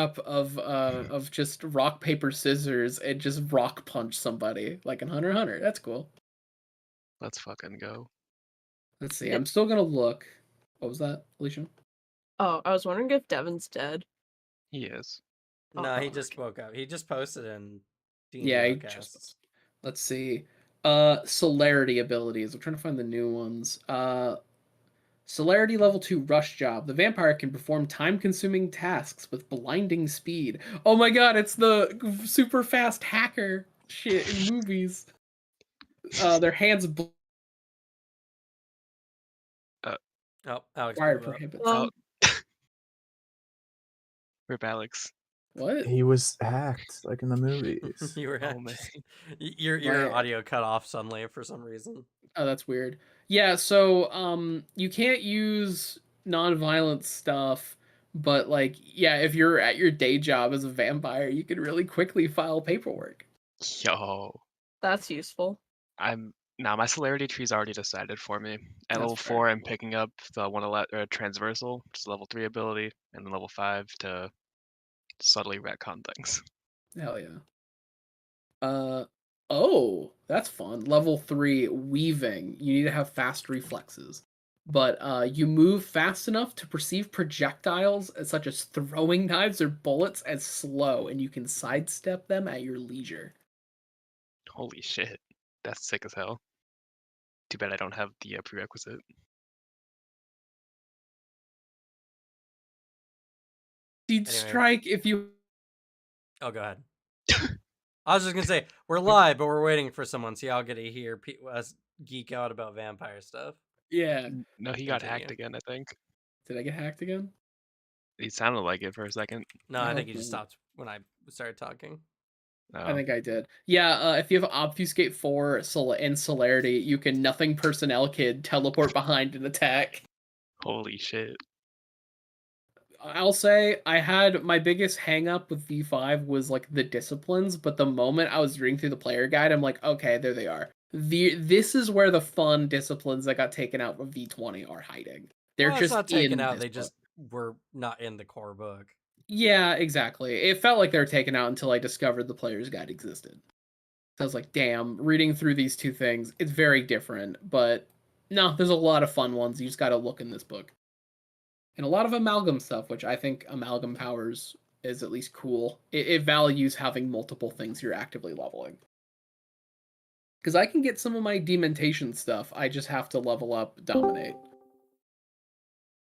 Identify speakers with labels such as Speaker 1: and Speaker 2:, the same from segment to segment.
Speaker 1: up of just rock paper scissors and just rock punch somebody like in Hunter x Hunter. That's cool.
Speaker 2: Let's fucking go.
Speaker 1: Let's see. I'm still gonna look. What was that, Alicia?
Speaker 3: Oh, I was wondering if Devin's dead.
Speaker 2: He is.
Speaker 4: No, he
Speaker 3: Oh,
Speaker 4: just spoke up. He just posted in D&D
Speaker 1: Yeah,
Speaker 4: Outcasts.
Speaker 1: let's see. Celerity abilities. I'm trying to find the new ones. Celerity level 2 rush job. The vampire can perform time-consuming tasks with blinding speed. Oh my god, it's the super fast hacker shit in movies. Their hands
Speaker 4: Oh, Alex
Speaker 1: fire
Speaker 4: blew up.
Speaker 1: prohibits.
Speaker 2: Oh. Rip Alex.
Speaker 1: What?
Speaker 5: He was hacked, like in the movies.
Speaker 4: You were
Speaker 2: Oh, man.
Speaker 4: your
Speaker 1: Right.
Speaker 4: audio cut off suddenly for some reason.
Speaker 1: Oh, that's weird. Yeah, so you can't use non-violent stuff, but like yeah, if you're at your day job as a vampire, you can really quickly file paperwork.
Speaker 2: Yo.
Speaker 3: that's useful.
Speaker 2: My celerity tree's already decided for me. At
Speaker 1: That's
Speaker 2: level
Speaker 1: fair.
Speaker 2: 4, I'm picking up the transversal, which is level 3 ability, and then level 5 to subtly retcon things.
Speaker 1: Hell yeah. Oh, that's fun. Level 3 weaving. You need to have fast reflexes. But you move fast enough to perceive projectiles such as throwing knives or bullets as slow, and you can sidestep them at your leisure.
Speaker 2: Holy shit. That's sick as hell. Too bad I don't have the prerequisite.
Speaker 1: Seed
Speaker 4: Anyway.
Speaker 1: strike if you
Speaker 4: Oh, go ahead. I was just gonna say we're live, but we're waiting for someone, so y'all get to hear us geek out about vampire stuff.
Speaker 1: yeah.
Speaker 2: No, he got
Speaker 4: Continue.
Speaker 2: hacked again, I think.
Speaker 1: Did I get hacked again?
Speaker 2: It sounded like it for a second.
Speaker 4: No,
Speaker 1: I
Speaker 4: I think
Speaker 1: hope
Speaker 4: he just
Speaker 1: not.
Speaker 4: stopped when I started talking.
Speaker 1: I think I did. Yeah, if you have Obfuscate 4 and Celerity, you can Nothing Personnel Kid teleport behind and attack.
Speaker 2: Holy shit.
Speaker 1: I'll say I had my biggest hang up with V5 was like the disciplines, but the moment I was reading through the player guide, I'm like, okay, there they are. This is where the fun disciplines that got taken out of V20 are hiding. They're
Speaker 4: Well,
Speaker 1: just
Speaker 4: it's not taken
Speaker 1: in
Speaker 4: out.
Speaker 1: this
Speaker 4: They
Speaker 1: book.
Speaker 4: just were not in the core book.
Speaker 1: Yeah, exactly. It felt like they were taken out until I discovered the player's guide existed. So I was like, damn, reading through these two things, it's very different, but no, there's a lot of fun ones. You just gotta look in this book. And a lot of amalgam stuff, which I think amalgam powers is at least cool. It values having multiple things you're actively leveling. Because I can get some of my dementation stuff, I just have to level up dominate.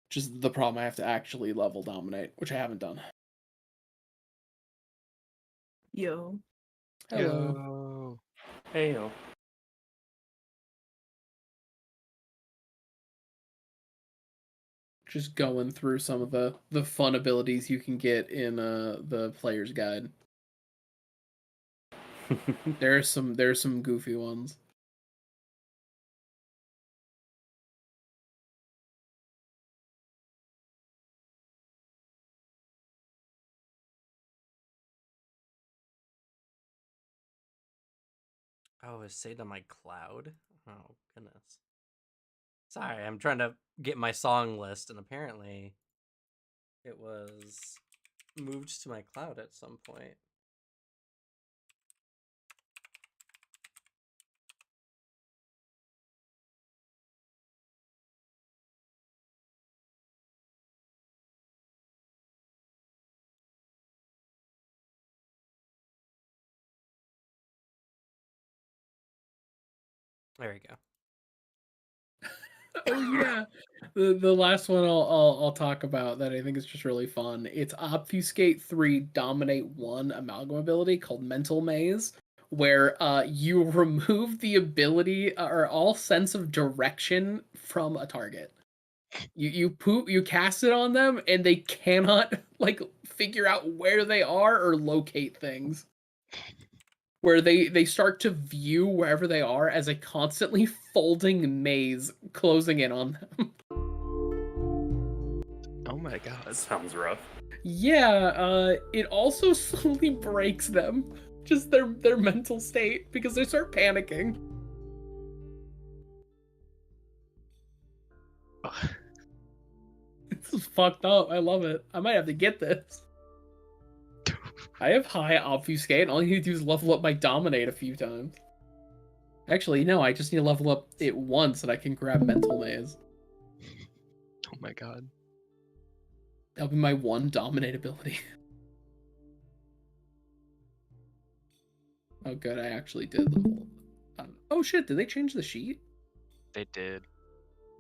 Speaker 1: Which is the problem, I have to actually level dominate, which I haven't done.
Speaker 3: Yo.
Speaker 1: Hello.
Speaker 6: Hey yo.
Speaker 1: Just going through some of the fun abilities you can get in the player's guide. There's some goofy ones.
Speaker 4: Oh, is saved on my cloud? Oh, goodness. Sorry, I'm trying to get my song list, and apparently it was moved to my cloud at some point. There we go.
Speaker 1: Oh yeah, the last one I'll talk about that I think is just really fun. It's Obfuscate 3 Dominate 1 amalgam ability called Mental Maze, where you remove the ability or all sense of direction from a target. You cast it on them and they cannot like figure out where they are or locate things. Where they start to view wherever they are as a constantly folding maze closing in on them.
Speaker 2: Oh my god.
Speaker 6: That sounds rough.
Speaker 1: Yeah, it also slowly breaks them. Just their mental state because they start panicking. This is fucked up. I love it. I might have to get this. I have high obfuscate. All you need to do is level up my dominate a few times. Actually, no, I just need to level up it once and I can grab mental maze.
Speaker 2: Oh my god.
Speaker 1: That'll be my one dominate ability. Oh, good. I actually did level. Oh shit! Did they change the sheet?
Speaker 2: They did.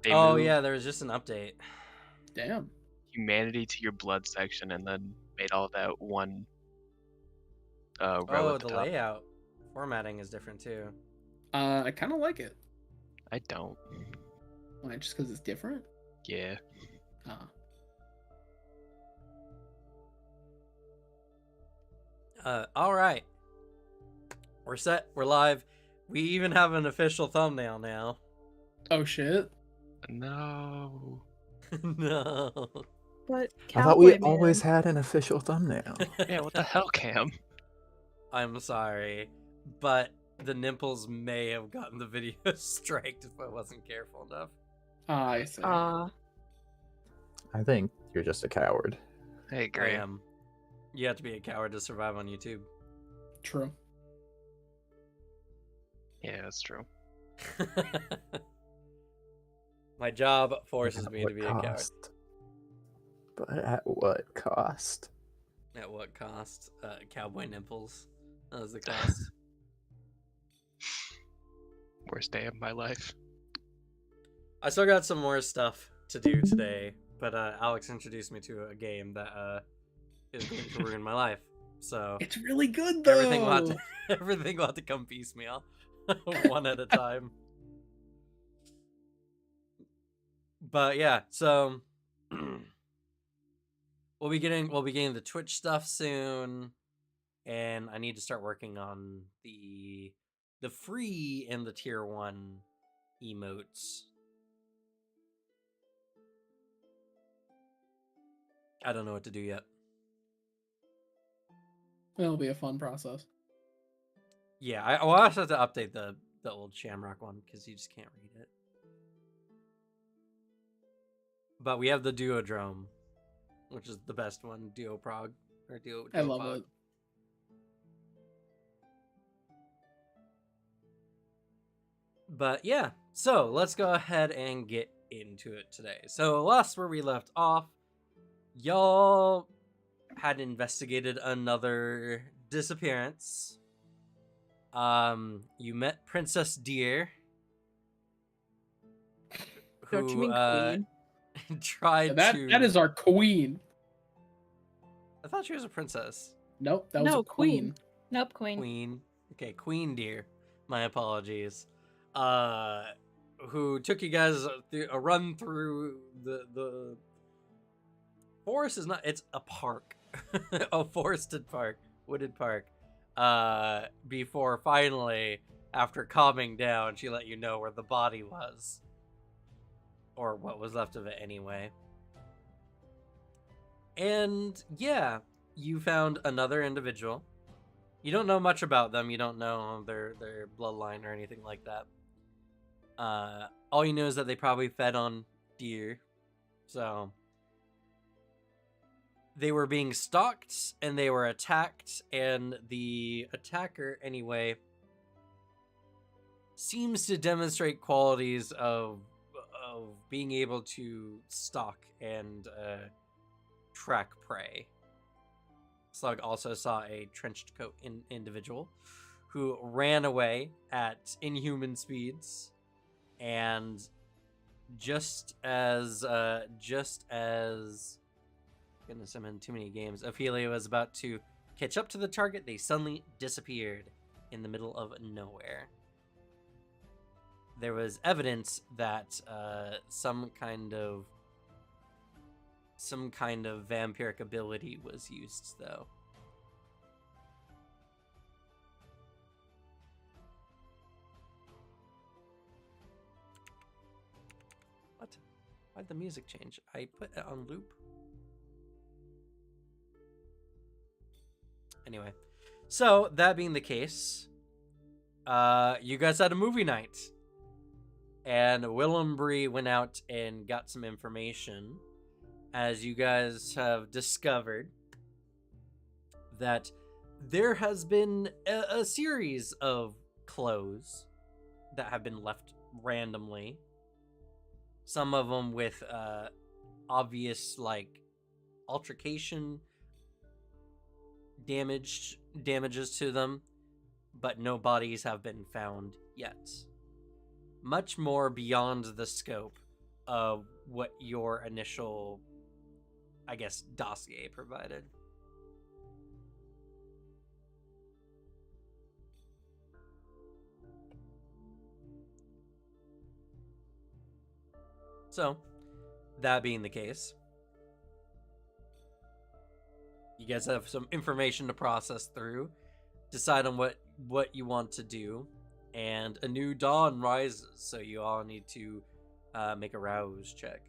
Speaker 2: They
Speaker 4: Oh
Speaker 2: moved
Speaker 4: yeah, there was just an update.
Speaker 1: Damn.
Speaker 2: humanity to your blood section and then made all that one row
Speaker 4: Oh,
Speaker 2: at the
Speaker 4: the
Speaker 2: top.
Speaker 4: layout formatting is different too.
Speaker 1: I kind of like it.
Speaker 2: I don't.
Speaker 1: Why? Just because it's different?
Speaker 2: Yeah.
Speaker 4: All right, we're set. We're live. We even have an official thumbnail now.
Speaker 1: Oh shit!
Speaker 2: No.
Speaker 4: No.
Speaker 3: But
Speaker 5: I thought we
Speaker 3: Cowboy
Speaker 5: always
Speaker 3: Man.
Speaker 5: had an official thumbnail.
Speaker 2: Yeah, what the hell, Cam?
Speaker 4: I'm sorry, but the nipples may have gotten the video striked if I wasn't careful enough.
Speaker 1: I see.
Speaker 5: I think you're just a coward.
Speaker 2: Hey,
Speaker 4: I
Speaker 2: Gray.
Speaker 4: am. You have to be a coward to survive on YouTube.
Speaker 1: True.
Speaker 2: Yeah, that's true.
Speaker 4: My job forces
Speaker 5: At
Speaker 4: me
Speaker 5: what
Speaker 4: to be a coward.
Speaker 5: cost? But at what cost?
Speaker 4: At what cost? Cowboy nipples. That was the cost.
Speaker 2: Worst day of my life.
Speaker 4: I still got some more stuff to do today, but Alex introduced me to a game that is going to ruin my life. So
Speaker 1: It's really good though.
Speaker 4: everything will have to come piecemeal, one at a time. But yeah, so we'll be getting the Twitch stuff soon, and I need to start working on the free and the tier 1 emotes. I don't know what to do yet.
Speaker 1: It'll be a fun process.
Speaker 4: Yeah, I will also have to update the old Shamrock one because you just can't read it. But we have the Duodrome, which is the best one, Duoprog or Duo.
Speaker 1: I love it.
Speaker 4: But yeah, so let's go ahead and get into it today. So last where we left off, y'all had investigated another disappearance. You met Princess Deer,
Speaker 3: Don't you
Speaker 4: who
Speaker 3: mean Queen?
Speaker 4: tried
Speaker 1: That
Speaker 4: to.
Speaker 1: that is our queen.
Speaker 4: I thought she was a princess.
Speaker 1: Nope, that was
Speaker 3: No,
Speaker 1: a queen.
Speaker 6: Nope, Queen.
Speaker 4: Queen. Okay, Queen Deer. My apologies. Who took you guys a run through the forest is not. It's a park, a forested park, wooded park. Before finally, after calming down, she let you know where the body was, or what was left of it anyway. And yeah, you found another individual. You don't know much about them. You don't know their bloodline or anything like that. All you know is that they probably fed on deer. So they were being stalked and they were attacked, and the attacker anyway seems to demonstrate qualities of being able to stalk and track prey. Slug also saw a trenched coat individual who ran away at inhuman speeds, and just as goodness, I'm in too many games, Ophelia was about to catch up to the target, they suddenly disappeared in the middle of nowhere. There was evidence that some kind of vampiric ability was used, though. What? Why'd the music change? I put it on loop. Anyway, so that being the case, you guys had a movie night, and Willem Bree went out and got some information. As you guys have discovered that there has been a series of clothes that have been left randomly. Some of them with obvious like altercation damages to them, but no bodies have been found yet. Much more beyond the scope of what your initial, I guess, dossier provided. So, that being the case, you guys have some information to process through, decide on what you want to do, and a new dawn rises, so you all need to make a rouse check.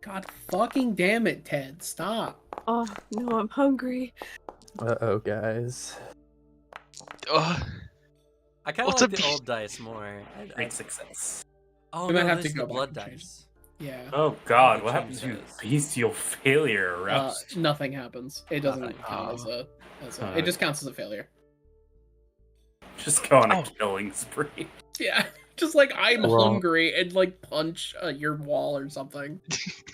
Speaker 1: God fucking damn it, Ted. Stop.
Speaker 3: Oh, no, I'm hungry.
Speaker 5: Uh-oh, guys.
Speaker 2: Ugh.
Speaker 4: I kind of
Speaker 2: What's
Speaker 4: like
Speaker 2: a
Speaker 4: the
Speaker 2: beast?
Speaker 4: old dice more.
Speaker 6: Great success.
Speaker 4: Oh
Speaker 1: We
Speaker 4: no,
Speaker 1: might have
Speaker 4: those
Speaker 1: to
Speaker 4: are the
Speaker 1: go back
Speaker 4: blood
Speaker 1: and change
Speaker 4: dice.
Speaker 1: Yeah.
Speaker 6: Oh God,
Speaker 4: They
Speaker 6: what happens
Speaker 4: changed
Speaker 6: to
Speaker 4: those.
Speaker 6: bestial failure? Roust?
Speaker 1: Nothing happens. It doesn't
Speaker 4: Nothing.
Speaker 1: count as a.
Speaker 6: Oh.
Speaker 1: It just counts as a failure.
Speaker 6: Just go on a
Speaker 2: Oh.
Speaker 6: killing spree.
Speaker 1: Yeah. Just like I'm
Speaker 5: Wrong.
Speaker 1: hungry and like punch your wall or something.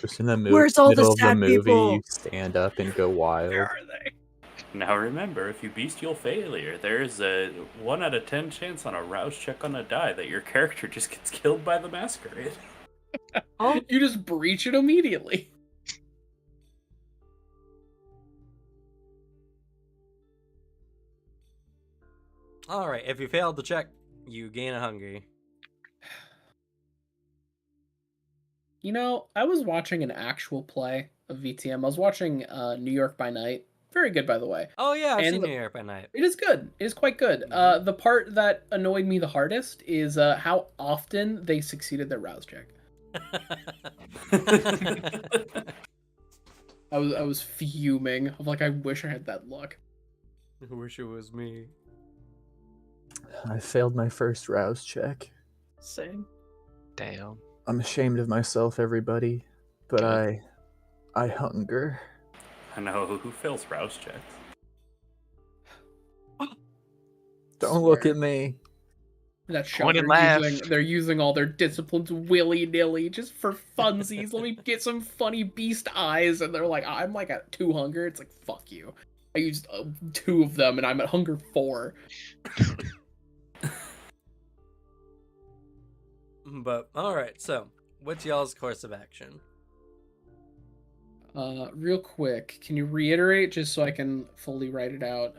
Speaker 5: Just in the
Speaker 3: Where's all the
Speaker 5: middle of the
Speaker 3: sad
Speaker 5: movie,
Speaker 3: people?
Speaker 5: you stand up and go
Speaker 1: Where
Speaker 5: wild.
Speaker 1: are they?
Speaker 6: Now remember, if you bestial failure, there's a 1 out of 10 chance on a rouse check on a die that your character just gets killed by the Masquerade.
Speaker 3: Oh,
Speaker 1: You just breach it immediately.
Speaker 4: All right, if you failed the check, you gain a hungry.
Speaker 1: You know, I was watching an actual play of VTM. I was watching New York by Night. Very good, by the way.
Speaker 4: Oh yeah, I've
Speaker 1: And
Speaker 4: seen
Speaker 1: the-
Speaker 4: New York by Night.
Speaker 1: It is good. It is quite good.
Speaker 4: Mhm.
Speaker 1: The part that annoyed me the hardest is how often they succeeded their rouse check. I was fuming. I'm like, I wish I had that luck.
Speaker 4: I wish it was me.
Speaker 5: I failed my first rouse check.
Speaker 3: same.
Speaker 2: Damn.
Speaker 5: I'm ashamed of myself, everybody, but
Speaker 2: Good.
Speaker 5: I hunger.
Speaker 6: I know who fails rouse checks.
Speaker 5: Don't look
Speaker 1: Swear.
Speaker 5: at me.
Speaker 1: That show,
Speaker 2: Point and
Speaker 1: they're using all their disciplines willy-nilly just for funsies. Let me get some funny beast eyes, and they're like, I'm like at 2 hunger. It's like, fuck you. I used 2 of them, and I'm at hunger 4.
Speaker 4: But all right, so what's y'all's course of action?
Speaker 1: Real quick, can you reiterate just so I can fully write it out?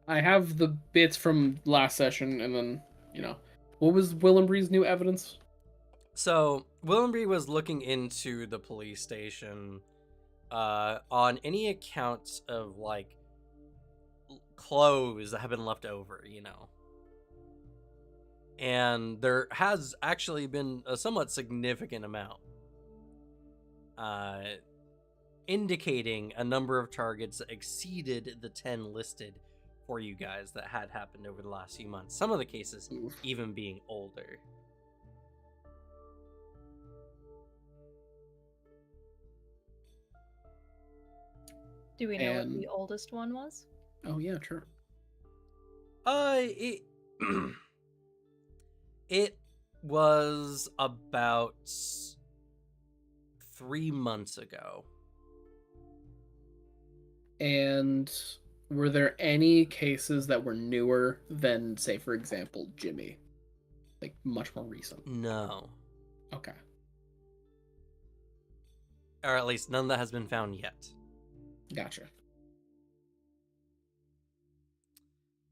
Speaker 1: I have the bits from last session, and then, you know, what was Willenbree's new evidence?
Speaker 4: So Willenbree was looking into the police station on any accounts of like clothes that have been left over, you know. And there has actually been a somewhat significant amount, indicating a number of targets that exceeded the 10 listed for you guys that had happened over the last few months. Some of the cases
Speaker 1: Oof.
Speaker 4: even being older.
Speaker 7: Do we know what
Speaker 1: And-
Speaker 7: the oldest one was?
Speaker 1: Oh yeah, sure.
Speaker 4: It it was about 3 months ago.
Speaker 1: And were there any cases that were newer than, say, for example, Jimmy? Like, much more recent?
Speaker 4: No.
Speaker 1: Okay.
Speaker 4: Or at least none that has been found yet.
Speaker 1: Gotcha.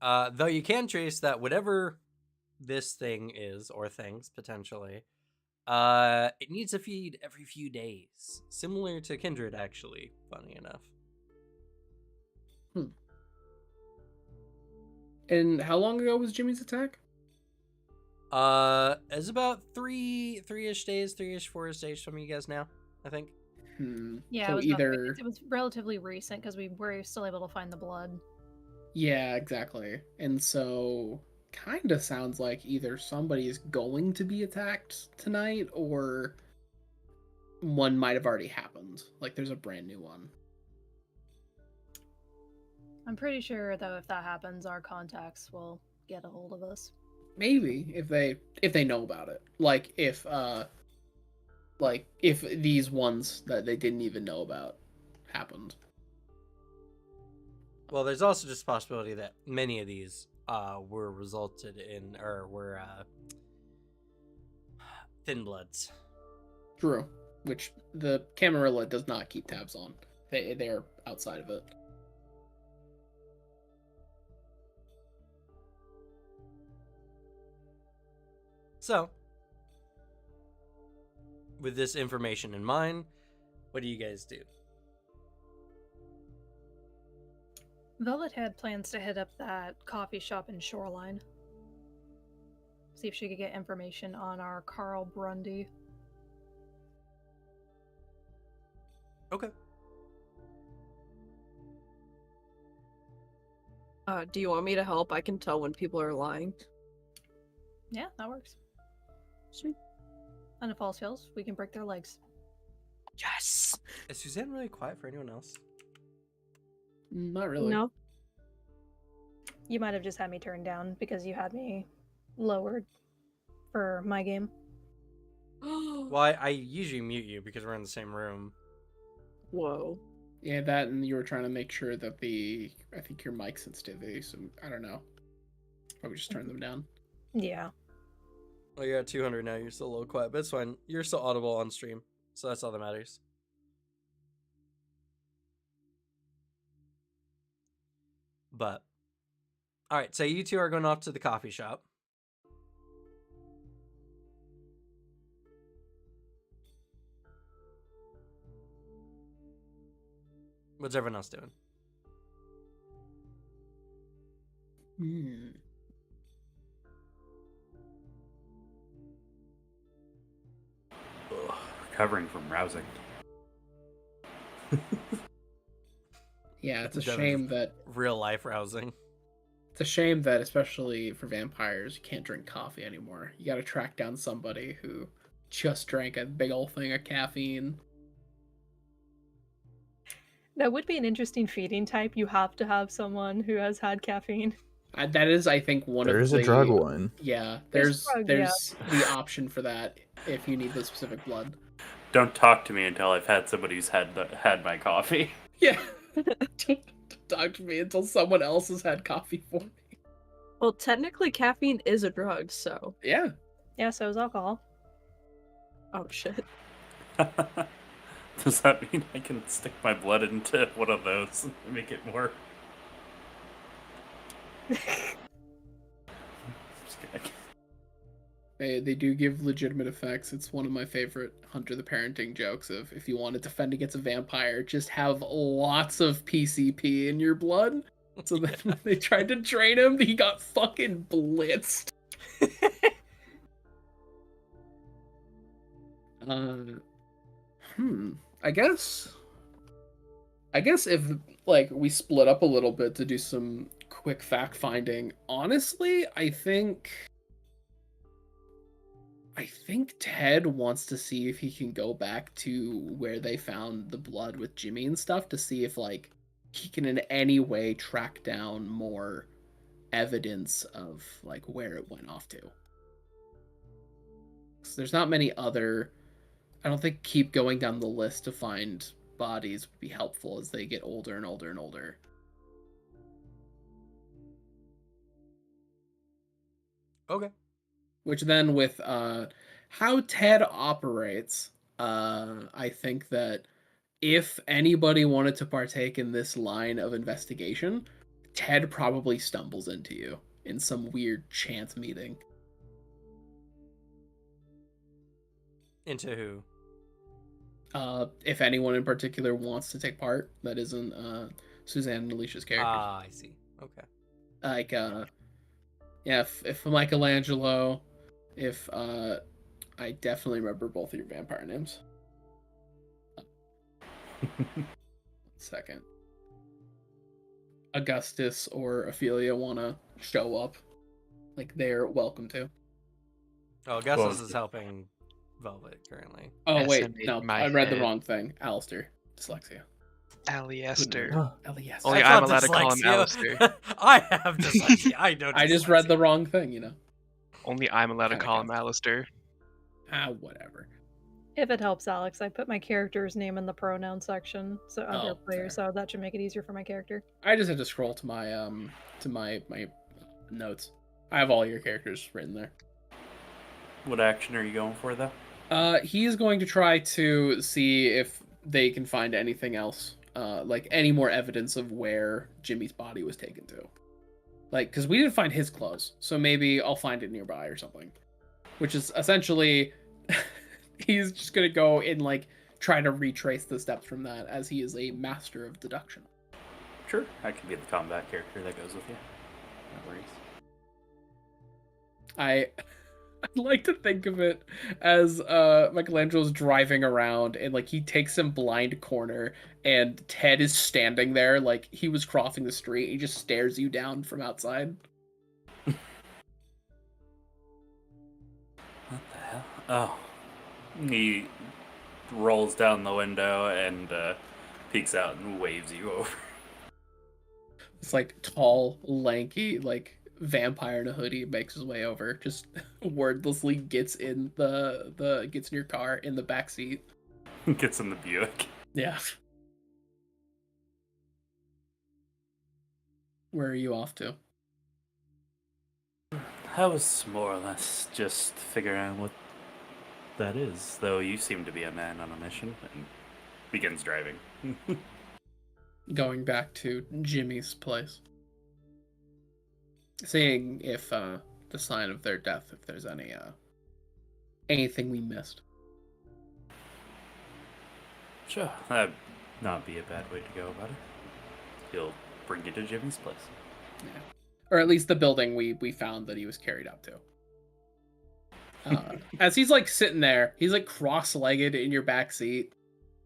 Speaker 4: Though you can trace that whatever this thing is, or things, potentially, it needs a feed every few days. Similar to Kindred, actually, funny enough.
Speaker 1: And how long ago was Jimmy's attack?
Speaker 4: It's about three-ish days, 4-ish days from you guys now, I think.
Speaker 7: Yeah,
Speaker 1: So
Speaker 7: it was
Speaker 1: either...
Speaker 7: it was relatively recent because we were still able to find the blood.
Speaker 1: Yeah, exactly. And so, kind of sounds like either somebody is going to be attacked tonight, or one might have already happened. Like there's a brand new one.
Speaker 7: I'm pretty sure though if that happens, our contacts will get a hold of us.
Speaker 1: Maybe if they know about it. Like if these ones that they didn't even know about happened.
Speaker 4: Well, there's also just a possibility that many of these were resulted in, or were thin bloods.
Speaker 1: True. Which the Camarilla does not keep tabs on. They're outside of it.
Speaker 4: So, with this information in mind, what do you guys do?
Speaker 7: Velvet had plans to hit up that coffee shop in Shoreline. See if she could get information on our Carl Brundy.
Speaker 4: Okay.
Speaker 3: Do you want me to help? I can tell when people are lying.
Speaker 7: Yeah, that works.
Speaker 3: Sweet.
Speaker 7: And if all fails, we can break their legs.
Speaker 3: Yes.
Speaker 4: Is Suzanne really quiet for anyone else?
Speaker 1: Not really.
Speaker 3: No.
Speaker 7: You might have just had me turned down because you had me lowered for my game.
Speaker 4: Well, I usually mute you because we're in the same room.
Speaker 3: Whoa.
Speaker 1: Yeah, that and you were trying to make sure that I think your mic sensitivity, so I don't know. Probably just turn them down.
Speaker 7: Yeah.
Speaker 4: Well, you're at 200 now. You're still a little quiet, but it's fine. You're still audible on stream, so that's all that matters. But, all right. So you two are going off to the coffee shop. What's everyone else doing?
Speaker 6: Ugh, recovering from rousing.
Speaker 1: Yeah, it's a
Speaker 4: That was
Speaker 1: shame that
Speaker 4: Real life rousing.
Speaker 1: it's a shame that especially for vampires, you can't drink coffee anymore. You got to track down somebody who just drank a big old thing of caffeine.
Speaker 7: That would be an interesting feeding type. You have to have someone who has had caffeine.
Speaker 1: That is, I think, one
Speaker 5: There's
Speaker 1: of
Speaker 5: a
Speaker 1: the
Speaker 5: drug one.
Speaker 1: Yeah,
Speaker 7: There's
Speaker 1: there's
Speaker 7: drug,
Speaker 1: the option for that if you need the specific blood.
Speaker 6: Don't talk to me until I've had somebody who's had my coffee.
Speaker 1: Yeah. Don't talk to me until someone else has had coffee for me.
Speaker 3: Well, technically, caffeine is a drug, so.
Speaker 1: Yeah.
Speaker 7: Yeah, so is alcohol.
Speaker 3: Oh, shit.
Speaker 6: Does that mean I can stick my blood into one of those and make it more? Just kidding.
Speaker 1: They do give legitimate effects. It's one of my favorite Hunter the Parenting jokes of if you want to defend against a vampire, just have lots of PCP in your blood. So then when they tried to train him, he got fucking blitzed. I guess if like we split up a little bit to do some quick fact finding, honestly, I think Ted wants to see if he can go back to where they found the blood with Jimmy and stuff to see if like he can in any way track down more evidence of like where it went off to. So there's not many other. I don't think keep going down the list to find bodies would be helpful as they get older and older and older.
Speaker 4: Okay.
Speaker 1: Which then with how Ted operates, I think that if anybody wanted to partake in this line of investigation, Ted probably stumbles into you in some weird chance meeting.
Speaker 4: Into who?
Speaker 1: If anyone in particular wants to take part, that isn't Suzanne and Alicia's characters.
Speaker 4: Ah, I see. Okay.
Speaker 1: Like, yeah, if Michelangelo, if I definitely remember both of your vampire names. 1 second. Augustus or Ophelia want to show up, like they're welcome to.
Speaker 4: Oh, Augustus is helping Velvet currently.
Speaker 1: Oh wait,
Speaker 2: SMH
Speaker 1: no,
Speaker 2: in my
Speaker 1: I read the
Speaker 2: head.
Speaker 1: wrong thing. Alistair, dyslexia.
Speaker 2: Aliester.
Speaker 5: Oh,
Speaker 1: Elias.
Speaker 2: Only
Speaker 4: That's
Speaker 2: I'm
Speaker 4: not
Speaker 2: allowed to call him
Speaker 4: dyslexia.
Speaker 2: Alistair.
Speaker 4: I have dyslexia. I know.
Speaker 1: I just read the
Speaker 4: dyslexia.
Speaker 1: wrong thing, you know.
Speaker 2: Only I'm allowed to
Speaker 1: Kinda
Speaker 2: call him
Speaker 1: counts.
Speaker 2: Alistair.
Speaker 1: Whatever.
Speaker 7: If it helps, Alex, I put my character's name in the pronoun section, so under
Speaker 1: Oh,
Speaker 7: player,
Speaker 1: fair.
Speaker 7: so that should make it easier for my character.
Speaker 1: I just had to scroll to my notes. I have all your characters written there.
Speaker 6: What action are you going for, though?
Speaker 1: He is going to try to see if they can find anything else, like any more evidence of where Jimmy's body was taken to. Like, because we didn't find his clothes, so maybe I'll find it nearby or something. Which is essentially, he's just gonna go and like try to retrace the steps from that, as he is a master of deduction.
Speaker 6: Sure, I can be the combat character that goes with you.
Speaker 1: No worries. I'd like to think of it as Michelangelo's driving around and like he takes some blind corner and Ted is standing there like he was crossing the street. He just stares you down from outside.
Speaker 6: What the hell? Oh. He rolls down the window and peeks out and waves you over.
Speaker 1: It's like tall, lanky, like vampire in a hoodie makes his way over, just wordlessly gets in gets in your car in the back seat.
Speaker 6: Gets in the Buick.
Speaker 1: Yeah. Where are you off to?
Speaker 6: I was more or less just figuring out what that is, though you seem to be a man on a mission, and begins driving.
Speaker 1: Going back to Jimmy's place. Seeing if the sign of their death, if there's anything we missed.
Speaker 6: Sure, that'd not be a bad way to go about it. He'll bring you to Jimmy's place.
Speaker 1: Yeah. Or at least the building we found that he was carried up to. As he's like sitting there, he's like cross-legged in your back seat.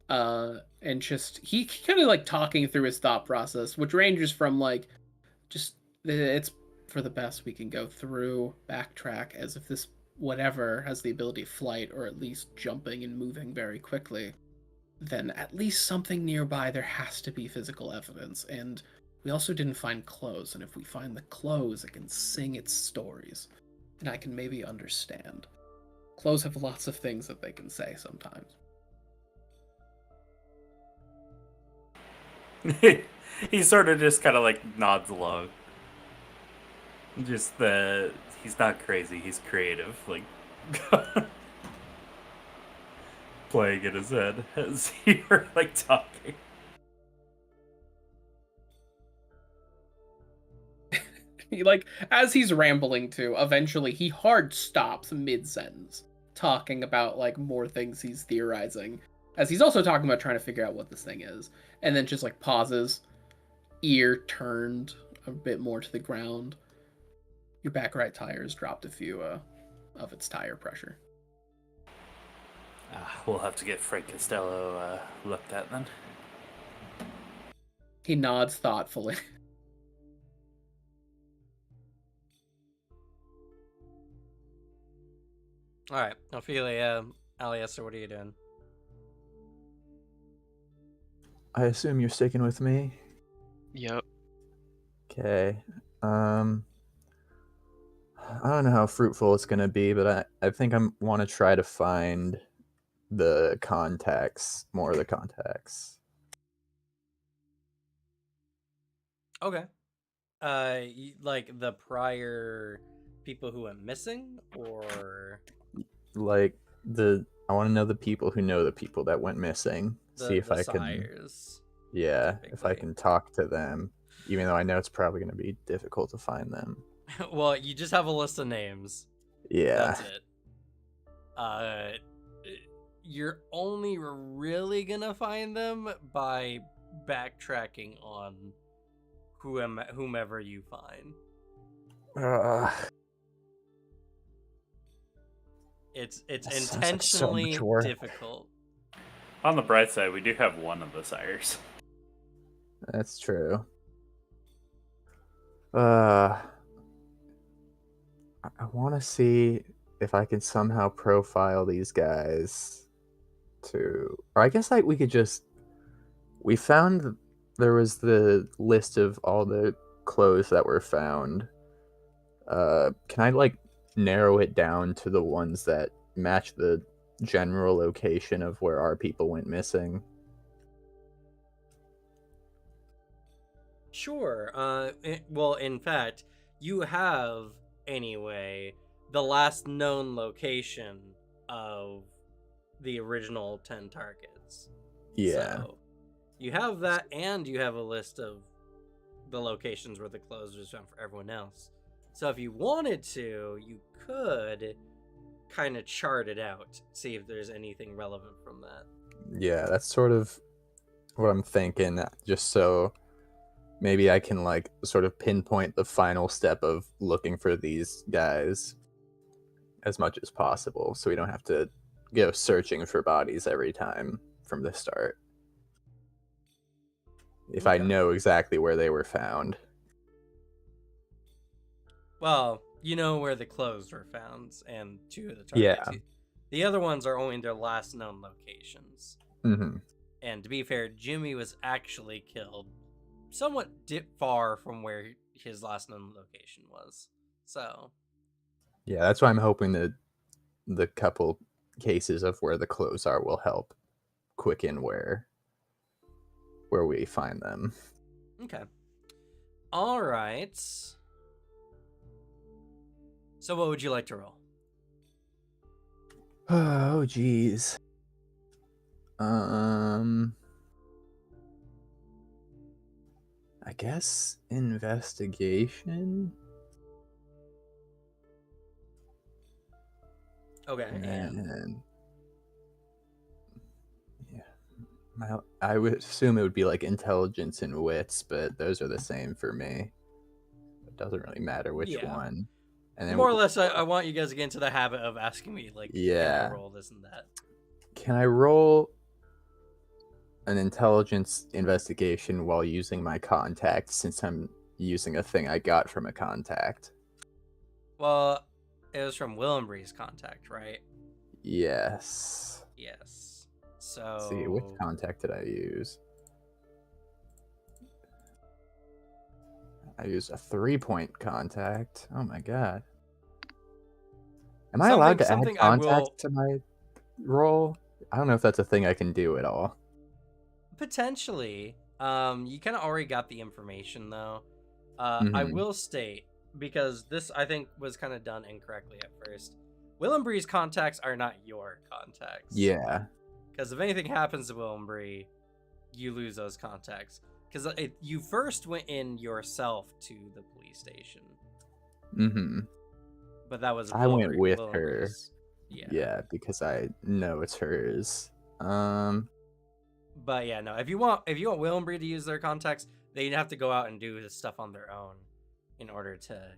Speaker 1: And just he kind of like talking through his thought process, which ranges from like just it's for the best we can go through, backtrack, as if this whatever has the ability of flight or at least jumping and moving very quickly, then at least something nearby there has to be physical evidence. And we also didn't find clothes, and if we find the clothes, it can sing its stories, and I can maybe understand. Clothes have lots of things that they can say sometimes.
Speaker 6: He sort of just kind of like nods along. Just he's not crazy, he's creative, like playing in his head as you were like talking.
Speaker 1: He like as he's rambling to, eventually he hard stops mid-sentence, talking about like more things he's theorizing, as he's also talking about trying to figure out what this thing is, and then just like pauses, ear turned a bit more to the ground. Your back right tire has dropped a few of its tire pressure.
Speaker 6: We'll have to get Frank Costello looked at then.
Speaker 1: He nods thoughtfully.
Speaker 4: All right, Ophelia, Aliester, what are you doing?
Speaker 5: I assume you're sticking with me.
Speaker 2: Yep.
Speaker 5: Okay. I don't know how fruitful it's gonna be, but I think I want to try to find the contacts, more of the contacts.
Speaker 4: Okay. Like the prior people who went missing, or
Speaker 5: Like I want to know the people who know the people that went missing. See if
Speaker 4: the
Speaker 5: I can,
Speaker 4: sires.
Speaker 5: yeah, if I
Speaker 4: typically.
Speaker 5: can talk to them, even though I know it's probably gonna be difficult to find them.
Speaker 4: Well, you just have a list of names.
Speaker 5: Yeah.
Speaker 4: That's it. You're only really gonna find them by backtracking on whomever you find. It's
Speaker 5: That sounds like so
Speaker 4: intentionally
Speaker 5: much work.
Speaker 4: difficult.
Speaker 6: On the bright side, we do have one of the sires.
Speaker 5: That's true. I want to see if I can somehow profile these guys to, or I guess we could just, we found there was the list of all the clothes that were found. Can I like narrow it down to the ones that match the general location of where our people went missing?
Speaker 4: Sure. Well, in fact, you have anyway the last known location of the original 10 targets.
Speaker 5: Yeah.
Speaker 4: So you have that, and you have a list of the locations where the clothes was found for everyone else. So if you wanted to, you could kind of chart it out, see if there's anything relevant from that.
Speaker 5: Yeah, that's sort of what I'm thinking, just so maybe I can like sort of pinpoint the final step of looking for these guys as much as possible, so we don't have to go searching for bodies every time from the start. If I
Speaker 4: Okay.
Speaker 5: know exactly where they were found.
Speaker 4: Well, you know where the clothes were found, and 2 of the
Speaker 5: Yeah.
Speaker 4: targets. The other ones are only their last known locations.
Speaker 5: Mm-hmm.
Speaker 4: And to be fair, Jimmy was actually killed somewhat far from where his last known location was. So
Speaker 5: Yeah, that's why I'm hoping that the couple cases of where the clothes are will help quicken where we find them.
Speaker 4: okay. All right. So what would you like to roll?
Speaker 5: Oh, geez. I guess investigation.
Speaker 4: Okay. And
Speaker 5: And yeah, I would assume it would be like intelligence and wits, but those are the same for me. It doesn't really matter which
Speaker 4: Yeah.
Speaker 5: one. And then
Speaker 4: more or less, I want you guys to get into the habit of asking me, like, can I
Speaker 5: Yeah.
Speaker 4: roll this and that?
Speaker 5: Can I roll an intelligence investigation while using my contact, since I'm using a thing I got from a contact?
Speaker 4: Well, it was from Willenbree's contact, right?
Speaker 5: Yes.
Speaker 4: Yes.
Speaker 5: Let's
Speaker 4: So
Speaker 5: see, which contact did I use? I used a 3-point contact. Oh my god. Am I allowed to add
Speaker 4: something I
Speaker 5: contacts
Speaker 4: will
Speaker 5: to my roll? I don't know if that's a thing I can do at all.
Speaker 4: potentially. You kind of already got the information though. I
Speaker 5: Mhm.
Speaker 4: will state, because this I think was kind of done incorrectly at first. Willenbree's contacts are not your contacts.
Speaker 5: Yeah.
Speaker 4: Because if anything happens to Willenbree, you lose those contacts. Because you first went in yourself to the police station,
Speaker 5: Mhm.
Speaker 4: but that was
Speaker 5: I went with her.
Speaker 4: Willenbree's. Yeah.
Speaker 5: Yeah, because I know it's hers.
Speaker 4: But yeah, no. If you want Willenbree to use their contacts, they'd have to go out and do this stuff on their own in order to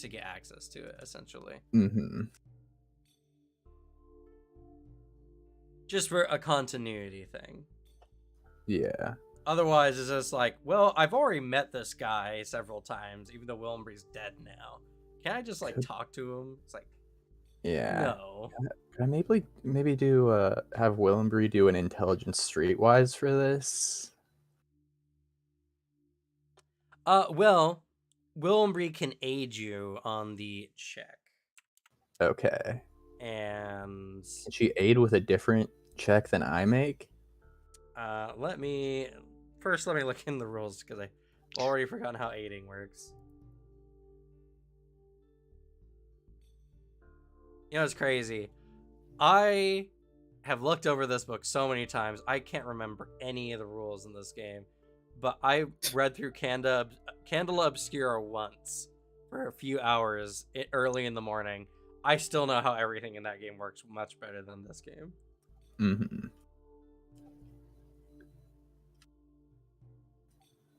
Speaker 4: get access to it, essentially.
Speaker 5: Mhm.
Speaker 4: Just for a continuity thing.
Speaker 5: Yeah.
Speaker 4: Otherwise, it's just like, well, I've already met this guy several times, even though Willenbree's dead now. Can I just like talk to him? It's like,
Speaker 5: Yeah.
Speaker 4: no.
Speaker 5: Can I maybe do have Willenbree do an intelligence streetwise for this?
Speaker 4: Well, Willenbree can aid you on the check.
Speaker 5: Okay.
Speaker 4: And
Speaker 5: Can she aid with a different check than I make?
Speaker 4: let me look in the rules, because I've already forgotten how aiding works. You know, it's crazy. I have looked over this book so many times, I can't remember any of the rules in this game. But I read through Candela Obscura once for a few hours early in the morning. I still know how everything in that game works much better than this game.
Speaker 5: Mm-hmm.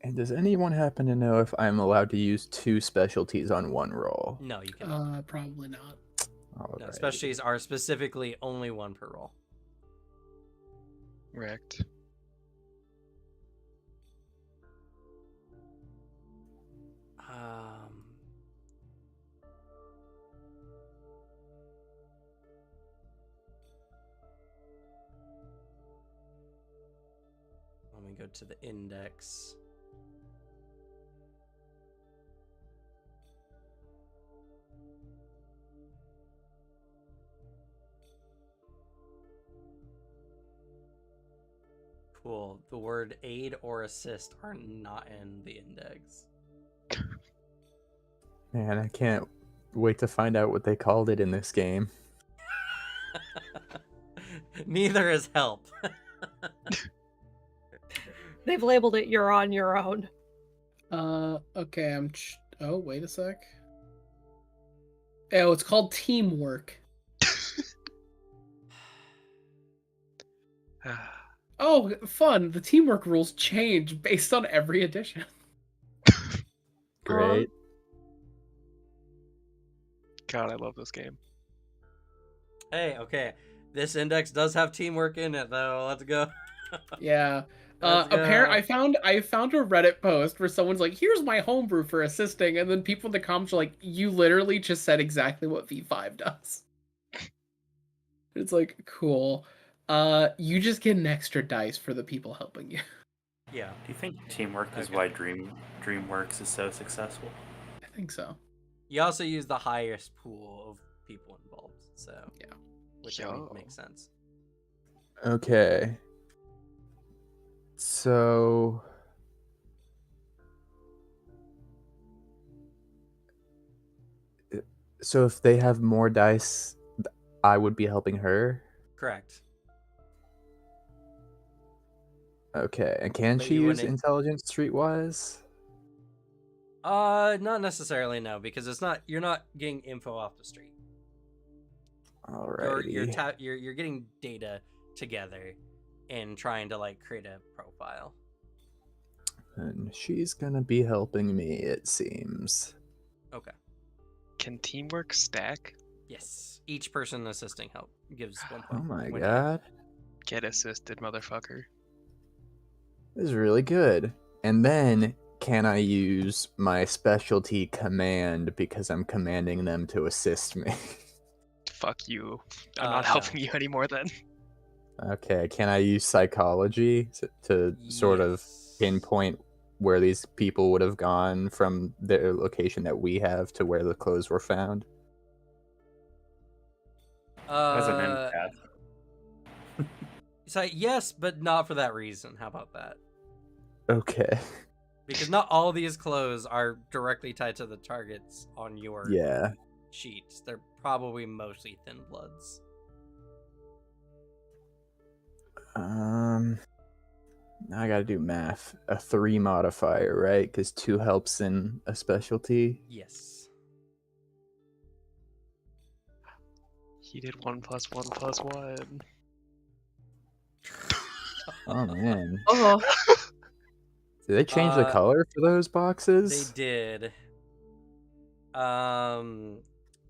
Speaker 5: And does anyone happen to know if I'm allowed to use 2 specialties on 1 roll?
Speaker 4: No, you cannot.
Speaker 1: Probably not.
Speaker 4: No, specialties are specifically only 1 per roll.
Speaker 2: Wrecked.
Speaker 4: go to the index. Cool. The word aid or assist are not in the index.
Speaker 5: Man, I can't wait to find out what they called it in this game.
Speaker 4: Neither is help.
Speaker 7: They've labeled it "You're on your own."
Speaker 1: Okay, oh, wait a sec. Oh, it's called teamwork. Oh, fun. The teamwork rules change based on every edition.
Speaker 5: Great.
Speaker 2: God, I love this game.
Speaker 4: Hey, okay. This index does have teamwork in it, though. Let's go.
Speaker 1: Yeah.
Speaker 4: Let's go.
Speaker 1: I found a Reddit post where someone's like, "Here's my homebrew for assisting," and then people in the comments are like, "You literally just said exactly what V5 does." It's like, cool. You just get an extra dice for the people helping you.
Speaker 4: Yeah.
Speaker 6: Do you think teamwork is
Speaker 4: Okay.
Speaker 6: why DreamWorks is so successful?
Speaker 1: I think so.
Speaker 4: You also use the highest pool of people involved, so
Speaker 1: Yeah.
Speaker 4: which I think makes sense.
Speaker 5: Okay. So if they have more dice, I would be helping her.
Speaker 4: Correct.
Speaker 5: Okay, and can
Speaker 4: But
Speaker 5: she
Speaker 4: you
Speaker 5: use
Speaker 4: wouldn't-
Speaker 5: intelligence streetwise?
Speaker 4: Not necessarily, no, because you're not getting info off the street.
Speaker 5: Alrighty.
Speaker 4: You're getting data together and trying to like create a profile.
Speaker 5: And she's gonna be helping me, it seems.
Speaker 4: Okay.
Speaker 2: Can teamwork stack?
Speaker 4: Yes. Each person assisting help gives 1
Speaker 5: Oh
Speaker 4: point.
Speaker 5: my
Speaker 4: when
Speaker 5: god.
Speaker 2: Get assisted, motherfucker.
Speaker 5: This is really good. And then, can I use my specialty command because I'm commanding them to assist me?
Speaker 2: Fuck you. I'm not
Speaker 4: No.
Speaker 2: helping you anymore then.
Speaker 5: Okay, can I use psychology to sort of
Speaker 4: Yes.
Speaker 5: pinpoint where these people would have gone from their location that we have to where the clothes were found?
Speaker 6: As an empath.
Speaker 4: So yes, but not for that reason. How about that?
Speaker 5: Okay.
Speaker 4: Because not all these clothes are directly tied to the targets on your
Speaker 5: Yeah.
Speaker 4: sheets. They're probably mostly thin bloods.
Speaker 5: Now I gotta do math. A 3 modifier, right? Because 2 helps in a specialty.
Speaker 4: Yes.
Speaker 2: He did 1 + 1 + 1.
Speaker 5: Oh man.
Speaker 7: Oh,
Speaker 5: Did they change the color for those
Speaker 4: They
Speaker 5: boxes?
Speaker 4: did.
Speaker 5: That's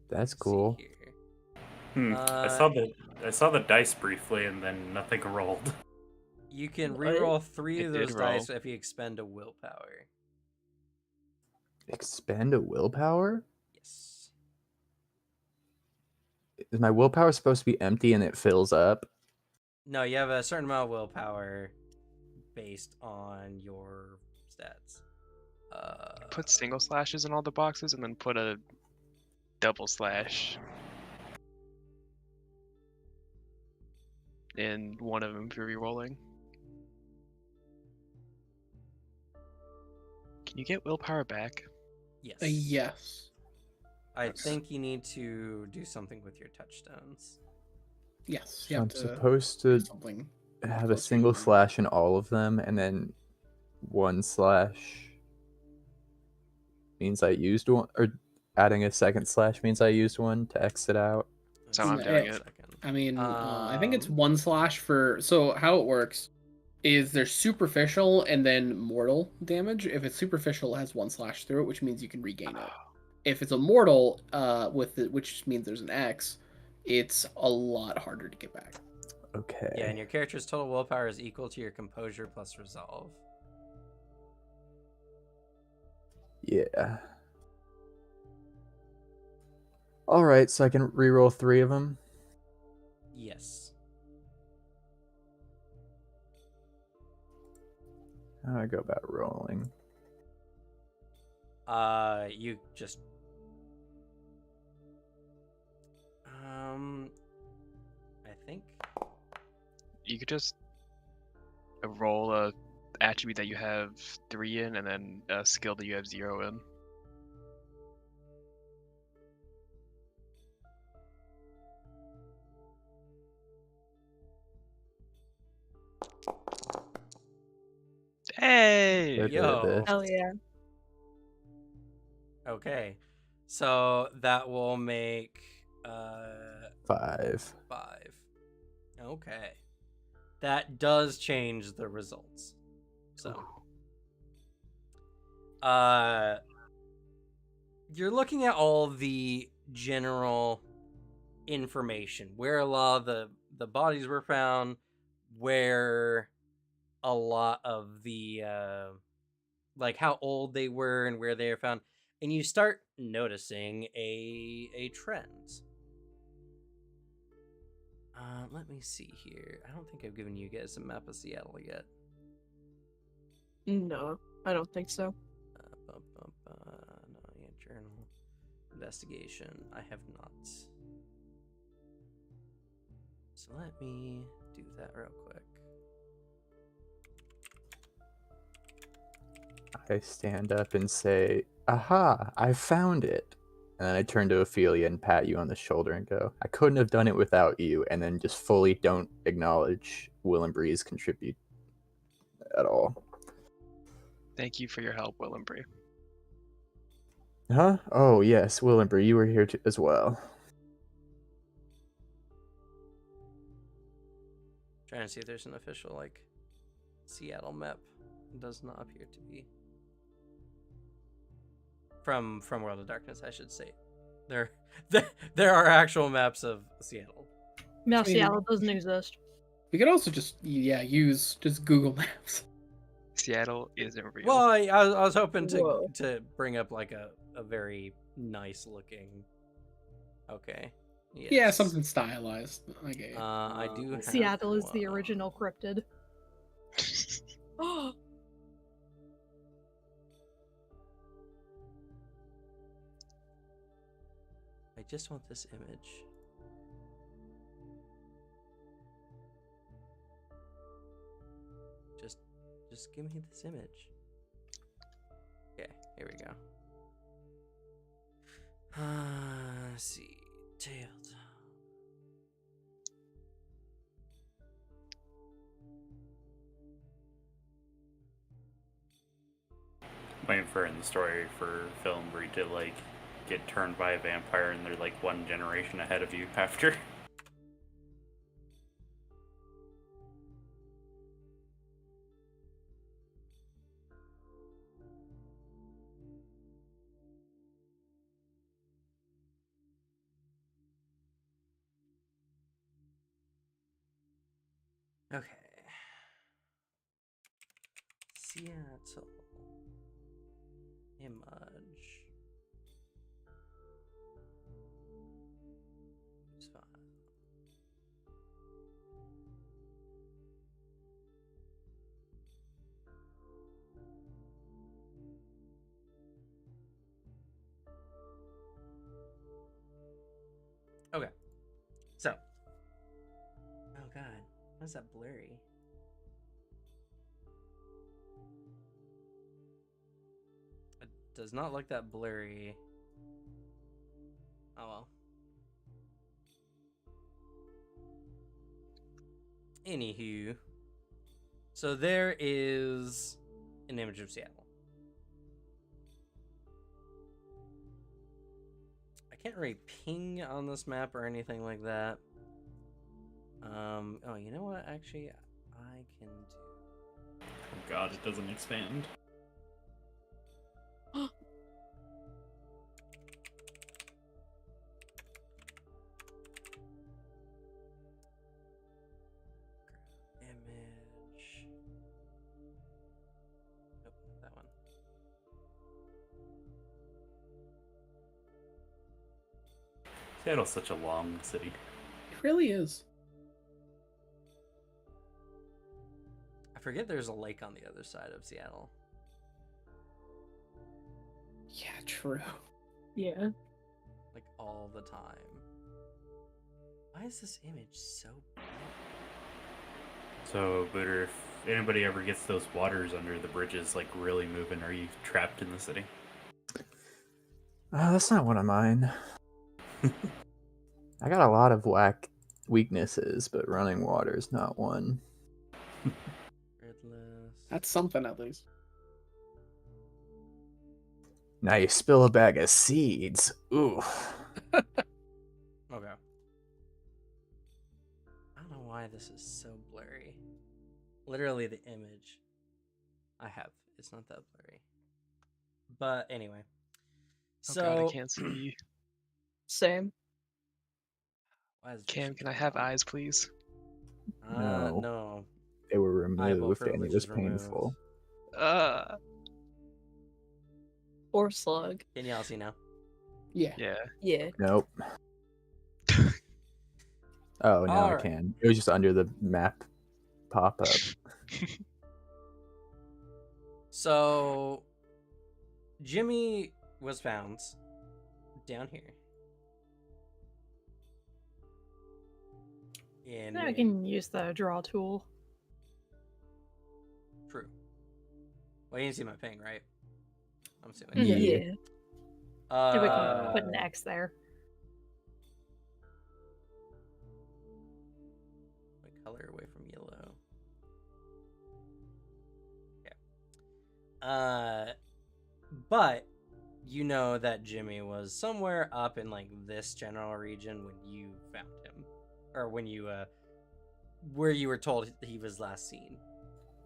Speaker 4: let's see
Speaker 5: cool.
Speaker 4: here.
Speaker 6: I saw the dice briefly, and then nothing rolled.
Speaker 4: You can
Speaker 1: What?
Speaker 4: reroll 3
Speaker 2: It
Speaker 4: of
Speaker 2: did
Speaker 4: those
Speaker 2: roll.
Speaker 4: dice if you expend a willpower.
Speaker 5: Expend a willpower?
Speaker 4: Yes.
Speaker 5: Is my willpower supposed to be empty and it fills up?
Speaker 4: No, you have a certain amount of willpower based on your stats.
Speaker 2: Put single slashes in all the boxes and then put a double slash in one of them if you're re-rolling. Can you get willpower back?
Speaker 4: Yes.
Speaker 1: Yes.
Speaker 4: I
Speaker 1: Yes.
Speaker 4: think you need to do something with your touchstones.
Speaker 1: Yes.
Speaker 5: So
Speaker 1: You have
Speaker 5: I'm
Speaker 1: to
Speaker 5: supposed
Speaker 1: do
Speaker 5: to
Speaker 1: something.
Speaker 5: have a
Speaker 1: closer to
Speaker 5: single
Speaker 1: one.
Speaker 5: slash in all of them, and then 1 slash means I used one, or adding a second slash means I used one to exit out.
Speaker 2: So I'm
Speaker 1: No,
Speaker 2: doing
Speaker 1: it-
Speaker 2: it.
Speaker 1: I mean, I think it's
Speaker 4: Um,
Speaker 1: 1 slash for. So how it works is there's superficial and then mortal damage. If it's superficial, it has 1 slash through it, which means you can regain it. If it's a mortal, which means there's an X, it's a lot harder to get back.
Speaker 5: Okay.
Speaker 4: Yeah, and your character's total willpower is equal to your composure plus resolve.
Speaker 5: Yeah. Alright, so I can reroll 3 of them.
Speaker 4: Yes.
Speaker 5: How do I go about rolling?
Speaker 4: You just I think
Speaker 2: You could just roll a attribute that you have 3 in, and then a skill that you have 0 in. Hey!
Speaker 5: Look at
Speaker 4: Yo.
Speaker 5: this.
Speaker 3: Hell yeah.
Speaker 4: okay. So that will make
Speaker 5: 5.
Speaker 4: 5. Okay. That does change the results. So you're looking at all the general information, where a lot of the bodies were found, where a lot of the like how old they were and where they were found, and you start noticing a trend. Let me see here. I don't think I've given you guys a map of Seattle yet.
Speaker 3: No, I don't think so.
Speaker 4: No, yeah, journal investigation. I have not. So let me do that real quick.
Speaker 5: I stand up and say, "Aha! I found it!" And then I turn to Ophelia and pat you on the shoulder and go, "I couldn't have done it without you." And then just fully don't acknowledge Will and Bree's contribute at all.
Speaker 2: Thank you for your help, Will and Bree.
Speaker 5: Huh? Oh yes, Will and Bree, you were here too, as well.
Speaker 4: Trying to see if there's an official like Seattle map. It does not appear to be. From World of Darkness, I should say. There are actual maps of Seattle.
Speaker 7: No,
Speaker 1: I mean-
Speaker 7: Seattle doesn't exist.
Speaker 1: We could also just use just Google Maps.
Speaker 2: Seattle isn't real.
Speaker 4: Well, I was hoping
Speaker 3: Whoa.
Speaker 4: to bring up like a very nice looking. Okay. Yes.
Speaker 1: Yeah, something stylized. Okay.
Speaker 4: I do. Have
Speaker 7: Seattle is the
Speaker 4: one.
Speaker 7: original cryptid.
Speaker 3: Oh,
Speaker 4: I just want this image. Just give me this image. Okay, here we go. Let's see. Tailed.
Speaker 6: Waiting for in the story for Phil and Bree to like get turned by a vampire, and they're like one generation ahead of you after.
Speaker 4: Okay. Seattle. Image. It's fine. Okay. So. Oh god. Why is that blurry? It does not look that blurry. Oh well. Anywho. So there is an image of Seattle. I can't really ping on this map or anything like that. Oh, you know what? Actually, I can do.
Speaker 6: Oh god, it doesn't expand.
Speaker 4: Image. Nope, not that one.
Speaker 6: Seattle's such a long city.
Speaker 1: It really is.
Speaker 4: I forget there's a lake on the other side of Seattle.
Speaker 1: Yeah, true.
Speaker 3: Yeah.
Speaker 4: Like all the time. Why is this image so bad?
Speaker 6: So, Booter, if anybody ever gets those waters under the bridges like really moving, are you trapped in the city?
Speaker 5: That's not one of mine. I got a lot of whack weaknesses, but running water is not one.
Speaker 4: Redless.
Speaker 1: That's something at least.
Speaker 5: Now you spill a bag of seeds. Ooh.
Speaker 4: Okay. I don't know why this is so blurry. Literally, the image I have is not that blurry. But anyway.
Speaker 2: Oh
Speaker 4: So,
Speaker 2: god, I can't see.
Speaker 3: Same.
Speaker 4: why is
Speaker 2: Cam,
Speaker 4: vision
Speaker 2: can I
Speaker 4: turned
Speaker 2: have
Speaker 4: on?
Speaker 2: eyes, please?
Speaker 5: No.
Speaker 4: No.
Speaker 5: They were
Speaker 4: Eyeball
Speaker 5: removed and it was
Speaker 4: privileges removed.
Speaker 5: painful.
Speaker 2: Uh,
Speaker 3: Or slug.
Speaker 4: Can y'all see now?
Speaker 1: Yeah.
Speaker 2: yeah.
Speaker 3: Yeah.
Speaker 5: Nope. Oh, now I
Speaker 4: Alright.
Speaker 5: can. It was just under the map pop up.
Speaker 4: So, Jimmy was found down here. And
Speaker 7: Now I can use the draw tool.
Speaker 4: True. Well, you didn't see my ping, right? I'm assuming.
Speaker 7: Yeah.
Speaker 5: Yeah.
Speaker 7: And we can put an X there.
Speaker 4: My color away from yellow. Okay. But you know that Jimmy was somewhere up in like this general region when you found him, or when you where you were told he was last seen.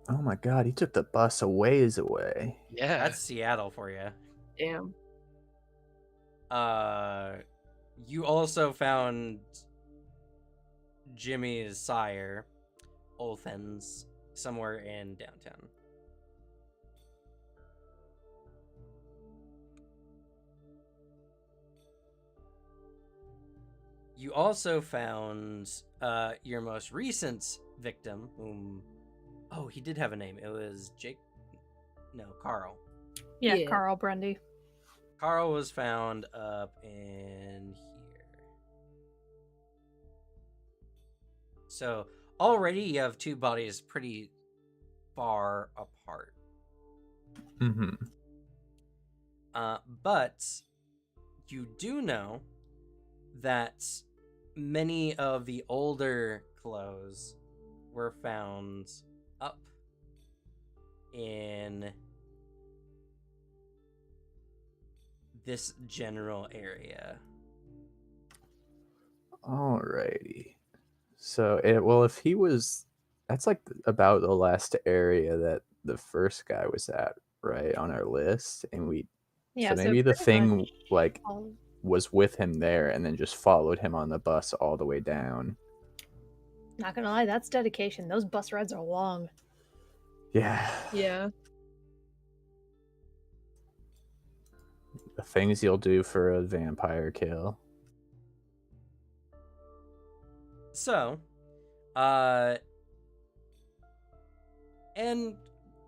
Speaker 5: Oh my god, he took the bus a ways away.
Speaker 2: Yeah.
Speaker 4: That's Seattle for you.
Speaker 3: Damn.
Speaker 4: You also found Jimmy's sire, Olthens, somewhere in downtown. You also found your most recent victim, whom... Oh, he did have a name. It was Jake... No, Carl.
Speaker 7: Yeah,
Speaker 3: Yeah.
Speaker 7: Carl Grundy.
Speaker 4: Carl was found up in here. So, already you have two bodies pretty far apart.
Speaker 5: Mm-hmm.
Speaker 4: But you do know that many of the older clothes were found up in this general area.
Speaker 5: Alrighty. So, if he was... That's like about the last area that the first guy was at, right? On our list. And we...
Speaker 7: Yeah,
Speaker 5: so maybe the
Speaker 7: pretty
Speaker 5: thing,
Speaker 7: much
Speaker 5: like...
Speaker 7: all-
Speaker 5: was with him there and then just followed him on the bus all the way down.
Speaker 7: Not gonna lie, that's dedication. Those bus rides are long.
Speaker 5: Yeah.
Speaker 3: Yeah.
Speaker 5: The things you'll do for a vampire kill.
Speaker 4: So, and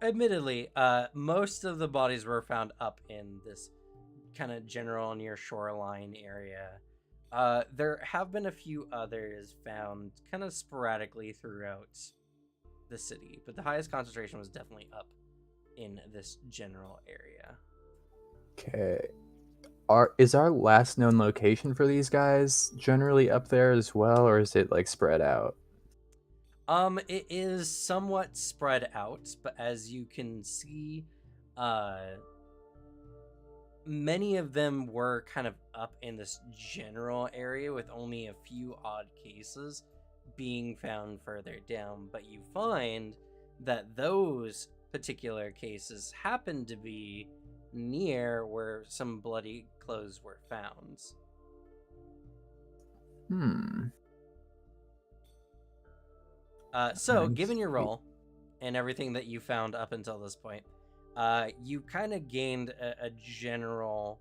Speaker 4: admittedly, most of the bodies were found up in this kind of general near shoreline area. There have been a few others found kind of sporadically throughout the city, but the highest concentration was definitely up in this general area.
Speaker 5: Okay. Is our last known location for these guys generally up there as well, or is it like spread out?
Speaker 4: It is somewhat spread out, but as you can see, many of them were kind of up in this general area with only a few odd cases being found further down. But you find that those particular cases happen to be near where some bloody clothes were found. So,
Speaker 5: Nice.
Speaker 4: given your roll and everything that you found up until this point, you kind of gained a general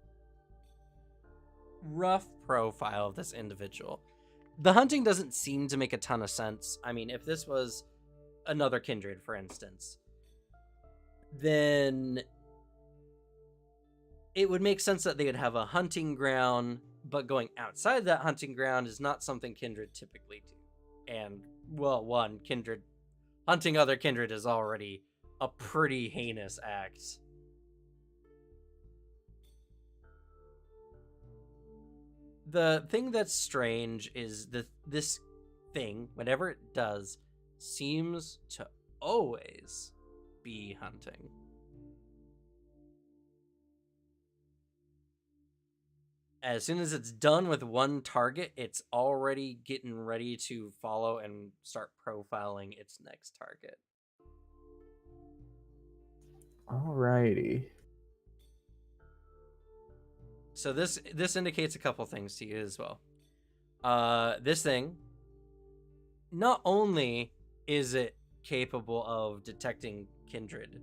Speaker 4: rough profile of this individual. The hunting doesn't seem to make a ton of sense. I mean, if this was another kindred, for instance, then it would make sense that they would have a hunting ground, but going outside that hunting ground is not something kindred typically do. And, well, one, kindred hunting other kindred is already a pretty heinous act. The thing that's strange is this thing, whenever it does, seems to always be hunting. As soon as it's done with one target, it's already getting ready to follow and start profiling its next target.
Speaker 5: Alrighty.
Speaker 4: So this indicates a couple things to you as well. This thing, not only is it capable of detecting kindred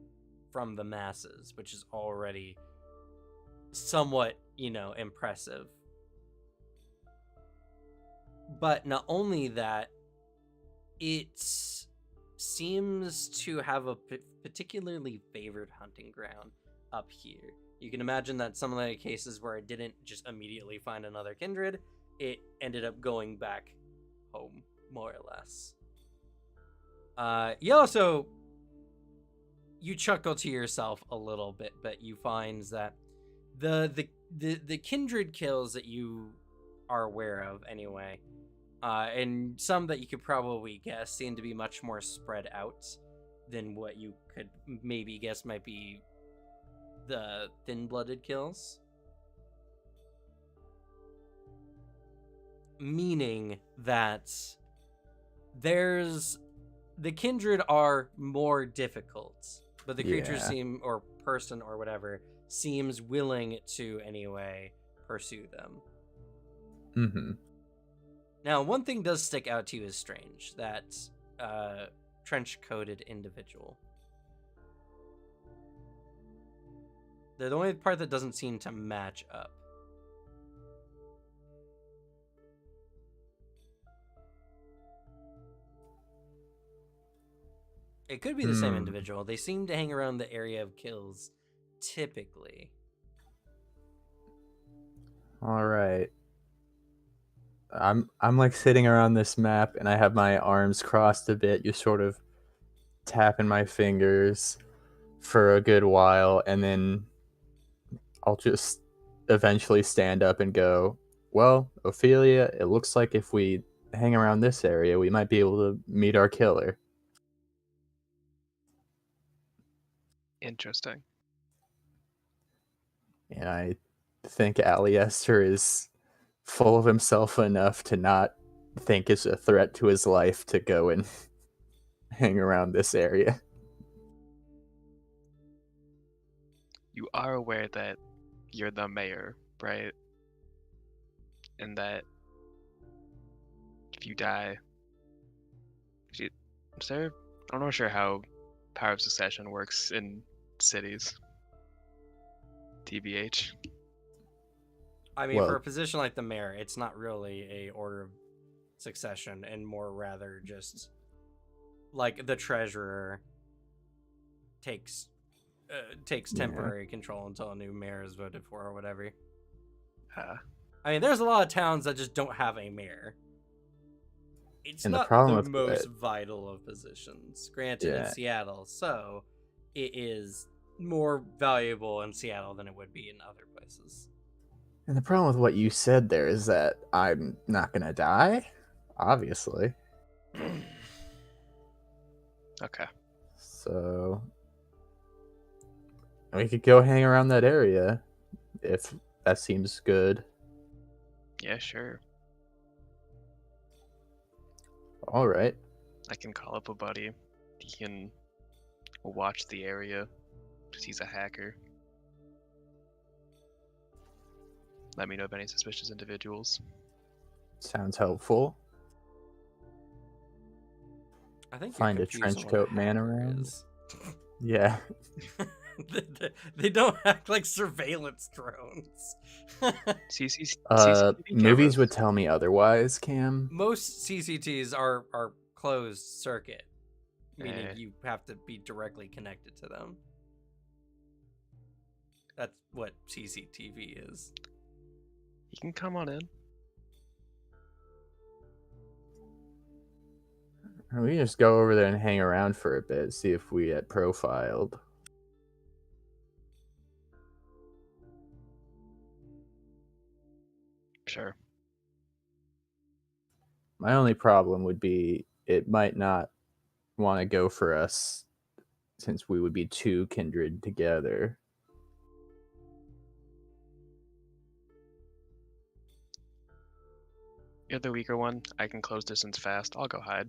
Speaker 4: from the masses, which is already somewhat, impressive. But not only that, it seems to have a particularly favored hunting ground up here. You can imagine that some of the cases where it didn't just immediately find another kindred, it ended up going back home, more or less. You chuckle to yourself a little bit, but you find that the kindred kills that you are aware of anyway, and some that you could probably guess, seem to be much more spread out than what you could maybe guess might be the thin-blooded kills. Meaning that the kindred are more difficult, but the creatures seem, or person or whatever, seems willing to anyway pursue them.
Speaker 5: Mm-hmm.
Speaker 4: Now, one thing does stick out to you as strange, that trench-coated individual. They're the only part that doesn't seem to match up. It could be the same individual. They seem to hang around the area of kills, typically.
Speaker 5: All right. I'm like sitting around this map, and I have my arms crossed a bit. You sort of tapping my fingers for a good while, and then I'll just eventually stand up and go, well, Ophelia, it looks like if we hang around this area, we might be able to meet our killer.
Speaker 2: Interesting.
Speaker 5: And I think Aliester is full of himself enough to not think it's a threat to his life to go and hang around this area.
Speaker 2: You are aware that you're the mayor, right? And that if you die, I'm not sure how power of succession works in cities. TBH.
Speaker 4: I mean, for a position like the mayor, it's not really a order of succession, and more rather just like the treasurer takes temporary control until a new mayor is voted for or whatever. I mean, there's a lot of towns that just don't have a mayor. It's
Speaker 5: and
Speaker 4: not the most vital of positions, granted, in Seattle, so it is more valuable in Seattle than it would be in other places.
Speaker 5: And the problem with what you said there is that I'm not gonna die, obviously.
Speaker 2: Okay.
Speaker 5: So we could go hang around that area if that seems good.
Speaker 2: Yeah, sure.
Speaker 5: All right.
Speaker 2: I can call up a buddy. He can watch the area because he's a hacker. Let me know of any suspicious individuals.
Speaker 5: Sounds helpful.
Speaker 4: I think
Speaker 5: find a trench coat man around. Yeah.
Speaker 4: They don't act like surveillance drones.
Speaker 5: Movies would tell me otherwise, Cam.
Speaker 4: Most CCTs are closed circuit, meaning
Speaker 2: Eh.
Speaker 4: you have to be directly connected to them. That's what CCTV is.
Speaker 2: You can come on in.
Speaker 5: We can just go over there and hang around for a bit, see if we get profiled.
Speaker 2: Sure.
Speaker 5: My only problem would be it might not want to go for us since we would be too kindred together.
Speaker 2: You're the weaker one. I can close distance fast. I'll go hide.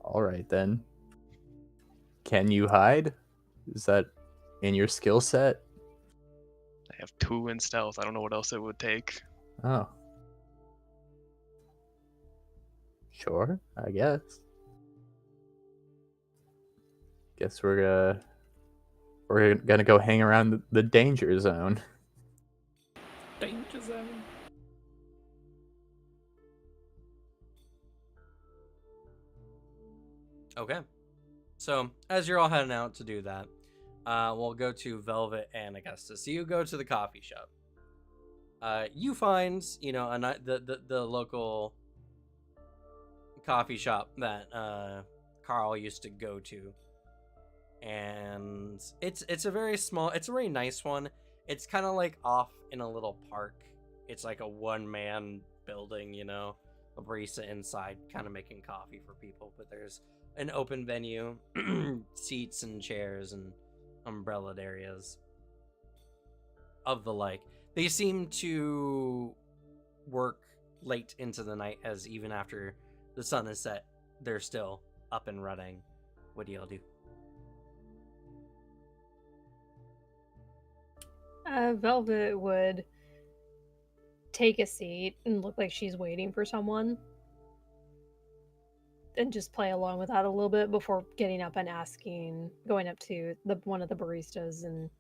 Speaker 5: All right then. Can you hide? Is that in your skill set?
Speaker 2: I have 2 in stealth. I don't know what else it would take.
Speaker 5: Oh. Sure, I guess. Guess we're gonna go hang around the danger zone.
Speaker 6: Danger zone.
Speaker 4: Okay. So, as you're all heading out to do that, we'll go to Velvet and Augustus. So you go to the coffee shop. You find, the local coffee shop that Carl used to go to. And it's a very nice one. It's kind of like off in a little park. It's like a one-man building, a barista inside kind of making coffee for people, but there's an open venue, seats and chairs and umbrellaed areas of the like. They seem to work late into the night, as even after the sun is set, they're still up and running. What do y'all do?
Speaker 7: Velvet would take a seat and look like she's waiting for someone, and just play along with that a little bit before getting up and going up to one of the baristas and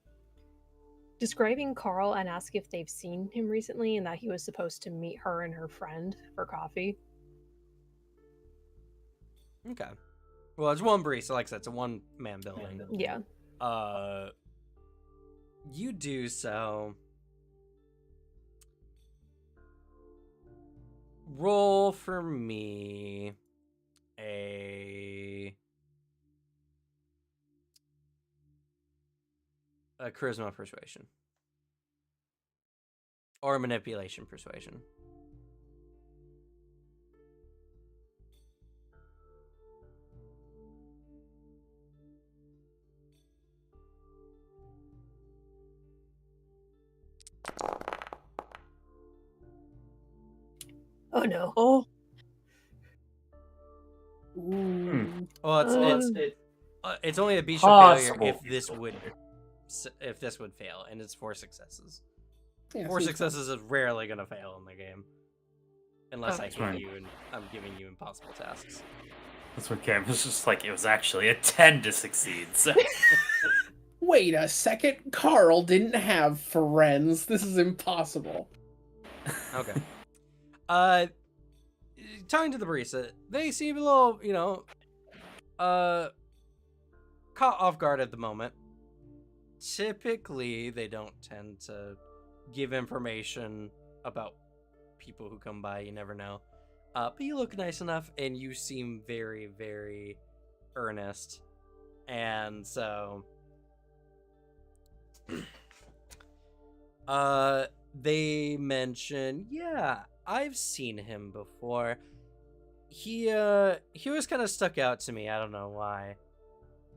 Speaker 7: describing Carl and ask if they've seen him recently and that he was supposed to meet her and her friend for coffee.
Speaker 4: Okay. Well, it's one barista, like I said, it's a one-man building.
Speaker 7: Yeah.
Speaker 4: You do so. Roll for me a charisma persuasion. Or manipulation persuasion.
Speaker 7: Oh no.
Speaker 3: Oh,
Speaker 4: Well, it's only a bestial failure if this would fail, and it's 4 successes.
Speaker 1: Yeah,
Speaker 4: 4
Speaker 1: seems
Speaker 4: successes is rarely gonna fail in the game, unless I
Speaker 6: That's right.
Speaker 4: hit you and I'm giving you impossible tasks.
Speaker 6: That's what Cam was just like. It was actually a 10 to succeed. So.
Speaker 1: Wait a second, Carl didn't have friends. This is impossible.
Speaker 4: Okay. Talking to the barista, they seem a little, caught off guard at the moment. Typically, they don't tend to give information about people who come by. You never know. But you look nice enough, and you seem very, very earnest. And so, they mention, yeah, I've seen him before. He was kind of stuck out to me. I don't know why.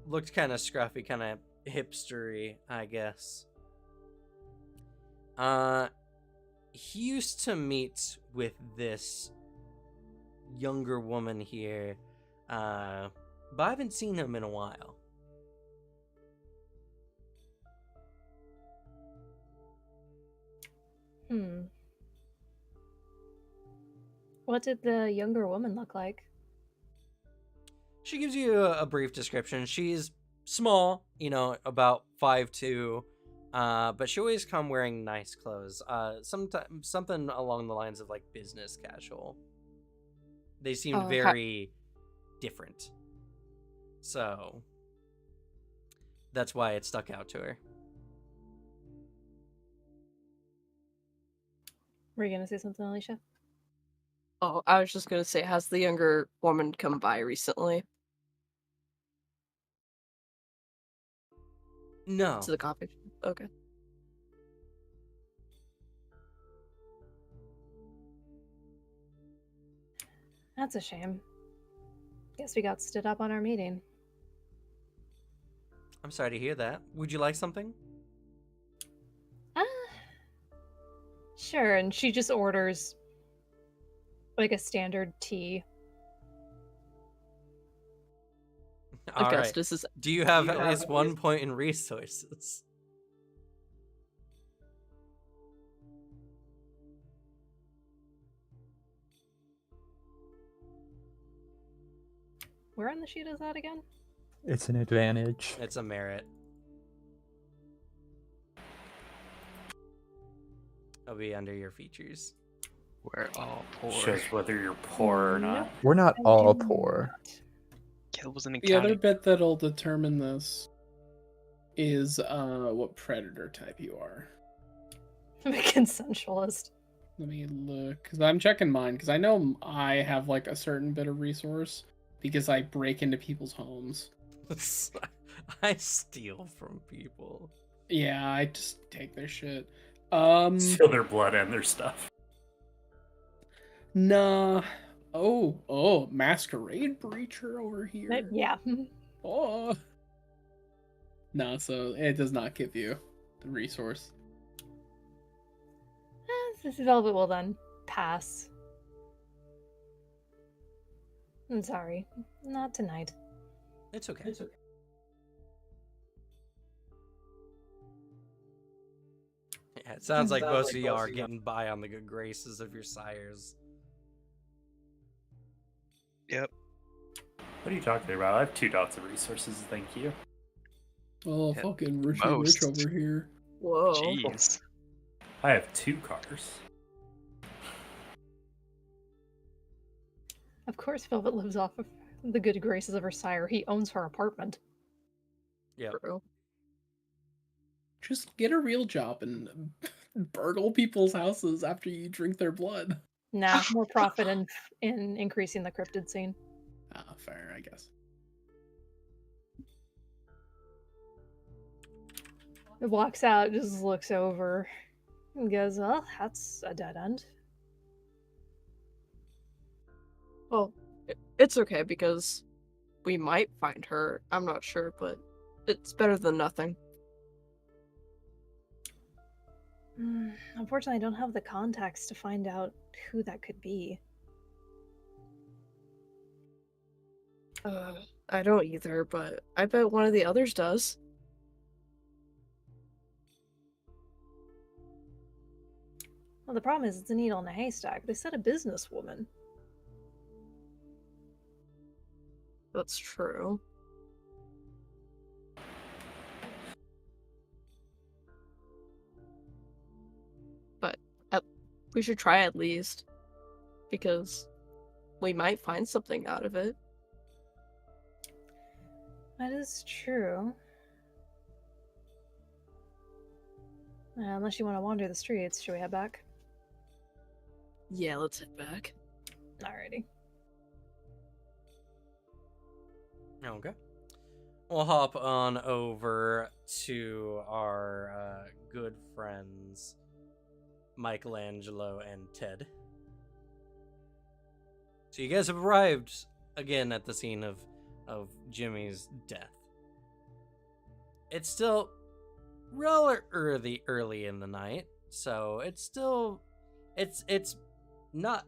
Speaker 4: Looked kind of scruffy, kind of hipstery, I guess. He used to meet with this younger woman here, but I haven't seen him in a while.
Speaker 7: What did the younger woman look like?
Speaker 4: She gives you a brief description. She's small, about 5'2", But she always come wearing nice clothes. Something along the lines of like business casual. They seemed very different. So that's why it stuck out to her.
Speaker 7: Were you gonna say something, Alicia?
Speaker 3: Oh, I was just gonna say, has the younger woman come by recently
Speaker 4: No.
Speaker 3: to the coffee shop? Okay.
Speaker 7: That's a shame. Guess we got stood up on our meeting.
Speaker 4: I'm sorry to hear that. Would you like something?
Speaker 7: Sure, and she just orders like a standard tea.
Speaker 4: All right.
Speaker 3: Augustus is.
Speaker 4: Do you have at least 1 point in resources?
Speaker 7: Where on the sheet is that again?
Speaker 5: It's an advantage.
Speaker 4: It's a merit. It'll be under your features.
Speaker 2: We're all poor.
Speaker 6: Shows whether you're poor or not.
Speaker 5: We're not
Speaker 7: I
Speaker 5: all
Speaker 7: do
Speaker 5: poor.
Speaker 7: not.
Speaker 2: Kill was an
Speaker 1: The other
Speaker 2: accounting.
Speaker 1: bit that'll determine this is what predator type you are.
Speaker 7: I'm a consensualist.
Speaker 1: Let me look, because I'm checking mine, because I know I have like a certain bit of resource because I break into people's homes.
Speaker 4: I steal from people.
Speaker 1: Yeah, I just take their shit.
Speaker 6: Steal their blood and their stuff.
Speaker 1: Nah. Oh, Masquerade Breacher over here.
Speaker 7: Yeah.
Speaker 1: Oh. No, so it does not give you the resource.
Speaker 7: This Velvet will then pass. I'm sorry. Not tonight.
Speaker 4: It's okay. It's okay. Yeah, it sounds like most of you are getting by on the good graces of your sires.
Speaker 2: Yep.
Speaker 6: What are you talking about? I have 2 dots of resources, thank you.
Speaker 1: Oh,
Speaker 2: Yeah,
Speaker 1: fucking Rich
Speaker 2: most.
Speaker 1: over here.
Speaker 3: Whoa.
Speaker 2: Jeez.
Speaker 6: I have 2 cars.
Speaker 7: Of course, Velvet lives off of the good graces of her sire. He owns her apartment.
Speaker 4: Yep.
Speaker 3: True.
Speaker 1: Just get a real job and burgle people's houses after you drink their blood.
Speaker 7: Nah, more profit in increasing the cryptid scene.
Speaker 1: Ah, fair, I guess.
Speaker 7: It walks out, just looks over, and goes, "Well, that's a dead end."
Speaker 3: Well, it's okay because we might find her. I'm not sure, but it's better than nothing.
Speaker 7: Unfortunately, I don't have the contacts to find out who that could be.
Speaker 3: I don't either, but I bet one of the others does.
Speaker 7: Well, the problem is it's a needle in a haystack. They said a businesswoman.
Speaker 3: That's true. But we should try at least, because we might find something out of it.
Speaker 7: That is true. Unless you want to wander the streets, should we head back?
Speaker 3: Yeah, let's head back.
Speaker 7: Alrighty.
Speaker 4: Okay. We'll hop on over to our good friends, Michelangelo and Ted. So you guys have arrived again at the scene of Jimmy's death. It's still rather early in the night, so it's not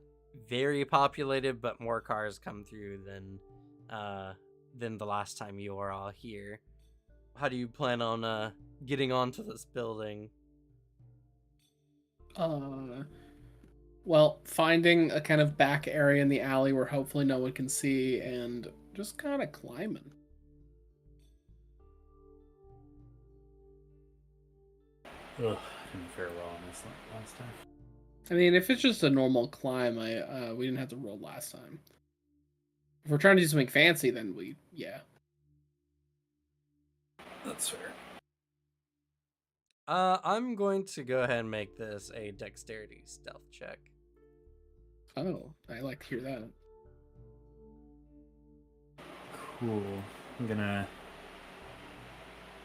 Speaker 4: very populated, but more cars come through than the last time you were all here. How do you plan on getting onto this building?
Speaker 1: Well, finding a kind of back area in the alley where hopefully no one can see, and just kind of climbing.
Speaker 6: Ugh, didn't fare well on this last time.
Speaker 1: I mean, if it's just a normal climb, we didn't have to roll last time. If we're trying to do something fancy, then yeah.
Speaker 6: That's fair.
Speaker 4: I'm going to go ahead and make this a dexterity stealth check.
Speaker 1: Oh, I like to hear that.
Speaker 6: Cool. I'm gonna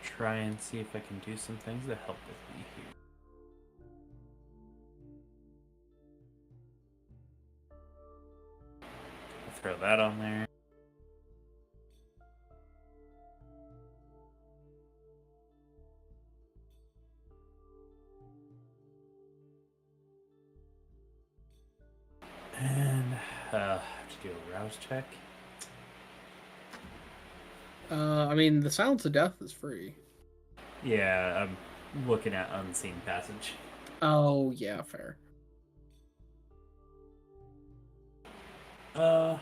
Speaker 6: try and see if I can do some things that help with me here. I'll throw that on there. And have to do a rouse check.
Speaker 1: I mean, the Silence of Death is free.
Speaker 6: Yeah, I'm looking at Unseen Passage.
Speaker 1: Oh, yeah, fair.
Speaker 6: No,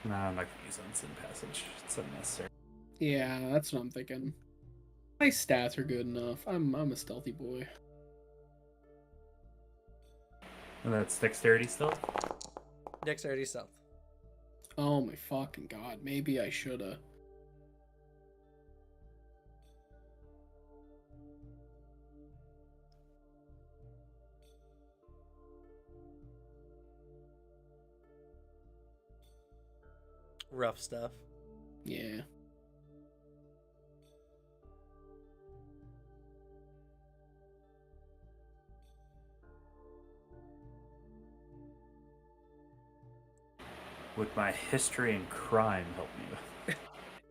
Speaker 6: I'm not gonna use Unseen Passage. It's unnecessary.
Speaker 1: Yeah, that's what I'm thinking. My stats are good enough. I'm a stealthy boy.
Speaker 6: And that's dexterity still?
Speaker 4: Dexterity stealth.
Speaker 1: Oh my fucking god, maybe I shoulda.
Speaker 4: Rough stuff.
Speaker 1: Yeah.
Speaker 6: Would my history and crime help me with?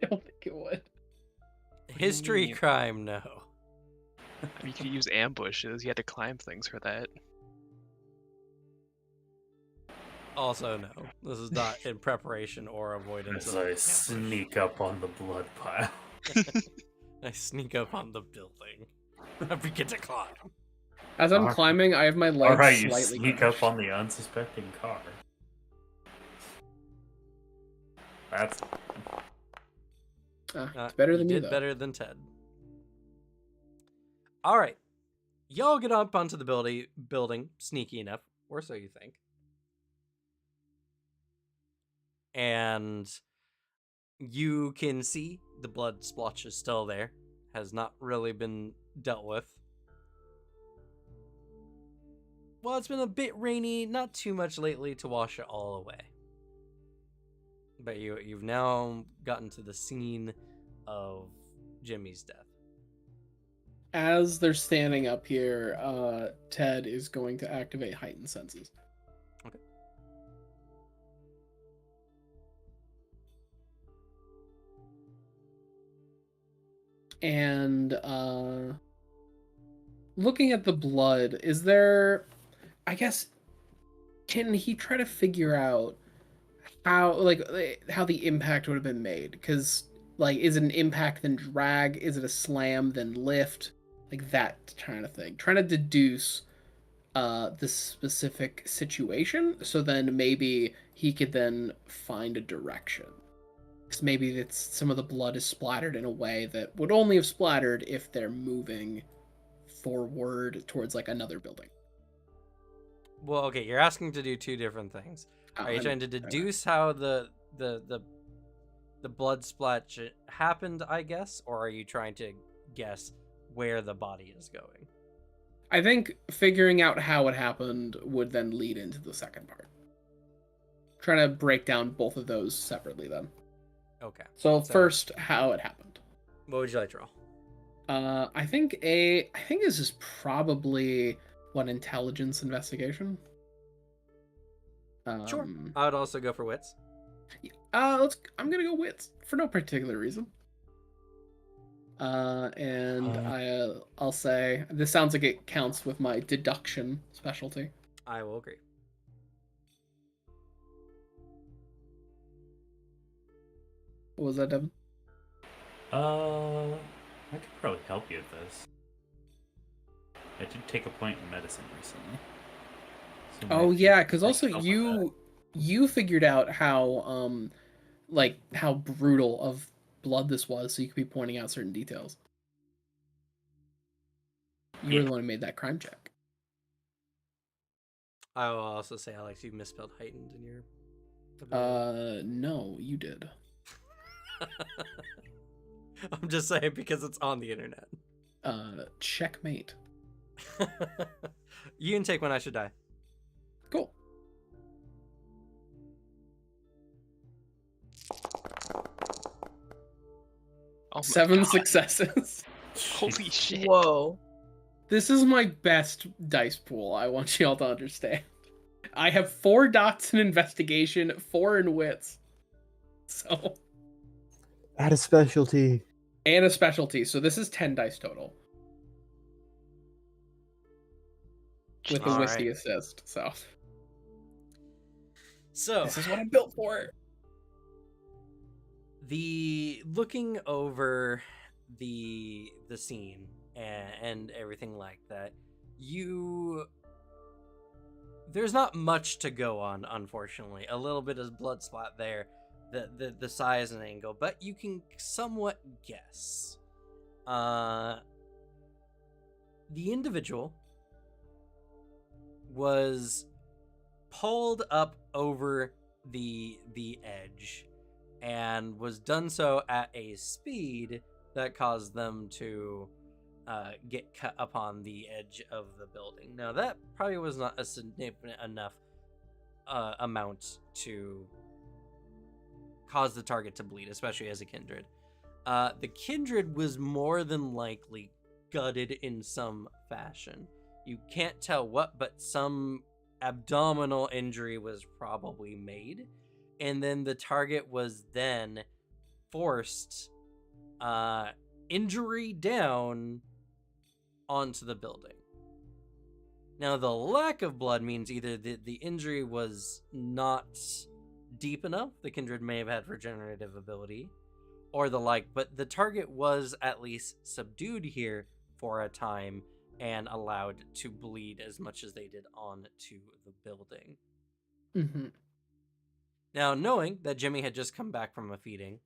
Speaker 1: I don't think it would.
Speaker 4: History
Speaker 2: mean?
Speaker 4: crime, no.
Speaker 2: You could use ambushes. You had to climb things for that.
Speaker 4: Also, no. This is not in preparation or avoidance
Speaker 6: As
Speaker 4: of
Speaker 6: I
Speaker 4: ambush.
Speaker 6: sneak up on the blood pile.
Speaker 4: I sneak up on the building. I begin to climb.
Speaker 1: As I'm
Speaker 6: Alright.
Speaker 1: climbing, I have my legs
Speaker 6: Alright, you
Speaker 1: slightly
Speaker 6: sneak
Speaker 1: crushed.
Speaker 6: up on the unsuspecting car. That's
Speaker 1: It's better than
Speaker 4: you
Speaker 1: you,
Speaker 4: did
Speaker 1: though.
Speaker 4: better than Ted. All right, y'all get up onto the building, sneaky enough, or so you think, and you can see the blood splotch is still there, has not really been dealt with. Well, it's been a bit rainy, not too much lately to wash it all away. But you've now gotten to the scene of Jimmy's death.
Speaker 1: As they're standing up here, Ted is going to activate heightened senses.
Speaker 4: Okay.
Speaker 1: And looking at the blood, is there, I guess, can he try to figure out how the impact would have been made? Because is it an impact then drag? Is it a slam then lift? Like that kind of thing. Trying to deduce the specific situation, so then maybe he could then find a direction. Because maybe it's some of the blood is splattered in a way that would only have splattered if they're moving forward towards another building.
Speaker 4: Well, okay, you're asking to do two different things. Are you trying to deduce how the blood splash happened, I guess, or are you trying to guess where the body is going?
Speaker 1: I think figuring out how it happened would then lead into the second part. Trying to break down both of those separately then.
Speaker 4: Okay.
Speaker 1: So first, how it happened.
Speaker 4: What would you like to roll?
Speaker 1: I think this is probably intelligence investigation.
Speaker 4: Sure. I would also go for wits.
Speaker 1: I'm gonna go wits for no particular reason. I'll say this sounds like it counts with my deduction specialty.
Speaker 4: I will agree.
Speaker 1: What was that, Devin?
Speaker 6: I could probably help you with this. I did take a point in medicine recently. So
Speaker 1: Oh
Speaker 6: maybe
Speaker 1: yeah, because
Speaker 6: I
Speaker 1: also
Speaker 6: can help with
Speaker 1: you figured out how how brutal of blood this was, so you could be pointing out certain details. You were the one who made that crime check.
Speaker 4: I will also say, Alex, you misspelled heightened in your ability.
Speaker 1: No, you did.
Speaker 4: I'm just saying because it's on the internet.
Speaker 1: Checkmate.
Speaker 4: You can take when I should die.
Speaker 1: Cool.
Speaker 2: Oh my
Speaker 1: 7
Speaker 2: God.
Speaker 1: successes.
Speaker 2: Holy shit.
Speaker 3: Whoa.
Speaker 1: This is my best dice pool, I want y'all to understand. I have 4 dots in investigation, 4 in wits. So,
Speaker 5: Add a specialty.
Speaker 1: and a specialty. So this is 10 dice total. With a
Speaker 4: All
Speaker 1: whiskey
Speaker 4: right.
Speaker 1: assist. So
Speaker 4: So
Speaker 1: this is what I'm built for.
Speaker 4: the looking over the scene and everything like that, there's not much to go on, unfortunately. A little bit of blood spot there, the size and angle, but you can somewhat guess. The individual was pulled up over the edge and was done so at a speed that caused them to get cut upon the edge of the building. Now, that probably was not a significant enough amount to cause the target to bleed, especially as a kindred. The kindred was more than likely gutted in some fashion. You can't tell what, but some abdominal injury was probably made. And then the target was then forced injury down onto the building. Now, the lack of blood means either the injury was not deep enough, the kindred may have had regenerative ability, or the like, but the target was at least subdued here for a time and allowed to bleed as much as they did onto the building.
Speaker 1: Mm-hmm.
Speaker 4: Now, knowing that Jimmy had just come back from a feeding,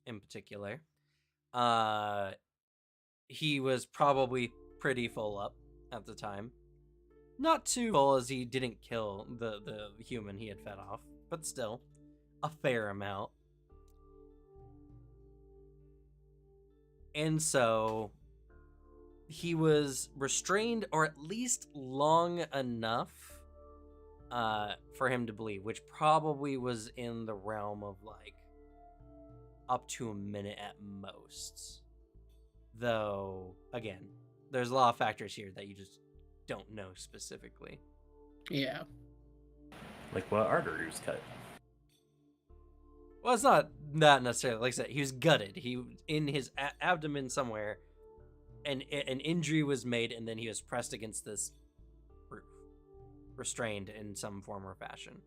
Speaker 4: in particular, he was probably pretty full up at the time. Not too full, as he didn't kill the human he had fed off, but still, a fair amount. And so, he was restrained, or at least long enough for him to bleed, which probably was in the realm of like up to a minute at most. Though, again, there's a lot of factors here that you just don't know specifically.
Speaker 1: Yeah.
Speaker 6: Like what artery was cut?
Speaker 4: Well, it's not that necessarily. Like I said, he was gutted. He in his abdomen somewhere, and an injury was made, and then he was pressed against this roof, restrained in some form or fashion.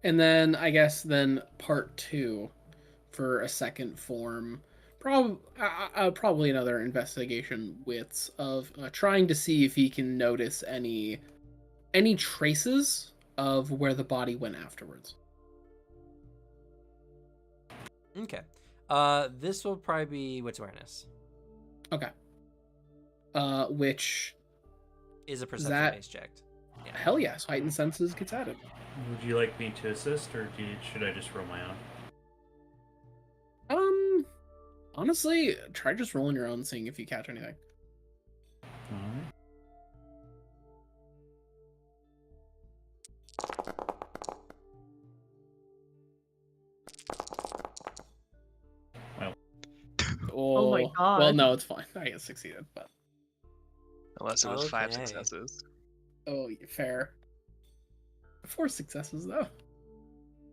Speaker 1: And then I guess then part 2 for a second form, probably another investigation wits of trying to see if he can notice any traces of where the body went afterwards.
Speaker 4: Okay. This will probably be wits awareness.
Speaker 1: Okay. Which
Speaker 4: is a perception-based check. Yeah.
Speaker 1: Hell yes, heightened senses gets added.
Speaker 6: Would you like me to assist, or should I just roll my own?
Speaker 1: Honestly, try just rolling your own, seeing if you catch anything.
Speaker 6: Alright.
Speaker 3: Oh my god.
Speaker 1: Well, no, it's fine. I guess succeeded, but
Speaker 2: Unless it was 5
Speaker 4: Okay.
Speaker 2: successes.
Speaker 1: oh, fair. 4 successes though.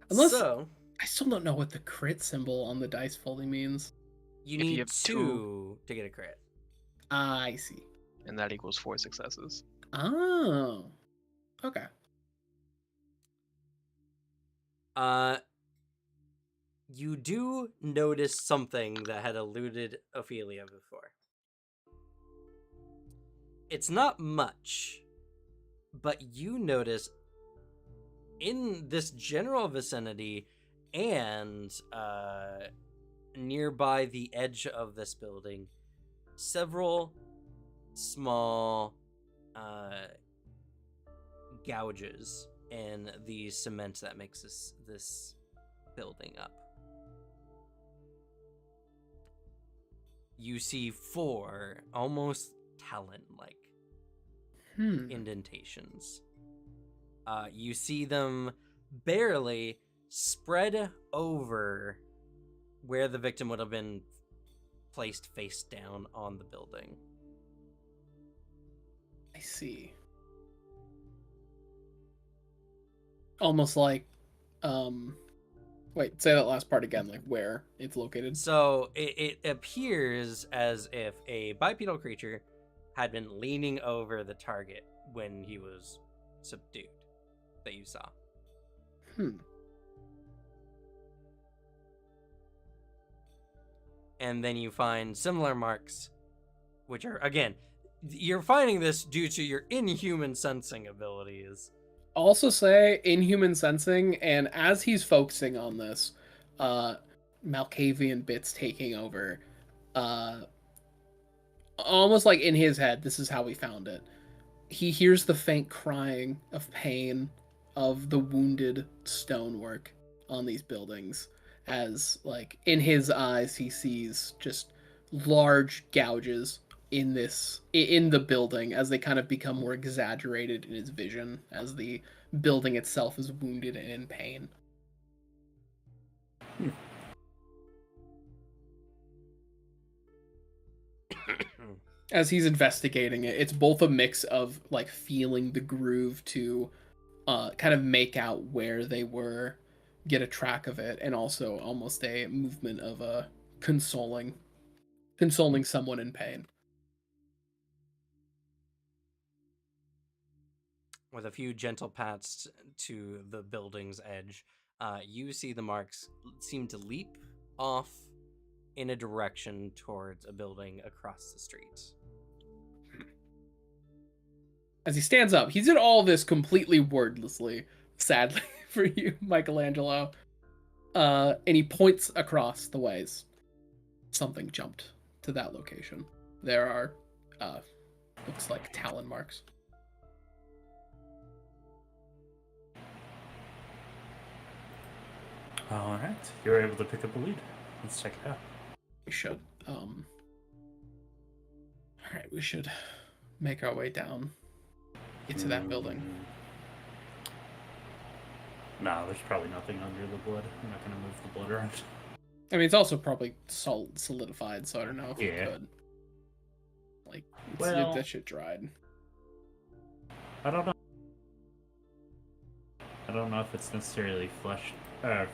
Speaker 1: Unless
Speaker 4: So
Speaker 1: I still don't know what the crit symbol on the dice fully means.
Speaker 4: you
Speaker 2: If you
Speaker 4: need
Speaker 2: have
Speaker 4: 2 to get a crit.
Speaker 1: I see.
Speaker 2: And that equals 4 successes.
Speaker 1: Oh, okay.
Speaker 4: You do notice something that had eluded Ophelia before. It's not much, but you notice in this general vicinity and nearby the edge of this building, several small gouges in the cement that makes this building up. You see 4 almost talon-like indentations. You see them barely spread over where the victim would have been placed face down on the building.
Speaker 1: I see. Almost like, wait, say that last part again, like where it's located.
Speaker 4: So it appears as if a bipedal creature had been leaning over the target when he was subdued, that you saw. And then you find similar marks, which are, again, you're finding this due to your inhuman sensing abilities.
Speaker 1: Also say inhuman sensing, and as he's focusing on this, Malkavian bits taking over, almost like in his head, this is how we found it. He hears the faint crying of pain of the wounded stonework on these buildings, as like in his eyes he sees just large gouges in the building as they kind of become more exaggerated in his vision as the building itself is wounded and in pain. As he's investigating it, it's both a mix of like feeling the groove to kind of make out where they were, get a track of it, and also almost a movement of consoling someone in pain.
Speaker 4: With a few gentle pats to the building's edge, you see the marks seem to leap off in a direction towards a building across the street.
Speaker 1: As he stands up, he did all this completely wordlessly, sadly for you, Michelangelo. And he points across the ways. Something jumped to that location. There are, looks like talon marks.
Speaker 6: All right, you were able to pick up a lead. Let's check it out.
Speaker 1: We should, all right, we should make our way down into that building.
Speaker 6: Nah, there's probably nothing under the blood. I'm not gonna move the blood around.
Speaker 1: I mean, it's also probably solidified, so I don't know if you could. Like, that shit dried.
Speaker 6: I don't know. I don't know if it's necessarily fresh blood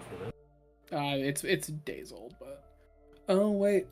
Speaker 6: for this.
Speaker 1: It's days old, but oh wait.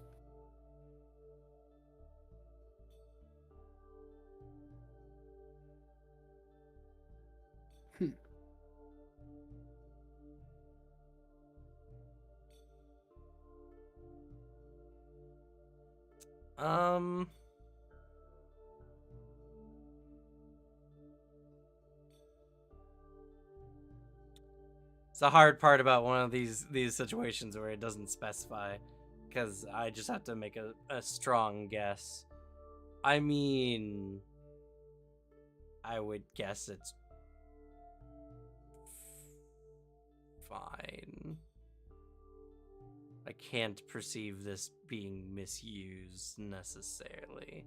Speaker 4: It's the hard part about one of these situations where it doesn't specify, because I just have to make a strong guess. I mean, I would guess it's fine. I can't perceive this being misused necessarily.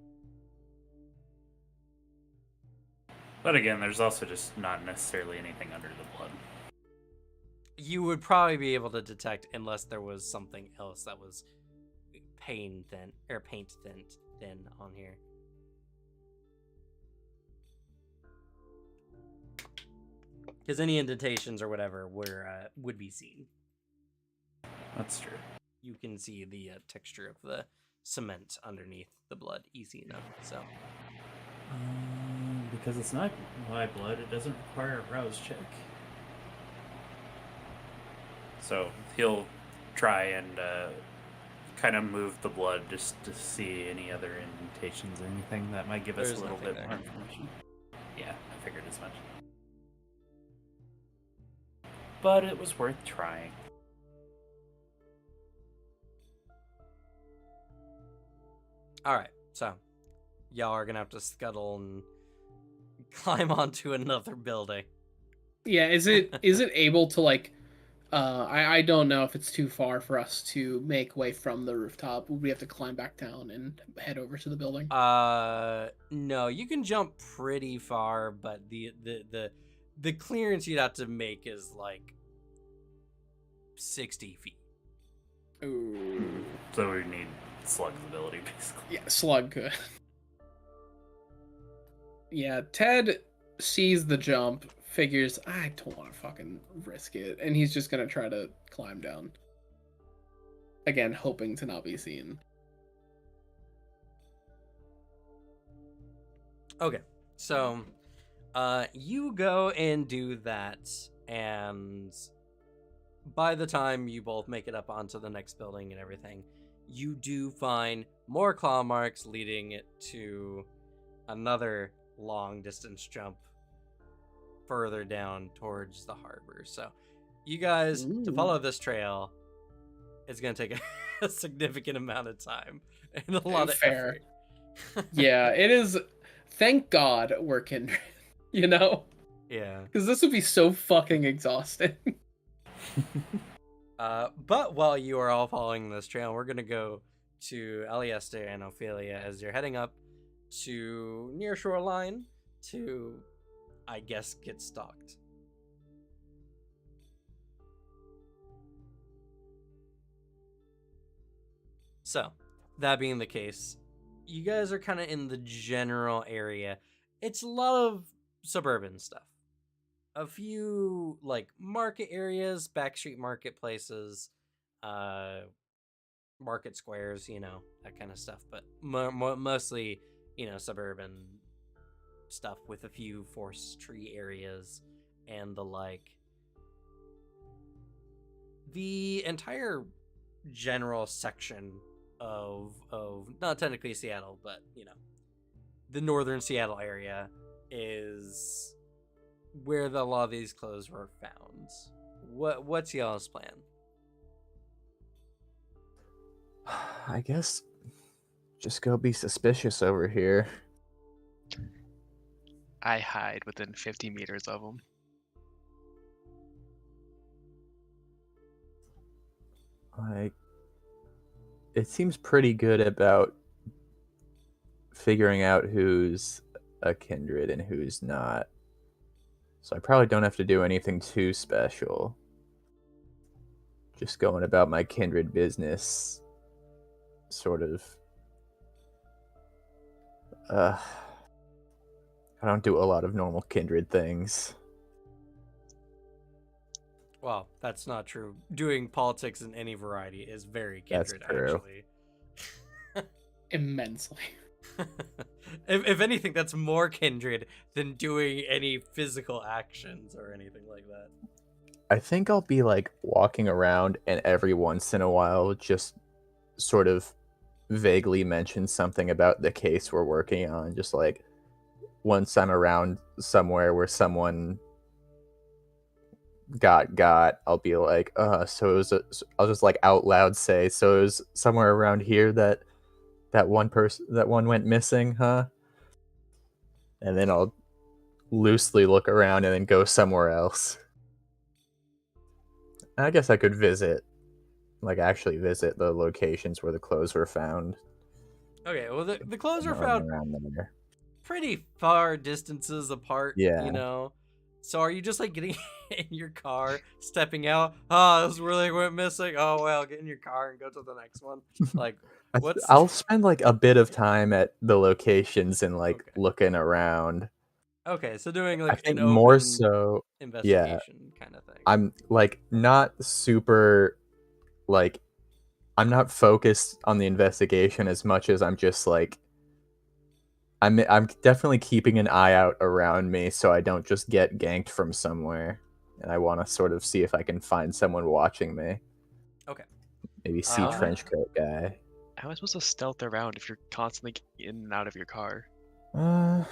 Speaker 6: But again, there's also just not necessarily anything under the blood.
Speaker 4: You would probably be able to detect unless there was something else that was paint thin on here. Because any indentations or whatever would be seen.
Speaker 6: That's true.
Speaker 4: You can see the texture of the cement underneath the blood easy enough. So,
Speaker 6: because it's not live blood, it doesn't require a rouse check. So he'll try and kind of move the blood just to see any other indentations or anything that might give us a little bit more information. Yeah, I figured as much. but it was worth trying.
Speaker 4: All right, so y'all are gonna have to scuttle and climb onto another building.
Speaker 1: Yeah, is it able to like I don't know if it's too far for us to make way from the rooftop. Would we have to climb back down and head over to the building?
Speaker 4: No, you can jump pretty far, but the clearance you'd have to make is like 60 feet.
Speaker 1: Ooh.
Speaker 6: So we need slug's ability, basically.
Speaker 1: Yeah, slug could. Yeah, Ted sees the jump, figures, I don't want to fucking risk it, and he's just gonna try to climb down. Again, hoping to not be seen.
Speaker 4: Okay, so you go and do that, and by the time you both make it up onto the next building and everything, you do find more claw marks leading it to another long distance jump further down towards the harbor. So you guys, to follow this trail, it's going to take a significant amount of time and a lot of
Speaker 1: Fair.
Speaker 4: effort.
Speaker 1: Yeah, it is. Thank God we're kindred, you know?
Speaker 4: Yeah.
Speaker 1: Because this would be so fucking exhausting.
Speaker 4: But while you are all following this trail, we're going to go to Aliester and Ophelia as you're heading up to near shoreline to, I guess, get stalked. So, that being the case, you guys are kind of in the general area. It's a lot of suburban stuff. A few, like, market areas, backstreet marketplaces, market squares, you know, that kind of stuff. But mostly, you know, suburban stuff with a few forestry areas and the like. The entire general section of not technically Seattle, but you know, the northern Seattle area is where a lot of these clothes were found. What's y'all's plan?
Speaker 5: I guess just go be suspicious over here.
Speaker 2: I hide within 50 meters of them.
Speaker 5: Like, it seems pretty good about figuring out who's a kindred and who's not. So I probably don't have to do anything too special. Just going about my kindred business, sort of. I don't do a lot of normal kindred things.
Speaker 4: Well, that's not true. Doing politics in any variety is very kindred,
Speaker 5: That's true.
Speaker 4: actually.
Speaker 1: Immensely.
Speaker 4: If anything, that's more kindred than doing any physical actions or anything like that.
Speaker 5: I think I'll be like walking around and every once in a while just sort of vaguely mention something about the case we're working on. Just like once I'm around somewhere where someone got, I'll be like, so it was I'll just like out loud say, so it was somewhere around here that one went missing, huh? And then I'll loosely look around and then go somewhere else. I guess I could actually visit the locations where the clothes were found.
Speaker 4: Okay, well, the clothes were
Speaker 5: and
Speaker 4: found
Speaker 5: around there.
Speaker 4: pretty far distances apart,
Speaker 5: Yeah.
Speaker 4: you know? So are you just like getting in your car, stepping out? Oh, this really went missing. Oh, well, get in your car and go to the next one. Like, what's...
Speaker 5: I'll spend like a bit of time at the locations and like
Speaker 4: Okay.
Speaker 5: looking around.
Speaker 4: Okay, so doing
Speaker 5: I
Speaker 4: like
Speaker 5: think
Speaker 4: an
Speaker 5: more
Speaker 4: open
Speaker 5: so,
Speaker 4: investigation kind of thing.
Speaker 5: I'm like not super like I'm not focused on the investigation as much as I'm just like I'm definitely keeping an eye out around me so I don't just get ganked from somewhere. And I want to sort of see if I can find someone watching me.
Speaker 4: Okay.
Speaker 5: Maybe see trenchcoat guy.
Speaker 2: How am I supposed to stealth around if you're constantly getting in and out of your car?
Speaker 5: I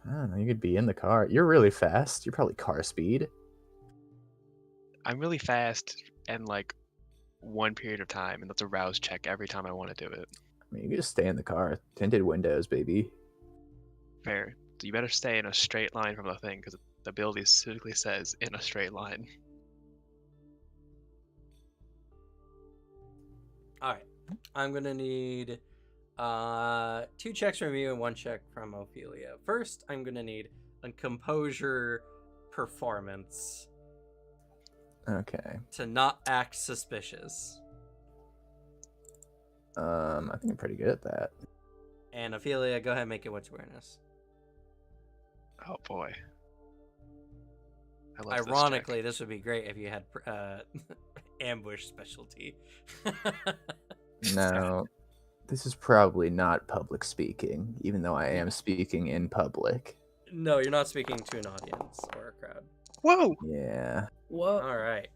Speaker 5: don't know. You could be in the car. You're really fast. You're probably car speed.
Speaker 2: I'm really fast and like one period of time, and that's a rouse check every time I want to do it.
Speaker 5: I mean, you can just stay in the car. Tinted windows, baby.
Speaker 2: Fair. So you better stay in a straight line from the thing, because the ability specifically says in a straight line.
Speaker 4: All right, I'm gonna need 2 checks from you and 1 check from Ophelia. First, I'm gonna need a composure performance
Speaker 5: Okay.
Speaker 4: to not act suspicious.
Speaker 5: I think I'm pretty good at that.
Speaker 4: And Ophelia, go ahead and make it what's awareness.
Speaker 2: Oh boy. I love
Speaker 4: Ironically, this would be great if you had ambush specialty.
Speaker 5: No, this is probably not public speaking, even though I am speaking in public.
Speaker 4: No, you're not speaking to an audience or a crowd.
Speaker 2: Whoa!
Speaker 5: Yeah.
Speaker 3: Whoa.
Speaker 4: All right.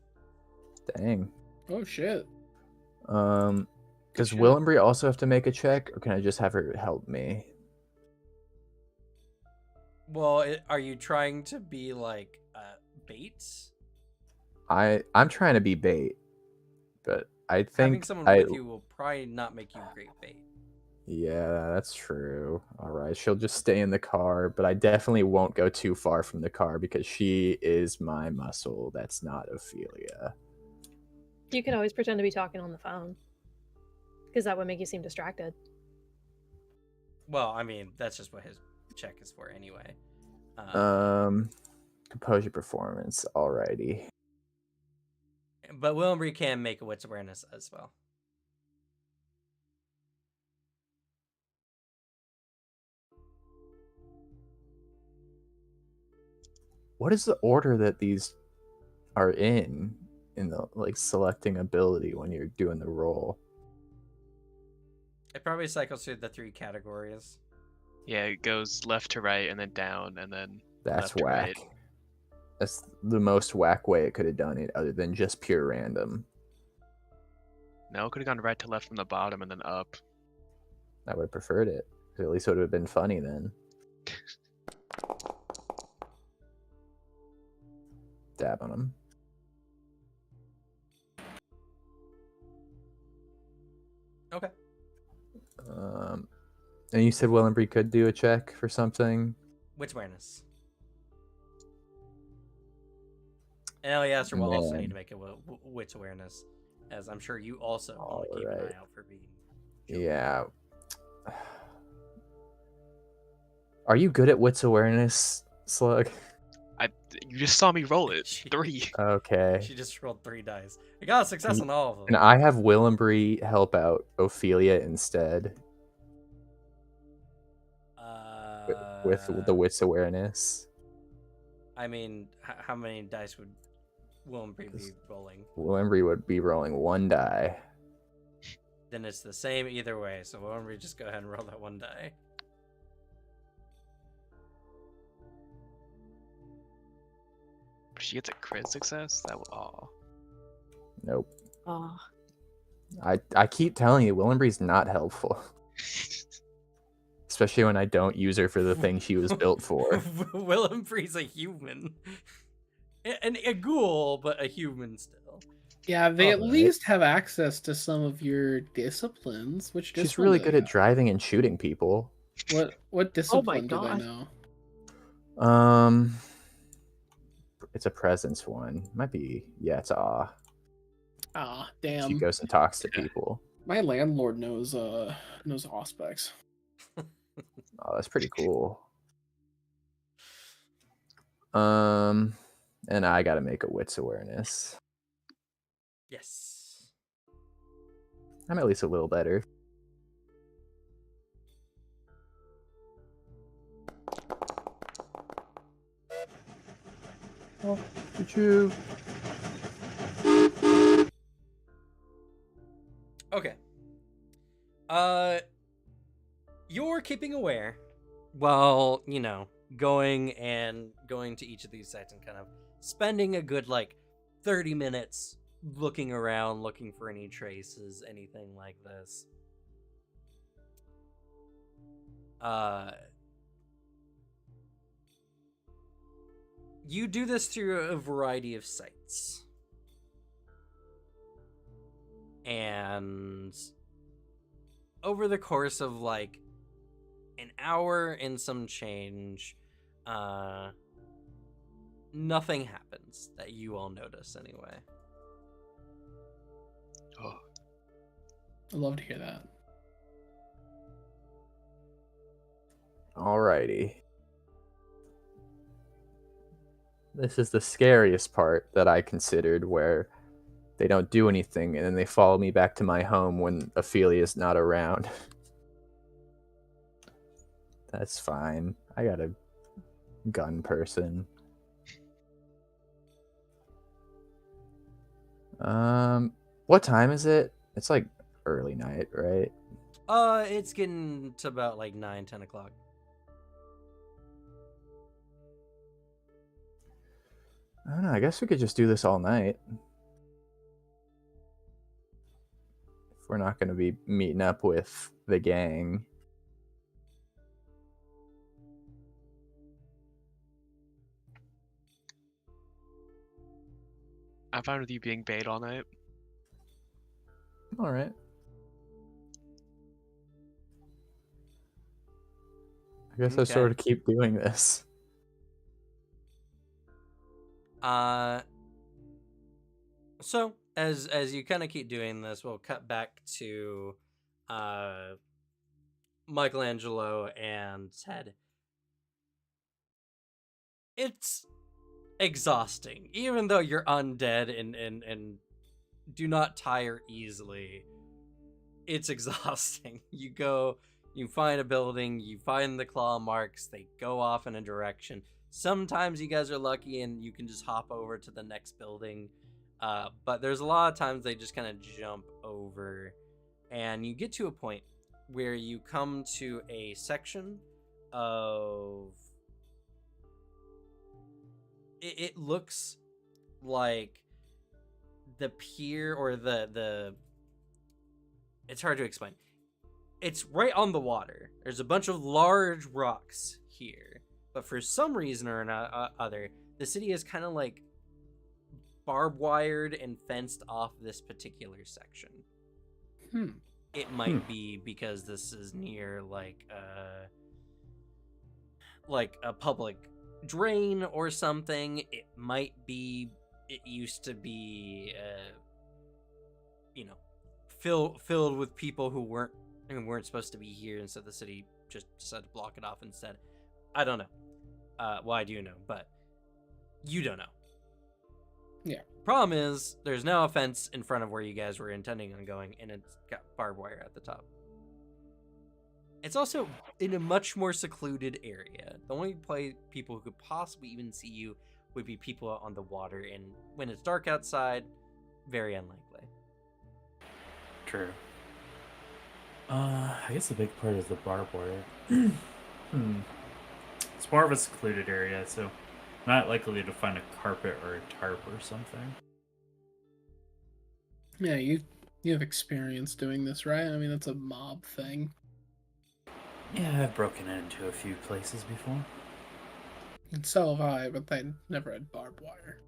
Speaker 5: Dang.
Speaker 1: Oh shit.
Speaker 5: Does
Speaker 2: shit.
Speaker 5: Willenbry also have to make a check, or can I just have her help me?
Speaker 4: Well, are you trying to be like bait?
Speaker 5: I'm trying to be bait, but I think
Speaker 4: Having someone with you will probably not make you great bait.
Speaker 5: Yeah, that's true. All right, she'll just stay in the car, but I definitely won't go too far from the car because she is my muscle. That's not Ophelia.
Speaker 7: You can always pretend to be talking on the phone, because that would make you seem distracted.
Speaker 4: Well, I mean, that's just what his check is for anyway.
Speaker 5: Composure performance. Alrighty.
Speaker 4: But Willenbry can make a wits awareness as well.
Speaker 5: What is the order that these are in the like selecting ability when you're doing the roll?
Speaker 4: It probably cycles through the 3 categories.
Speaker 2: Yeah, it goes left to right and then down and then
Speaker 5: That's
Speaker 2: left to
Speaker 5: whack.
Speaker 2: right.
Speaker 5: That's the most whack way it could have done it, other than just pure random.
Speaker 2: No, it could have gone right to left from the bottom and then up.
Speaker 5: I would have preferred it. At least it would have been funny then. Dab on him.
Speaker 4: Okay.
Speaker 5: And you said Willenbry could do a check for something?
Speaker 4: Wits awareness. And Eliezer will also need to make a wits awareness, as I'm sure you also want to keep an eye out for being.
Speaker 5: Yeah. Are you good at wits awareness, Slug?
Speaker 2: You just saw me roll it.
Speaker 4: She-
Speaker 2: 3.
Speaker 5: Okay.
Speaker 4: She just rolled 3 dice. I got a success on all of them.
Speaker 5: And I have Willenbry help out Ophelia instead with the wits awareness.
Speaker 4: I mean, how many dice would Willenbry be rolling?
Speaker 5: Willenbry would be rolling 1 die.
Speaker 4: Then it's the same either way. So Willenbry, just go ahead and roll that 1 die.
Speaker 2: If she gets a crit success, that will. Aw.
Speaker 5: Nope.
Speaker 3: Oh.
Speaker 5: I keep telling you, Willenbry's not helpful. Especially when I don't use her for the thing she was built for.
Speaker 4: Willenbry's a human. And a ghoul, but a human still.
Speaker 1: Yeah, they at
Speaker 5: Alright.
Speaker 1: least have access to some of your disciplines. Which
Speaker 5: She's
Speaker 1: discipline
Speaker 5: really
Speaker 1: do
Speaker 5: good
Speaker 1: they
Speaker 5: at
Speaker 1: have?
Speaker 5: driving and shooting people.
Speaker 1: What discipline do they
Speaker 3: God.
Speaker 1: know?
Speaker 5: It's a presence one. Might be, yeah, it's awe.
Speaker 1: Ah,
Speaker 5: She
Speaker 1: damn.
Speaker 5: goes and talks to people.
Speaker 1: My landlord knows aspects.
Speaker 5: Oh, that's pretty cool. And I gotta make a wits awareness.
Speaker 4: Yes.
Speaker 5: I'm at least a little better. Oh, choo-choo.
Speaker 4: Okay. You're keeping aware while, going to each of these sites and kind of spending a good 30 minutes looking around, looking for any traces, anything like this. You do this through a variety of sites. And over the course of like an hour and some change, nothing happens that you all notice anyway.
Speaker 2: Oh,
Speaker 1: I'd love to hear that.
Speaker 5: Alrighty. This is the scariest part that I considered, where they don't do anything and then they follow me back to my home when Ophelia's not around. That's fine. I got a gun person. What time is it? It's like early night, right?
Speaker 4: It's getting to about like 9-10 o'clock.
Speaker 5: I don't know. I guess we could just do this all night. If we're not going to be meeting up with the gang.
Speaker 2: I'm fine with you being bait all night.
Speaker 5: All right. I guess I
Speaker 4: Okay.
Speaker 5: sort of keep doing this.
Speaker 4: So as you kind of keep doing this, we'll cut back to Michelangelo and Ted. It's exhausting, even though you're undead and do not tire easily. It's exhausting. You find a building, you find the claw marks, they go off in a direction. Sometimes you guys are lucky and you can just hop over to the next building. But there's a lot of times they just kind of jump over. And you get to a point where you come to a section of... It looks like the pier or the... It's hard to explain. It's right on the water. There's a bunch of large rocks here. But for some reason or other, the city is kind of like barbed wired and fenced off this particular section. It might be because this is near like a public drain or something. It might be it used to be filled with people who weren't supposed to be here, and so the city just decided to block it off instead. I don't know. Well, I do know, but you don't know.
Speaker 1: Yeah.
Speaker 4: Problem is, there's now a fence in front of where you guys were intending on going, and it's got barbed wire at the top. It's also in a much more secluded area. The only people who could possibly even see you would be people out on the water, and when it's dark outside, very unlikely.
Speaker 6: True. I guess the big part is the barbed wire. It's more of a secluded area, so not likely to find a carpet or a tarp or something.
Speaker 1: Yeah, you have experience doing this, right? I mean, that's a mob thing.
Speaker 6: Yeah, I've broken into a few places before.
Speaker 1: And so have I, but they never had barbed wire.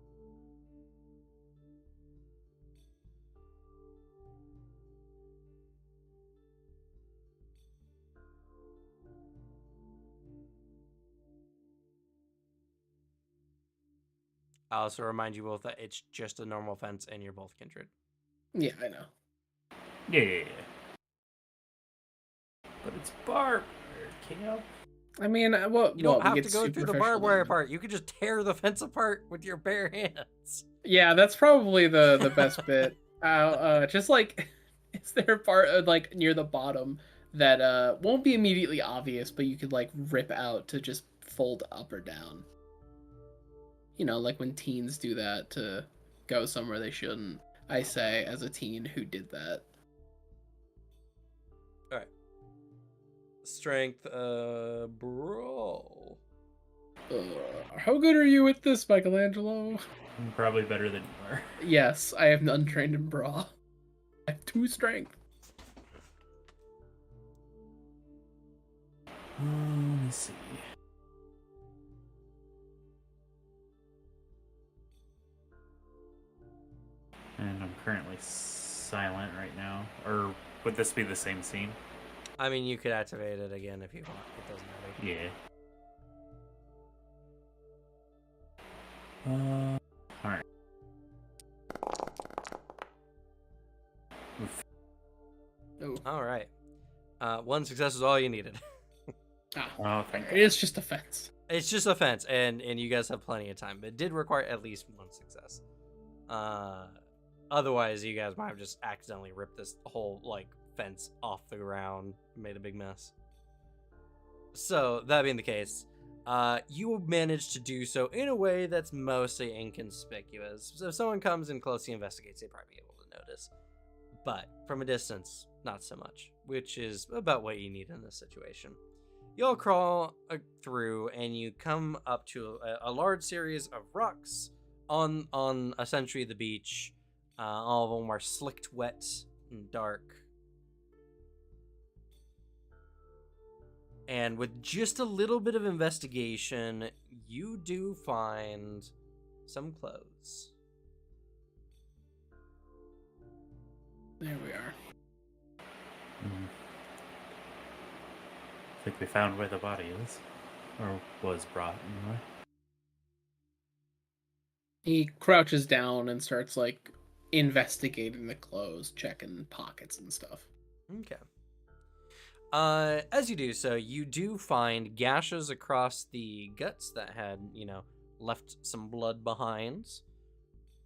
Speaker 4: I also remind you both that it's just a normal fence and you're both kindred.
Speaker 1: Yeah, I know.
Speaker 6: Yeah. But it's barbed wire, Cam.
Speaker 1: I mean, what?
Speaker 4: You don't
Speaker 1: we
Speaker 4: have
Speaker 1: get
Speaker 4: to go through the
Speaker 1: superficial
Speaker 4: barbed wire
Speaker 1: into-
Speaker 4: part. You could just tear the fence apart with your bare hands.
Speaker 1: Yeah, that's probably the best bit. Just like, is there a part like near the bottom that won't be immediately obvious, but you could like rip out to just fold up or down? You know, like when teens do that to go somewhere they shouldn't. I say, as a teen who did that.
Speaker 4: All right. Strength, brawl.
Speaker 1: How good are you at this, Michelangelo?
Speaker 6: I'm probably better than you are.
Speaker 1: Yes, I am untrained in brawl. I have 2 strength.
Speaker 6: Let me see. And I'm currently silent right now, or would this be the same scene?
Speaker 4: I mean, you could activate it again if you want. It doesn't matter.
Speaker 6: Yeah. All right. Oof.
Speaker 1: Oh,
Speaker 4: All right. One success is all you needed.
Speaker 6: Oh, thank
Speaker 1: it is just a fence.
Speaker 4: It's just a fence, and you guys have plenty of time. It did require at least one success. Otherwise, you guys might have just accidentally ripped this whole like fence off the ground, made a big mess. So that being the case, you managed to do so in a way that's mostly inconspicuous. So if someone comes and closely investigates, they'd probably be able to notice. But from a distance, not so much, which is about what you need in this situation. You all crawl through, and you come up to a large series of rocks on essentially the beach. All of them are slicked wet and dark. And with just a little bit of investigation, you do find some clothes.
Speaker 1: There we are.
Speaker 6: I think we found where the body is, or was brought anyway.
Speaker 1: He crouches down and starts like investigating the clothes, checking pockets and stuff.
Speaker 4: Okay. As you do so, you do find gashes across the guts that had, left some blood behind.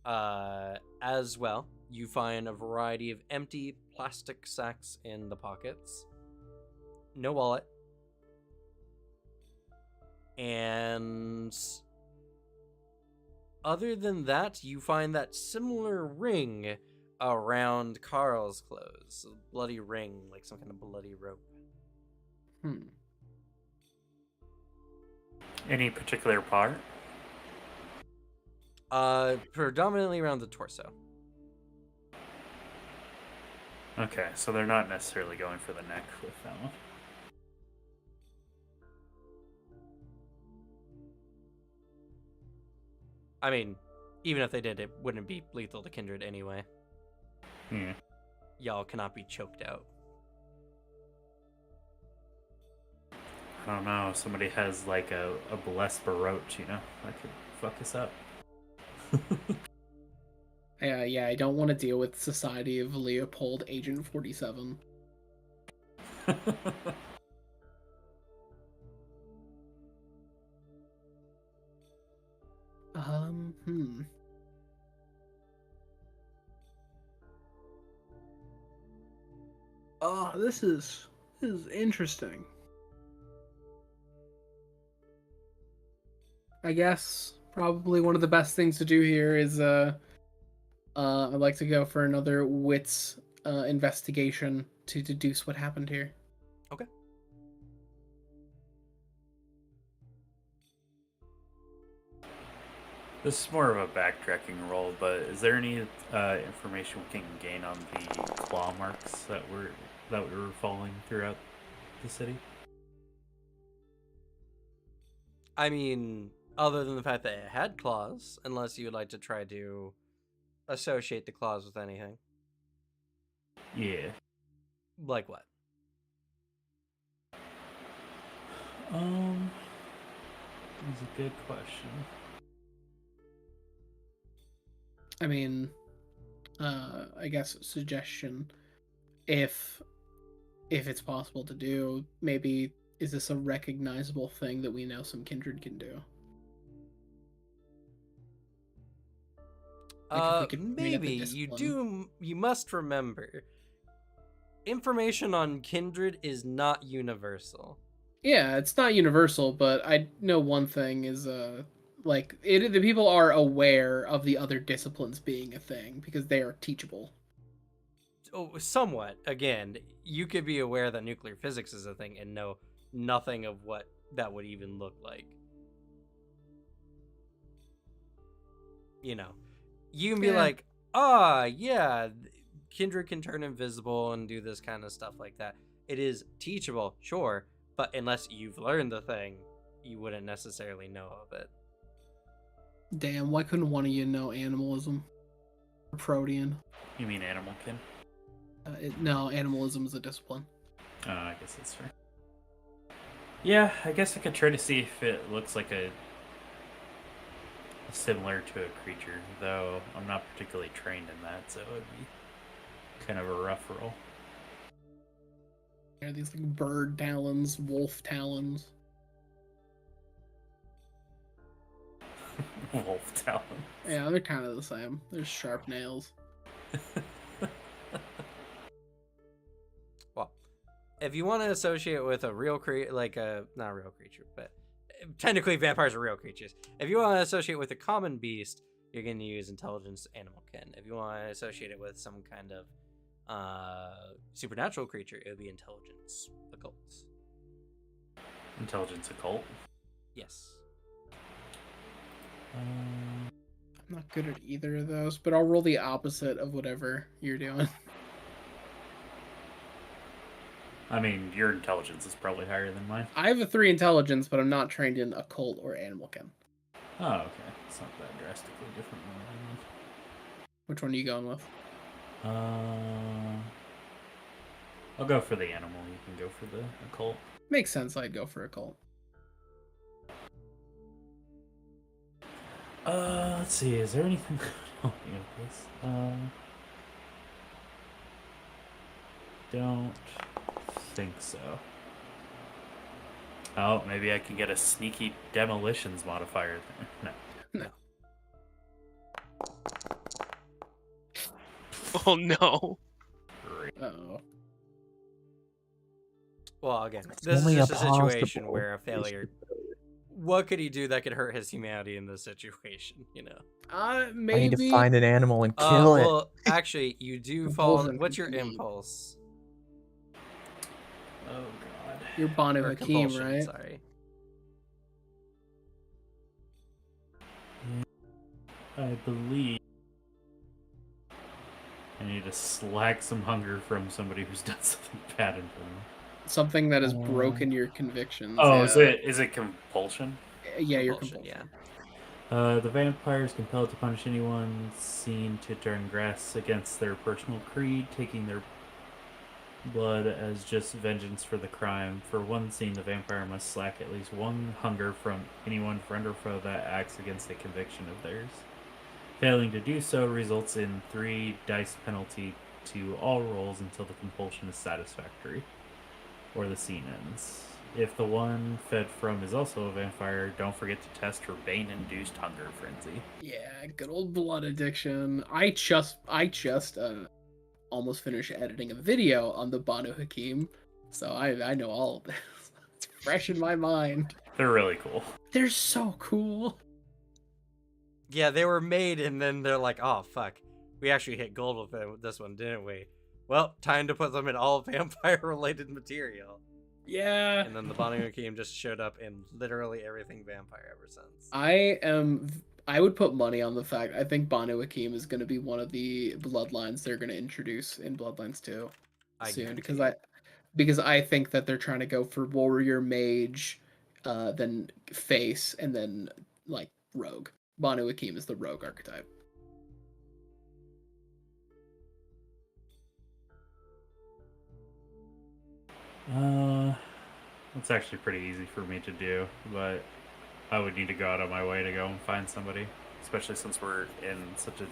Speaker 4: As well, you find a variety of empty plastic sacks in the pockets. No wallet. And other than that, you find that similar ring around Carl's clothes. A bloody ring, like some kind of bloody rope.
Speaker 6: Any particular part?
Speaker 4: Predominantly around the torso.
Speaker 6: Okay, so they're not necessarily going for the neck with that one.
Speaker 4: I mean, even if they did, it wouldn't be lethal to Kindred anyway.
Speaker 6: Yeah.
Speaker 4: Y'all cannot be choked out.
Speaker 6: I don't know. Somebody has like a blessed baroche, that could fuck us up.
Speaker 1: Yeah, I don't want to deal with Society of Leopold Agent 47. Oh, this is interesting. I guess probably one of the best things to do here is I'd like to go for another wits investigation to deduce what happened here.
Speaker 4: Okay.
Speaker 6: This is more of a backtracking roll, but is there any information we can gain on the claw marks that we were following throughout the city?
Speaker 4: I mean, other than the fact that it had claws, unless you would like to try to associate the claws with anything.
Speaker 6: Yeah.
Speaker 4: Like what?
Speaker 6: That's a good question.
Speaker 1: I mean, I guess suggestion, if it's possible to do, maybe is this a recognizable thing that we know some kindred can do? Like
Speaker 4: Maybe you must remember, information on kindred is not universal.
Speaker 1: Yeah, it's not universal, but I know one thing is the people are aware of the other disciplines being a thing because they are teachable.
Speaker 4: Oh, somewhat. Again, you could be aware that nuclear physics is a thing and know nothing of what that would even look like. You can be like, yeah, kindred can turn invisible and do this kind of stuff like that. It is teachable, sure, but unless you've learned the thing, you wouldn't necessarily know of it.
Speaker 1: Damn, why couldn't one of you know animalism? Protean.
Speaker 6: You mean animalkin?
Speaker 1: No, animalism is a discipline.
Speaker 6: Oh, I guess that's fair. Yeah, I guess I could try to see if it looks like a similar to a creature, though I'm not particularly trained in that, so it'd be kind of a rough roll.
Speaker 1: Yeah, these like bird talons, wolf talons.
Speaker 6: Wolf talon.
Speaker 1: Yeah, they're kind of the same. They're sharp nails.
Speaker 4: Well, if you want to associate with a real creature, like a not a real creature, but technically vampires are real creatures. If you want to associate with a common beast, you're going to use intelligence animalkin. If you want to associate it with some kind of supernatural creature, it would be intelligence occult.
Speaker 6: Intelligence occult.
Speaker 4: Yes.
Speaker 1: I'm not good at either of those, but I'll roll the opposite of whatever you're doing.
Speaker 6: I mean, your intelligence is probably higher than mine.
Speaker 1: I have a 3 intelligence, but I'm not trained in occult or animalkin.
Speaker 6: Oh, okay. It's not that drastically different than mine.
Speaker 1: Which one are you going with?
Speaker 6: I'll go for the animal. You can go for the occult.
Speaker 1: Makes sense. I'd go for occult.
Speaker 6: Let's see. Is there anything helping with this? Don't think so. Oh, maybe I can get a sneaky demolitions modifier there. No.
Speaker 2: Oh no.
Speaker 6: Great.
Speaker 1: Uh-oh.
Speaker 4: Well, again,
Speaker 5: It's
Speaker 4: this is
Speaker 5: only a
Speaker 4: just a situation
Speaker 5: possible.
Speaker 4: where a failure. What could he do that could hurt his humanity in this situation? You know.
Speaker 1: Maybe.
Speaker 5: I need to find an animal and kill it.
Speaker 4: Well, actually, you do fall.
Speaker 1: Compulsion
Speaker 4: What's your
Speaker 1: can be-
Speaker 4: impulse?
Speaker 6: Oh god.
Speaker 1: You're Banu
Speaker 4: Or
Speaker 1: Hakim,
Speaker 4: compulsion,
Speaker 1: right?
Speaker 4: Sorry.
Speaker 6: I believe I need to slack some hunger from somebody who's done something bad in front of me.
Speaker 1: Something that has broken your convictions.
Speaker 6: Oh,
Speaker 1: yeah.
Speaker 6: is it compulsion?
Speaker 1: Yeah, your
Speaker 4: Compulsion,
Speaker 1: compulsion.
Speaker 4: yeah.
Speaker 6: The vampire is compelled to punish anyone seen to transgress against their personal creed, taking their blood as just vengeance for the crime. For one scene, the vampire must slack at least 1 hunger from anyone, friend or foe, that acts against a conviction of theirs. Failing to do so results in 3 dice penalty to all rolls until the compulsion is satisfactory, or the scene ends. If the one fed from is also a vampire, don't forget to test for Bane-induced hunger frenzy.
Speaker 1: Yeah, good old blood addiction. I just almost finished editing a video on the Banu Hakim, so I know all of this. It's fresh in my mind.
Speaker 6: They're really cool.
Speaker 1: They're so cool.
Speaker 4: Yeah, they were made, and then they're like, "Oh fuck, we actually hit gold with this one, didn't we?" Well, time to put them in all vampire-related material.
Speaker 1: Yeah.
Speaker 4: And then the Banu Hakim just showed up in literally everything vampire ever since.
Speaker 1: I would put money on the fact I think Banu Hakim is going to be one of the bloodlines they're going to introduce in Bloodlines 2 soon, because I think that they're trying to go for warrior mage, then face, and then like rogue. Banu Hakim is the rogue archetype.
Speaker 6: It's actually pretty easy for me to do, but I would need to go out of my way to go and find somebody, especially since we're in such a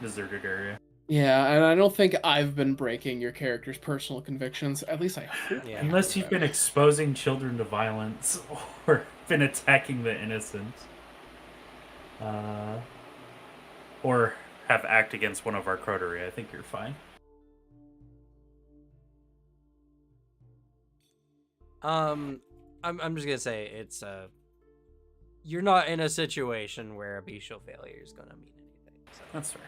Speaker 6: deserted area.
Speaker 1: Yeah, and I don't think I've been breaking your character's personal convictions. At least I hope.
Speaker 4: Yeah.
Speaker 6: Unless you've been exposing children to violence or been attacking the innocent. Or have act against one of our coterie, I think you're fine.
Speaker 4: I'm just gonna say it's you're not in a situation where a bestial failure is gonna mean anything. So
Speaker 6: That's fair.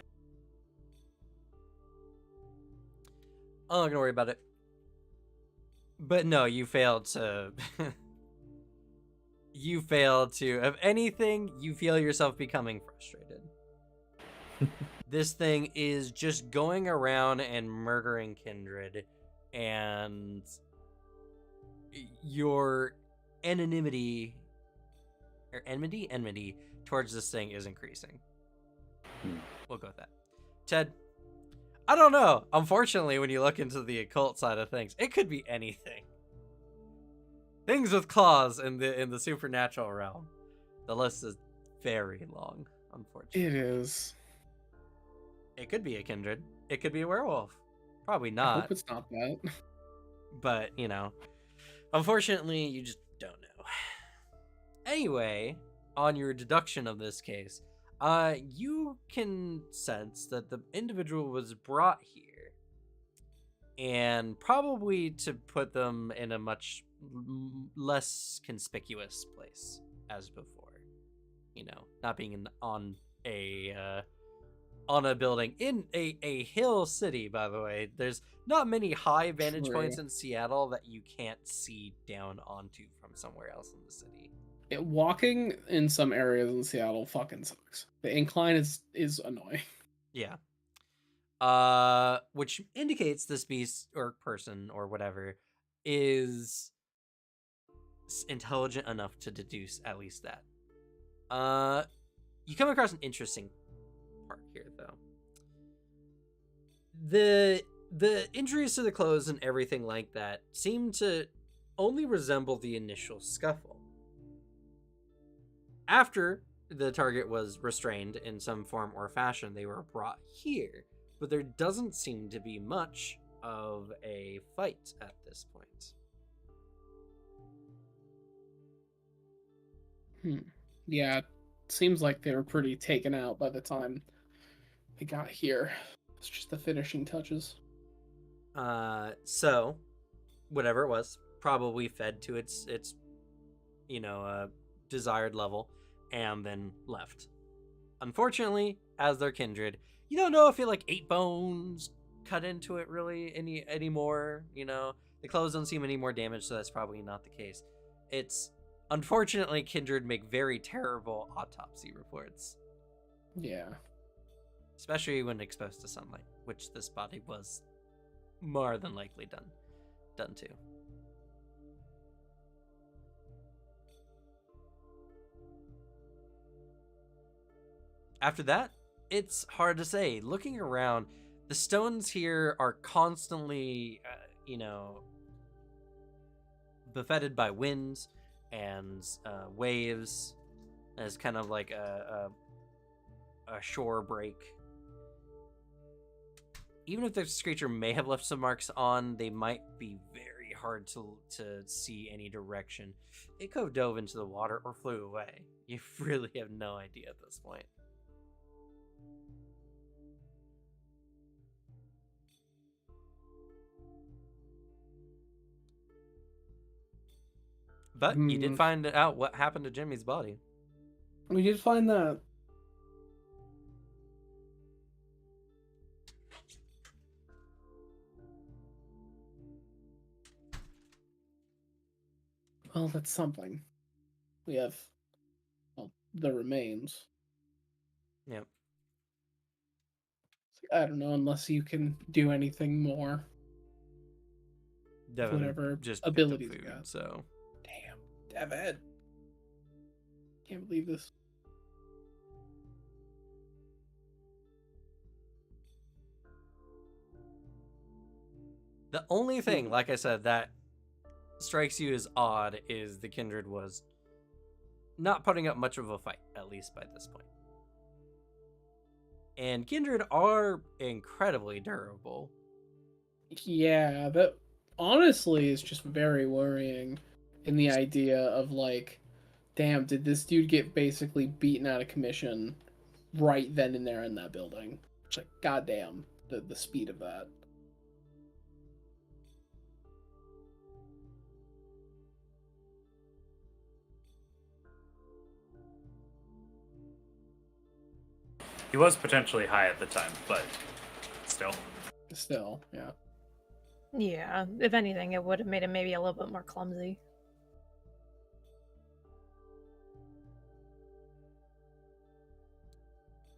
Speaker 4: I'm not gonna worry about it. But no, you failed to. You failed to. If anything, you feel yourself becoming frustrated. This thing is just going around and murdering kindred, and your enmity towards this thing is increasing. We'll go with that. Ted, I don't know. Unfortunately, when you look into the occult side of things, it could be anything. Things with claws in the supernatural realm. The list is very long, unfortunately.
Speaker 1: It is.
Speaker 4: It could be a kindred. It could be a werewolf. Probably
Speaker 1: I
Speaker 4: not.
Speaker 1: hope it's not that.
Speaker 4: But, unfortunately, you just don't know. Anyway, on your deduction of this case, you can sense that the individual was brought here, and probably to put them in a much less conspicuous place as before. Not being on a building in a hill city. By the way, there's not many high vantage points in Seattle that you can't see down onto from somewhere else in the city.
Speaker 1: Walking in some areas in Seattle fucking sucks. The incline is annoying.
Speaker 4: Yeah. Which indicates this beast or person or whatever is intelligent enough to deduce at least that. You come across an interesting part here, though. The injuries to the clothes and everything like that seem to only resemble the initial scuffle. After the target was restrained in some form or fashion, they were brought here, but there doesn't seem to be much of a fight at this point.
Speaker 1: Yeah, it seems like they were pretty taken out by the time they got here. It's just the finishing touches.
Speaker 4: So whatever it was, probably fed to its desired level, and then left. Unfortunately, as their kindred, you don't know if it ate bones, cut into it really anymore. The clothes don't seem any more damaged, so that's probably not the case. It's unfortunately kindred make very terrible autopsy reports.
Speaker 1: Yeah.
Speaker 4: Especially when exposed to sunlight, which this body was more than likely done to. After that, it's hard to say. Looking around, the stones here are constantly, buffeted by winds and waves, as kind of like a shore break. Even if this creature may have left some marks on, they might be very hard to see any direction. It could have dove into the water or flew away. You really have no idea at this point. But you did find out what happened to Jimmy's body.
Speaker 1: We did find that. Well, that's something. We have, the remains.
Speaker 4: Yep.
Speaker 1: I don't know, unless you can do anything more.
Speaker 4: Devin
Speaker 1: Whatever
Speaker 4: just
Speaker 1: abilities
Speaker 4: picked up
Speaker 1: you
Speaker 4: food,
Speaker 1: got.
Speaker 4: so.
Speaker 1: Damn, Devin. Can't believe this.
Speaker 4: The only thing, like I said, that strikes you as odd is the kindred was not putting up much of a fight, at least by this point. And kindred are incredibly durable.
Speaker 1: Yeah, that honestly is just very worrying in the idea of damn, did this dude get basically beaten out of commission right then and there in that building? It's goddamn, the speed of that.
Speaker 6: He was potentially high at the time, but still.
Speaker 1: Still, yeah.
Speaker 7: Yeah, if anything, it would have made him maybe a little bit more clumsy.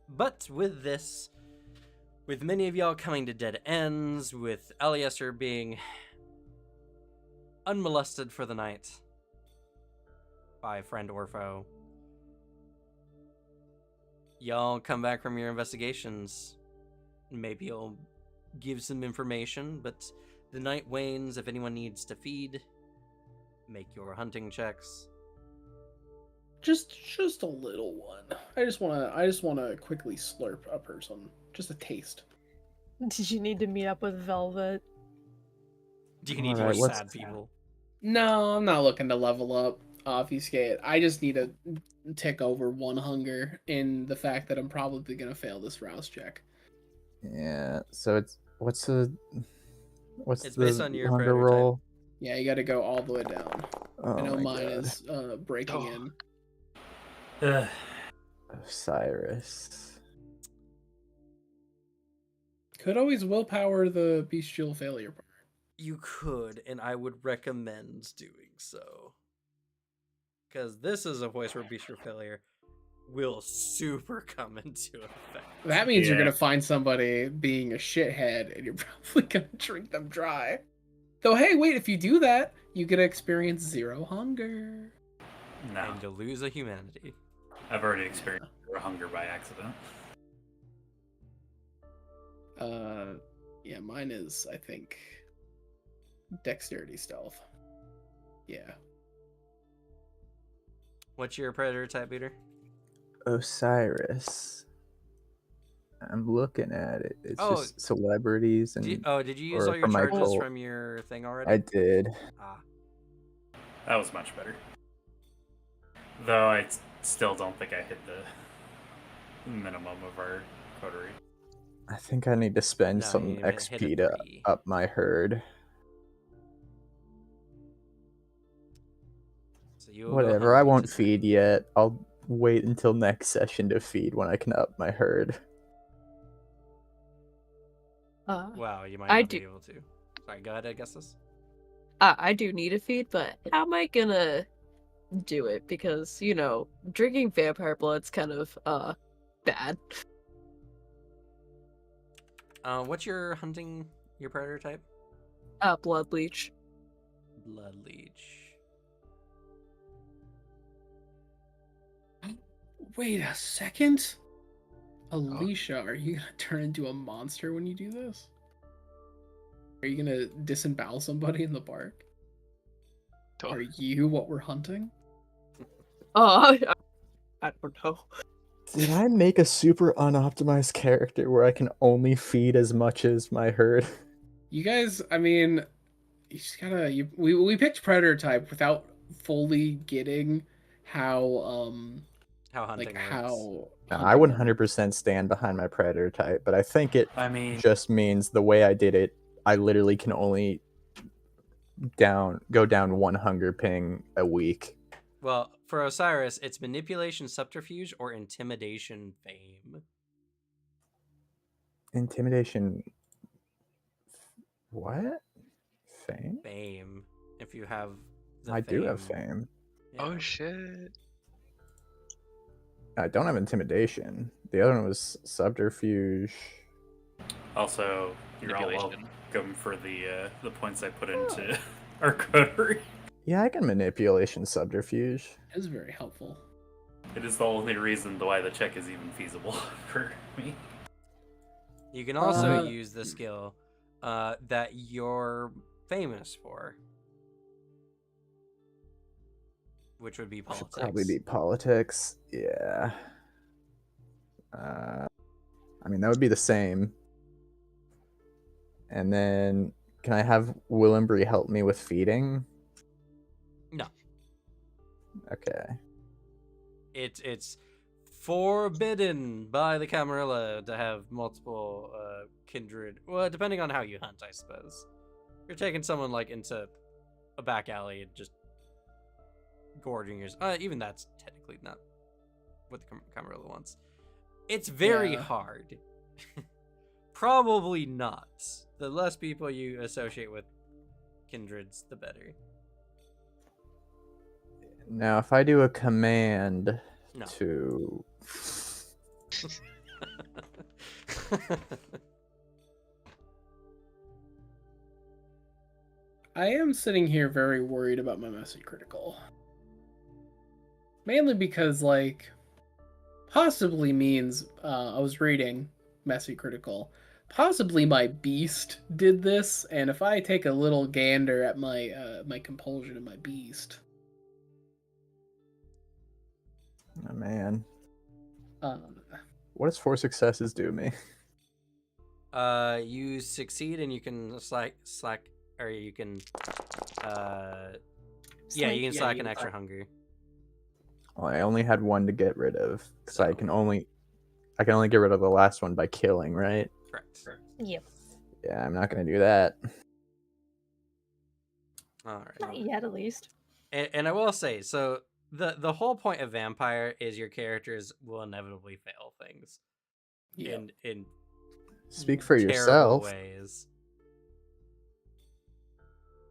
Speaker 4: But with this, with many of y'all coming to dead ends, with Eliester being unmolested for the night by friend or foe, y'all come back from your investigations maybe he'll give some information, but the night wanes. If anyone needs to feed, make your hunting checks.
Speaker 1: Just a little one. I just wanna quickly slurp a person. Just a taste.
Speaker 7: Did you need to meet up with Velvet?
Speaker 4: Do you need more
Speaker 5: Alright, what's
Speaker 4: sad people?
Speaker 1: No, I'm not looking to level up obfuscate. I just need to tick over 1 hunger in the fact that I'm probably gonna fail this rouse check.
Speaker 5: Yeah, so what's
Speaker 4: It's
Speaker 5: the
Speaker 4: based on your
Speaker 5: hunger
Speaker 4: predator type.
Speaker 5: roll?
Speaker 1: Yeah, you got to go all the way down.
Speaker 5: Oh
Speaker 1: I know
Speaker 5: my
Speaker 1: mine
Speaker 5: God.
Speaker 1: is breaking in.
Speaker 6: Ugh.
Speaker 5: Osiris.
Speaker 1: Could always willpower the bestial failure part.
Speaker 4: You could, and I would recommend doing so. Because this is a voice where bestial failure will super come into effect.
Speaker 1: That means you're
Speaker 6: Yeah.
Speaker 1: gonna find somebody being a shithead, and you're probably gonna drink them dry. Though, hey, wait! If you do that, you get to experience 0 hunger.
Speaker 6: No,
Speaker 4: And you'll lose a humanity.
Speaker 6: I've already experienced hunger by accident.
Speaker 1: Yeah, mine is, I think, dexterity stealth. Yeah.
Speaker 4: What's your predator type, Peter?
Speaker 5: Osiris. I'm looking at it. It's
Speaker 4: Oh,
Speaker 5: just celebrities and
Speaker 4: did you use
Speaker 5: or
Speaker 4: all your
Speaker 5: from my
Speaker 4: charges
Speaker 5: cult.
Speaker 4: from your thing already?
Speaker 5: I did.
Speaker 4: Ah,
Speaker 6: That was much better. Though I still don't think I hit the minimum of our coterie.
Speaker 5: I think I need to spend
Speaker 4: No,
Speaker 5: some
Speaker 4: you hit a
Speaker 5: XP to
Speaker 4: 3.
Speaker 5: up my herd.
Speaker 4: So you will go
Speaker 5: Whatever, I
Speaker 4: hungry
Speaker 5: won't
Speaker 4: tonight.
Speaker 5: feed yet. I'll wait until next session to feed when I can up my herd.
Speaker 4: Wow, you might
Speaker 3: I
Speaker 4: not
Speaker 3: do-
Speaker 4: be able to. Sorry, go ahead, I guess this.
Speaker 3: I do need a feed, but how am I gonna do it? Because, drinking vampire blood's kind of, bad.
Speaker 4: What's your predator type?
Speaker 3: Blood leech.
Speaker 4: Blood leech.
Speaker 1: Wait a second. Alicia, are you gonna turn into a monster when you do this? Are you gonna disembowel somebody in the park?
Speaker 2: Oh.
Speaker 1: Are you what we're hunting?
Speaker 3: I don't know.
Speaker 5: Did I make a super unoptimized character where I can only feed as much as my herd?
Speaker 1: You guys, I mean, you just gotta. We picked predator type without fully getting how
Speaker 4: How hunting
Speaker 1: like
Speaker 4: works.
Speaker 1: how.
Speaker 5: I
Speaker 1: hunting
Speaker 5: 100% stand behind my predator type, but I think it
Speaker 6: I mean,
Speaker 5: just means the way I did it, I literally can only go down 1 hunger ping a week.
Speaker 4: Well, for Osiris, it's manipulation, subterfuge, or intimidation, fame.
Speaker 5: Intimidation. What? Fame?
Speaker 4: Fame. If you have the
Speaker 5: I do have fame.
Speaker 4: Yeah.
Speaker 2: Oh shit.
Speaker 5: I don't have intimidation. The other one was subterfuge.
Speaker 6: also, you're all
Speaker 2: Manipulation.
Speaker 6: welcome for the points I put into our coterie.
Speaker 5: Yeah, I can manipulation subterfuge.
Speaker 1: That is very helpful.
Speaker 6: It is the only reason why the check is even feasible for me.
Speaker 4: You can also
Speaker 1: Uh,
Speaker 4: use the skill that you're famous for, which would be
Speaker 5: Should
Speaker 4: politics.
Speaker 5: probably be politics. Yeah. I mean, that would be the same. And then, can I have Willenbury help me with feeding?
Speaker 4: No.
Speaker 5: Okay.
Speaker 4: It's forbidden by the Camarilla to have multiple kindred. Well, depending on how you hunt, I suppose. You're taking someone like into a back alley and just gorging yours. Even that's technically not what the Camarilla wants. It's very
Speaker 1: Yeah.
Speaker 4: hard. Probably not. The less people you associate with kindreds, the better.
Speaker 5: Now, if I do a command
Speaker 4: No.
Speaker 5: to...
Speaker 1: I am sitting here very worried about my messy critical. Mainly because, like, possibly means I was reading messy critical. possibly my beast did this, and if I take a little gander at my my compulsion of my beast,
Speaker 5: Oh man,
Speaker 1: um,
Speaker 5: what does 4 successes do me?
Speaker 4: You succeed and you can slack, or you can, yeah, you can slack an extra hunger.
Speaker 5: Well, I only had one to get rid of because I
Speaker 4: So-
Speaker 5: can only get rid of the last one by killing, right?
Speaker 4: Correct.
Speaker 7: Yep.
Speaker 5: Yeah, I'm not gonna do that.
Speaker 4: All right.
Speaker 7: Not yet, at least.
Speaker 4: And I will say, so the whole point of vampire is your characters will inevitably fail things
Speaker 1: yeah.
Speaker 4: in
Speaker 5: Speak for
Speaker 4: terrible
Speaker 5: yourself.
Speaker 4: ways.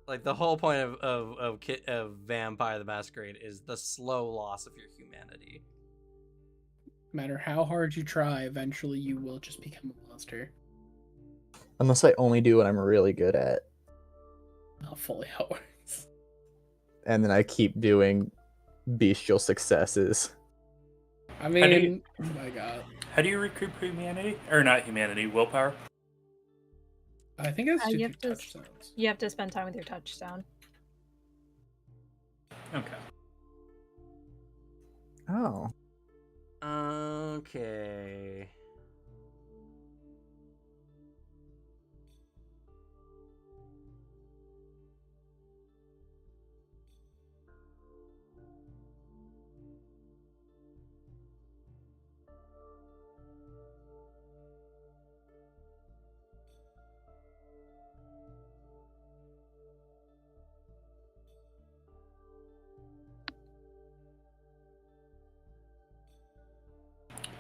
Speaker 4: Like the whole point of Vampire the Masquerade is the slow loss of your humanity.
Speaker 1: No matter how hard you try, eventually you will just become a monster.
Speaker 5: Unless I only do what I'm really good at,
Speaker 1: Not fully how it works.
Speaker 5: and then I keep doing bestial successes.
Speaker 1: I
Speaker 6: do you-
Speaker 1: mean, oh my god.
Speaker 6: How do you recoup humanity? Or not humanity, willpower?
Speaker 1: I think it's
Speaker 7: you
Speaker 1: just
Speaker 7: have
Speaker 1: your
Speaker 7: to-
Speaker 1: touchdowns.
Speaker 7: You have to spend time with your touchstone.
Speaker 6: Okay.
Speaker 5: Oh,
Speaker 4: Okay.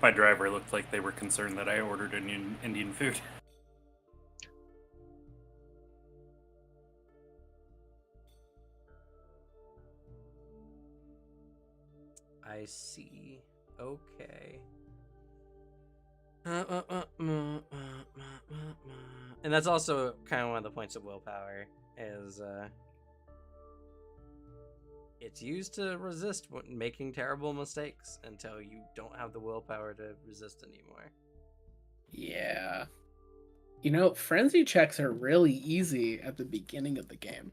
Speaker 6: My driver looked like they were concerned that I ordered Indian food.
Speaker 4: I see. Okay. And that's also kind of one of the points of willpower is it's used to resist making terrible mistakes until you don't have the willpower to resist anymore.
Speaker 1: Yeah. You know, frenzy checks are really easy at the beginning of the game.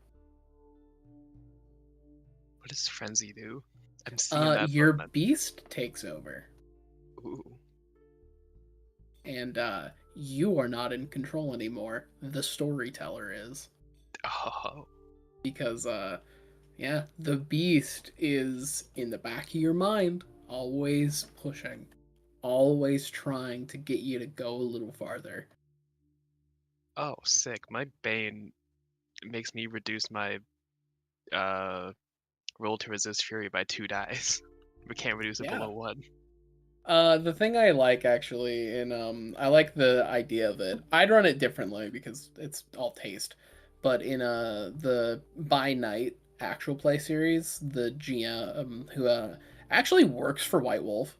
Speaker 2: What does frenzy do? I'm seeing that.
Speaker 1: Your
Speaker 2: but-
Speaker 1: beast takes over,
Speaker 2: Ooh.
Speaker 1: and you are not in control anymore. The storyteller is.
Speaker 2: Oh.
Speaker 1: Because yeah, the beast is in the back of your mind, always pushing, always trying to get you to go a little farther.
Speaker 2: Oh, sick. My Bane makes me reduce my roll to resist fury by 2 dice. We can't reduce it
Speaker 1: Yeah.
Speaker 2: below 1.
Speaker 1: The thing I like actually, and I like the idea of it. I'd run it differently because it's all taste. But in the by night actual play series, the GM who actually works for White Wolf,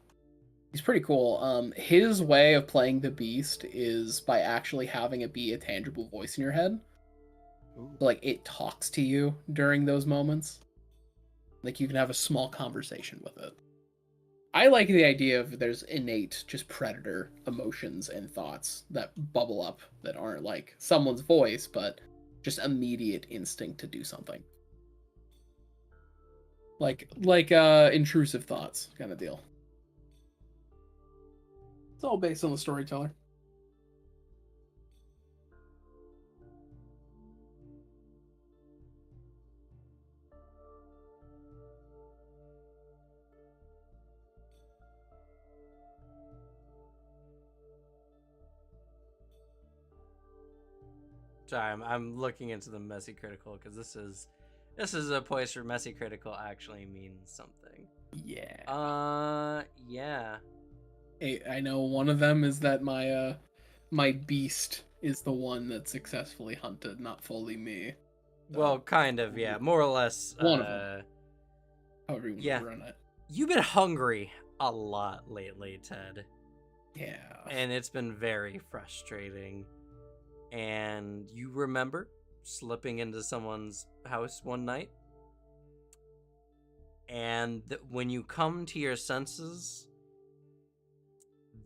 Speaker 1: he's pretty cool. His way of playing the beast is by actually having it be a tangible voice in your head.
Speaker 2: Ooh.
Speaker 1: Like it talks to you during those moments. Like you can have a small conversation with it. I like the idea of there's innate just predator emotions and thoughts that bubble up that aren't like someone's voice, but just immediate instinct to do something. Like intrusive thoughts kind of deal. It's all based on the storyteller.
Speaker 4: Sorry, I'm looking into the messy critical because this is a place where messy critical actually means something.
Speaker 1: Yeah.
Speaker 4: Yeah.
Speaker 1: Hey, I know one of them is that my beast is the one that successfully hunted, not fully me.
Speaker 4: Well, kind of, yeah. More or less.
Speaker 1: One of them. However you want
Speaker 4: yeah.
Speaker 1: to run it.
Speaker 4: You've been hungry a lot lately, Ted.
Speaker 1: Yeah.
Speaker 4: And it's been very frustrating. And you remember slipping into someone's house one night? And when you come to your senses,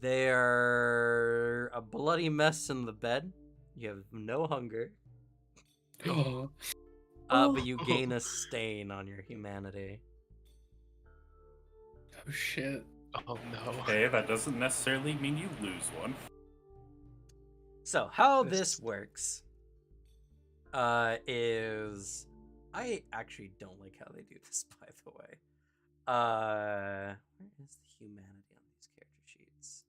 Speaker 4: They're a bloody mess in the bed. You have no hunger.
Speaker 1: Oh,
Speaker 4: But you gain a stain on your humanity.
Speaker 1: shit.
Speaker 2: Oh no.
Speaker 6: Okay, that doesn't necessarily mean you lose one.
Speaker 4: So how
Speaker 2: This-
Speaker 4: this works is I actually don't like how they do this, by the way. Where is the humanity on these character sheets?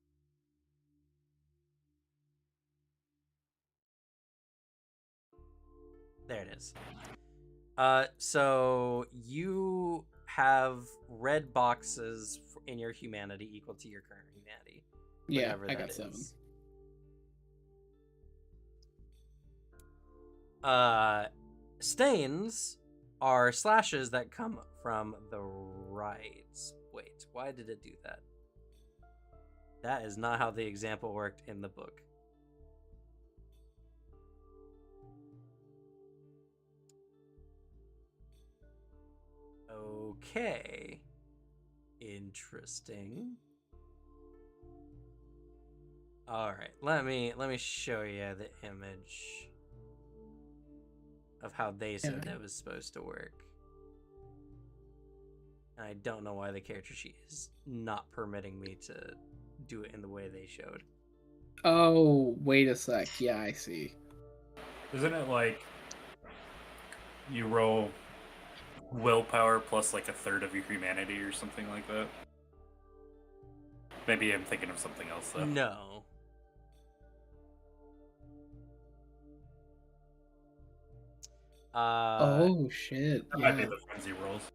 Speaker 4: There it is. So you have red boxes in your humanity equal to your current humanity.
Speaker 1: Yeah,
Speaker 4: whatever
Speaker 1: I
Speaker 4: that
Speaker 1: got 7.
Speaker 4: is. Stains are slashes that come from the right. Wait, why did it do that? That is not how the example worked in the book. Okay. Interesting. All right, let me show you the image of how they said
Speaker 1: Yeah.
Speaker 4: that was supposed to work. And I don't know why the character sheet is not permitting me to do it in the way they showed.
Speaker 1: Oh, wait a sec. Yeah, I see.
Speaker 6: Isn't it like you roll willpower plus like a third of your humanity or something like that? Maybe I'm thinking of something else though.
Speaker 4: No.
Speaker 1: Oh shit.
Speaker 6: That might be
Speaker 1: Yeah.
Speaker 6: the frenzy rolls.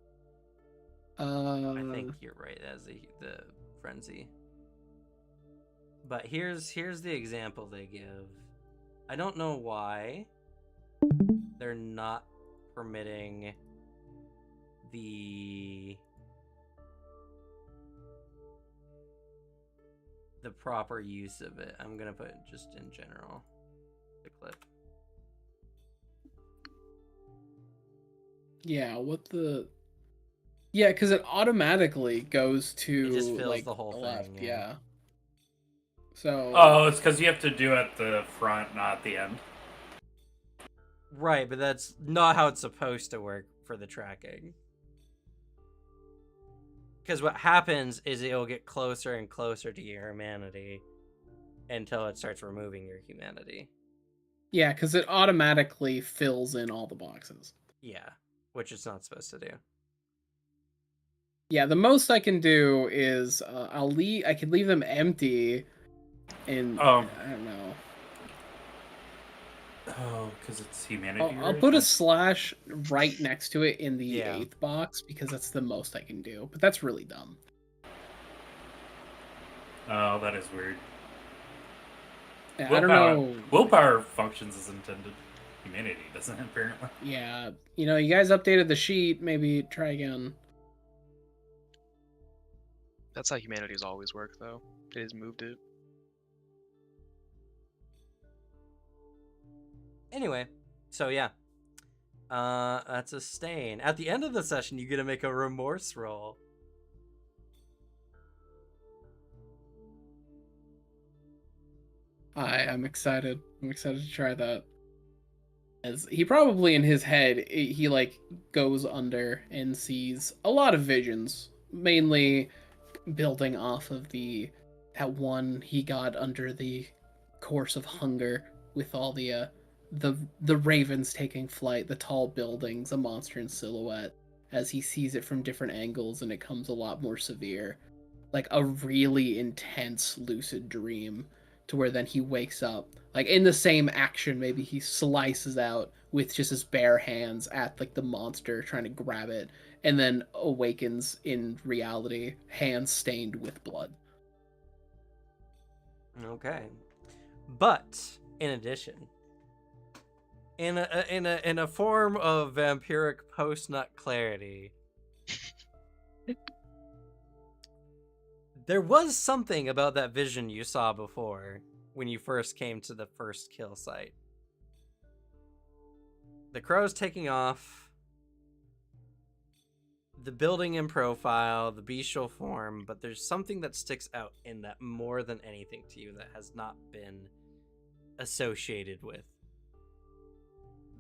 Speaker 4: I think you're right as the frenzy. But here's the example they give. I don't know why they're not permitting the proper use of it. I'm gonna put it just in general. The clip.
Speaker 1: Yeah, what the... Yeah, because it automatically goes to,
Speaker 4: It just fills
Speaker 1: like,
Speaker 4: the whole
Speaker 1: left.
Speaker 4: thing, yeah.
Speaker 1: So...
Speaker 6: Oh, it's because you have to do it at the front, not at the end.
Speaker 4: Right, but that's not how it's supposed to work for the tracking. Because what happens is it'll get closer and closer to your humanity until it starts removing your humanity.
Speaker 1: Yeah, because it automatically fills in all the boxes.
Speaker 4: Yeah, which it's not supposed to do.
Speaker 1: Yeah, the most I can do is I can leave them empty, and I don't know.
Speaker 6: Oh, because it's humanity.
Speaker 1: I'll
Speaker 6: right?
Speaker 1: put a slash right next to it in the
Speaker 4: Yeah.
Speaker 1: 8th box because that's the most I can do. But that's really dumb.
Speaker 6: Oh, that is weird.
Speaker 1: I don't know.
Speaker 6: Willpower functions as intended. Humanity doesn't, apparently.
Speaker 1: Yeah, you know, you guys updated the sheet. Maybe try again.
Speaker 2: That's how humanity's always worked, though. They just moved it.
Speaker 4: Anyway, so yeah. That's a stain. At the end of the session, you get to make a remorse roll.
Speaker 1: I'm excited. I'm excited to try that. As he probably in his head, he like goes under and sees a lot of visions, mainly building off of that one he got under the course of hunger with all the ravens taking flight, the tall buildings, a monster in silhouette, as he sees it from different angles and it comes a lot more severe. Like a really intense lucid dream to where then he wakes up. Like in the same action, maybe he slices out with just his bare hands at like the monster trying to grab it, and then awakens in reality, hands stained with blood.
Speaker 4: Okay, but in addition, in a form of vampiric post-nut clarity, there was something about that vision you saw before when you first came to the first kill site. The crow's taking off. the building and profile, the bestial form, but there's something that sticks out in that more than anything to you that has not been associated with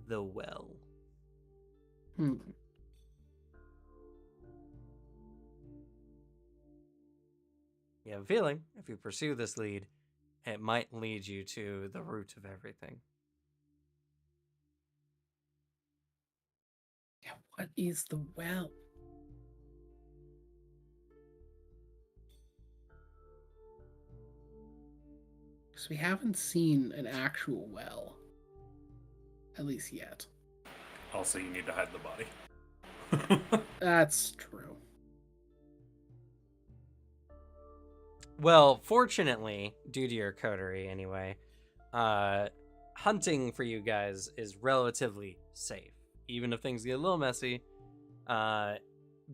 Speaker 4: the well.
Speaker 1: Hmm.
Speaker 4: You have a feeling if you pursue this lead, it might lead you to the root of everything.
Speaker 1: Yeah, what is the well? Because we haven't seen an actual well. At least yet.
Speaker 6: Also, you need to hide the body.
Speaker 1: That's true.
Speaker 4: Well, fortunately, due to your coterie anyway, hunting for you guys is relatively safe. Even if things get a little messy,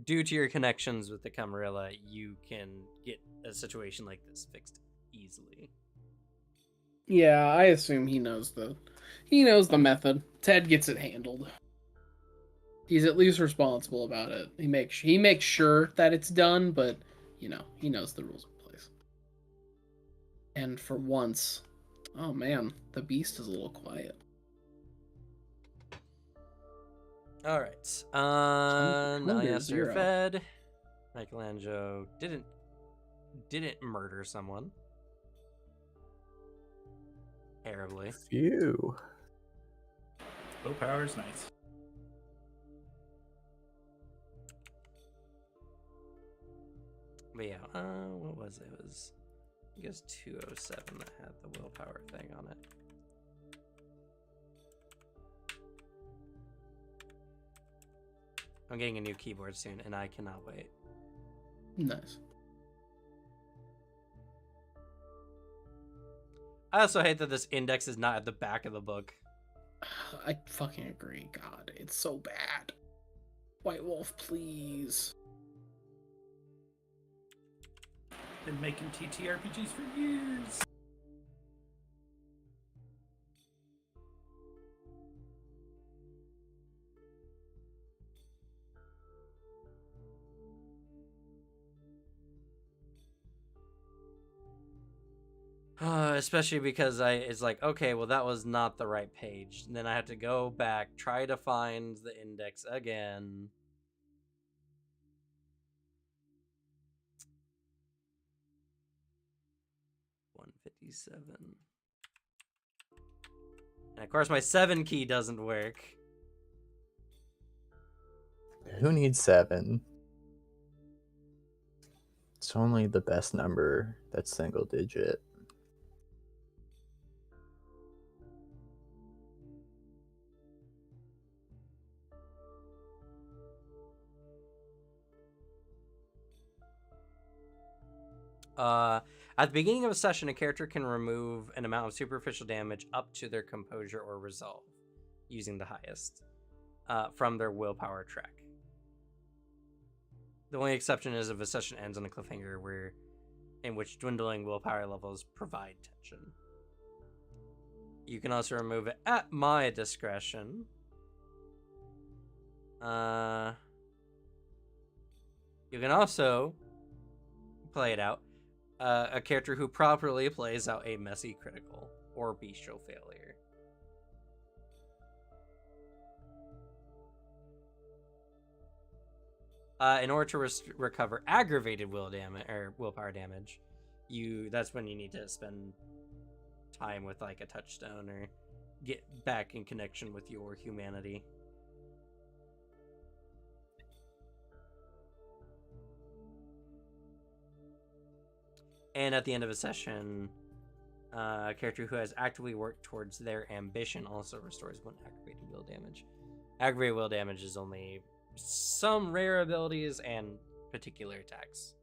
Speaker 4: due to your connections with the Camarilla, you can get a situation like this fixed easily.
Speaker 1: Yeah, I assume he knows the method. Ted gets it handled. He's at least responsible about it. He makes sure that it's done, but he knows the rules in place. And for once, oh man, the beast is a little quiet.
Speaker 4: All right.
Speaker 1: Hunger
Speaker 4: Yes, you're
Speaker 1: 0.
Speaker 4: fed. Michelangelo didn't murder someone. Terribly.
Speaker 5: Phew.
Speaker 6: Willpower's nice.
Speaker 4: But yeah, what was it? It was, I guess, 207 that had the willpower thing on it. I'm getting a new keyboard soon, and I cannot wait.
Speaker 1: Nice.
Speaker 4: I also hate that this index is not at the back of the book.
Speaker 1: I fucking agree. God, it's so bad. White Wolf, please.
Speaker 6: Been making TTRPGs for years.
Speaker 4: Especially because it's like, okay, well, that was not the right page. And then I have to go back, try to find the index again. $157. And of course, my 7 key doesn't work.
Speaker 5: Who needs 7? It's only the best number that's single digit.
Speaker 4: At the beginning of a session, a character can remove an amount of superficial damage up to their composure or resolve, using the highest, from their willpower track. The only exception is if a session ends on a cliffhanger in which dwindling willpower levels provide tension. You can also remove it at my discretion. You can also play it out. A character who properly plays out a messy critical or bestial failure. In order to recover aggravated willpower damage, that's when you need to spend time with like a touchstone or get back in connection with your humanity. And at the end of a session, a character who has actively worked towards their ambition also restores 1 aggravated will damage. Aggravated will damage is only some rare abilities and particular attacks.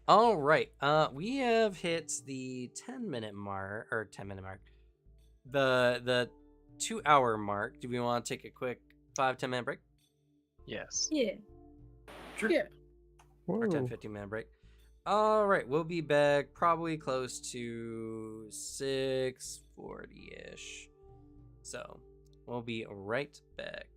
Speaker 4: All right, we have hit the 10-minute mark, or 10-minute mark, the 2-hour mark. Do we want to take a quick 5-10 minute break?
Speaker 2: Yes.
Speaker 3: Yeah.
Speaker 6: Sure.
Speaker 1: Yeah.
Speaker 4: Or 10-15 minute break. All right, we'll be back probably close to 6:40-ish. So We'll be right back.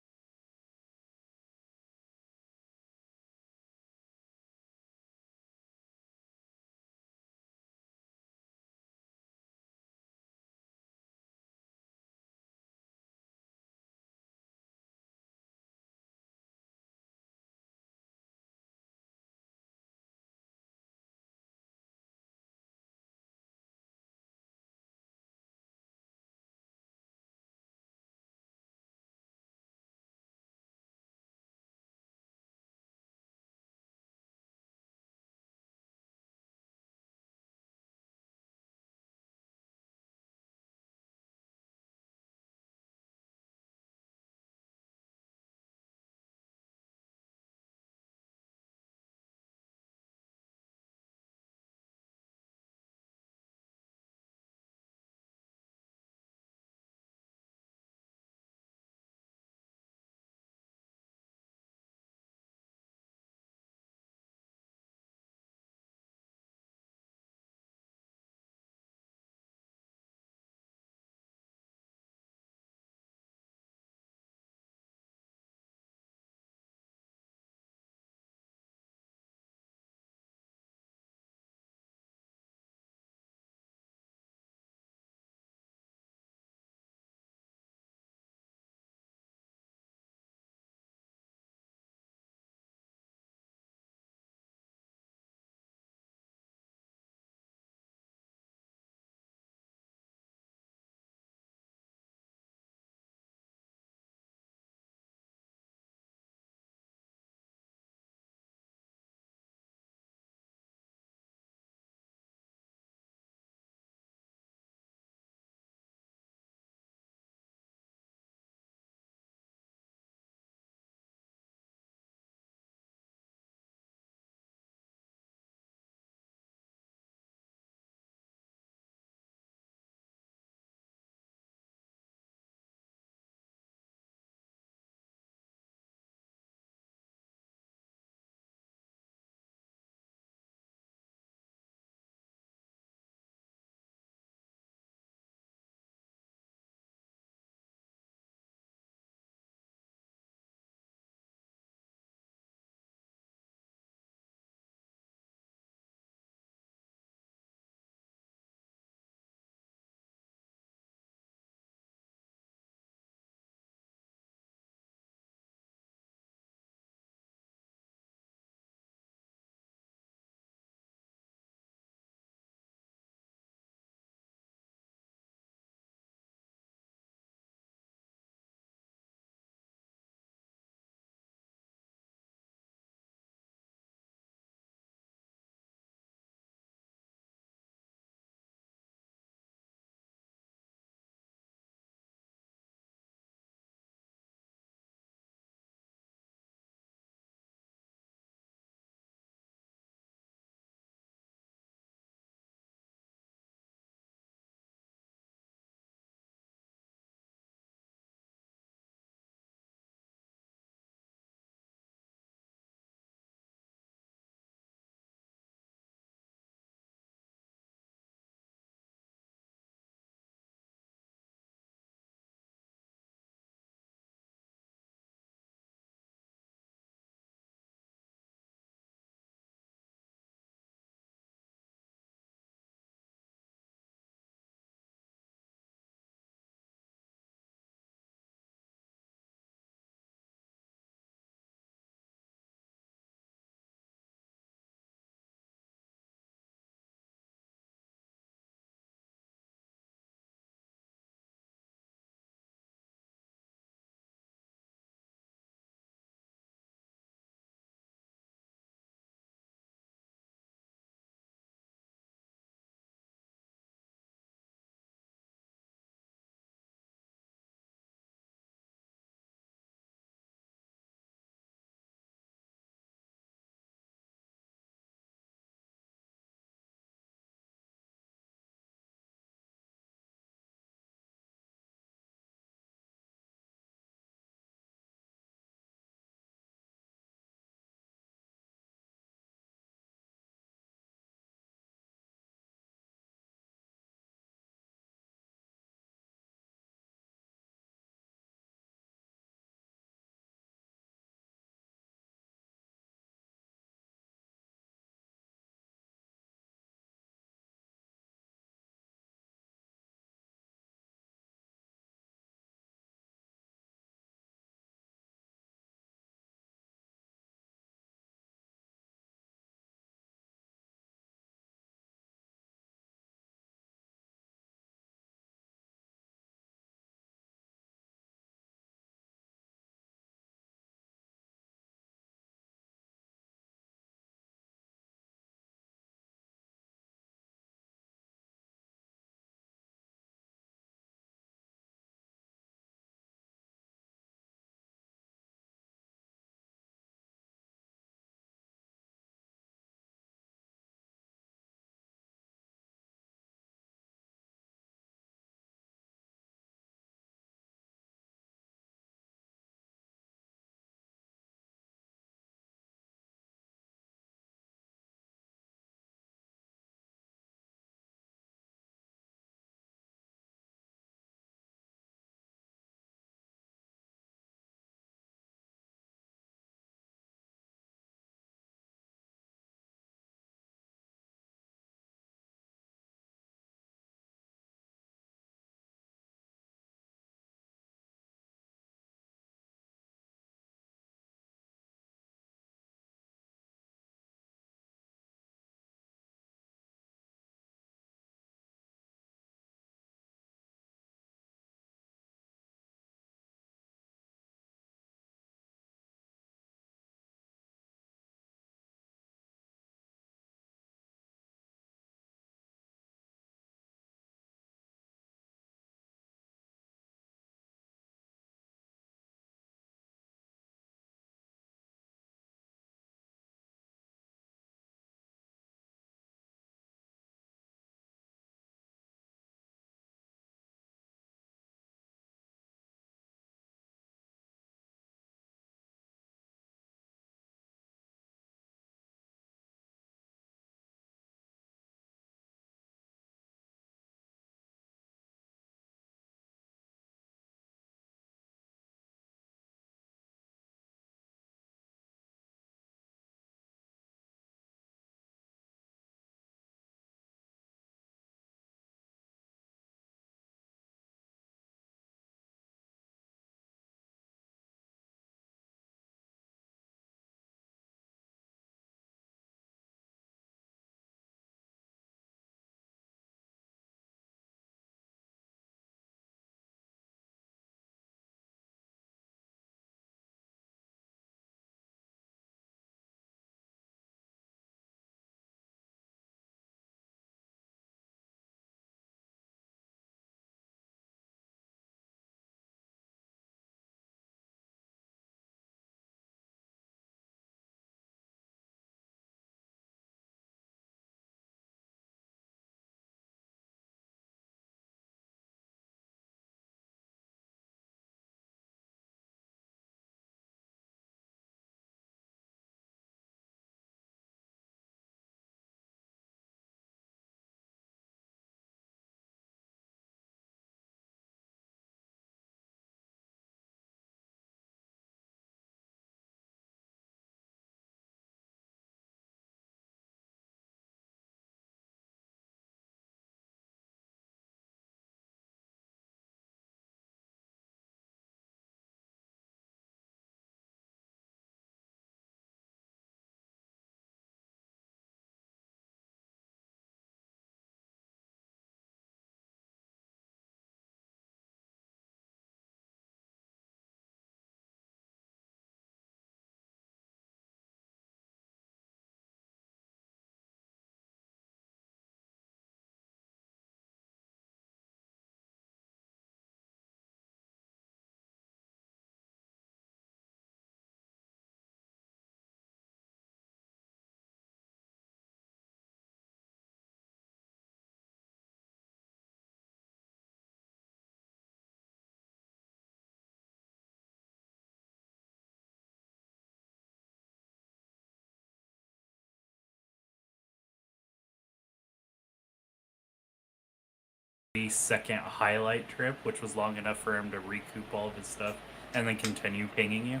Speaker 6: 3-second highlight trip, which was long enough for him to recoup all of his stuff and then continue pinging you.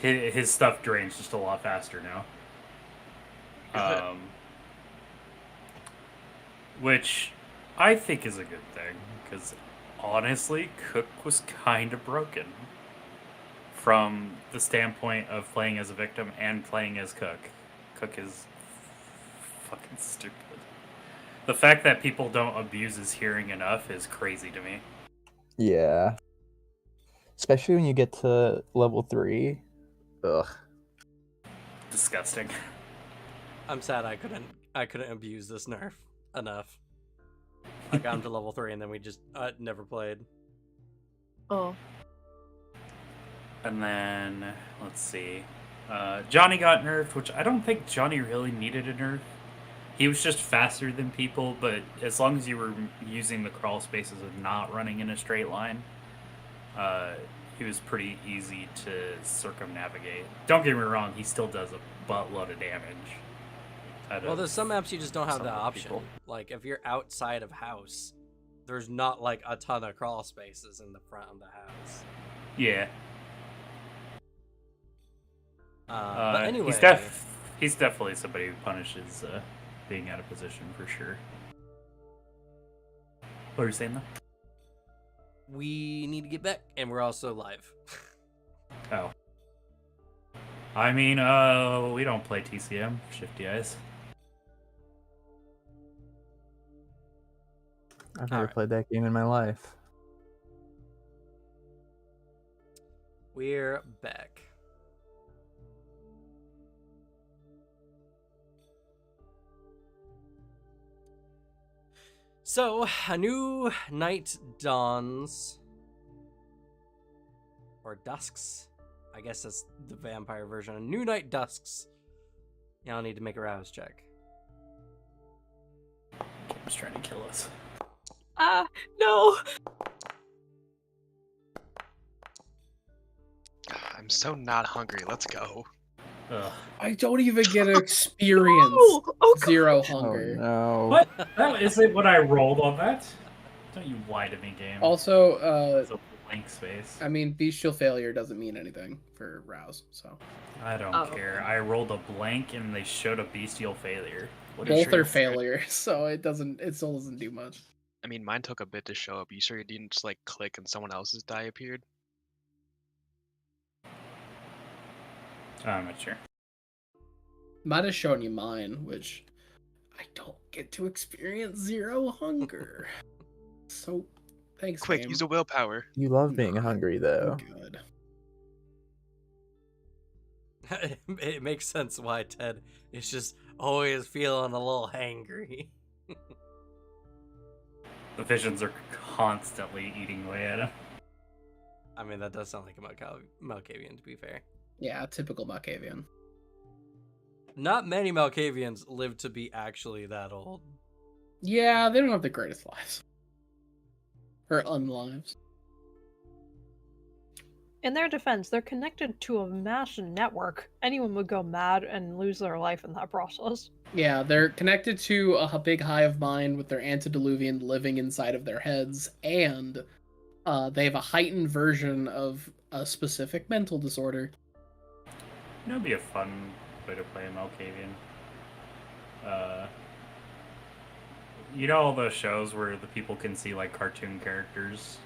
Speaker 6: His stuff drains just a lot faster now. Which I think is a good thing, because honestly, Cook was kind of broken from the standpoint of playing as a victim and playing as Cook. Cook is fucking stupid. The fact that people don't abuse his hearing enough is crazy to me.
Speaker 5: Yeah. Especially when you get to level 3. Ugh.
Speaker 6: Disgusting.
Speaker 4: I'm sad I couldn't abuse this nerf enough. I got him to level 3 and then we just never played.
Speaker 3: Oh.
Speaker 6: And then, let's see. Johnny got nerfed, which I don't think Johnny really needed a nerf. He was just faster than people, but as long as you were using the crawl spaces and not running in a straight line, he was pretty easy to circumnavigate. Don't get me wrong, he still does a buttload of damage.
Speaker 4: Well, there's some maps you just don't have
Speaker 6: some
Speaker 4: that
Speaker 6: of the
Speaker 4: option.
Speaker 6: people.
Speaker 4: Like, if you're outside of house, there's not, like, a ton of crawl spaces in the front of the house.
Speaker 6: Yeah.
Speaker 4: But anyway...
Speaker 6: He's definitely somebody who punishes being out of position, for sure. What were you saying, though?
Speaker 4: We need to get back, and we're also live.
Speaker 6: Oh. I mean, we don't play TCM, Shifty Eyes.
Speaker 5: I've never
Speaker 4: Alright.
Speaker 5: played that game in my life.
Speaker 4: We're back. So, a new night dawns. Or dusks. I guess that's the vampire version. A new night dusks. Y'all need to make a rouse check.
Speaker 6: Game's trying to kill us.
Speaker 3: No!
Speaker 2: I'm so not hungry. Let's go.
Speaker 6: Ugh.
Speaker 1: I don't even get to experience
Speaker 3: Oh, God.
Speaker 1: zero
Speaker 5: Oh
Speaker 1: hunger.
Speaker 5: no.
Speaker 6: What? That isn't what I rolled on that. Don't you lie to me, game.
Speaker 1: Also,
Speaker 6: It's a blank space.
Speaker 1: I mean, bestial failure doesn't mean anything for rouse, so
Speaker 6: I don't
Speaker 3: Oh,
Speaker 6: care.
Speaker 3: okay.
Speaker 6: I rolled a blank and they showed a bestial failure. What
Speaker 1: both
Speaker 6: is your
Speaker 1: are failures, so it still doesn't do much.
Speaker 2: I mean, mine took a bit to show up. You sure you didn't just like click and someone else's die appeared?
Speaker 6: I'm not sure.
Speaker 1: Might have shown you mine, which I don't get to experience zero hunger. So, thanks,
Speaker 2: Quick,
Speaker 1: game.
Speaker 2: use a willpower.
Speaker 5: You love being
Speaker 1: Nah,
Speaker 5: hungry,
Speaker 1: I'm
Speaker 5: though.
Speaker 1: good.
Speaker 4: It makes sense why Ted is just always feeling a little hangry.
Speaker 6: The visions are constantly eating away at him.
Speaker 4: I mean, that does sound like a Malkavian, to be fair.
Speaker 1: Yeah, typical Malkavian.
Speaker 4: Not many Malkavians live to be actually that old.
Speaker 1: Yeah, they don't have the greatest lives. Or unlives.
Speaker 7: In their defense, they're connected to a mass network. Anyone would go mad and lose their life in that process.
Speaker 1: Yeah, they're connected to a big hive mind with their antediluvian living inside of their heads, and they have a heightened version of a specific mental disorder.
Speaker 6: You know, it'd be a fun way to play a Malkavian. You know all those shows where the people can see like cartoon characters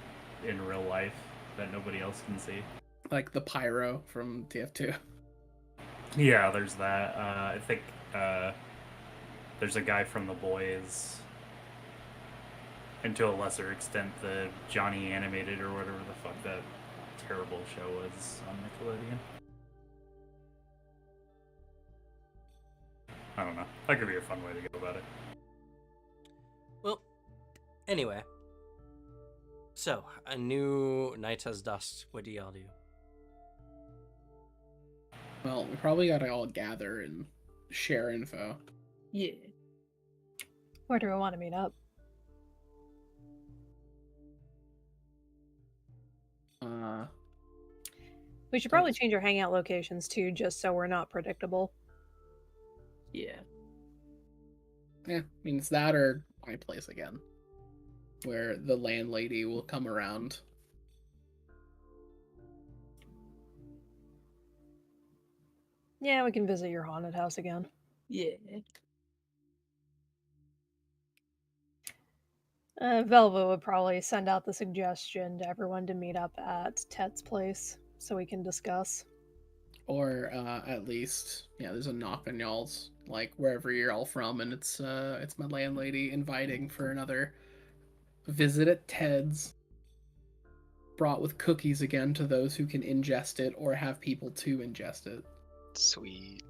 Speaker 6: in real life that nobody else can see?
Speaker 1: Like the Pyro from TF2.
Speaker 6: Yeah, there's that. I think there's a guy from The Boys, and to a lesser extent the Johnny Animated or whatever the fuck that terrible show was on Nickelodeon. I don't know. That could be a fun way to go about it.
Speaker 4: Well, anyway. So, a new night has dusked. What do y'all do?
Speaker 1: Well, we probably gotta all gather and share info.
Speaker 3: Yeah.
Speaker 7: Where do we want to meet up? We should probably change our hangout locations too, just so we're not predictable.
Speaker 3: Yeah.
Speaker 1: Yeah, I mean, it's that or my place again, where the landlady will come around.
Speaker 7: Yeah, we can visit your haunted house again.
Speaker 3: Yeah.
Speaker 7: Velva would probably send out the suggestion to everyone to meet up at Ted's place so we can discuss.
Speaker 1: Or at least, yeah, there's a knock on y'all's, like, wherever you're all from, and it's my landlady inviting for another visit at Ted's, brought with cookies again to those who can ingest it or have people to ingest it.
Speaker 2: Sweet.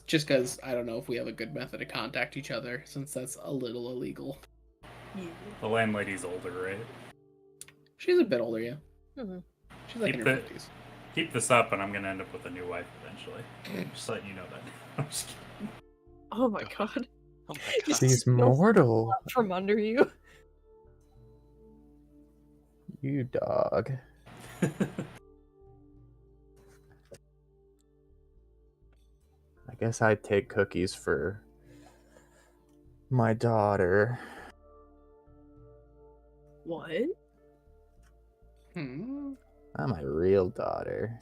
Speaker 1: Just because I don't know if we have a good method to contact each other, since that's a little illegal.
Speaker 3: Yeah.
Speaker 6: The landlady's older, right?
Speaker 1: She's a bit older, yeah.
Speaker 7: Mm-hmm.
Speaker 1: She's like
Speaker 6: Keep
Speaker 1: in her
Speaker 6: the-
Speaker 1: 50s.
Speaker 6: Keep this up, and I'm gonna end up with a new wife eventually. Just letting you know that. I'm just kidding.
Speaker 3: Oh my god.
Speaker 2: Oh my
Speaker 3: Just
Speaker 2: god.
Speaker 5: She's
Speaker 7: feels
Speaker 5: mortal.
Speaker 7: Out from under you.
Speaker 5: You dog. I guess I'd take cookies for my daughter.
Speaker 3: What?
Speaker 5: Not my real daughter.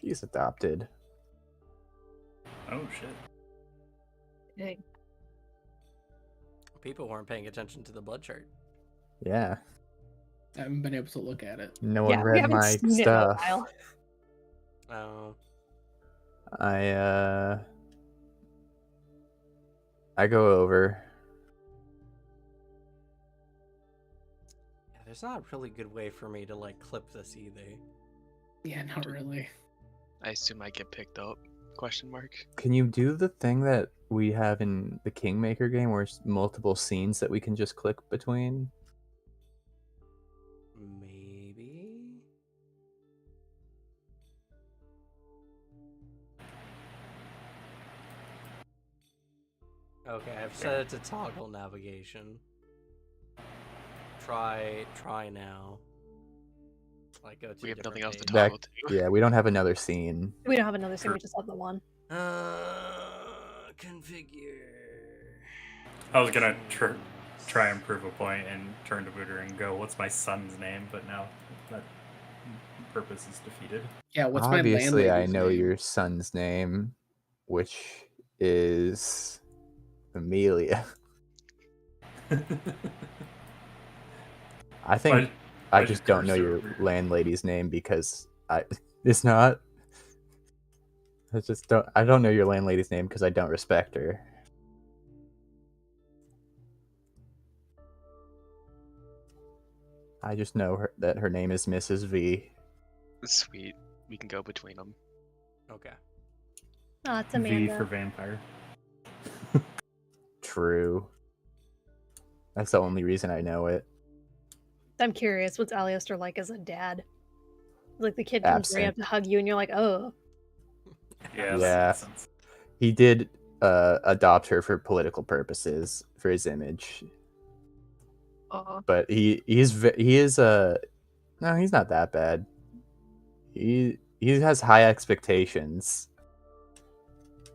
Speaker 5: She's adopted.
Speaker 6: Oh shit.
Speaker 3: Dang.
Speaker 4: People weren't paying attention to the blood chart.
Speaker 5: Yeah.
Speaker 1: I haven't been able to look at it.
Speaker 5: No one
Speaker 7: Yeah, we
Speaker 5: read
Speaker 7: haven't
Speaker 5: my
Speaker 7: seen it in a
Speaker 5: stuff.
Speaker 7: while.
Speaker 4: Oh.
Speaker 5: I go over.
Speaker 4: Yeah, there's not a really good way for me to like clip this either.
Speaker 1: Yeah, not really.
Speaker 2: I assume I get picked up? Question mark.
Speaker 5: Can you do the thing that we have in the Kingmaker game where it's multiple scenes that we can just click between?
Speaker 4: Maybe. Okay, I've set it to toggle navigation. Try now. Like go to
Speaker 2: We
Speaker 4: a
Speaker 2: have nothing
Speaker 4: different
Speaker 2: else to
Speaker 4: page.
Speaker 2: talk
Speaker 5: Back-
Speaker 2: about.
Speaker 5: Yeah, we don't have another scene.
Speaker 7: We don't have another scene, we just have the one.
Speaker 4: Configure.
Speaker 6: I was gonna try and prove a point and turn to Booter and go, "What's my son's name?" But now that purpose is defeated.
Speaker 1: Yeah, what's my
Speaker 5: Obviously, I
Speaker 1: landlady's
Speaker 5: know
Speaker 1: name?
Speaker 5: your son's name, which is Amelia. I think I just don't know your landlady's name because it's not. I don't know your landlady's name because I don't respect her. I just know that her name is Mrs. V.
Speaker 2: Sweet. We can go between them.
Speaker 4: Okay.
Speaker 7: Oh, it's
Speaker 6: V
Speaker 7: Amanda.
Speaker 6: for vampire.
Speaker 5: True. That's the only reason I know it.
Speaker 7: I'm curious, what's Alistair like as a dad? Like the kid comes right up
Speaker 5: Absent.
Speaker 7: to hug you and you're like, oh.
Speaker 6: Yeah.
Speaker 5: Yeah.
Speaker 6: That makes sense.
Speaker 5: He did adopt her for political purposes for his image, but he is no, he's not that bad. He has high expectations.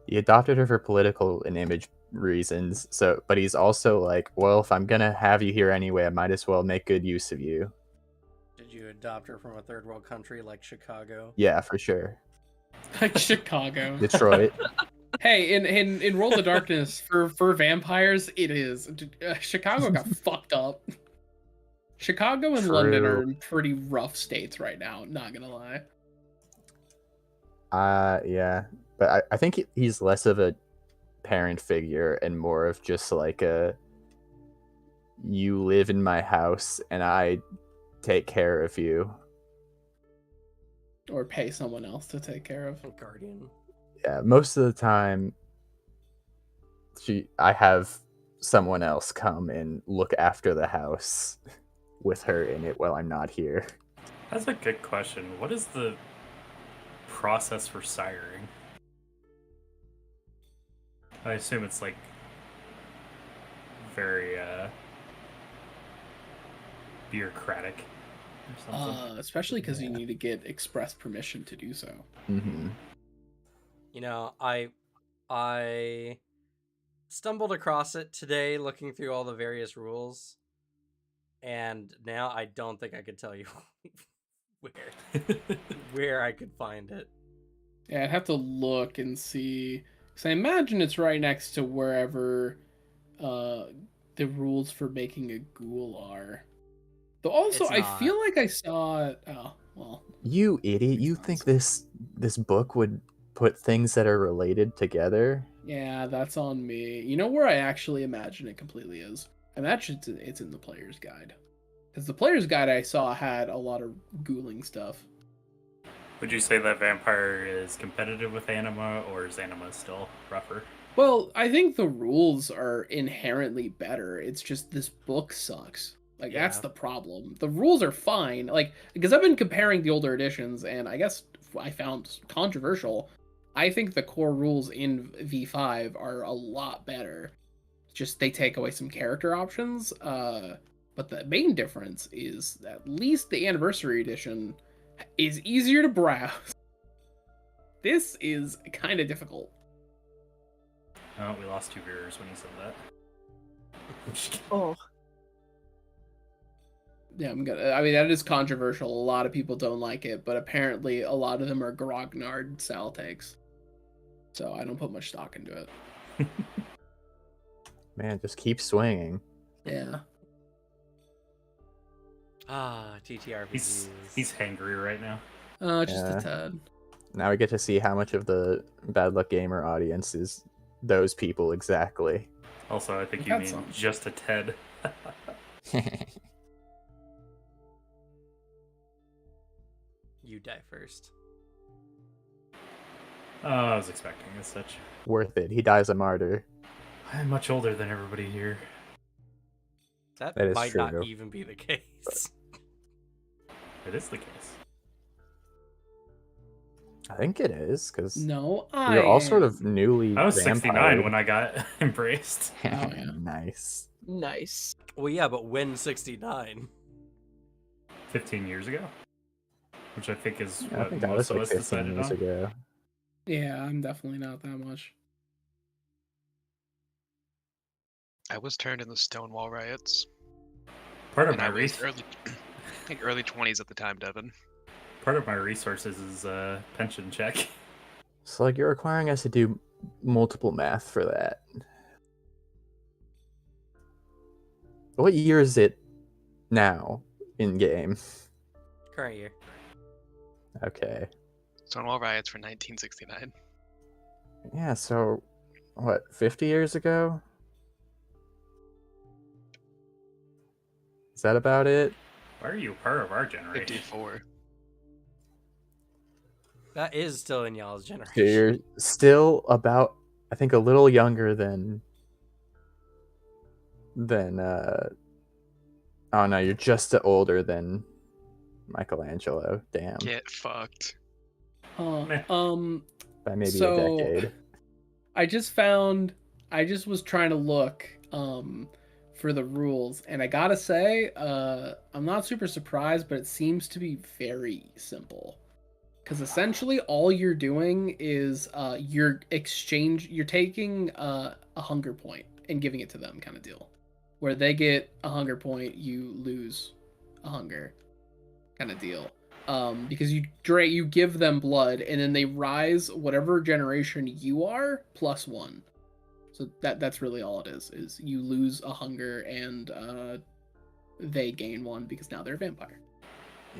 Speaker 5: He adopted her for political and image reasons. But he's also like, well, if I'm gonna have you here anyway, I might as well make good use of you.
Speaker 4: Did you adopt her from a third world country like Chicago?
Speaker 5: Yeah, for sure.
Speaker 1: Like Chicago.
Speaker 5: Detroit.
Speaker 1: Hey, in World of Darkness, for vampires, it is. Chicago got fucked up. Chicago and London are
Speaker 5: True.
Speaker 1: in pretty rough states right now, not gonna lie.
Speaker 5: Yeah, but I think he's less of a parent figure and more of just like you live in my house and I take care of you.
Speaker 1: Or pay someone else to take care of.
Speaker 4: Guardian.
Speaker 5: Yeah, most of the time I have someone else come and look after the house with her in it while I'm not here.
Speaker 6: That's a good question. What is the process for siring? I assume it's like very bureaucratic or something.
Speaker 1: Especially because you need to get express permission to do so.
Speaker 5: Mm-hmm.
Speaker 4: You know, I stumbled across it today looking through all the various rules, and now I don't think I could tell you where I could find it.
Speaker 1: Yeah, I'd have to look and see. Because I imagine it's right next to wherever the rules for making a ghoul are. Though also,
Speaker 4: It's
Speaker 1: I
Speaker 4: not.
Speaker 1: feel like I saw it. Oh, well.
Speaker 5: You idiot!
Speaker 1: Makes
Speaker 5: You
Speaker 1: sense.
Speaker 5: think this book would put things that are related together?
Speaker 1: Yeah, that's on me. You know where I actually imagine it completely is? I imagine it's in the player's guide. Because the player's guide I saw had a lot of ghouling stuff.
Speaker 6: Would you say that vampire is competitive with anima, or is anima still rougher?
Speaker 1: Well, I think the rules are inherently better. It's just this book sucks. Like, that's
Speaker 4: Yeah.
Speaker 1: the problem. The rules are fine. Like, because I've been comparing the older editions, and I guess I found controversial. I think the core rules in V5 are a lot better. Just they take away some character options. But the main difference is at least the anniversary edition is easier to browse. This is kind of difficult.
Speaker 6: Oh, we lost 2 viewers when you said that. I'm just kidding.
Speaker 3: Oh,
Speaker 1: Yeah, I mean, that is controversial. A lot of people don't like it, but apparently a lot of them are grognard style takes. So I don't put much stock into it.
Speaker 5: Man, just keep swinging.
Speaker 1: Yeah.
Speaker 4: TTRPGs.
Speaker 6: He's hangry right now.
Speaker 1: Just
Speaker 5: Yeah.
Speaker 1: a tad.
Speaker 5: Now we get to see how much of the Bad Luck Gamer audience is those people exactly.
Speaker 6: Also, I think
Speaker 1: We've
Speaker 6: you
Speaker 1: had
Speaker 6: mean
Speaker 1: some.
Speaker 6: just a Ted.
Speaker 4: You die first.
Speaker 6: Oh, I was expecting as such.
Speaker 5: Worth it. He dies a martyr.
Speaker 6: I'm much older than everybody here.
Speaker 4: That
Speaker 5: That is
Speaker 4: might not
Speaker 5: true.
Speaker 4: even be the case.
Speaker 6: It is the case.
Speaker 5: I think it is, because
Speaker 1: No,
Speaker 5: we're all sort of newly
Speaker 6: I was 69
Speaker 5: vampired.
Speaker 6: when I got embraced.
Speaker 1: Oh, yeah.
Speaker 5: Nice.
Speaker 3: nice.
Speaker 4: Well, yeah, but when 69?
Speaker 6: 15 years ago. Which I think is
Speaker 5: I
Speaker 6: what
Speaker 5: think that
Speaker 6: most
Speaker 5: was
Speaker 6: of
Speaker 5: like
Speaker 6: us
Speaker 5: 15
Speaker 6: decided
Speaker 5: years
Speaker 6: on.
Speaker 5: ago.
Speaker 1: Yeah, I'm definitely not that much.
Speaker 2: I was turned in the Stonewall riots.
Speaker 6: Part of
Speaker 2: And
Speaker 6: my
Speaker 2: I was
Speaker 6: re-
Speaker 2: I think early 20s at the time, Devin.
Speaker 6: part of my resources is a pension check.
Speaker 5: So, like, you're requiring us to do multiple math for that. What year is it now in game?
Speaker 4: Current year.
Speaker 5: Okay.
Speaker 2: Stonewall riots for 1969.
Speaker 5: Yeah, so, what, 50 years ago? Is that about it?
Speaker 6: Why are you part of our generation?
Speaker 2: 54.
Speaker 4: That is still in y'all's
Speaker 5: So
Speaker 4: generation.
Speaker 5: you're still about, I think, a little younger than oh no, you're just older than Michelangelo. Damn.
Speaker 2: Get fucked.
Speaker 6: Meh.
Speaker 5: By maybe
Speaker 1: So,
Speaker 5: a decade.
Speaker 1: I just was trying to look for the rules, and I gotta say, I'm not super surprised, but it seems to be very simple. Because essentially all you're doing is you're taking a hunger point and giving it to them, kind of deal. Where they get a hunger point, you lose a hunger, kind of deal. Because you give them blood, and then they rise whatever generation you are +1. So that's really all it is you lose a hunger, and they gain 1 because now they're a vampire.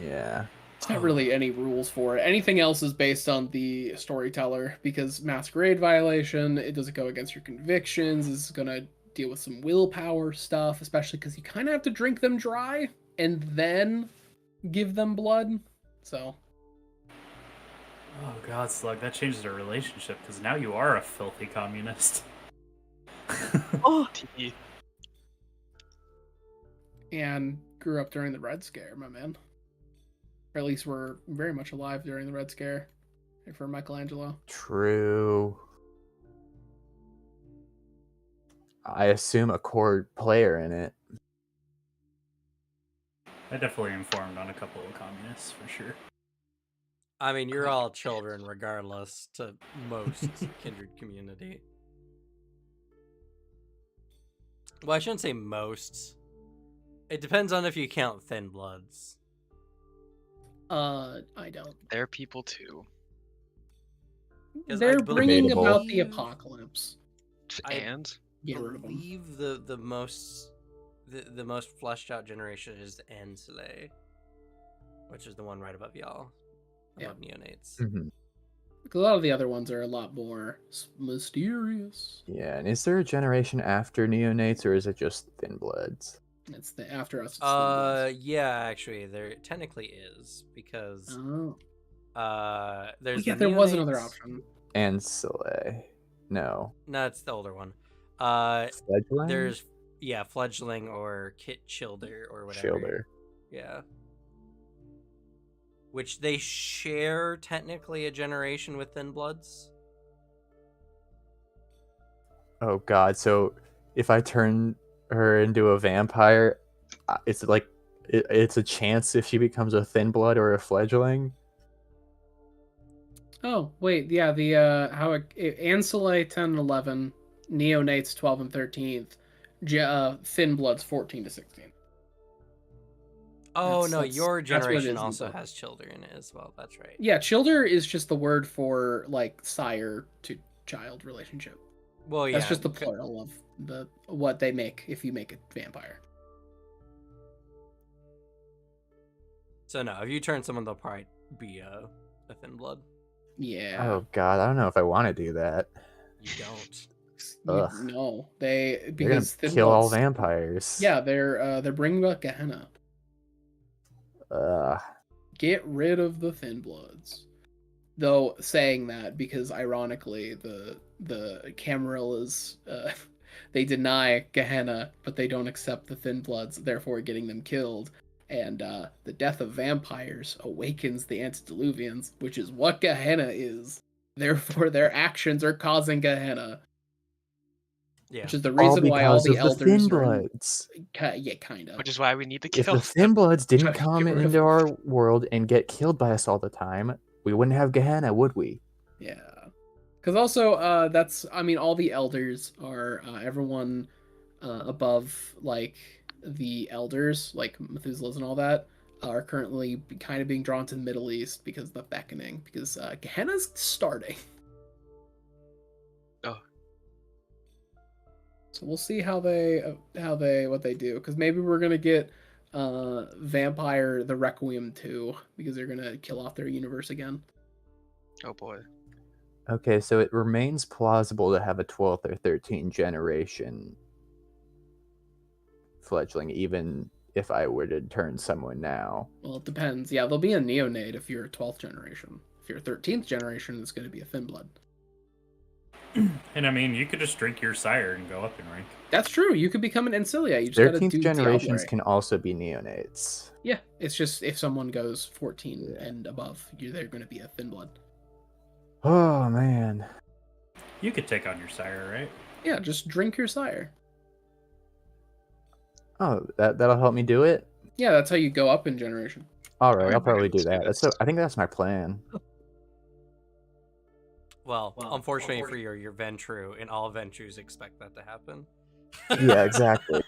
Speaker 5: Yeah.
Speaker 1: It's not really any rules for it. Anything else is based on the storyteller, because Masquerade violation, it doesn't go against your convictions. It's going to deal with some willpower stuff, especially because you kind of have to drink them dry and then give them blood. So,
Speaker 6: Oh god, Slug, that changes our relationship because now you are a filthy communist.
Speaker 3: Oh,
Speaker 2: T.
Speaker 1: and grew up during the Red Scare, my man. Or at least we're very much alive during the Red Scare for Michelangelo.
Speaker 5: True. I assume a core player in it.
Speaker 6: I definitely informed on a couple of communists for sure.
Speaker 4: I mean, you're all children regardless to most kindred community. Well, I shouldn't say most. It depends on if you count Thin Bloods.
Speaker 1: I don't.
Speaker 2: They're people too.
Speaker 4: 'Cause
Speaker 1: They're
Speaker 4: I
Speaker 1: bringing about the
Speaker 4: believe-
Speaker 1: apocalypse.
Speaker 4: I
Speaker 2: And
Speaker 1: Get rid of them.
Speaker 4: believe the most fleshed out generation is Ensley, which is the one right above y'all, above neonates.
Speaker 5: Mhm.
Speaker 1: A lot of the other ones are a lot more mysterious.
Speaker 5: Yeah, and is there a generation after neonates, or is it just Thin Bloods?
Speaker 1: It's the after us. It's Thin Bloods.
Speaker 4: Yeah, actually, there technically is because
Speaker 1: Oh.
Speaker 4: there's
Speaker 1: Yeah,
Speaker 4: the
Speaker 1: there was another
Speaker 4: neonates.
Speaker 1: option.
Speaker 5: And Soleil. No.
Speaker 4: No, it's the older one.
Speaker 5: Fledgling?
Speaker 4: There's fledgling or Kit Childer or whatever.
Speaker 5: Childer.
Speaker 4: Yeah. Which they share technically a generation with Thin Bloods.
Speaker 5: Oh god, so if I turn her into a vampire, it's like it's a chance if she becomes a Thin Blood or a Fledgling?
Speaker 1: Oh, wait, yeah, the Ancillay 10 and 11, Neonates 12 and 13th, Thin Bloods 14 to 16.
Speaker 4: Oh
Speaker 1: That's-
Speaker 4: no,
Speaker 1: that's-
Speaker 4: your
Speaker 1: that's what it
Speaker 4: generation
Speaker 1: is in
Speaker 4: also
Speaker 1: both.
Speaker 4: has children in it as well. That's right.
Speaker 1: Yeah, Childer is just the word for like sire to child relationship.
Speaker 4: Well, yeah.
Speaker 1: That's just the plural of what they make if you make a vampire.
Speaker 4: So no, if you turn someone, they'll probably be a Thin Blood.
Speaker 1: Yeah.
Speaker 5: Oh god, I don't know if I want to do that.
Speaker 4: You don't.
Speaker 5: Ugh.
Speaker 1: No,
Speaker 5: They're gonna
Speaker 1: because Thin
Speaker 5: kill all
Speaker 1: Bloods-
Speaker 5: vampires.
Speaker 1: Yeah, they're bringing back Gehenna. Get rid of the Thin Bloods. Though saying that because ironically the Camarilla they deny Gehenna, but they don't accept the Thin Bloods, therefore getting them killed. And the death of vampires awakens the antediluvians, which is what Gehenna is. Therefore, their actions are causing Gehenna.
Speaker 4: Yeah.
Speaker 1: Which is the reason why all the
Speaker 5: because of the
Speaker 1: elders
Speaker 5: Thin
Speaker 1: are
Speaker 5: Bloods.
Speaker 1: yeah, kind of.
Speaker 2: which is why we need to
Speaker 5: If
Speaker 2: kill
Speaker 5: the Thin Bloods
Speaker 1: Try
Speaker 5: didn't
Speaker 1: to
Speaker 5: come
Speaker 1: get rid of
Speaker 5: into
Speaker 1: them.
Speaker 5: our world and get killed by us all the time, we wouldn't have Gehenna, would we?
Speaker 1: Yeah. Because also, that's, I mean, all the elders are, everyone above, like, the elders, like Methuselah's and all that, are currently kind of being drawn to the Middle East because of the beckoning, because Gehenna's starting.
Speaker 2: Oh.
Speaker 1: So we'll see what they do, because maybe we're gonna get Vampire the Requiem 2, because they're gonna kill off their universe again.
Speaker 2: Oh boy.
Speaker 5: Okay, so it remains plausible to have a 12th or 13th generation fledgling, even if I were to turn someone now.
Speaker 1: Well, it depends. Yeah, there'll be a neonate if you're a 12th generation. If you're a 13th generation, it's going to be a Thin Blood.
Speaker 6: And I mean, you could just drink your sire and go up in rank.
Speaker 1: That's true. You could become an Encilia. You just got to
Speaker 5: 13th
Speaker 1: do
Speaker 5: generations
Speaker 1: Diablo.
Speaker 5: can also be neonates.
Speaker 1: Yeah, it's just if someone goes 14 and above, they're going to be a Thin Blood.
Speaker 5: Oh, man.
Speaker 6: You could take on your sire, right?
Speaker 1: Yeah, just drink your sire.
Speaker 5: Oh, that'll help me do it?
Speaker 1: Yeah, that's how you go up in generation.
Speaker 5: Alright,
Speaker 2: Alright,
Speaker 5: I'll probably do
Speaker 2: let's do
Speaker 5: that.
Speaker 2: this.
Speaker 5: I think that's my plan.
Speaker 4: Well, unfortunately for your Ventru, and all Ventrus expect that to happen.
Speaker 5: Yeah, exactly.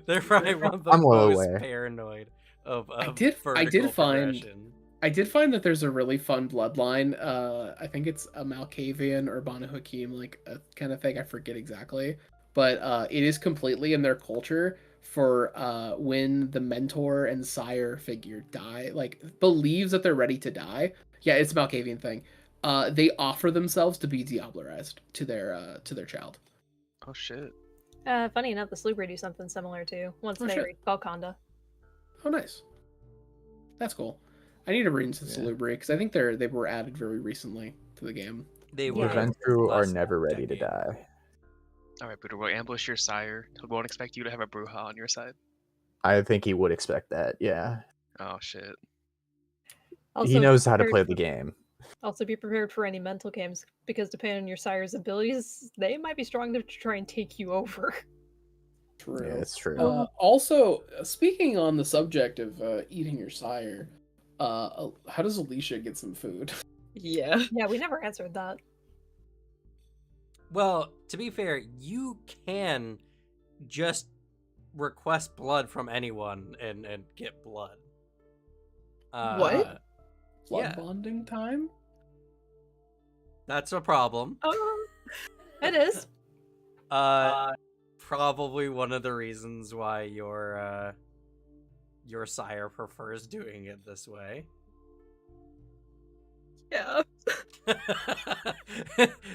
Speaker 4: They're probably one of the
Speaker 5: I'm well
Speaker 4: most
Speaker 5: aware.
Speaker 4: paranoid of
Speaker 1: I did
Speaker 4: vertical
Speaker 1: find-
Speaker 4: progression.
Speaker 1: I did find that there's a really fun bloodline. I think it's a Malkavian or Banu Hakim, like a kind of thing. I forget exactly, but it is completely in their culture for when the mentor and sire figure die, like believes that they're ready to die. Yeah, it's a Malkavian thing. They offer themselves to be Diablerized to their child.
Speaker 2: Oh shit.
Speaker 7: Funny enough, the Slubri do something similar too. Once
Speaker 1: Oh,
Speaker 7: they
Speaker 1: shit.
Speaker 7: read Falconda.
Speaker 1: Oh, nice. That's cool. I need to read into
Speaker 5: Yeah.
Speaker 1: Salubri because I think they were added very recently to the game.
Speaker 4: They
Speaker 7: Yeah.
Speaker 4: were
Speaker 5: The Ventru are
Speaker 4: last
Speaker 5: never ready to
Speaker 4: decade.
Speaker 5: die.
Speaker 2: Alright, Buddha, we'll ambush your sire. He won't expect you to have a Bruja on your side.
Speaker 5: I think he would expect that, yeah.
Speaker 2: Oh shit.
Speaker 7: Also,
Speaker 5: He knows how to
Speaker 7: prepared
Speaker 5: play
Speaker 7: for-
Speaker 5: the game.
Speaker 7: Also, be prepared for any mental games because depending on your sire's abilities, they might be strong enough to try and take you over.
Speaker 1: True.
Speaker 5: Yeah, it's true.
Speaker 1: Also, speaking on the subject of eating your sire, how does Alicia get some food?
Speaker 3: Yeah.
Speaker 7: Yeah, we never answered that.
Speaker 4: Well, to be fair, you can just request blood from anyone and get blood.
Speaker 3: What?
Speaker 1: Blood
Speaker 4: Yeah,
Speaker 1: bonding time?
Speaker 4: that's a problem.
Speaker 7: It is.
Speaker 4: Probably one of the reasons why your sire prefers doing it this way.
Speaker 3: Yeah.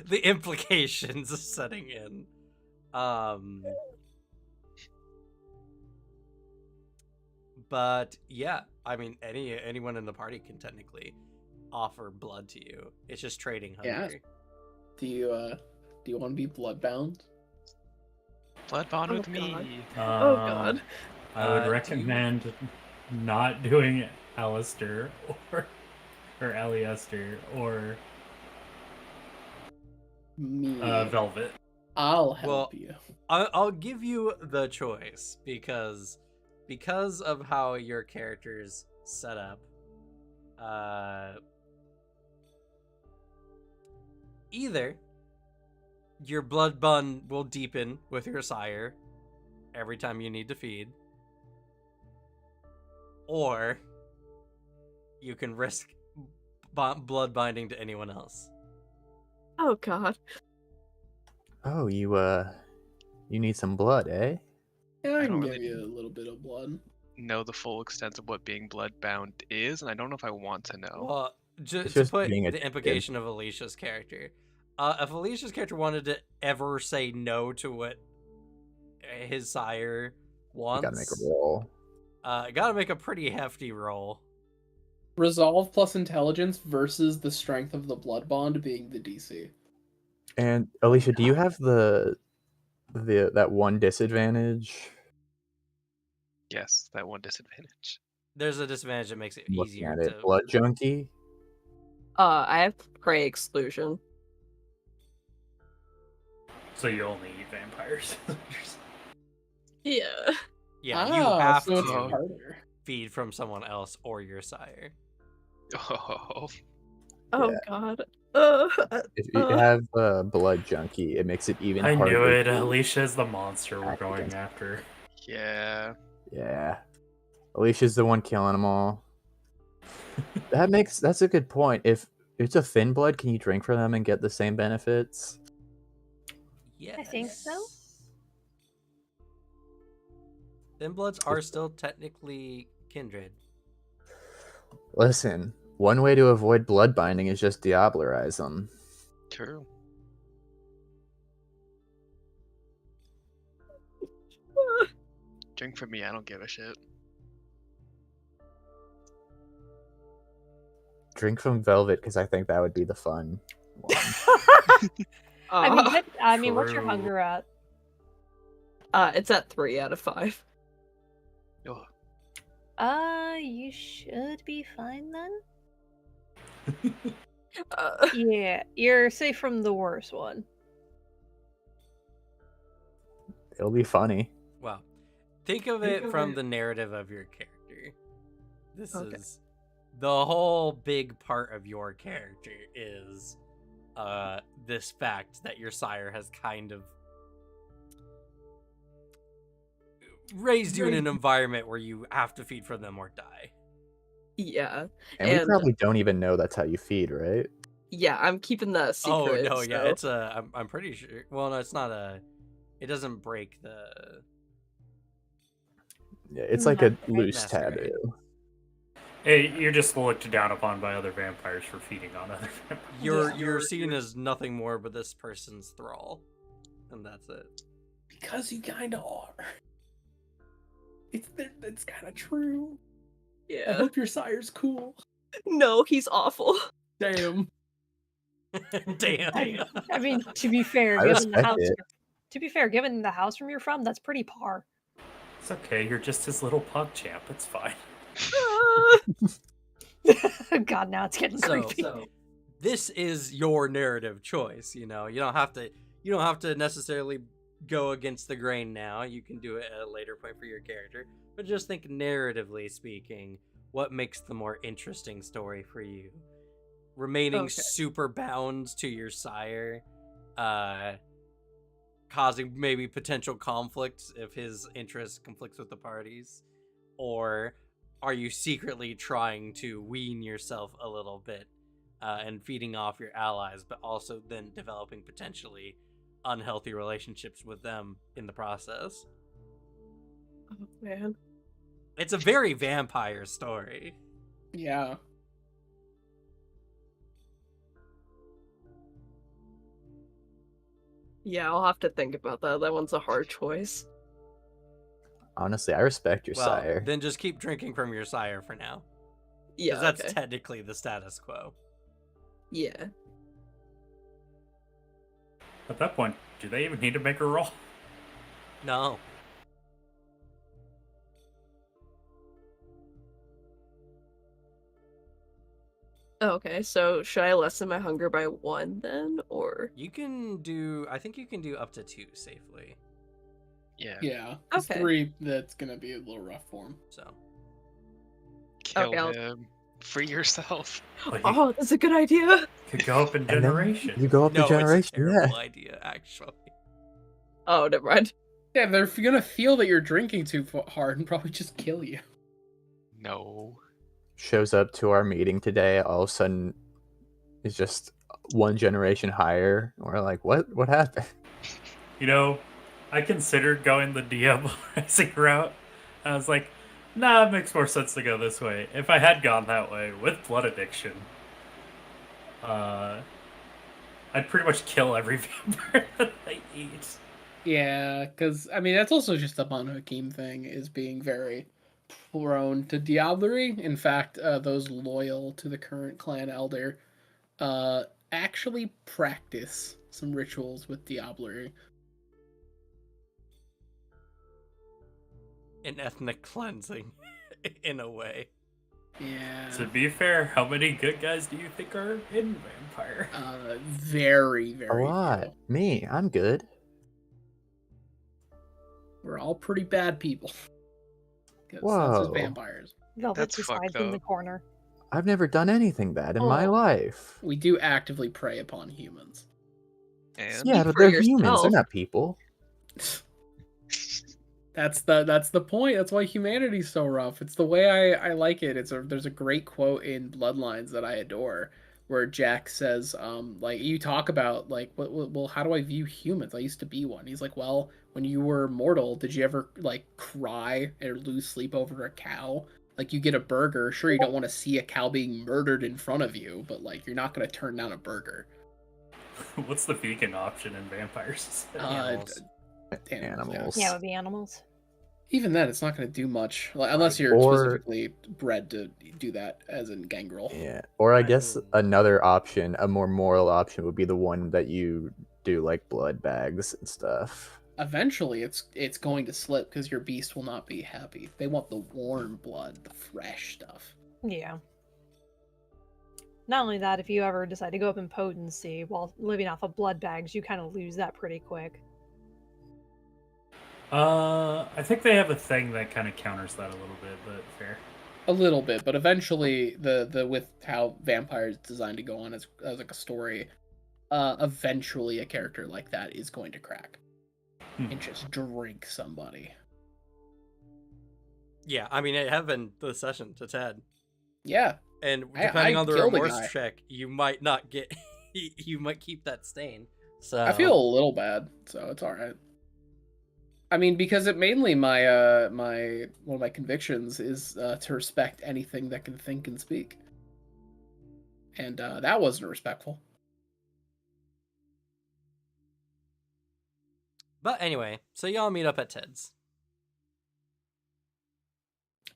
Speaker 4: The implications of setting in. But yeah, I mean, anyone in the party can technically offer blood to you. It's just trading
Speaker 1: Yeah.
Speaker 4: hunger.
Speaker 1: Do you want to be bloodbound?
Speaker 2: Blood bond
Speaker 3: Oh,
Speaker 2: with me.
Speaker 3: God. Oh God.
Speaker 6: I would
Speaker 4: do you-
Speaker 6: recommend not doing Alistair or Aliester or
Speaker 1: Me.
Speaker 6: Velvet.
Speaker 1: I'll help
Speaker 4: Well,
Speaker 1: you.
Speaker 4: I'll give you the choice because of how your character's set up. Either your blood bond will deepen with your sire every time you need to feed, or you can risk blood binding to anyone else.
Speaker 3: Oh God.
Speaker 5: Oh, you need some blood, eh?
Speaker 1: Yeah, I
Speaker 2: I
Speaker 1: can
Speaker 2: don't
Speaker 1: give
Speaker 2: really-
Speaker 1: you a little bit of blood.
Speaker 2: Know the full extent of what being bloodbound is, and I don't know if I want to know.
Speaker 4: Well,
Speaker 5: It's
Speaker 4: to
Speaker 5: just
Speaker 4: put
Speaker 5: being
Speaker 4: the
Speaker 5: addicted.
Speaker 4: implication of Alicia's character, if Alicia's character wanted to ever say no to what his sire
Speaker 5: You
Speaker 4: wants,
Speaker 5: gotta make a roll.
Speaker 4: gotta make a pretty hefty roll.
Speaker 1: Resolve plus intelligence versus the strength of the blood bond being the DC.
Speaker 5: And Alicia, do you have the that one disadvantage?
Speaker 2: Yes, that one disadvantage.
Speaker 4: There's a disadvantage that makes it
Speaker 5: I'm looking
Speaker 4: easier
Speaker 5: at it.
Speaker 4: to.
Speaker 5: Blood junkie.
Speaker 3: I have prey exclusion.
Speaker 6: So you only eat vampires.
Speaker 3: Yeah.
Speaker 4: Yeah, you have
Speaker 1: so it's
Speaker 4: to
Speaker 1: harder.
Speaker 4: feed from someone else or your sire.
Speaker 2: Oh,
Speaker 3: Oh
Speaker 5: Yeah.
Speaker 3: God.
Speaker 5: If you have blood junkie, it makes it even
Speaker 6: I
Speaker 5: harder.
Speaker 6: knew it.
Speaker 5: to
Speaker 6: Alicia's the monster we're
Speaker 5: act
Speaker 6: going
Speaker 5: against.
Speaker 6: after.
Speaker 2: yeah.
Speaker 5: Yeah. Alicia's the one killing them all. That's a good point. If it's a thin blood, can you drink from them and get the same benefits?
Speaker 4: Yes.
Speaker 7: I think so.
Speaker 4: Thin bloods are still technically kindred.
Speaker 5: Listen, one way to avoid blood binding is just diablerize them.
Speaker 2: True. Drink from me, I don't give a shit.
Speaker 5: Drink from Velvet because I think that would be the fun one.
Speaker 7: I mean, what's your
Speaker 6: True.
Speaker 7: hunger at?
Speaker 3: It's at 3 out of 5.
Speaker 2: Oh,
Speaker 7: You should be fine then.
Speaker 3: Uh,
Speaker 7: Yeah, you're safe from the worst one.
Speaker 5: It'll be funny.
Speaker 4: Well, think of it from the narrative of your character. This
Speaker 3: Okay.
Speaker 4: is the whole big part of your character is this fact that your sire has kind of raised you in an environment where you have to feed from them or die.
Speaker 3: yeah.
Speaker 5: And we
Speaker 3: And-
Speaker 5: probably don't even know that's how you feed, right?
Speaker 3: Yeah, I'm keeping that secret.
Speaker 4: Oh no, yeah,
Speaker 3: so-
Speaker 4: it's I'm pretty sure. Well, no, it's not a. It doesn't break the.
Speaker 5: Yeah, it's like a
Speaker 7: Masquerade.
Speaker 5: loose
Speaker 4: Masquerade.
Speaker 5: taboo.
Speaker 6: Hey, you're just looked down upon by other vampires for feeding on other vampires.
Speaker 4: You're seen as nothing more but this person's thrall, and that's it.
Speaker 1: Because you kind of are. It's kind of true. I
Speaker 3: Yeah.
Speaker 1: hope your sire's cool.
Speaker 3: No, he's awful.
Speaker 1: Damn.
Speaker 4: Damn.
Speaker 7: I mean, to be fair,
Speaker 5: I
Speaker 7: given the
Speaker 5: respect
Speaker 7: house,
Speaker 5: it.
Speaker 7: given the house from you're from, that's pretty par.
Speaker 6: It's okay. You're just his little pug champ. It's fine.
Speaker 7: God, now it's getting
Speaker 4: So,
Speaker 7: creepy.
Speaker 4: this is your narrative choice. You know, you don't have to necessarily go against the grain now. You can do it at a later point for your character, but just think narratively speaking, what makes the more interesting story for you? Remaining
Speaker 3: Okay.
Speaker 4: super bound to your sire, causing maybe potential conflicts if his interest conflicts with the parties? Or are you secretly trying to wean yourself a little bit and feeding off your allies, but also then developing potentially unhealthy relationships with them in the process?
Speaker 3: Oh, man.
Speaker 4: It's a very vampire story.
Speaker 1: Yeah.
Speaker 3: Yeah, I'll have to think about that. That one's a hard choice.
Speaker 5: Honestly, I respect your
Speaker 4: Well,
Speaker 5: sire.
Speaker 4: then just keep drinking from your sire for now.
Speaker 3: Yeah,
Speaker 4: Because that's
Speaker 3: okay.
Speaker 4: technically the status quo.
Speaker 3: Yeah.
Speaker 6: At that point, do they even need to make a roll?
Speaker 4: No.
Speaker 3: Okay, so should I lessen my hunger by 1 then, or?
Speaker 4: You can do, I think you can do up to 2 safely.
Speaker 2: Yeah.
Speaker 1: Yeah. It's
Speaker 3: Okay.
Speaker 1: 3, that's gonna be a little rough for him.
Speaker 4: So,
Speaker 2: Kill
Speaker 3: Okay, I'll-
Speaker 2: him. Free yourself.
Speaker 6: Like,
Speaker 3: Oh, that's a good idea.
Speaker 6: could go up in
Speaker 5: And then
Speaker 6: generation.
Speaker 5: you go up
Speaker 4: no,
Speaker 5: the generation.
Speaker 4: it's a terrible
Speaker 5: Yeah.
Speaker 4: idea, actually.
Speaker 3: Oh, never mind.
Speaker 1: Yeah, they're gonna feel that you're drinking too hard and probably just kill you.
Speaker 2: No.
Speaker 5: Shows up to our meeting today. All of a sudden, is just one generation higher. We're like, what? What happened?
Speaker 6: You know, I considered going the Diablo Rising route. I was like, nah, it makes more sense to go this way. If I had gone that way with blood addiction, I'd pretty much kill every vampire that I eat.
Speaker 1: Yeah, because I mean that's also just a Banu Hakim thing, is being very prone to diablerie. In fact, those loyal to the current clan elder actually practice some rituals with diablerie.
Speaker 4: An ethnic cleansing, in a way.
Speaker 1: Yeah.
Speaker 6: To be fair, how many good guys do you think are in Vampire?
Speaker 1: Very,
Speaker 5: A
Speaker 1: very
Speaker 5: lot.
Speaker 1: few.
Speaker 5: Me, I'm good.
Speaker 1: We're all pretty bad people. 'Cause that's just
Speaker 5: Whoa.
Speaker 1: vampires.
Speaker 7: Velvet
Speaker 2: That's
Speaker 7: just
Speaker 2: fucked
Speaker 7: hides in the
Speaker 2: up.
Speaker 7: corner.
Speaker 5: I've never done anything bad in my
Speaker 3: Oh.
Speaker 5: life.
Speaker 1: We do actively prey upon humans.
Speaker 2: And
Speaker 5: Yeah,
Speaker 3: Speak
Speaker 5: but
Speaker 3: for
Speaker 5: they're humans. They're
Speaker 3: yourself.
Speaker 5: not people.
Speaker 1: That's the point. That's why humanity's so rough. It's the way I like it. There's a great quote in Bloodlines that I adore, where Jack says, like you talk about like, well, how do I view humans? I used to be one. He's like, well, when you were mortal, did you ever like cry or lose sleep over a cow? Like you get a burger, sure you don't want to see a cow being murdered in front of you, but like you're not gonna turn down a burger.
Speaker 6: What's the vegan option in Vampires?
Speaker 4: Animals.
Speaker 5: Animals.
Speaker 7: Yeah, it would be animals.
Speaker 1: Even then, it's not going to do much, like, unless you're
Speaker 5: Or-
Speaker 1: specifically bred to do that, as in gangrel.
Speaker 5: Yeah. Or I guess
Speaker 4: mean-
Speaker 5: another option, a more moral option, would be the one that you do like blood bags and stuff.
Speaker 1: Eventually, it's going to slip because your beast will not be happy. They want the warm blood, the fresh stuff.
Speaker 7: Yeah. Not only that, if you ever decide to go up in potency while living off of blood bags, you kind of lose that pretty quick.
Speaker 6: I think they have a thing that kind of counters that a little bit, but fair.
Speaker 1: A little bit, but eventually, the with how vampires designed to go on as like a story, eventually a character like that is going to crack and just drink somebody.
Speaker 4: Yeah, I mean, it happened this session to Ted.
Speaker 1: Yeah,
Speaker 4: And
Speaker 1: I
Speaker 4: depending on the
Speaker 1: killed a
Speaker 4: remorse
Speaker 1: guy.
Speaker 4: check, you might not get... you might keep that stain. So
Speaker 1: I feel a little bad, so it's all right. I mean, because it mainly my one of my convictions is to respect anything that can think and speak, and that wasn't respectful.
Speaker 4: But anyway, so y'all meet up at Ted's.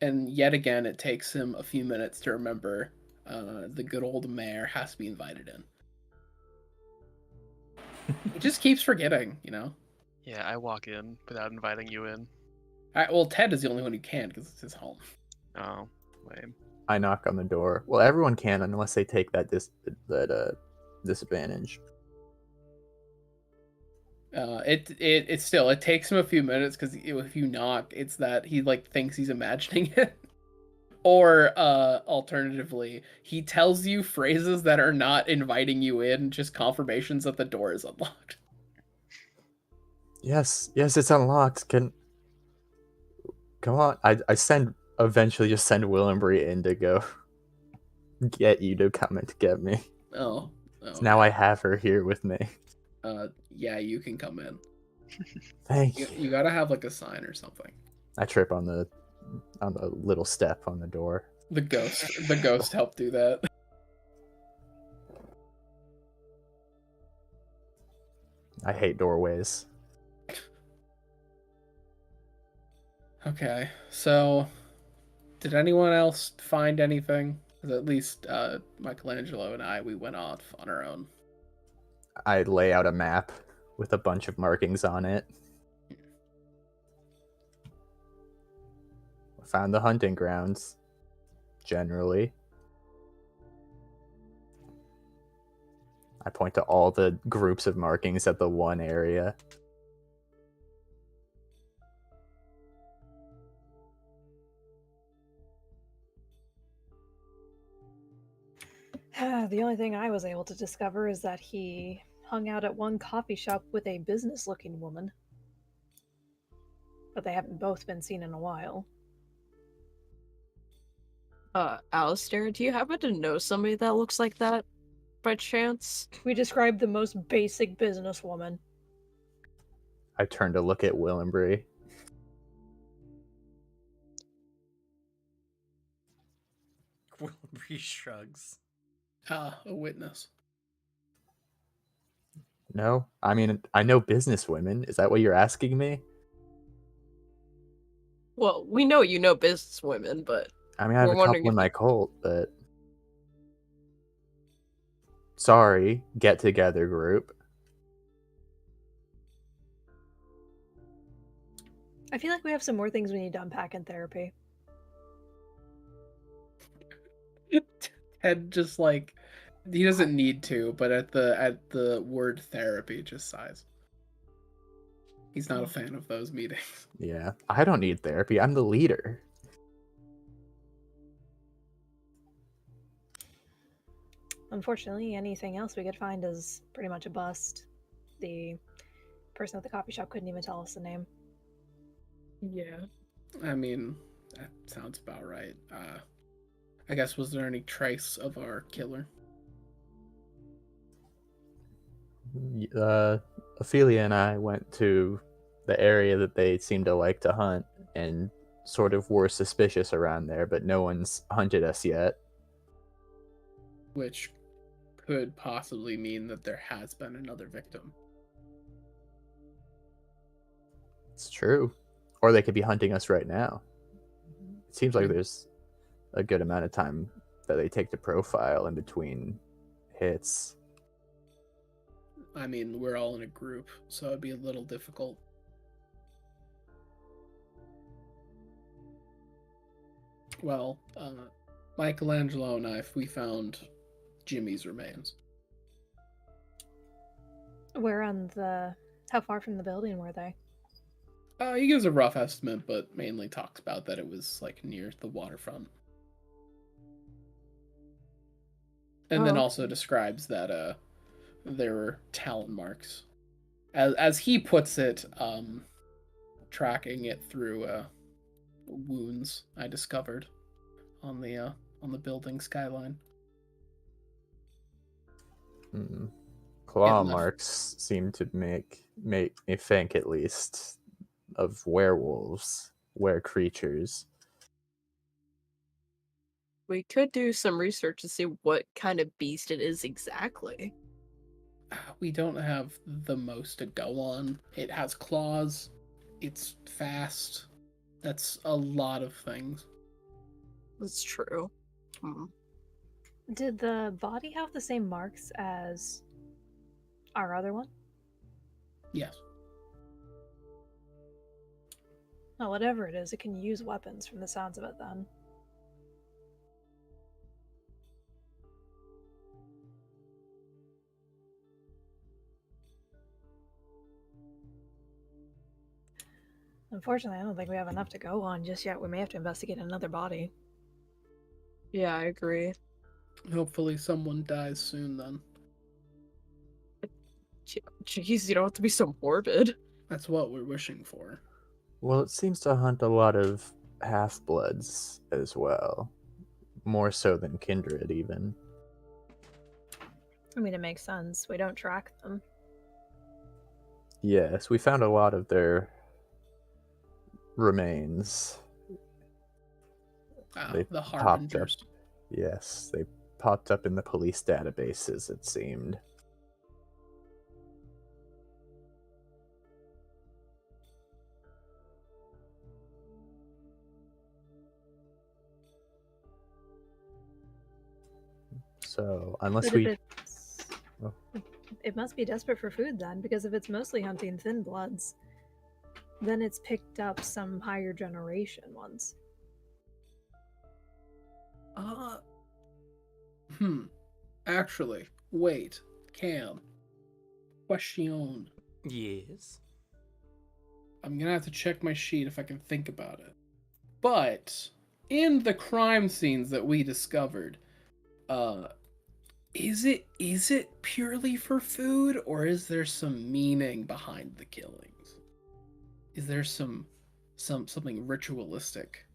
Speaker 1: And yet again, it takes him a few minutes to remember the good old mayor has to be invited in. He just keeps forgetting, you know.
Speaker 2: yeah, I walk in without inviting you in.
Speaker 1: Well, Ted is the only one who can because it's his home.
Speaker 2: Oh, lame.
Speaker 5: I knock on the door. Well, everyone can unless they take that disadvantage.
Speaker 1: It still takes him a few minutes because if you knock, it's that he like thinks he's imagining it, Or alternatively, he tells you phrases that are not inviting you in, just confirmations that the door is unlocked.
Speaker 5: Yes, it's unlocked. Come on. I eventually just send Willenbury in to go get you to come and get me.
Speaker 1: Oh.
Speaker 5: So now I have her here with me.
Speaker 1: Yeah, you can come in.
Speaker 5: Thank you.
Speaker 1: You gotta have like a sign or something.
Speaker 5: I trip on the little step on the door.
Speaker 1: The ghost helped do that.
Speaker 5: I hate doorways.
Speaker 1: Okay, so did anyone else find anything? 'Cause at least Michelangelo and we went off on our own.
Speaker 5: I lay out a map with a bunch of markings on it. Found the hunting grounds, generally. I point to all the groups of markings at the one area.
Speaker 7: The only thing I was able to discover is that he hung out at one coffee shop with a business-looking woman. But they haven't both been seen in a while.
Speaker 3: Alistair, do you happen to know somebody that looks like that by chance?
Speaker 7: We described the most basic businesswoman.
Speaker 5: I turn to look at Willenbury.
Speaker 4: Willenbury shrugs.
Speaker 1: A witness.
Speaker 5: No? I mean, I know businesswomen. Is that what you're asking me?
Speaker 3: Well, we know you know businesswomen, but
Speaker 5: I mean, I have
Speaker 3: we're
Speaker 5: a
Speaker 3: wondering
Speaker 5: couple in
Speaker 3: if
Speaker 5: my cult, but... Sorry, get-together group.
Speaker 7: I feel like we have some more things we need to unpack in therapy.
Speaker 1: Ted just like he doesn't need to, but at the word therapy just sighs. He's not a fan of those meetings.
Speaker 5: Yeah, I don't need therapy. I'm the leader.
Speaker 7: Unfortunately, anything else we could find is pretty much a bust. The person at the coffee shop couldn't even tell us the name.
Speaker 3: yeah.
Speaker 1: I mean, that sounds about right. I guess, was there any trace of our killer?
Speaker 5: Ophelia and I went to the area that they seem to like to hunt and sort of were suspicious around there, but no one's hunted us yet.
Speaker 1: Which could possibly mean that there has been another victim.
Speaker 5: It's true. Or they could be hunting us right now. It seems like there's a good amount of time that they take to profile in between hits.
Speaker 1: I mean, we're all in a group, so it'd be a little difficult. Well, Michelangelo and we found Jimmy's remains.
Speaker 7: How far from the building were they?
Speaker 1: He gives a rough estimate, but mainly talks about that it was like near the waterfront. And then also describes that there were talon marks. As he puts it, tracking it through wounds I discovered on the building skyline.
Speaker 5: Claw marks seem to make me think, at least, of werewolves, were-creatures.
Speaker 3: We could do some research to see what kind of beast it is exactly.
Speaker 1: We don't have the most to go on. It has claws. It's fast. That's a lot of things.
Speaker 3: That's true.
Speaker 7: Did the body have the same marks as our other one?
Speaker 1: Yes.
Speaker 7: Well, whatever it is, it can use weapons from the sounds of it then. Unfortunately, I don't think we have enough to go on just yet. We may have to investigate another body.
Speaker 3: Yeah, I agree.
Speaker 1: Hopefully someone dies soon then.
Speaker 3: Jeez, you don't have to be so morbid.
Speaker 1: That's what we're wishing for.
Speaker 5: Well, it seems to hunt a lot of half-bloods as well. More so than kindred, even.
Speaker 7: I mean, it makes sense. We don't track them.
Speaker 5: Yes, we found a lot of their remains.
Speaker 1: Ah,
Speaker 5: They
Speaker 1: the
Speaker 5: popped up.
Speaker 1: Harbingers.
Speaker 5: Yes, they popped up in the police databases, it seemed. So, unless
Speaker 7: But if
Speaker 5: we...
Speaker 7: it's...
Speaker 5: Oh.
Speaker 7: It must be desperate for food then, because if it's mostly hunting thin bloods, then it's picked up some higher generation ones.
Speaker 1: Actually, wait. Cam. Question.
Speaker 4: Yes.
Speaker 1: I'm gonna have to check my sheet if I can think about it. But in the crime scenes that we discovered, is it purely for food, or is there some meaning behind the killings? Is there something ritualistic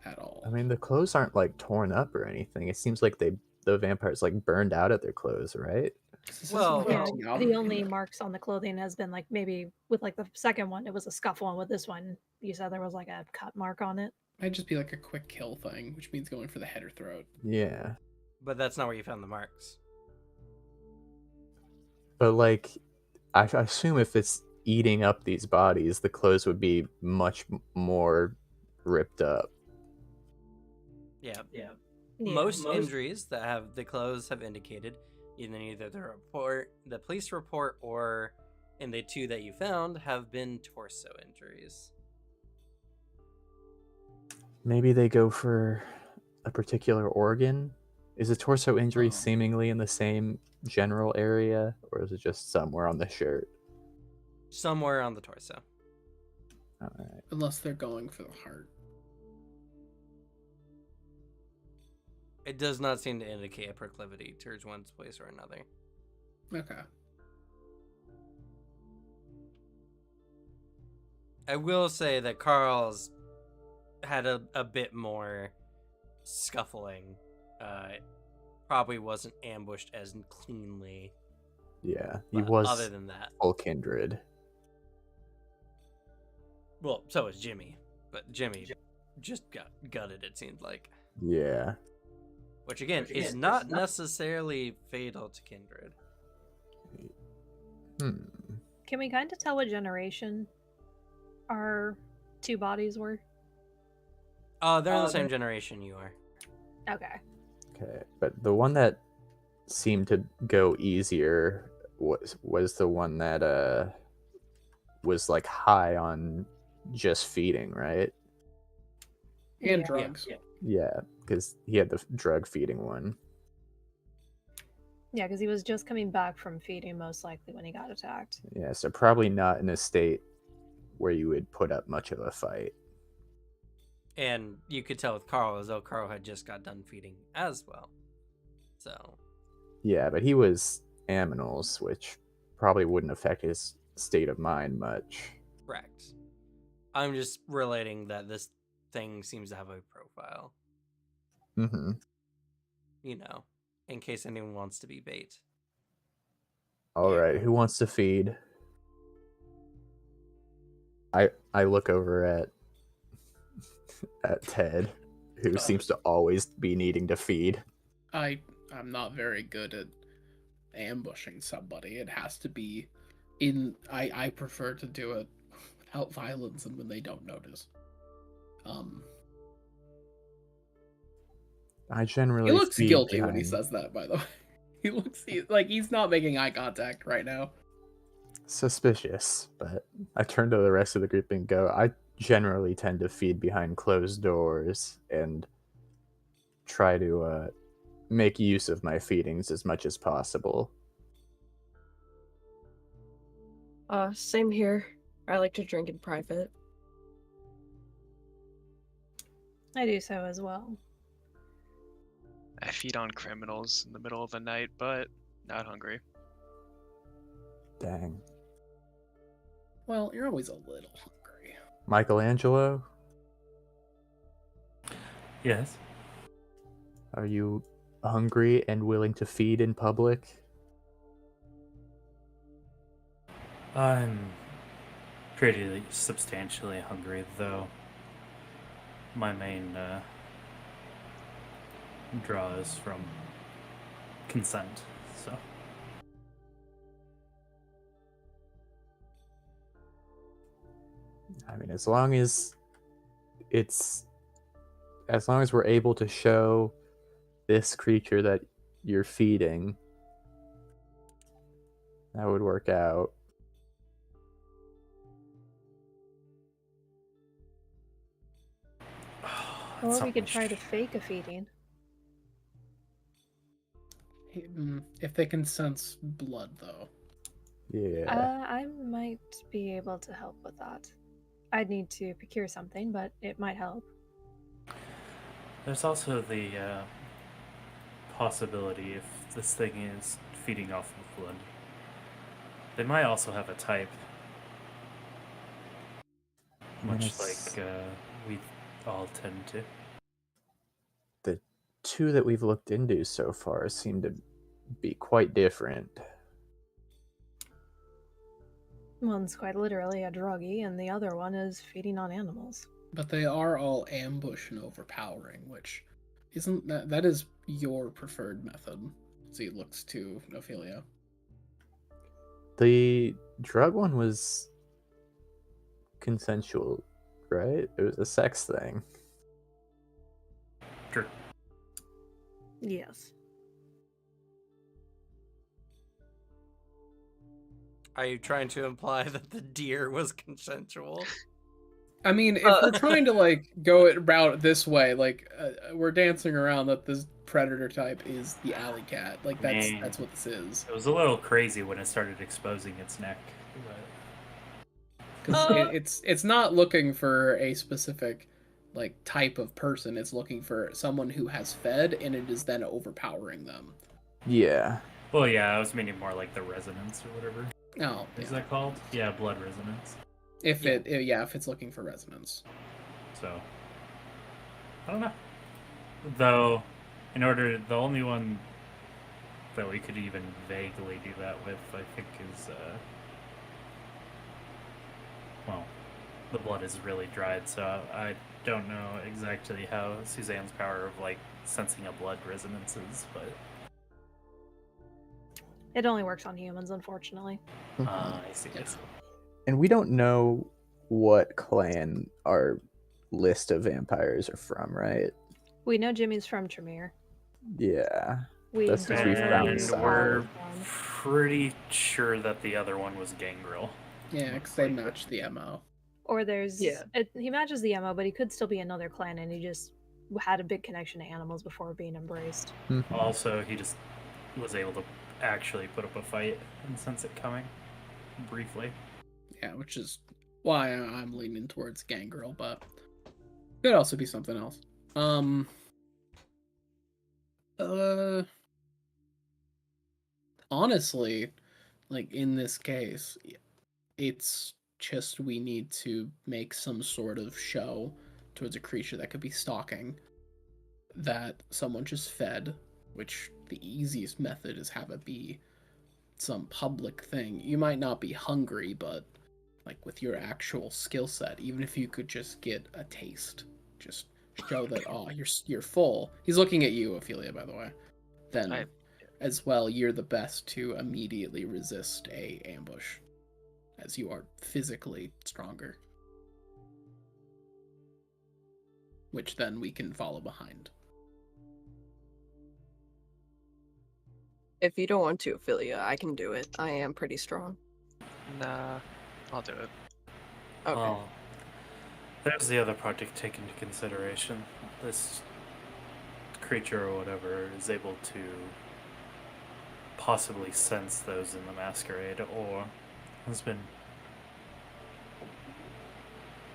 Speaker 1: at all?
Speaker 5: I mean, the clothes aren't like torn up or anything. It seems like the vampires like burned out at their clothes, right?
Speaker 4: Well-
Speaker 7: Yeah,
Speaker 1: hunting out
Speaker 7: the
Speaker 1: in
Speaker 7: only
Speaker 1: there.
Speaker 7: marks on the clothing has been like maybe with like the second one, it was a scuffle, and with this one, you said there was like a cut mark on it.
Speaker 1: Might just be like a quick kill thing, which means going for the head or throat.
Speaker 5: Yeah.
Speaker 4: But that's not where you found the marks.
Speaker 5: But like, I assume if it's eating up these bodies, the clothes would be much more ripped up.
Speaker 4: Yeah.
Speaker 7: Yeah,
Speaker 4: Most injuries that have the clothes have indicated either the police report, or in the two that you found have been torso injuries.
Speaker 5: Maybe they go for a particular organ. Is a torso injury
Speaker 1: Oh.
Speaker 5: seemingly in the same general area, or is it just somewhere on the shirt?
Speaker 4: Somewhere on the torso.
Speaker 5: All right.
Speaker 1: Unless they're going for the heart.
Speaker 4: It does not seem to indicate a proclivity towards one place or another.
Speaker 1: Okay.
Speaker 4: I will say that Carl's had a bit more scuffling. Probably wasn't ambushed as cleanly.
Speaker 5: Yeah, he
Speaker 4: But
Speaker 5: was
Speaker 4: other than that,
Speaker 5: full kindred.
Speaker 4: well, so was Jimmy, but Jimmy just got gutted. It seemed like,
Speaker 5: Yeah.
Speaker 4: which again is not necessarily fatal to kindred.
Speaker 7: Can we kind of tell what generation our two bodies were?
Speaker 4: They're in the same generation you are.
Speaker 7: Okay.
Speaker 5: Okay, but the one that seemed to go easier was the one that was like high on just feeding, right?
Speaker 1: And
Speaker 7: Yeah.
Speaker 1: drugs.
Speaker 5: Yeah, because he had the drug feeding one.
Speaker 7: Yeah, because he was just coming back from feeding, most likely, when he got attacked.
Speaker 5: Yeah, so probably not in a state where you would put up much of a fight.
Speaker 4: And you could tell with Carl as though Carl had just got done feeding as well. So
Speaker 5: Yeah, but he was aminals, which probably wouldn't affect his state of mind much.
Speaker 4: correct. I'm just relating that this thing seems to have a profile.
Speaker 5: Mm-hmm.
Speaker 4: You know, in case anyone wants to be bait.
Speaker 5: All
Speaker 4: Yeah.
Speaker 5: right, who wants to feed? I look over at Ted, who seems to always be needing to feed.
Speaker 1: I'm not very good at ambushing somebody. It has to be I prefer to do it without violence and when they don't notice.
Speaker 5: I generally
Speaker 1: He looks
Speaker 5: feed
Speaker 1: guilty when he
Speaker 5: behind-
Speaker 1: says that, by the way. He looks like he's not making eye contact right now.
Speaker 5: suspicious, but I turn to the rest of the group and go, I generally tend to feed behind closed doors and try to make use of my feedings as much as possible.
Speaker 3: Same here. I like to drink in private.
Speaker 7: I do so as well.
Speaker 2: I feed on criminals in the middle of the night, but not hungry.
Speaker 5: Dang.
Speaker 1: Well, you're always a little hungry.
Speaker 5: Michelangelo,
Speaker 6: Yes.
Speaker 5: are you hungry and willing to feed in public?
Speaker 6: I'm pretty substantially hungry, though. My main draw is from consent, so.
Speaker 5: I mean, as long as we're able to show this creature that you're feeding, that would work out.
Speaker 7: Or we could try to fake a feeding.
Speaker 1: If they can sense blood, though.
Speaker 5: Yeah.
Speaker 7: I might be able to help with that. I'd need to procure something, but it might help.
Speaker 6: There's also the possibility if this thing is feeding off of blood, they might also have a type, much like we all tend to.
Speaker 5: The two that we've looked into so far seem to be quite different.
Speaker 7: One's quite literally a druggie, and the other one is feeding on animals.
Speaker 1: But they are all ambush and overpowering, which isn't that is your preferred method. So he looks to Ophelia.
Speaker 5: The drug one was consensual, right? It was a sex thing.
Speaker 6: Sure.
Speaker 7: Yes.
Speaker 4: Are you trying to imply that the deer was consensual?
Speaker 1: I mean, if we're trying to like go about it this way, like we're dancing around that this predator type is the alley cat. Like that's what this is.
Speaker 6: It was a little crazy when it started exposing its neck.
Speaker 1: Because it's not looking for a specific like type of person. It's looking for someone who has fed, and it is then overpowering them.
Speaker 5: Yeah.
Speaker 6: Well, yeah, I was meaning more like the resonance or whatever.
Speaker 1: Oh,
Speaker 6: Is that called? Yeah, blood resonance.
Speaker 1: If if it's looking for resonance.
Speaker 6: So, I don't know. Though, the only one that we could even vaguely do that with, I think, is, well, the blood is really dried, so I don't know exactly how Suzanne's power of, like, sensing a blood resonance is, but...
Speaker 7: It only works on humans, unfortunately.
Speaker 6: I see.
Speaker 1: Yes.
Speaker 5: And we don't know what clan our list of vampires are from, right?
Speaker 7: We know Jimmy's from Tremere.
Speaker 5: Yeah.
Speaker 7: We
Speaker 5: That's 'cause we
Speaker 7: don't
Speaker 5: found
Speaker 7: know
Speaker 6: And
Speaker 5: the
Speaker 7: where
Speaker 6: we're
Speaker 7: it's from.
Speaker 6: pretty sure that the other one was Gangrel.
Speaker 1: Yeah, because they match the MO.
Speaker 7: Or there's
Speaker 3: Yeah.
Speaker 7: he matches the MO, but he could still be another clan, and he just had a big connection to animals before being embraced.
Speaker 6: Also, he just was able to actually put up a fight and sense it coming briefly.
Speaker 1: Yeah, which is why I'm leaning towards Gangrel, but could also be something else. Honestly, like in this case, it's just we need to make some sort of show towards a creature that could be stalking that someone just fed, which the easiest method is have it be some public thing. You might not be hungry, but like with your actual skill set, even if you could just get a taste, just show that you're full. He's looking at you, Ophelia, by the way. Then as well, you're the best to immediately resist a ambush, as you are physically stronger. Which then we can follow behind.
Speaker 3: If you don't want to, Ophelia, I can do it. I am pretty strong.
Speaker 2: Nah, I'll do it.
Speaker 3: Okay.
Speaker 6: Well, there's the other project to take into consideration. This creature or whatever is able to possibly sense those in the Masquerade, or has been,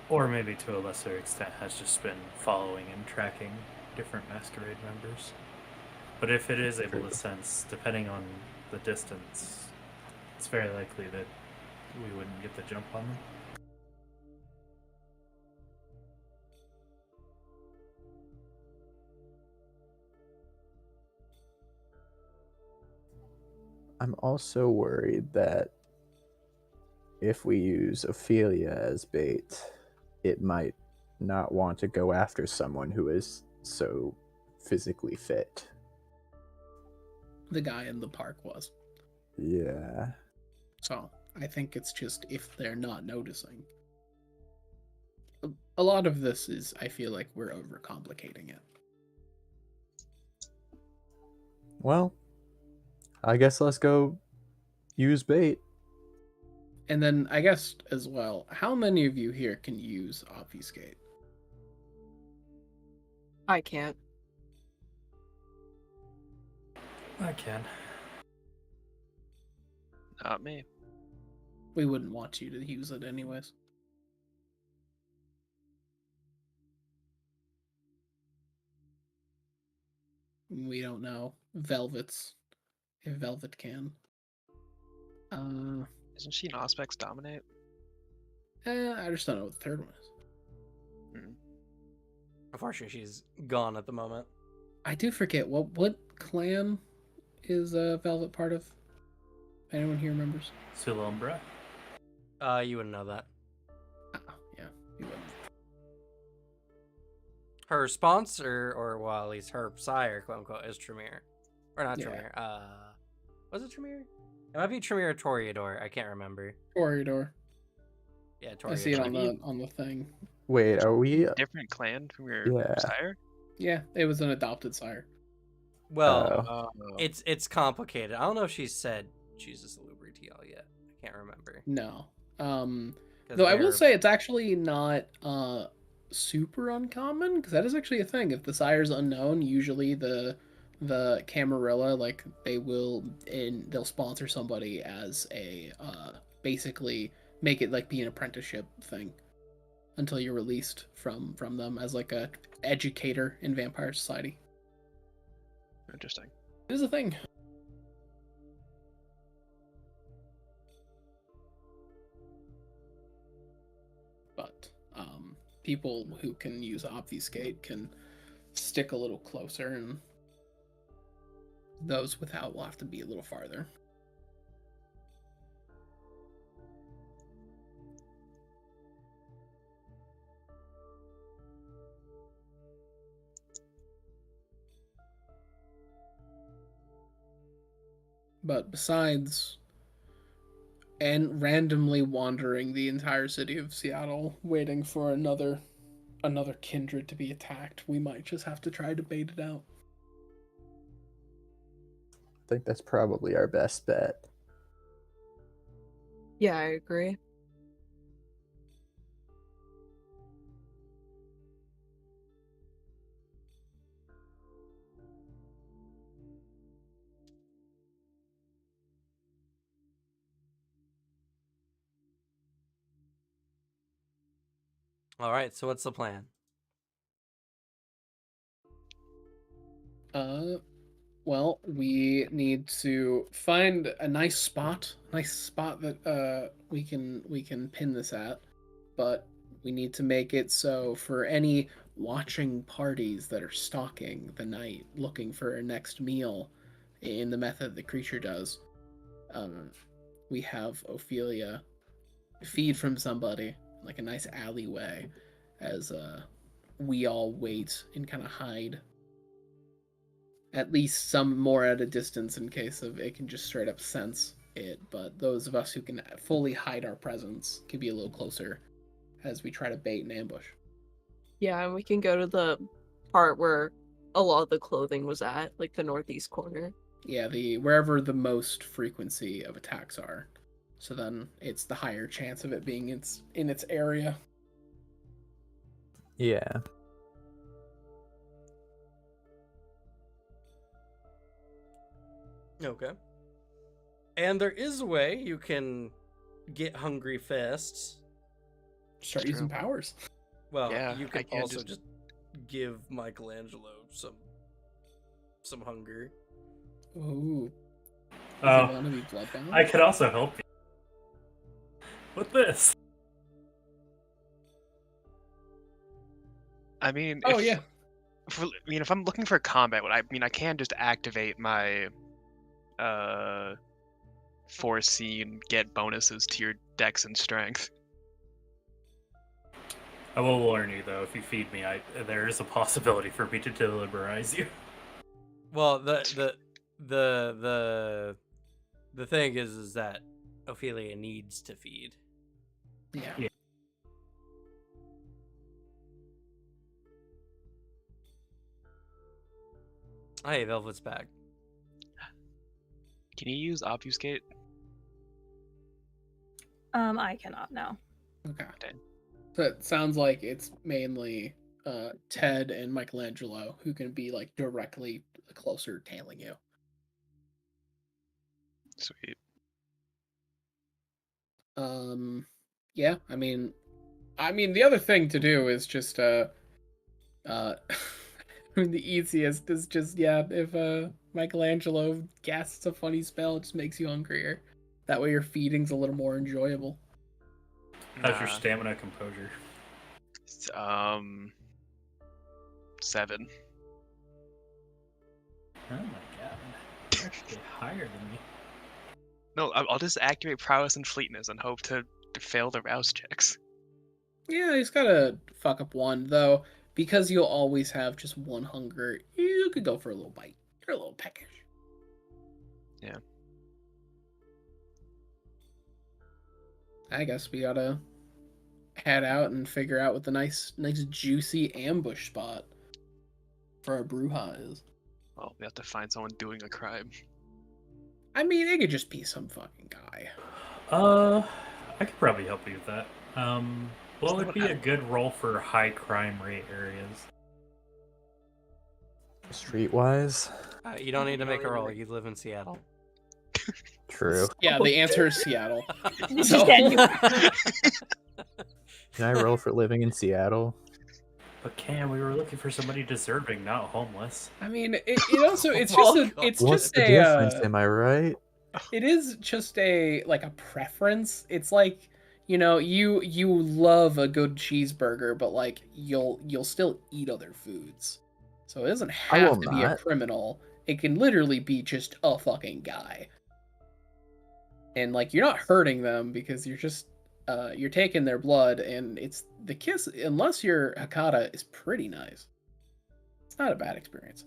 Speaker 6: or maybe to a lesser extent has just been following and tracking different Masquerade members. But if it is able to sense, depending on the distance, it's very likely that we wouldn't get the jump on them.
Speaker 5: I'm also worried that if we use Ophelia as bait, it might not want to go after someone who is so physically fit.
Speaker 1: The guy in the park was.
Speaker 5: Yeah.
Speaker 1: So I think it's just if they're not noticing. A lot of this is, I feel like we're overcomplicating it.
Speaker 5: Well, I guess let's go use bait.
Speaker 1: And then I guess as well, how many of you here can use obfuscate?
Speaker 3: I can't.
Speaker 6: I can.
Speaker 2: Not me.
Speaker 1: We wouldn't want you to use it anyways. We don't know. Velvet's. If Velvet can.
Speaker 2: Isn't she an Auspex Dominate?
Speaker 1: I just don't know what the third one is.
Speaker 4: Unfortunately, she's gone at the moment.
Speaker 1: I do forget what clan is Velvet part of? Anyone here remembers?
Speaker 6: Silumbra?
Speaker 4: You wouldn't know that.
Speaker 1: Oh, yeah, you wouldn't.
Speaker 4: Her sponsor, or well, at least her sire, quote unquote, is Tremere. Or not
Speaker 1: Yeah.
Speaker 4: Tremere. Was it Tremere? It might be Tremere or Toreador. I can't remember.
Speaker 1: Toreador.
Speaker 4: Yeah, Toreador.
Speaker 1: I see it on the thing.
Speaker 5: Wait, are we?
Speaker 2: Different clan from your
Speaker 5: Yeah.
Speaker 2: sire?
Speaker 1: Yeah, it was an adopted sire.
Speaker 4: Well,
Speaker 2: Oh.
Speaker 4: it's complicated. I don't know if she said she's a Salubriel yet. I can't remember.
Speaker 1: No.
Speaker 4: 'Cause
Speaker 1: Though I will
Speaker 4: they're-
Speaker 1: say it's actually not super uncommon, because that is actually a thing. If the sire's unknown, usually the Camarilla, like they'll sponsor somebody as a basically make it like be an apprenticeship thing until you're released from them as like a educator in Vampire Society.
Speaker 2: Interesting.
Speaker 1: It is a thing. But people who can use obfuscate can stick a little closer, and those without will have to be a little farther. But besides and randomly wandering the entire city of Seattle waiting for another kindred to be attacked, we might just have to try to bait it out.
Speaker 5: I think that's probably our best bet.
Speaker 3: Yeah, I agree.
Speaker 4: All right. So what's the plan?
Speaker 1: Well, we need to find a nice spot that we can pin this at, but we need to make it so for any watching parties that are stalking the night, looking for a next meal in the method the creature does, we have Ophelia feed from somebody, like a nice alleyway, as we all wait and kind of hide. At least some more at a distance in case of it can just straight up sense it, but those of us who can fully hide our presence can be a little closer as we try to bait and ambush.
Speaker 3: Yeah, and we can go to the part where a lot of the clothing was at, like the northeast corner.
Speaker 1: Yeah, wherever the most frequency of attacks are. So then it's the higher chance of it being in its area.
Speaker 5: Yeah.
Speaker 4: Okay. And there is a way you can get hungry fists.
Speaker 1: Start
Speaker 2: True.
Speaker 1: using powers.
Speaker 4: Well,
Speaker 2: Yeah,
Speaker 4: you
Speaker 2: I
Speaker 4: could
Speaker 2: can
Speaker 4: also
Speaker 2: just-
Speaker 4: just give Michelangelo some some hunger.
Speaker 1: Ooh. Does
Speaker 6: Oh,
Speaker 1: he want to be bloodbound?
Speaker 6: I could also help you with this.
Speaker 2: I mean,
Speaker 1: Oh,
Speaker 2: if,
Speaker 1: yeah.
Speaker 2: if I'm looking for combat, I can just activate my foresee and get bonuses to your dex and strength.
Speaker 6: I will warn you though, if you feed me, there is a possibility for me to deliberize you.
Speaker 4: Well, the thing is that Ophelia needs to feed.
Speaker 1: Yeah.
Speaker 4: Hey, Velvet's back.
Speaker 2: Can you use obfuscate?
Speaker 7: I cannot now.
Speaker 1: Okay.
Speaker 2: Okay.
Speaker 1: So it sounds like it's mainly Ted and Michelangelo who can be like directly closer tailing you.
Speaker 2: Sweet.
Speaker 1: Yeah, I mean the other thing to do is just I mean the easiest is just if Michelangelo casts a funny spell, it just makes you hungrier. That way your feeding's a little more enjoyable.
Speaker 6: How's your stamina composure?
Speaker 2: 7.
Speaker 6: Oh my god. You're actually higher than me.
Speaker 2: No, I'll just activate prowess and fleetness and hope to fail the rouse checks.
Speaker 1: Yeah, he's gotta fuck up one, though, because you'll always have just one hunger, you could go for a little bite. You're a little peckish.
Speaker 2: Yeah.
Speaker 1: I guess we gotta head out and figure out what the nice juicy ambush spot for our Bruja is.
Speaker 2: Well, we have to find someone doing a crime.
Speaker 1: I mean, it could just be some fucking guy.
Speaker 6: I could probably help you with that. What would be a good role for high crime rate areas?
Speaker 5: Streetwise?
Speaker 4: You don't need to make a roll. You live in Seattle.
Speaker 5: True.
Speaker 1: Yeah, the answer is Seattle.
Speaker 7: Just
Speaker 1: So-
Speaker 7: anyway.
Speaker 5: Can I roll for living in Seattle?
Speaker 6: But Cam, we were looking for somebody deserving, not homeless.
Speaker 1: I mean, it also it's
Speaker 4: Oh,
Speaker 1: just
Speaker 4: God.
Speaker 1: it's
Speaker 5: What's
Speaker 1: just
Speaker 5: the
Speaker 1: a
Speaker 5: difference? Am I right?
Speaker 1: it is just a like a preference. It's like, you love a good cheeseburger, but like you'll still eat other foods. So it doesn't
Speaker 5: I will
Speaker 1: have to be a
Speaker 5: not.
Speaker 1: criminal. It can literally be just a fucking guy. And like you're not hurting them because you're just you're taking their blood, and it's the kiss, unless your Hakata is pretty nice. It's not a bad experience.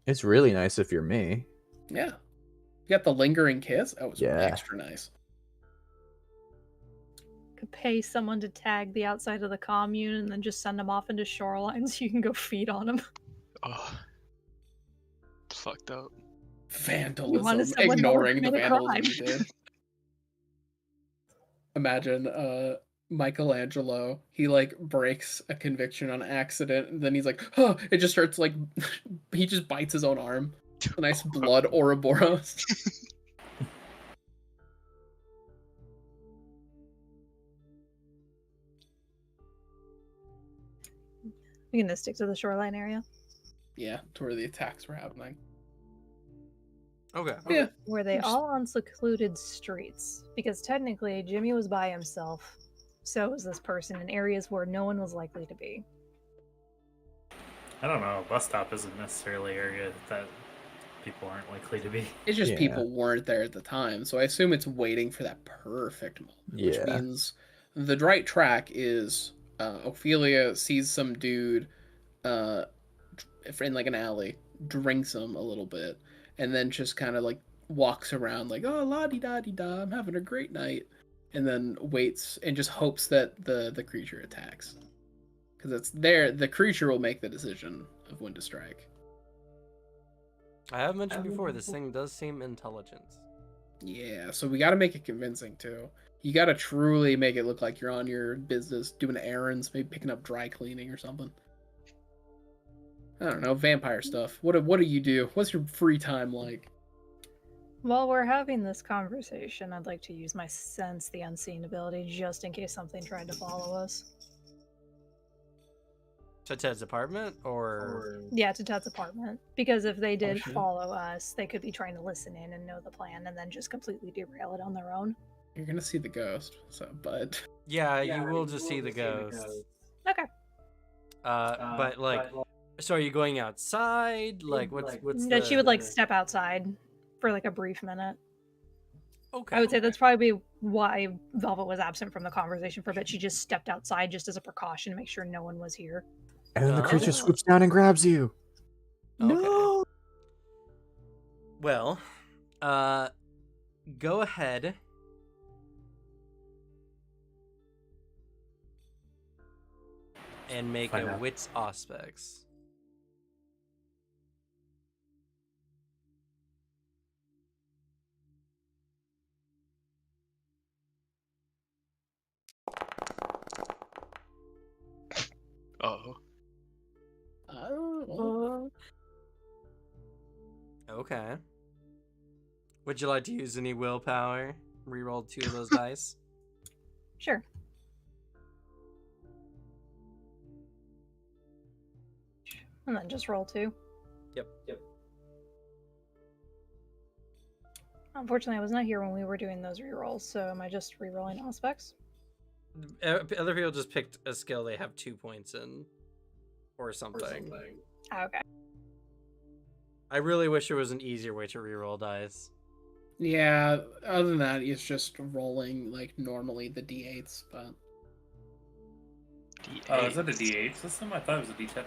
Speaker 5: It's really nice if you're me.
Speaker 1: Yeah. You got the lingering kiss? That was
Speaker 5: Yeah.
Speaker 1: extra nice.
Speaker 7: Could pay someone to tag the outside of the commune and then just send them off into shoreline so you can go feed on them.
Speaker 2: Oh. It's fucked up.
Speaker 1: Vandalism.
Speaker 7: someone to
Speaker 1: Ignoring the
Speaker 7: commit a
Speaker 1: vandalism
Speaker 7: crime.
Speaker 1: you did. Imagine Michelangelo, he like breaks a conviction on accident, and then he's like, oh, it just starts like he just bites his own arm. A nice blood Ouroboros.
Speaker 7: We're gonna stick to the shoreline area.
Speaker 1: Yeah, to where the attacks were happening.
Speaker 4: Okay.
Speaker 1: Yeah.
Speaker 7: Were they
Speaker 1: Just-
Speaker 7: all on secluded streets? Because technically, Jimmy was by himself. So was this person in areas where no one was likely to be.
Speaker 6: I don't know. Bus stop isn't necessarily an area that people aren't likely to be.
Speaker 1: It's just
Speaker 5: Yeah.
Speaker 1: people weren't there at the time, so I assume it's waiting for that perfect moment. Which
Speaker 5: Yeah.
Speaker 1: means the right track is Ophelia sees some dude in like an alley, drinks him a little bit, and then just kind of like walks around like, oh, la-di-da-di-da, I'm having a great night, and then waits and just hopes that the creature attacks. Because it's there, the creature will make the decision of when to strike.
Speaker 4: I have mentioned before, this thing does seem intelligent.
Speaker 1: Yeah, so we got to make it convincing too. You got to truly make it look like you're on your business, doing errands, maybe picking up dry cleaning or something. I don't know, vampire stuff. What do you do? What's your free time like?
Speaker 7: While we're having this conversation, I'd like to use my sense the unseen ability just in case something tried to follow us.
Speaker 4: To Ted's apartment, or
Speaker 7: Yeah, to Ted's apartment. Because if they did
Speaker 1: shit.
Speaker 7: follow us, they could be trying to listen in and know the plan and then just completely derail it on their own.
Speaker 1: You're gonna see the ghost, but
Speaker 4: yeah, you will just see the ghost.
Speaker 7: Okay.
Speaker 4: But like, so are you going outside? Like, what's
Speaker 7: That
Speaker 4: the?
Speaker 7: she would like step outside for like a brief minute.
Speaker 4: Okay.
Speaker 7: I would say that's probably why Velvet was absent from the conversation for a bit. She just stepped outside just as a precaution to make sure no one was here.
Speaker 5: And then the creature
Speaker 4: Oh.
Speaker 5: swoops down and grabs you.
Speaker 4: Okay. Well, go ahead. And make
Speaker 6: Find
Speaker 4: a
Speaker 6: out.
Speaker 4: wits aspects.
Speaker 2: Oh.
Speaker 4: Okay. Would you like to use any willpower? Reroll 2 of those dice.
Speaker 7: Sure. And then just roll 2.
Speaker 4: Yep.
Speaker 7: Unfortunately, I was not here when we were doing those rerolls, so am I just rerolling aspects?
Speaker 4: Other people just picked a skill they have 2 points in, or something.
Speaker 7: Okay.
Speaker 4: I really wish there was an easier way to reroll dice.
Speaker 1: yeah. Other than that, it's just rolling like normally the d8s. But
Speaker 2: D8.
Speaker 6: Oh, is it a D8 system? I thought it was a D10.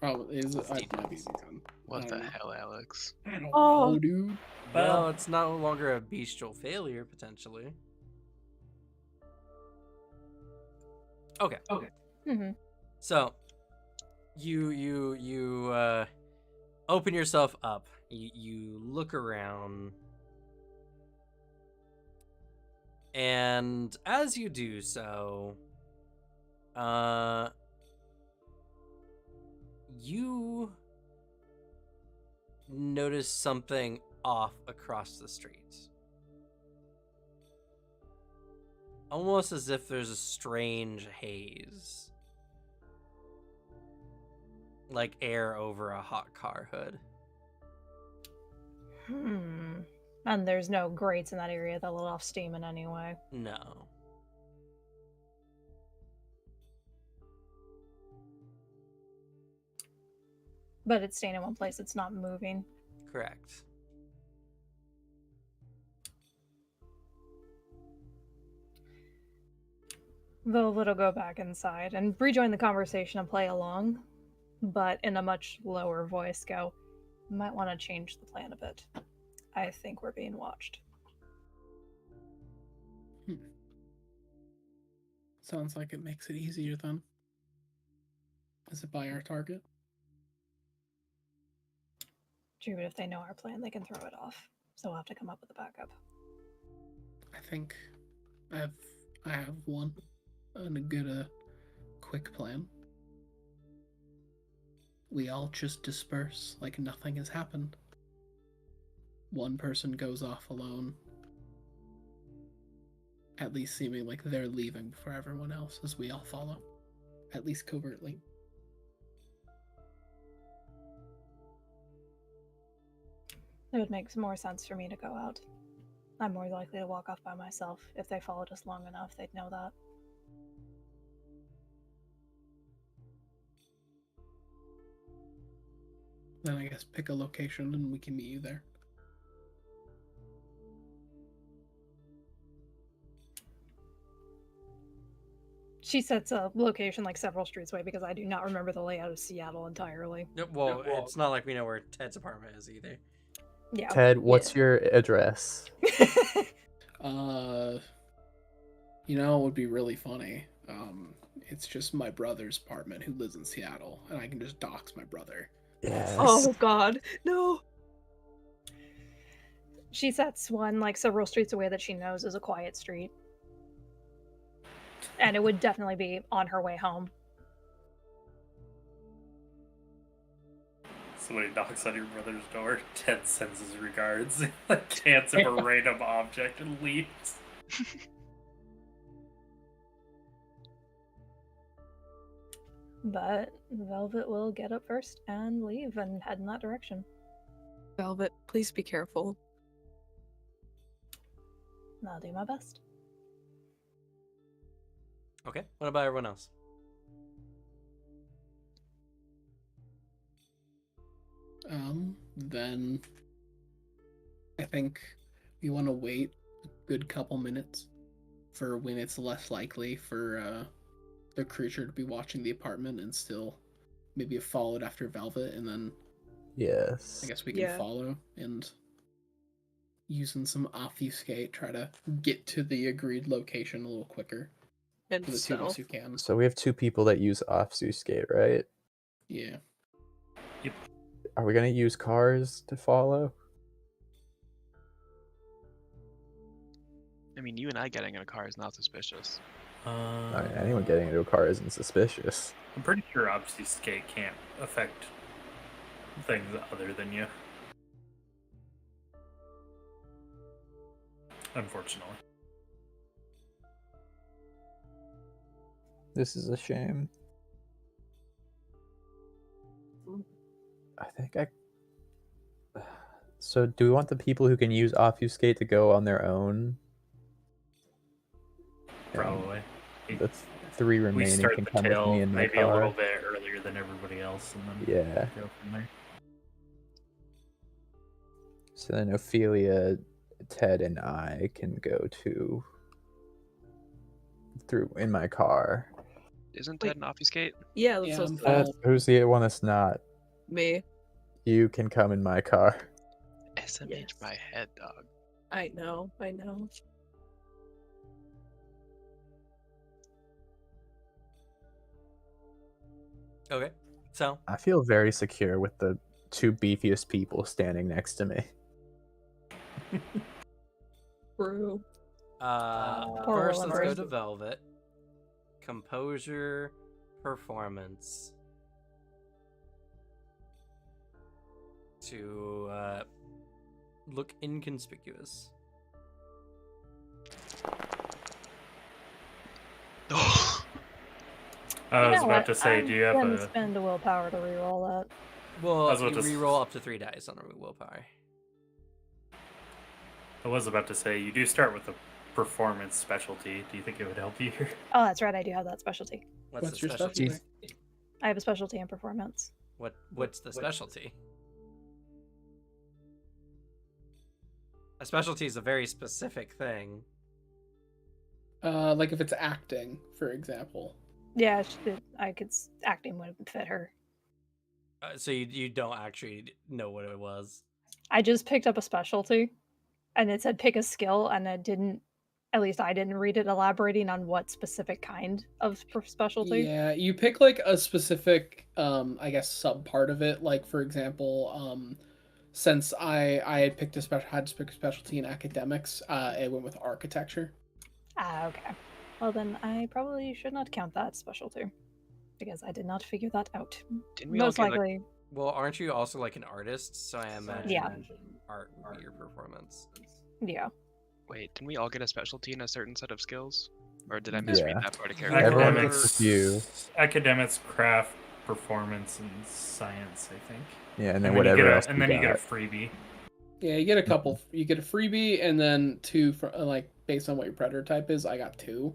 Speaker 1: oh, is it?
Speaker 2: It's
Speaker 1: I
Speaker 2: D10.
Speaker 1: might be D10.
Speaker 2: What
Speaker 1: I
Speaker 2: the
Speaker 1: don't know.
Speaker 2: hell, Alex?
Speaker 1: I don't
Speaker 7: Oh.
Speaker 1: know, dude.
Speaker 4: Well, it's no longer a bestial failure, potentially. Okay.
Speaker 7: Mm-hmm.
Speaker 4: So, you open yourself up. You look around, and as you do so, you notice something off across the street. Almost as if there's a strange haze. Like air over a hot car hood.
Speaker 7: And there's no grates in that area that let off steam in any way.
Speaker 4: No.
Speaker 7: But it's staying in one place, it's not moving.
Speaker 4: Correct.
Speaker 7: Velvet will go back inside and rejoin the conversation and play along, but in a much lower voice go, might want to change the plan a bit. I think we're being watched.
Speaker 1: Sounds like it makes it easier then. Is it by our target?
Speaker 7: True, but if they know our plan, they can throw it off. So we'll have to come up with a backup.
Speaker 1: I think I have one and a good quick plan. We all just disperse like nothing has happened. One person goes off alone, at least seeming like they're leaving before everyone else, as we all follow, at least covertly.
Speaker 7: It would make more sense for me to go out. I'm more likely to walk off by myself. If they followed us long enough, they'd know that.
Speaker 1: Then I guess pick a location and we can meet you there.
Speaker 7: She sets a location like several streets away because I do not remember the layout of Seattle entirely.
Speaker 4: Well, it's not like we know where Ted's apartment is either.
Speaker 7: Yeah.
Speaker 5: Ted, what's your address?
Speaker 1: You know, it would be really funny. It's just my brother's apartment who lives in Seattle, and I can just dox my brother.
Speaker 5: Yes.
Speaker 7: Oh god, no. She sets one like several streets away that she knows is a quiet street. And it would definitely be on her way home.
Speaker 6: Somebody knocks on your brother's door. Ted sends his regards. Like, hands him a random object and leaves.
Speaker 7: But Velvet will get up first and leave and head in that direction.
Speaker 3: Velvet, please be careful.
Speaker 7: And I'll do my best.
Speaker 4: Okay. What about everyone else?
Speaker 1: Then I think we want to wait a good couple minutes for when it's less likely for the creature to be watching the apartment and still maybe have followed after Velvet, and then
Speaker 5: Yes.
Speaker 1: I guess we can
Speaker 3: Yeah.
Speaker 1: follow and using some obfuscate try to get to the agreed location a little quicker
Speaker 3: And
Speaker 1: for the two of us
Speaker 3: stealth.
Speaker 1: who can.
Speaker 5: So we have 2 people that use obfuscate, right?
Speaker 1: Yeah.
Speaker 5: Are we gonna use cars to follow?
Speaker 2: I mean, you and I getting in a car is not suspicious.
Speaker 5: I mean, anyone getting into a car isn't suspicious.
Speaker 6: I'm pretty sure obfuscate can't affect things other than you. Unfortunately.
Speaker 5: This is a shame. I think I... So do we want the people who can use obfuscate to go on their own?
Speaker 6: Probably.
Speaker 5: The 3
Speaker 6: We
Speaker 5: remaining
Speaker 6: start
Speaker 5: can
Speaker 6: the
Speaker 5: come with
Speaker 6: tail
Speaker 5: me in my
Speaker 6: maybe a
Speaker 5: car.
Speaker 6: little bit earlier than everybody else, and then
Speaker 5: Yeah.
Speaker 6: go from there.
Speaker 5: So then Ophelia, Ted, and I can go through in my car.
Speaker 2: Isn't
Speaker 3: Wait.
Speaker 2: Ted an obfuscate?
Speaker 3: Yeah, that's
Speaker 1: Yeah,
Speaker 3: what
Speaker 1: I'm
Speaker 3: I thought.
Speaker 5: Who's the one that's not?
Speaker 3: Me.
Speaker 5: You can come in my car.
Speaker 2: SMH
Speaker 3: Yes.
Speaker 2: my head, dog.
Speaker 3: I know.
Speaker 4: Okay. So,
Speaker 5: I feel very secure with the 2 beefiest people standing next to me.
Speaker 3: True.
Speaker 7: Poor
Speaker 4: first let's go
Speaker 7: William.
Speaker 4: to Velvet. Composure, performance. To look inconspicuous.
Speaker 6: I was
Speaker 7: You know
Speaker 6: about
Speaker 7: what?
Speaker 6: to say,
Speaker 7: I'm
Speaker 6: do you have
Speaker 7: gonna
Speaker 6: a...
Speaker 7: spend a willpower to reroll that?
Speaker 4: Well,
Speaker 6: I was
Speaker 4: you
Speaker 6: about to
Speaker 4: reroll up to 3 dice on a willpower.
Speaker 6: I was about to say, you do start with a performance specialty. Do you think it would help you here?
Speaker 7: Oh, that's right. I do have that specialty.
Speaker 1: What's
Speaker 4: the
Speaker 1: your
Speaker 4: specialty?
Speaker 1: specialty?
Speaker 7: I have a specialty in performance.
Speaker 4: What's the specialty? A specialty is a very specific thing.
Speaker 1: Like if it's acting, for example.
Speaker 7: Yeah, acting would fit her.
Speaker 4: So you don't actually know what it was.
Speaker 7: I just picked up a specialty, and it said pick a skill, and it didn't. At least I didn't read it elaborating on what specific kind of specialty.
Speaker 1: Yeah, you pick like a specific, I guess, sub part of it. Like for example, since I had picked a specialty in academics, I went with architecture.
Speaker 7: Ah, okay. Well, then I probably should not count that specialty because I did not figure that out.
Speaker 2: Didn't we all
Speaker 7: Most
Speaker 2: get
Speaker 7: likely,
Speaker 4: Well, aren't you also like an artist? So I imagine
Speaker 7: Yeah.
Speaker 4: art would be your performance.
Speaker 7: yeah.
Speaker 2: Wait, didn't we all get a specialty in a certain set of skills? Or did I misread
Speaker 5: Yeah.
Speaker 2: that part of character?
Speaker 5: Everyone
Speaker 6: Academics,
Speaker 5: gets a few.
Speaker 6: academics, craft, performance, and science, I think.
Speaker 5: Yeah, and then
Speaker 6: then
Speaker 5: whatever
Speaker 6: you get
Speaker 5: else
Speaker 6: and
Speaker 5: we
Speaker 6: then you get a
Speaker 5: got.
Speaker 6: freebie.
Speaker 1: Yeah, you get a couple. You get a freebie, and then 2 for like based on what your predator type is. I got 2,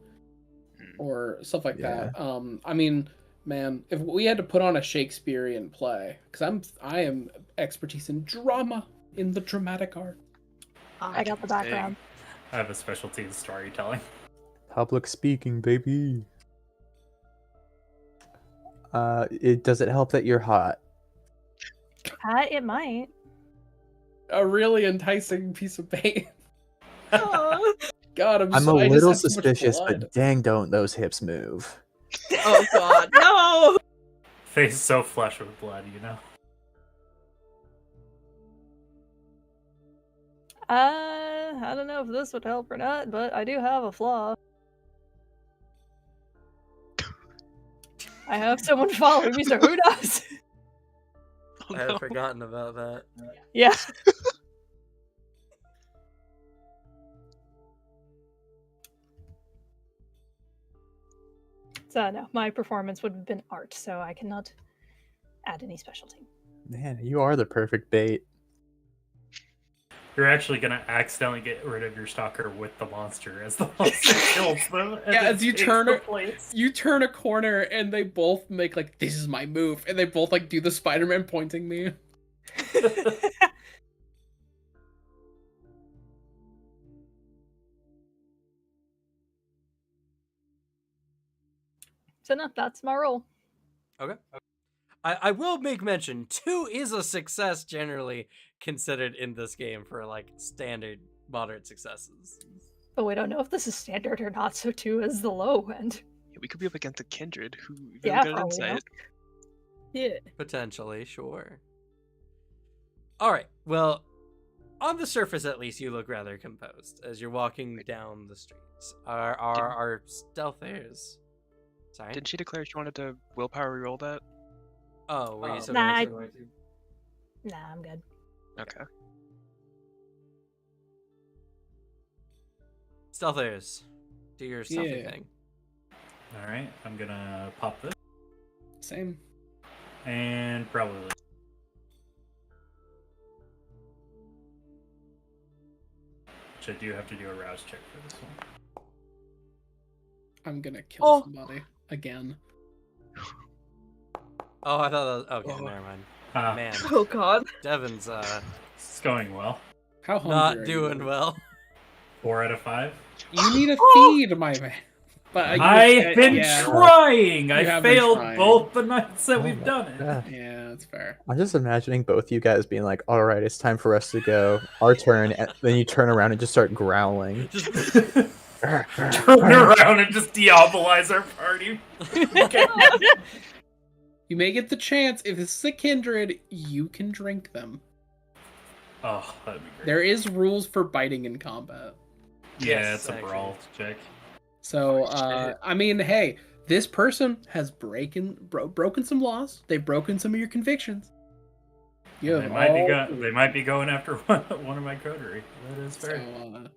Speaker 1: or stuff like
Speaker 5: Yeah.
Speaker 1: that. I mean, man, if we had to put on a Shakespearean play, because I am expertise in drama, in the dramatic art.
Speaker 7: I got the background.
Speaker 6: I have a specialty in storytelling.
Speaker 5: Public speaking, baby. Does it help that you're hot?
Speaker 7: It might.
Speaker 1: A really enticing piece of bait.
Speaker 3: Aw.
Speaker 1: God,
Speaker 5: I'm
Speaker 1: so,
Speaker 5: a
Speaker 1: I just
Speaker 5: little
Speaker 1: have too much
Speaker 5: suspicious,
Speaker 1: blood.
Speaker 5: but dang, don't those hips move?
Speaker 3: Oh god, no!
Speaker 6: Face so flush with blood, you know.
Speaker 7: I don't know if this would help or not, but I do have a flaw. I have someone following me, so who knows?
Speaker 2: Oh,
Speaker 4: I had
Speaker 2: no.
Speaker 4: forgotten about that.
Speaker 7: Yeah. So no, my performance would have been art, so I cannot add any specialty.
Speaker 5: Man, you are the perfect bait.
Speaker 6: You're actually gonna accidentally get rid of your stalker with the monster as the monster kills them. And
Speaker 1: Yeah,
Speaker 6: then
Speaker 1: as you
Speaker 6: takes
Speaker 1: turn
Speaker 6: the
Speaker 1: it-
Speaker 6: place.
Speaker 1: You turn a corner and they both make like, this is my move, and they both like do the Spider-Man pointing me.
Speaker 7: So no, that's my roll.
Speaker 4: Okay. I will make mention 2 is a success generally considered in this game for like standard moderate successes.
Speaker 7: But we don't know if this is standard or not, so 2 is the low end.
Speaker 2: Yeah, we could be up against a kindred who really
Speaker 7: Yeah,
Speaker 2: good at
Speaker 7: probably
Speaker 2: insight.
Speaker 7: Yeah.
Speaker 4: Potentially, sure. All right. Well, on the surface at least, you look rather composed as you're walking down the streets. Our stealthers. Sorry.
Speaker 2: Didn't she declare she wanted to willpower reroll that?
Speaker 4: Oh, were you so
Speaker 7: Nah,
Speaker 4: going to?
Speaker 7: Nah, I'm good.
Speaker 2: Okay.
Speaker 4: Stealthers, do your stealthy
Speaker 1: Yeah.
Speaker 4: thing.
Speaker 6: All right, I'm gonna pop this
Speaker 1: Same.
Speaker 6: and probably. Which I do have to do a rouse check for this one.
Speaker 1: I'm gonna kill
Speaker 4: Oh.
Speaker 1: somebody again.
Speaker 4: Oh, I thought that was... Okay,
Speaker 2: Oh.
Speaker 4: never mind.
Speaker 6: Ah,
Speaker 4: Man,
Speaker 3: Oh god.
Speaker 4: Devin's
Speaker 6: it's going well.
Speaker 1: How hungry
Speaker 4: not
Speaker 1: are
Speaker 4: doing
Speaker 1: you?
Speaker 4: well.
Speaker 6: 4 out of 5.
Speaker 1: You need a feed, my man. But
Speaker 6: I've been
Speaker 1: yeah,
Speaker 6: trying. I
Speaker 1: have been
Speaker 6: failed
Speaker 1: trying.
Speaker 6: both the nights that
Speaker 5: Oh
Speaker 6: we've
Speaker 5: my
Speaker 6: done it.
Speaker 5: God.
Speaker 1: Yeah, that's fair.
Speaker 5: I'm just imagining both you guys being like, all right, it's time for us to go. Our turn. And then you turn around and just start growling.
Speaker 4: Just
Speaker 6: Turn around and just diabolize our party. Okay.
Speaker 1: You may get the chance. If it's a kindred, you can drink them.
Speaker 6: Oh, that'd be great.
Speaker 1: There is rules for biting in combat.
Speaker 6: Yeah,
Speaker 4: Yes,
Speaker 6: it's a
Speaker 4: actually.
Speaker 6: brawl check.
Speaker 1: So,
Speaker 2: Shit.
Speaker 1: I mean, hey, this person has broken some laws. They've broken some of your convictions. You
Speaker 6: They
Speaker 1: have
Speaker 6: might be going after one of my coterie. That is
Speaker 1: so,
Speaker 6: fair.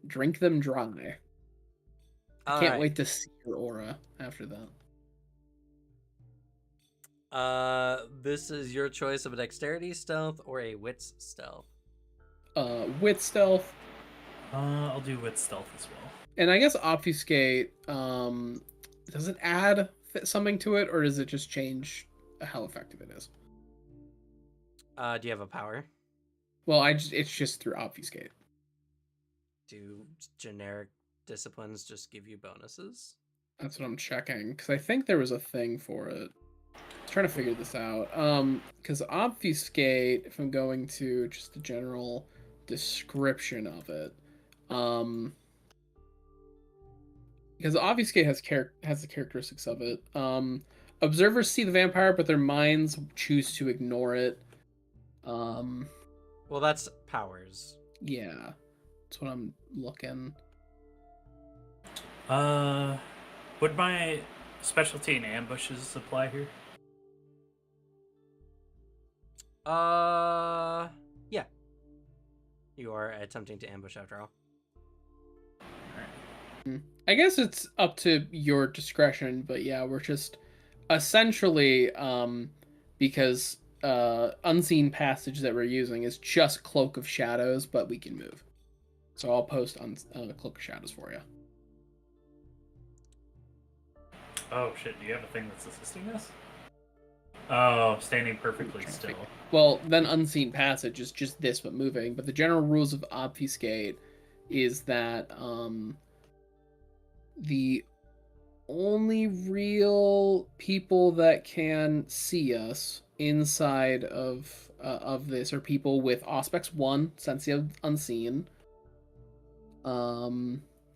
Speaker 1: drink them dry. I
Speaker 4: All
Speaker 1: can't
Speaker 4: right.
Speaker 1: wait to see your aura after that.
Speaker 4: This is your choice of a dexterity stealth or a wits stealth.
Speaker 1: Wit stealth,
Speaker 6: I'll do with stealth as well.
Speaker 1: and I guess obfuscate. Does it add something to it, or does it just change how effective it is?
Speaker 4: Do you have a power?
Speaker 1: Well, it's just through obfuscate.
Speaker 4: Do generic disciplines just give you bonuses?
Speaker 1: That's what I'm checking, because I think there was a thing for it. I'm trying to figure this out. Because obfuscate, if I'm going to just the general description of it, because obfuscate has the characteristics of it. Observers see the vampire, but their minds choose to ignore it.
Speaker 4: Well, that's powers.
Speaker 1: Yeah, that's what I'm looking.
Speaker 6: Would my specialty in ambushes apply here?
Speaker 4: Yeah. You are attempting to ambush after all.
Speaker 1: I guess it's up to your discretion, but yeah, we're just essentially because unseen passage that we're using is just Cloak of Shadows, but we can move. So I'll post on Cloak of Shadows for you.
Speaker 6: Oh shit, do you have a thing that's assisting us? Oh, standing perfectly
Speaker 1: Trying to
Speaker 6: still.
Speaker 1: figure- Well, then unseen passage is just this but moving, but the general rules of obfuscate is that the only real people that can see us inside of this are people with Auspex 1, Sense of Unseen.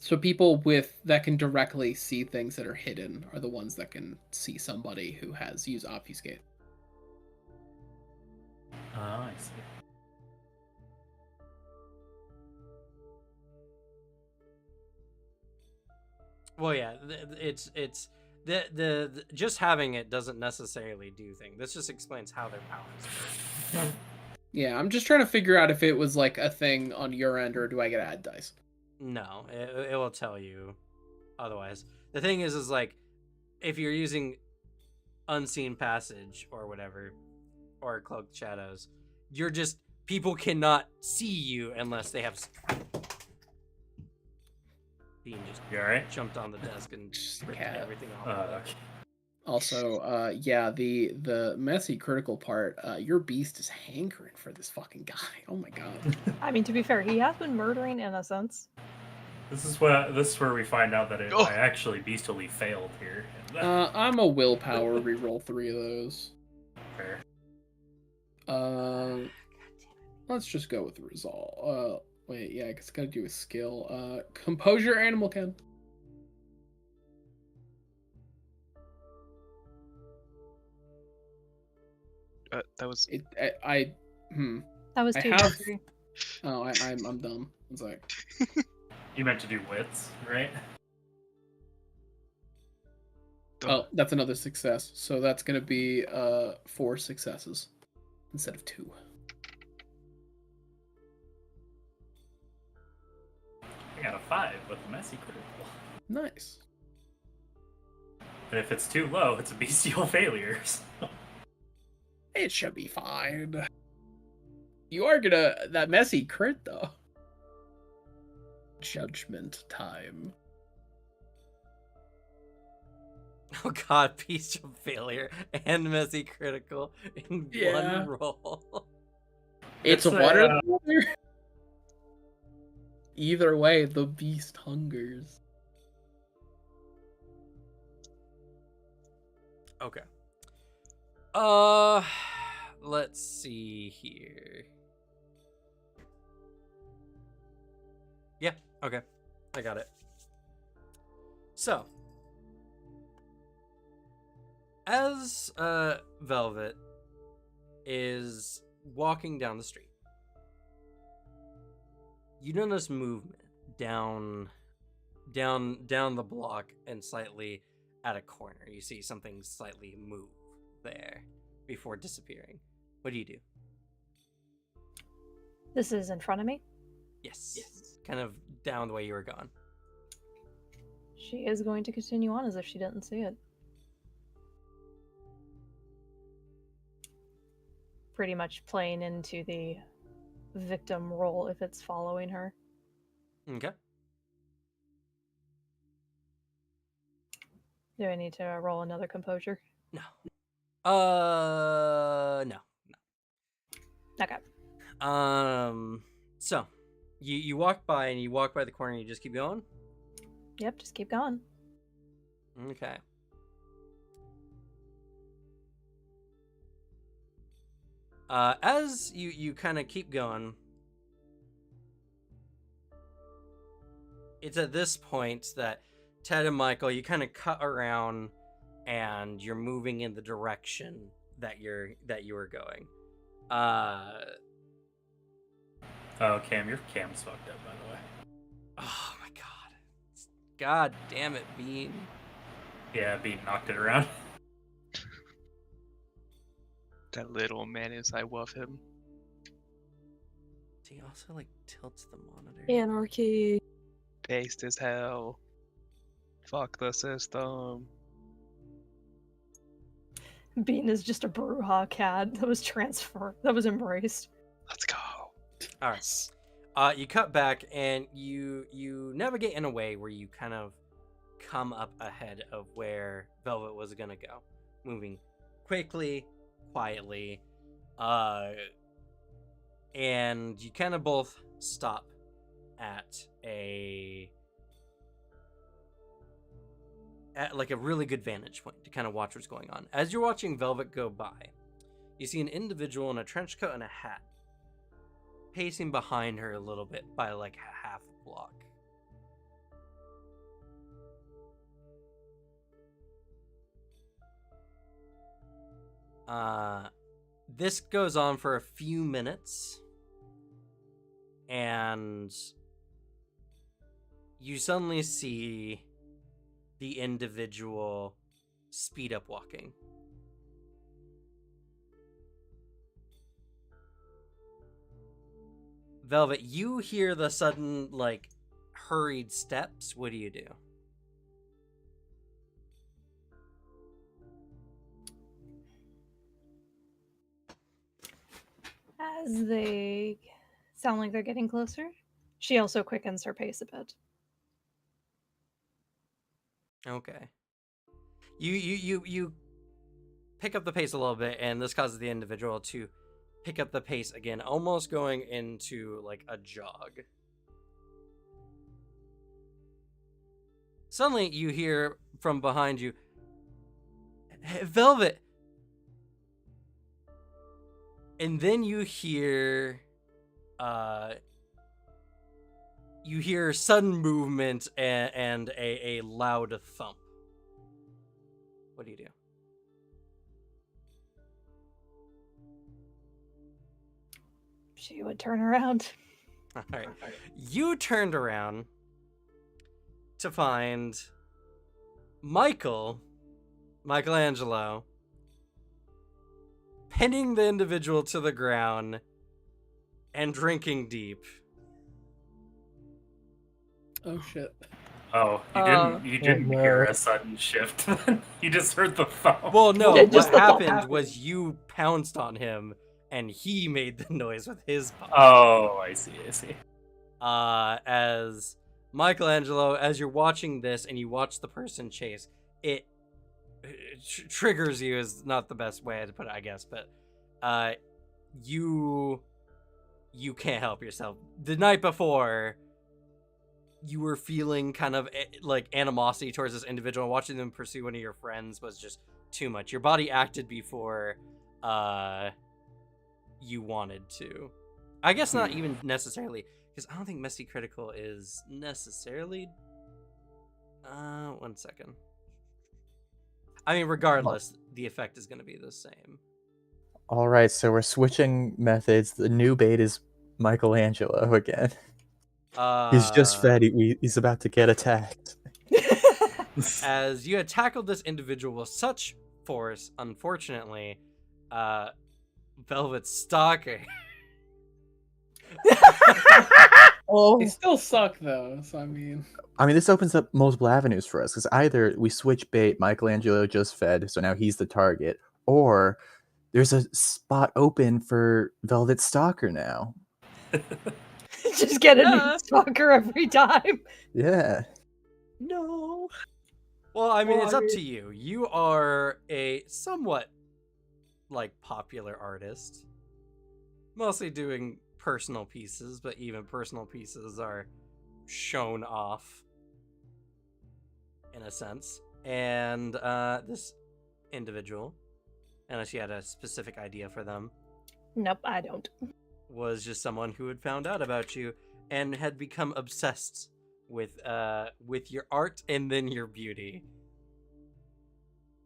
Speaker 1: So people that can directly see things that are hidden are the ones that can see somebody who has used obfuscate.
Speaker 6: Oh, I see.
Speaker 4: Well, yeah, it's the just having it doesn't necessarily do things. This just explains how their powers work.
Speaker 1: Yeah, I'm just trying to figure out if it was like a thing on your end or do I get to add dice?
Speaker 4: No, it will tell you otherwise. The thing is like if you're using unseen passage or whatever, or cloaked shadows, you're just people cannot see you unless they have. Bean just
Speaker 6: You alright?
Speaker 4: jumped on the desk and
Speaker 1: Just
Speaker 4: ripped
Speaker 1: cat.
Speaker 4: everything off. of it.
Speaker 6: Okay.
Speaker 1: Also, yeah, the messy critical part, your beast is hankering for this fucking guy. Oh my god.
Speaker 7: I mean, to be fair, he has been murdering innocents.
Speaker 6: This is where we find out that
Speaker 2: Oh.
Speaker 6: I actually beastily failed here.
Speaker 1: I'm a willpower reroll 3 of those.
Speaker 6: Fair.
Speaker 1: Let's just go with resolve. Wait, yeah, I guess I gotta do a skill. Composure animal can.
Speaker 2: That was
Speaker 1: It,
Speaker 7: That was
Speaker 1: I
Speaker 7: two.
Speaker 1: have-
Speaker 7: three.
Speaker 1: Oh, I'm dumb. It's like,
Speaker 6: You meant to do wits, right?
Speaker 1: oh, that's another success. So that's gonna be 4 successes instead of 2.
Speaker 6: I got a 5 with a messy critical.
Speaker 1: Nice.
Speaker 6: And if it's too low, it's a bestial failure. So.
Speaker 1: It should be fine. You are gonna that messy crit though. Judgment time.
Speaker 4: Oh god, bestial failure and messy critical in
Speaker 1: Yeah.
Speaker 4: one roll.
Speaker 1: It's
Speaker 6: It's a,
Speaker 1: one or the other. Either way, the beast hungers.
Speaker 4: Okay. Let's see here. Yeah, okay. I got it. So, as Velvet is walking down the street, you notice movement down the block and slightly at a corner. You see something slightly move there before disappearing. What do you do?
Speaker 7: This is in front of me.
Speaker 4: Yes. Kind of down the way you were going.
Speaker 7: She is going to continue on as if she didn't see it. Pretty much playing into the victim role if it's following her.
Speaker 4: Okay.
Speaker 7: Do I need to roll another composure?
Speaker 4: No. No.
Speaker 7: Okay.
Speaker 4: So, you walk by and you walk by the corner and you just keep going?
Speaker 7: Yep, just keep going.
Speaker 4: Okay. As you kind of keep going, it's at this point that Ted and Michael, you kind of cut around and you're moving in the direction that you were going.
Speaker 6: Oh, Cam, your cam's fucked up, by the way.
Speaker 4: Oh my god. God damn it, Bean.
Speaker 6: Yeah, Bean knocked it around.
Speaker 2: that little menace. I love him.
Speaker 4: He also like tilts the monitor.
Speaker 3: Anarchy.
Speaker 2: Based as hell. Fuck the system.
Speaker 7: Bean is just a Bruja cat that was embraced.
Speaker 2: Let's go.
Speaker 4: All right. You cut back and you navigate in a way where you kind of come up ahead of where Velvet was gonna go, moving quickly, quietly, and you kind of both stop at like a really good vantage point to kind of watch what's going on. As you're watching Velvet go by, you see an individual in a trench coat and a hat pacing behind her a little bit by like half a block. This goes on for a few minutes, and you suddenly see the individual speed up walking. Velvet, you hear the sudden, like, hurried steps. What do you do?
Speaker 7: As they sound like they're getting closer, she also quickens her pace a bit.
Speaker 4: Okay. You pick up the pace a little bit, and this causes the individual to pick up the pace again, almost going into like a jog. Suddenly, you hear from behind you, "Hey, Velvet!" And then you hear sudden movement and a loud thump. What do you do?
Speaker 7: She would turn around.
Speaker 4: All right. You turned around to find Michelangelo, pinning the individual to the ground and drinking deep.
Speaker 1: Oh shit.
Speaker 6: Oh, you didn't hear a sudden shift. You just heard the phone.
Speaker 4: Well, no,
Speaker 7: Yeah,
Speaker 4: what
Speaker 7: just the thump
Speaker 4: happened
Speaker 7: happened.
Speaker 4: was you pounced on him and he made the noise with his body.
Speaker 6: Oh, I see.
Speaker 4: As Michelangelo, as you're watching this and you watch the person chase, it triggers you is not the best way to put it, I guess, but you can't help yourself. The night before, you were feeling kind of like animosity towards this individual. Watching them pursue one of your friends was just too much. Your body acted before you wanted to. I guess not even necessarily, because I don't think Messy Critical is necessarily... one second. I mean, regardless, the effect is going to be the same.
Speaker 5: All right, so we're switching methods. The new bait is Michelangelo again. He's just fed. He's about to get attacked.
Speaker 4: As you had tackled this individual with such force, unfortunately, Velvet Stalker.
Speaker 1: They still suck though, so I mean,
Speaker 5: this opens up multiple avenues for us, because either we switch bait, Michelangelo just fed, so now he's the target, or there's a spot open for Velvet Stalker now.
Speaker 7: Just get a new stalker every time.
Speaker 5: Yeah.
Speaker 1: no.
Speaker 4: Well, I mean, it's up to you. You are a somewhat, like, popular artist. Mostly doing personal pieces, but even personal pieces are shown off, in a sense. And this individual, unless you had a specific idea for them,
Speaker 7: Nope, I don't.
Speaker 4: was just someone who had found out about you and had become obsessed with your art and then your beauty,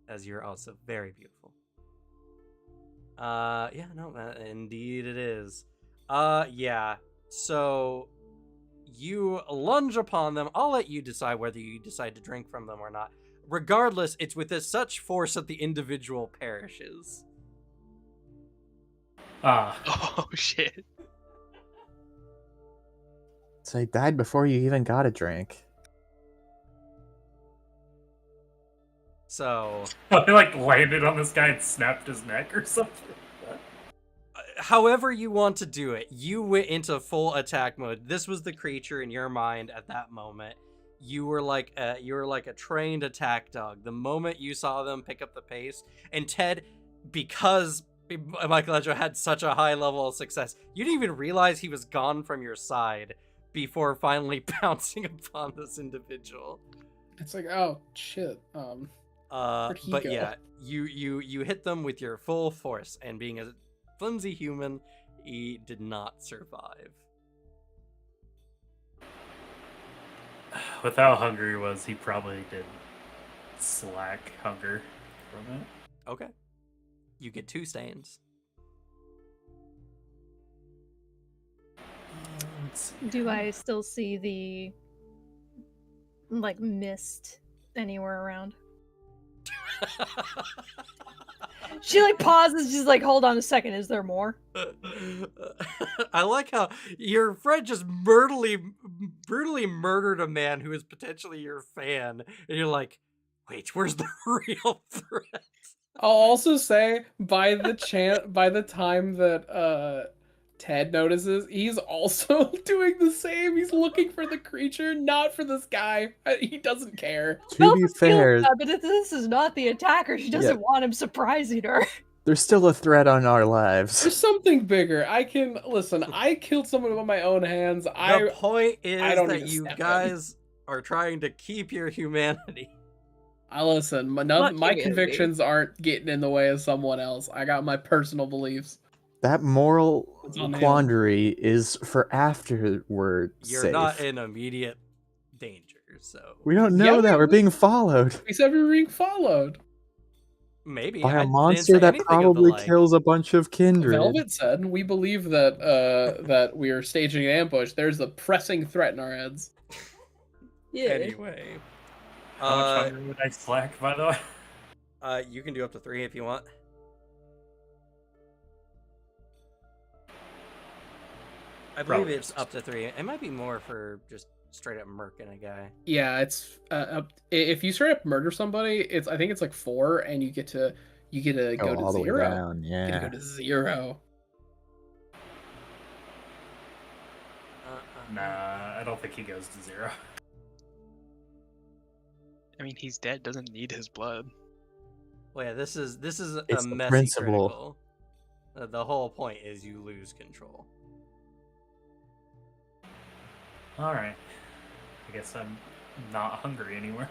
Speaker 4: as you're also very beautiful. Indeed it is. Yeah. So you lunge upon them. I'll let you decide whether you decide to drink from them or not. Regardless, it's with such force that the individual perishes.
Speaker 2: Oh shit.
Speaker 5: So he died before you even got a drink.
Speaker 4: So,
Speaker 6: They like landed on this guy and snapped his neck or something.
Speaker 4: however you want to do it, you went into full attack mode. This was the creature in your mind at that moment. You were like a trained attack dog. The moment you saw them pick up the pace, and Ted, because Michelangelo had such a high level of success, you didn't even realize he was gone from your side before finally pouncing upon this individual.
Speaker 1: It's like, oh shit. Where'd he
Speaker 4: But
Speaker 1: go?
Speaker 4: yeah, you hit them with your full force, and being a flimsy human, he did not survive.
Speaker 6: With how hungry he was, he probably did slack hunger from it.
Speaker 4: Okay. You get 2 stains.
Speaker 6: Let's see.
Speaker 7: Do I still see the like mist anywhere around? She like pauses, she's like, hold on a second, is there more?
Speaker 4: I like how your friend just brutally murdered a man who is potentially your fan, and you're like, wait, where's the real threat?
Speaker 1: I'll also say by the time that Ted notices, he's also doing the same. He's looking for the creature, not for this guy. He doesn't care.
Speaker 5: To be
Speaker 7: Belva feels
Speaker 5: fair,
Speaker 7: bad, but this is not the attacker. She doesn't want him surprising her.
Speaker 5: there's still a threat on our
Speaker 1: There's
Speaker 5: lives.
Speaker 1: something bigger. I killed someone with my own hands.
Speaker 4: The point is
Speaker 1: don't need
Speaker 4: that
Speaker 1: to
Speaker 4: you
Speaker 1: step in.
Speaker 4: guys are trying to keep your humanity.
Speaker 1: I listen. My
Speaker 3: humanity.
Speaker 1: convictions aren't getting in the way of someone else. I got my personal beliefs.
Speaker 5: That moral
Speaker 1: It's on him.
Speaker 5: quandary is for afterward
Speaker 4: You're
Speaker 5: safe.
Speaker 4: not in immediate danger, so
Speaker 5: We don't know
Speaker 1: Yeah,
Speaker 5: that. We're being followed
Speaker 1: We said we were being followed.
Speaker 4: maybe
Speaker 5: by
Speaker 4: I
Speaker 5: a
Speaker 4: didn't
Speaker 5: monster
Speaker 4: say
Speaker 5: that
Speaker 4: anything of the
Speaker 5: probably
Speaker 4: like.
Speaker 5: kills a bunch of kindred.
Speaker 1: Velvet said, "We believe that that we are staging an ambush. There's a pressing threat in our heads."
Speaker 3: Yeah.
Speaker 4: Anyway,
Speaker 6: How much hunger would I slack, by the way?
Speaker 4: you can do up to 3 if you want. I believe
Speaker 6: Probably
Speaker 4: it's up to 3. It might be more for just straight up murking a guy.
Speaker 1: Yeah, it's if you straight up murder somebody, I think it's like 4, and you get to go to
Speaker 5: all the way
Speaker 1: 0.
Speaker 5: down.
Speaker 1: You get to
Speaker 5: Yeah.
Speaker 1: go to 0.
Speaker 6: Nah, I don't think he goes to 0.
Speaker 2: I mean, he's dead. Doesn't need his blood.
Speaker 4: Well, yeah, this is a
Speaker 5: It's the
Speaker 4: messy
Speaker 5: principle.
Speaker 4: critical. The whole point is you lose control.
Speaker 6: Alright. I guess I'm not hungry anymore.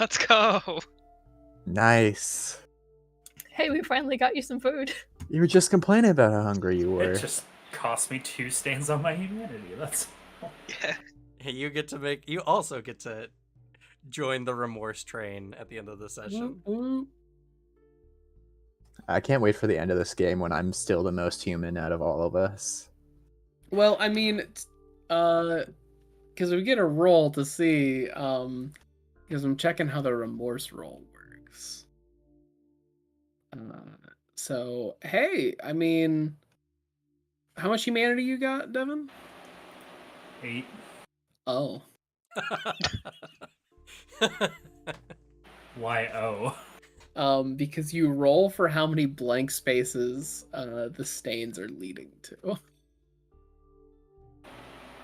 Speaker 2: Let's go.
Speaker 5: Nice.
Speaker 7: Hey, we finally got you some food.
Speaker 5: You were just complaining about how hungry you were.
Speaker 6: It just cost me 2 stains on my humanity. That's
Speaker 2: Yeah.
Speaker 4: Hey, you also get to join the remorse train at the end of the session.
Speaker 5: I can't wait for the end of this game when I'm still the most human out of all of us.
Speaker 1: Well, I mean, because we get a roll to see, because I'm checking how the remorse roll works. So hey, I mean, how much humanity you got, Devin?
Speaker 6: 8.
Speaker 1: Oh,
Speaker 6: Why, oh.
Speaker 1: Because you roll for how many blank spaces the stains are leading to.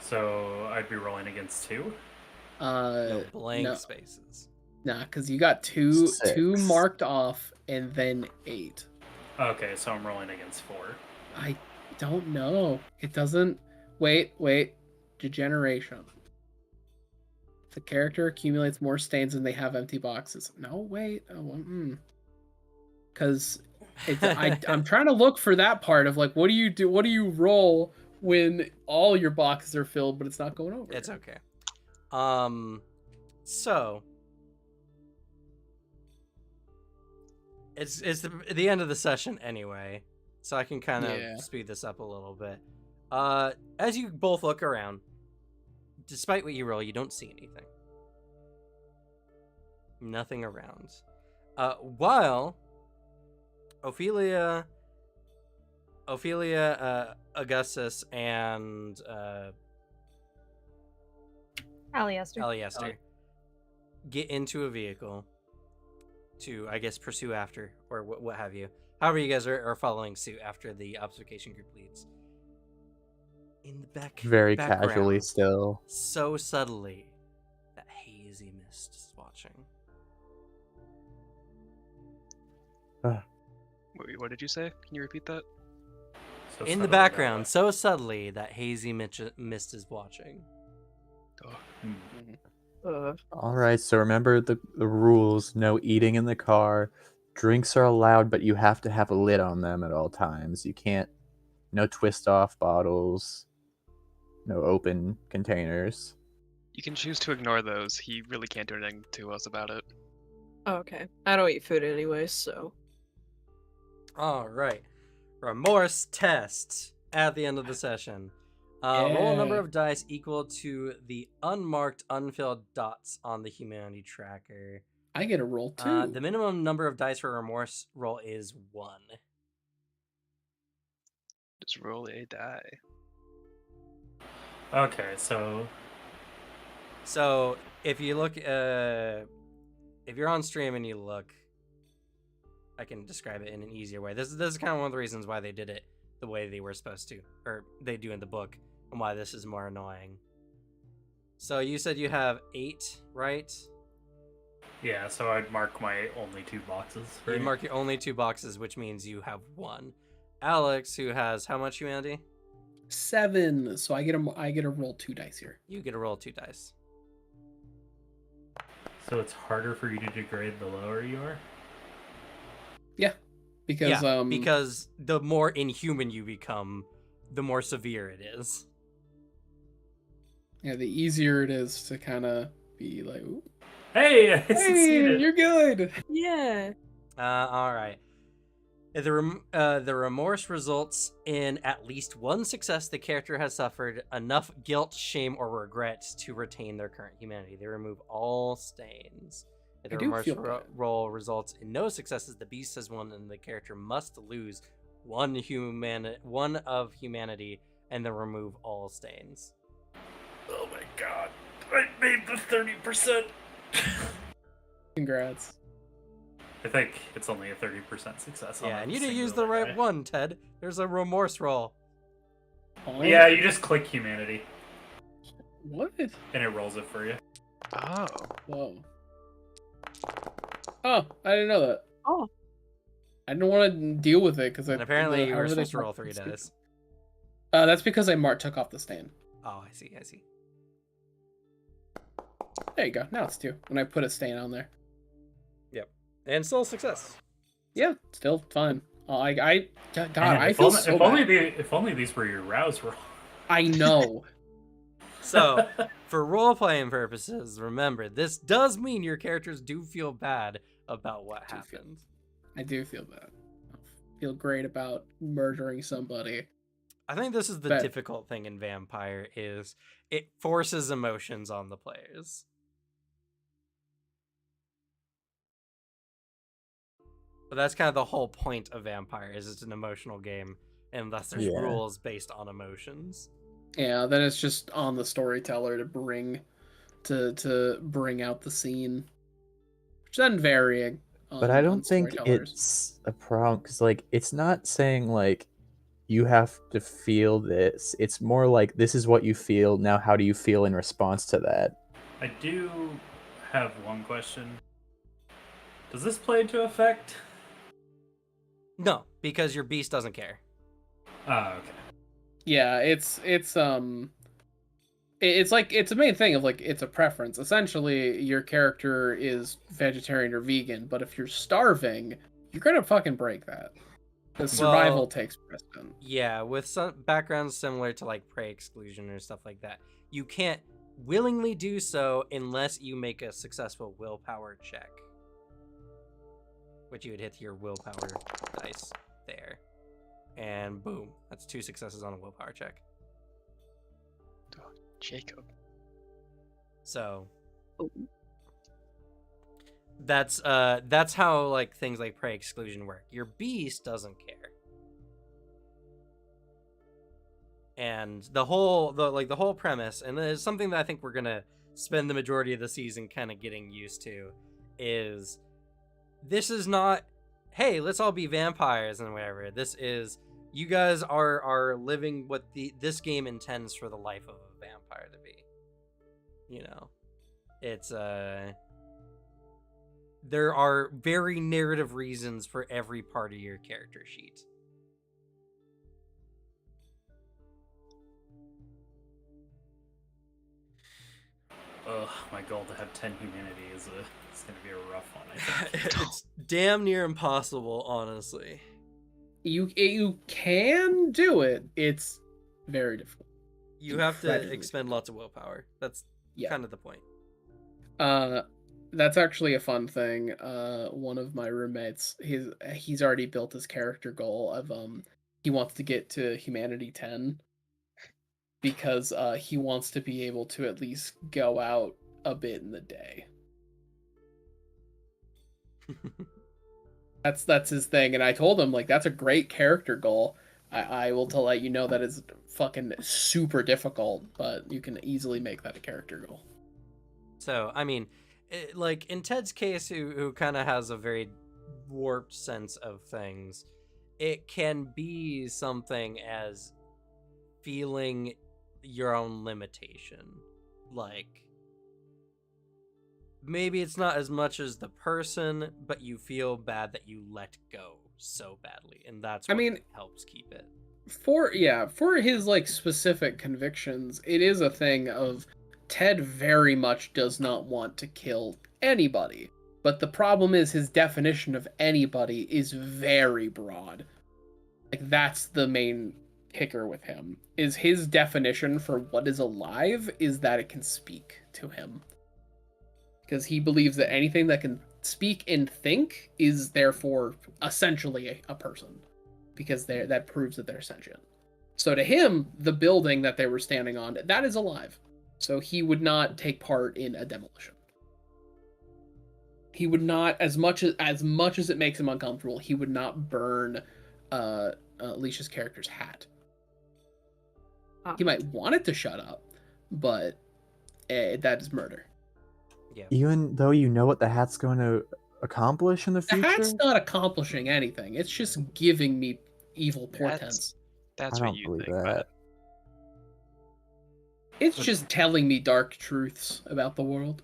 Speaker 6: So I'd be rolling against 2?
Speaker 4: No blank
Speaker 1: no.
Speaker 4: spaces.
Speaker 1: Nah, because you got two
Speaker 5: 6.
Speaker 1: marked off and then 8.
Speaker 6: Okay, so I'm rolling against 4.
Speaker 1: I don't know. It doesn't. Wait. Degeneration. The character accumulates more stains than they have empty boxes. No, wait. Because I'm trying to look for that part of like, what do you do? What do you roll when all your boxes are filled, but it's not going over?
Speaker 4: It's okay. So it's the end of the session anyway, so I can kind of speed this up a little bit. As you both look around, despite what you roll, you don't see anything. Nothing around. While Ophelia, Augustus, and Aliester get into a vehicle to, I guess, pursue after, or what have you. However, you guys are following suit after the obfuscation group leads. In the
Speaker 5: Very
Speaker 4: background,
Speaker 5: casually still.
Speaker 4: so subtly, that hazy mist is watching.
Speaker 2: Wait, what did you say? Can you repeat that?
Speaker 6: So
Speaker 4: In the
Speaker 6: subtly
Speaker 4: background,
Speaker 6: that
Speaker 4: so subtly, that hazy mist is watching.
Speaker 2: Oh.
Speaker 5: All right, so remember the rules. No eating in the car. Drinks are allowed, but you have to have a lid on them at all times. You can't... No twist off bottles. No open containers.
Speaker 2: You can choose to ignore those. He really can't do anything to us about it.
Speaker 3: Okay. I don't eat food anyway, so.
Speaker 4: All right. Remorse test at the end of the session. Roll a number of dice equal to the unmarked, unfilled dots on the humanity tracker.
Speaker 1: I get a roll too.
Speaker 4: The minimum number of dice for a remorse roll is 1.
Speaker 2: Just roll a die.
Speaker 6: Okay, so
Speaker 4: if you look, if you're on stream and you look, I can describe it in an easier way. This is kind of one of the reasons why they did it the way they were supposed to, or they do in the book, and why this is more annoying. So you said you have 8, right?
Speaker 6: Yeah, so I'd mark my only 2 boxes.
Speaker 4: You
Speaker 6: Right?
Speaker 4: mark your only 2 boxes, which means you have 1. Alex, who has how much humanity?
Speaker 1: 7. So I get to roll 2 dice here.
Speaker 4: You get to roll 2 dice.
Speaker 6: So it's harder for you to degrade the lower you are?
Speaker 1: Because
Speaker 4: because the more inhuman you become, the more severe it is.
Speaker 1: the easier it is to kind of be like, ooh,
Speaker 6: Hey, I
Speaker 1: hey,
Speaker 6: succeeded!
Speaker 1: you're good.
Speaker 3: Yeah.
Speaker 4: All right. The remorse results in at least 1 success the character has suffered enough guilt, shame, or regret to retain their current humanity. They remove all stains. If the
Speaker 1: I do
Speaker 4: remorse
Speaker 1: feel bad.
Speaker 4: roll results in no successes, the beast has won, and the character must lose 1 of humanity and then remove all stains.
Speaker 6: Oh my god. I made the 30%!
Speaker 1: Congrats.
Speaker 6: I think it's only a 30% success.
Speaker 4: Yeah, and you didn't use the right one, Ted. There's a remorse roll.
Speaker 1: Oh,
Speaker 6: Yeah, you just click humanity,
Speaker 1: What?
Speaker 6: and it rolls it for you.
Speaker 2: Oh.
Speaker 1: Whoa. Oh, I didn't know that.
Speaker 3: Oh.
Speaker 1: I didn't want to deal with it because
Speaker 4: And apparently you were supposed to roll 3 dice.
Speaker 1: That's because I took off the stain.
Speaker 4: Oh, I see.
Speaker 1: There you go. Now it's 2. When I put a stain on there.
Speaker 4: Yep. And still success.
Speaker 1: Yeah, still fine. God,
Speaker 6: Man,
Speaker 1: I
Speaker 6: if
Speaker 1: feel
Speaker 6: only,
Speaker 1: so
Speaker 6: if
Speaker 1: bad.
Speaker 6: if only these were your rouse rolls.
Speaker 1: I know.
Speaker 4: So, for role-playing purposes, remember, this does mean your characters do feel bad about what happened.
Speaker 1: I do feel bad. I feel great about murdering somebody.
Speaker 4: I think this is the
Speaker 1: But-
Speaker 4: difficult thing in Vampire is it forces emotions on the players. But that's kind of the whole point of Vampire is it's an emotional game, and thus there's
Speaker 5: Yeah.
Speaker 4: rules based on emotions.
Speaker 1: Yeah, then it's just on the storyteller to bring out the scene. Which then varying.
Speaker 5: But I
Speaker 1: on
Speaker 5: don't think
Speaker 1: storytellers.
Speaker 5: it's a problem because, like, it's not saying like you have to feel this. It's more like this is what you feel. Now, how do you feel in response to that?
Speaker 6: I do have one question. Does this play into effect?
Speaker 4: No, because your beast doesn't care.
Speaker 6: Oh, okay.
Speaker 1: Yeah, it's like it's a main thing of like it's a preference. Essentially, your character is vegetarian or vegan, but if you're starving, you're gonna fucking break that. Because survival
Speaker 4: Well,
Speaker 1: takes precedent.
Speaker 4: Yeah, with some backgrounds similar to like prey exclusion or stuff like that, you can't willingly do so unless you make a successful willpower check, which you would hit your willpower dice there, and boom, that's 2 successes on a willpower check.
Speaker 2: Jacob.
Speaker 4: So
Speaker 3: Oh.
Speaker 4: that's how like things like prey exclusion work. Your beast doesn't care. And the whole premise, and it's something that I think we're gonna spend the majority of the season kind of getting used to, is this is not, hey, let's all be vampires and whatever. This is, you guys are living what this game intends for the life of a vampire to be. You know, it's there are very narrative reasons for every part of your character sheet.
Speaker 6: Ugh, my goal to have 10 humanity is it's gonna be a rough one, I think.
Speaker 4: It's damn near impossible, honestly.
Speaker 1: You can do it. It's very difficult.
Speaker 4: You have to
Speaker 1: Incredibly
Speaker 4: expend lots of willpower. That's
Speaker 1: Yeah.
Speaker 4: kind of the point.
Speaker 1: That's actually a fun thing. One of my roommates, he's already built his character goal of he wants to get to humanity 10 because he wants to be able to at least go out a bit in the day. That's his thing, and I told him like that's a great character goal. I will to let you know that is fucking super difficult, but you can easily make that a character goal.
Speaker 4: So, I mean, like in Ted's case, who kind of has a very warped sense of things, it can be something as feeling your own limitation. Like, maybe it's not as much as the person, but you feel bad that you let go so badly, and that's what helps keep it.
Speaker 1: For his like specific convictions, it is a thing of Ted very much does not want to kill anybody. But the problem is his definition of anybody is very broad. Like, that's the main kicker with him, is his definition for what is alive is that it can speak to him. Because he believes that anything that can speak and think is therefore essentially a person. Because that proves that they're sentient. So to him, the building that they were standing on, that is alive. So he would not take part in a demolition. He would not, as much as it makes him uncomfortable, he would not burn Alicia's character's hat. He might want it to shut up, but that is murder.
Speaker 4: Yeah.
Speaker 5: Even though you know what the hat's going to accomplish in the future?
Speaker 1: The hat's not accomplishing anything. It's just giving me evil portents.
Speaker 2: That's
Speaker 5: I
Speaker 2: what
Speaker 5: don't
Speaker 2: you
Speaker 5: believe
Speaker 2: think.
Speaker 5: that.
Speaker 1: It's just telling me dark truths about the world.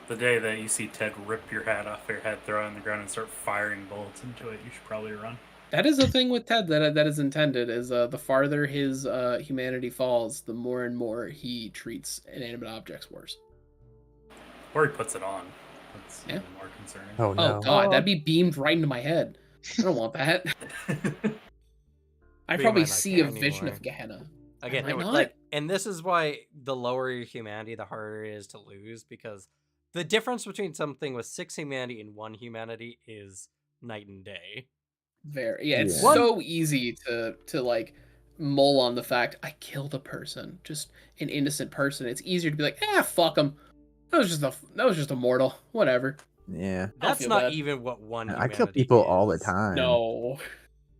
Speaker 6: The day that you see Ted rip your hat off your head, throw it on the ground, and start firing bullets into it, you should probably run.
Speaker 1: That is the thing with Ted that is intended, is the farther his humanity falls, the more and more he treats inanimate objects worse.
Speaker 6: Or he puts it on. That's
Speaker 1: Yeah.
Speaker 6: even more concerning.
Speaker 5: Oh no.
Speaker 1: Oh god, that'd be beamed right into my head. I don't want that. I'd
Speaker 4: We
Speaker 1: probably
Speaker 4: might not
Speaker 1: see
Speaker 4: care
Speaker 1: a vision
Speaker 4: anymore.
Speaker 1: of Gehenna.
Speaker 4: Again,
Speaker 1: Why not?
Speaker 4: like, and this is why the lower your humanity, the harder it is to lose, because the difference between something with 6 humanity and 1 humanity is night and day.
Speaker 1: It's
Speaker 5: Yeah.
Speaker 1: so easy to like mull on the fact I killed a person, just an innocent person. It's easier to be like, fuck him. That was just a mortal. Whatever.
Speaker 5: Yeah.
Speaker 4: That's
Speaker 1: feel
Speaker 4: not
Speaker 1: bad.
Speaker 4: even what 1
Speaker 5: I
Speaker 4: humanity
Speaker 5: kill people all the
Speaker 4: is.
Speaker 5: time.
Speaker 1: No.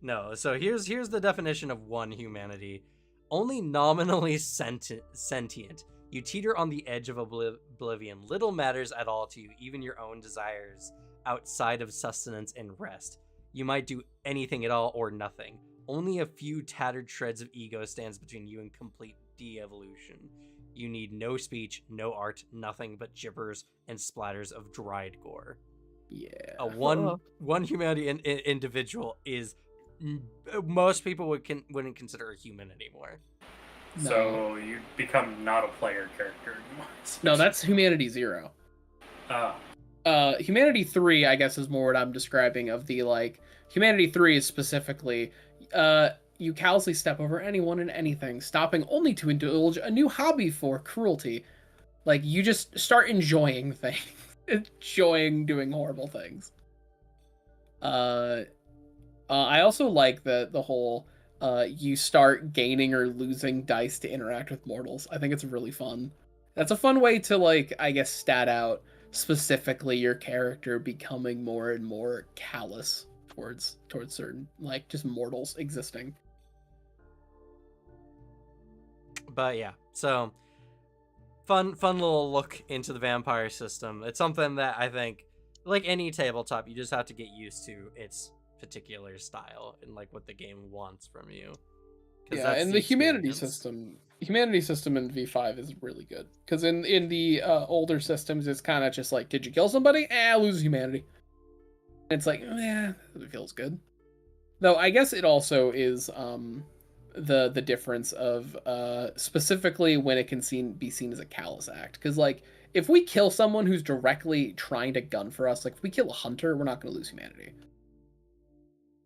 Speaker 4: No, so here's the definition of 1 humanity. Only nominally sentient. You teeter on the edge of oblivion. Little matters at all to you, even your own desires, outside of sustenance and rest. You might do anything at all or nothing. Only a few tattered shreds of ego stands between you and complete de-evolution. You need no speech, no art, nothing but gibbers and splatters of dried gore.
Speaker 1: Yeah.
Speaker 4: A one humanity individual is most people wouldn't consider a human anymore.
Speaker 6: So you become not a player character anymore.
Speaker 1: No, that's Humanity 0. Humanity 3, I guess, is more what I'm describing of the, like, Humanity 3 is specifically, you callously step over anyone and anything, stopping only to indulge a new hobby for cruelty. Like, you just start enjoying things. Enjoying doing horrible things. I also like the whole, you start gaining or losing dice to interact with mortals. I think it's really fun. That's a fun way to, like, I guess, stat out specifically your character becoming more and more callous towards certain, like, just mortals existing.
Speaker 4: But yeah, so fun little look into the vampire system. It's something that I think, like any tabletop, you just have to get used to its particular style and like what the game wants from you.
Speaker 1: Yeah, and the humanity system in V5 is really good, because in the older systems it's kind of just like, did you kill somebody? Lose humanity. And it's like, it feels good. Though I guess it also is the difference of specifically when it can be seen as a callous act, because like if we kill someone who's directly trying to gun for us, like if we kill a hunter, we're not going to lose humanity.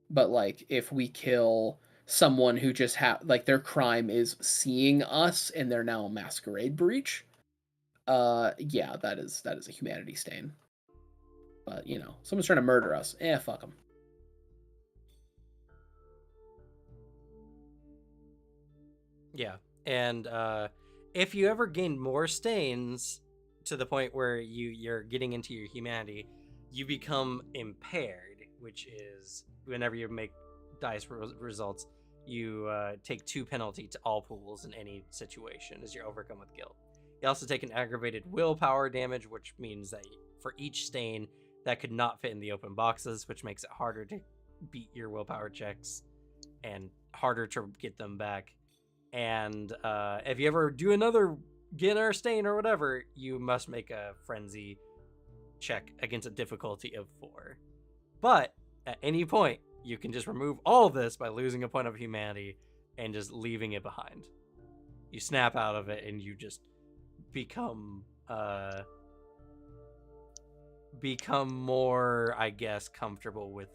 Speaker 1: But like if we kill someone who just like their crime is seeing us and they're now a masquerade breach, yeah, that is a humanity stain. But you know, someone's trying to murder us, fuck them.
Speaker 4: Yeah, and if you ever gain more stains to the point where you're getting into your humanity, you become impaired, which is whenever you make dice results, you take 2 penalty to all pools in any situation as you're overcome with guilt. You also take an aggravated willpower damage, which means that for each stain that could not fit in the open boxes, which makes it harder to beat your willpower checks and harder to get them back. And if you ever do another Gin or Stain or whatever, you must make a frenzy check against a difficulty of 4. But at any point, you can just remove all of this by losing a point of humanity and just leaving it behind. You snap out of it and you just become more, I guess, comfortable with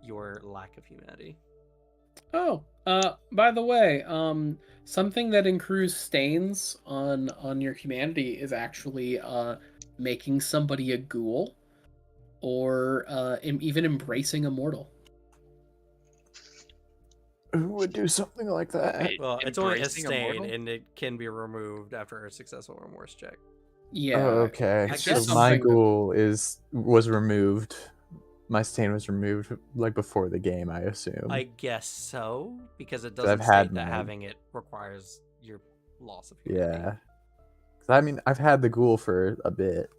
Speaker 4: your lack of humanity.
Speaker 1: Oh, by the way, something that accrues stains on your humanity is actually making somebody a ghoul, or even embracing a mortal.
Speaker 5: Who would do something like that?
Speaker 2: Wait,
Speaker 4: Well, it's only a
Speaker 2: embracing
Speaker 4: stain,
Speaker 2: mortal?
Speaker 4: and it can be removed after a successful remorse check.
Speaker 1: Yeah.
Speaker 5: Oh, okay.
Speaker 1: It's
Speaker 4: I guess
Speaker 5: So my
Speaker 1: something that-
Speaker 5: ghoul was removed. My stain was removed like before the game, I assume.
Speaker 4: I guess so, because it
Speaker 5: I've
Speaker 4: doesn't
Speaker 5: had
Speaker 4: state that
Speaker 5: mine.
Speaker 4: having it requires your loss of humanity.
Speaker 5: Yeah. 'Cause I mean, I've had the ghoul for a bit.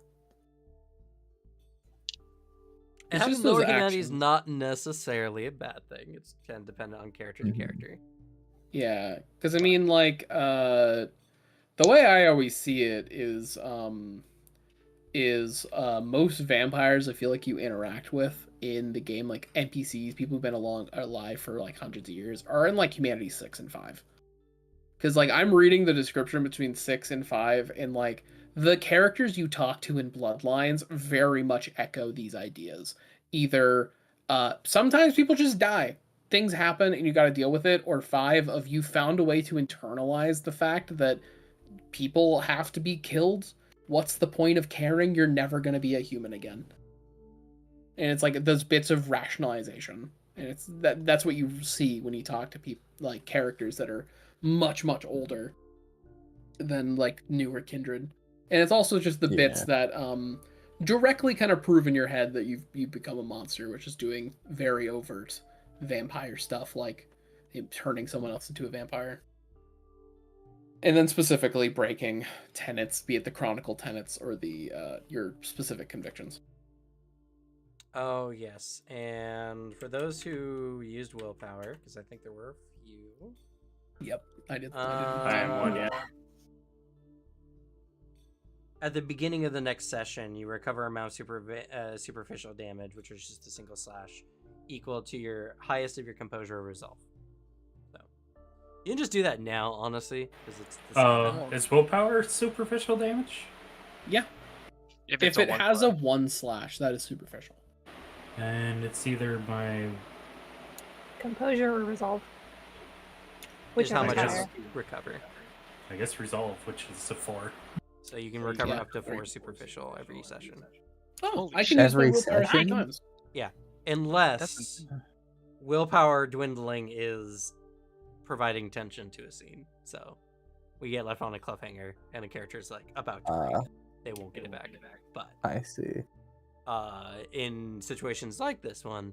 Speaker 4: And
Speaker 1: It's
Speaker 4: having
Speaker 1: just those
Speaker 4: lower humanity is
Speaker 1: actions.
Speaker 4: not necessarily a bad thing. It's kind of dependent on character to
Speaker 5: Mhm.
Speaker 4: character.
Speaker 1: Yeah, because I mean, like, the way I always see it is most vampires I feel like you interact with in the game, like NPCs, people who've been alive for like hundreds of years, are in like humanity 6 and 5. Because like I'm reading the description between 6 and 5, and like the characters you talk to in Bloodlines very much echo these ideas. Either sometimes people just die, things happen and you got to deal with it, or 5 of you found a way to internalize the fact that people have to be killed. What's the point of caring? You're never going to be a human again. And it's like those bits of rationalization, and it's that's what you see when you talk to people, like characters that are much older than like newer kindred. And it's also just the bits
Speaker 5: Yeah.
Speaker 1: that directly kind of prove in your head that you've become a monster, which is doing very overt vampire stuff, like turning someone else into a vampire. And then specifically breaking tenets, be it the chronicle tenets or the your specific convictions.
Speaker 4: Oh, yes. And for those who used willpower, because I think there were a few.
Speaker 1: Yep, I did.
Speaker 6: I am one, yeah.
Speaker 4: At the beginning of the next session, you recover amount of superficial damage, which is just a single slash, equal to your highest of your composure or resolve. So you can just do that now, honestly, because it's the same.
Speaker 6: Is willpower superficial damage?
Speaker 1: Yeah.
Speaker 2: If
Speaker 1: If it has a 1/, that is superficial.
Speaker 6: And it's either my
Speaker 7: Composure or resolve.
Speaker 4: Just how much
Speaker 7: Whichever's
Speaker 6: is-
Speaker 7: higher.
Speaker 4: you recover.
Speaker 6: I guess resolve, which is a 4.
Speaker 4: So you can recover
Speaker 1: Yeah.
Speaker 4: up to 4 superficial every session.
Speaker 1: Oh,
Speaker 2: Holy
Speaker 1: I can
Speaker 2: shit.
Speaker 1: use my
Speaker 5: Every
Speaker 1: willpower 3
Speaker 5: session?
Speaker 1: times.
Speaker 4: Unless willpower dwindling is providing tension to a scene. So we get left on a cliffhanger and a character's like about to break. They won't get it back. But
Speaker 5: I see.
Speaker 4: in situations like this one,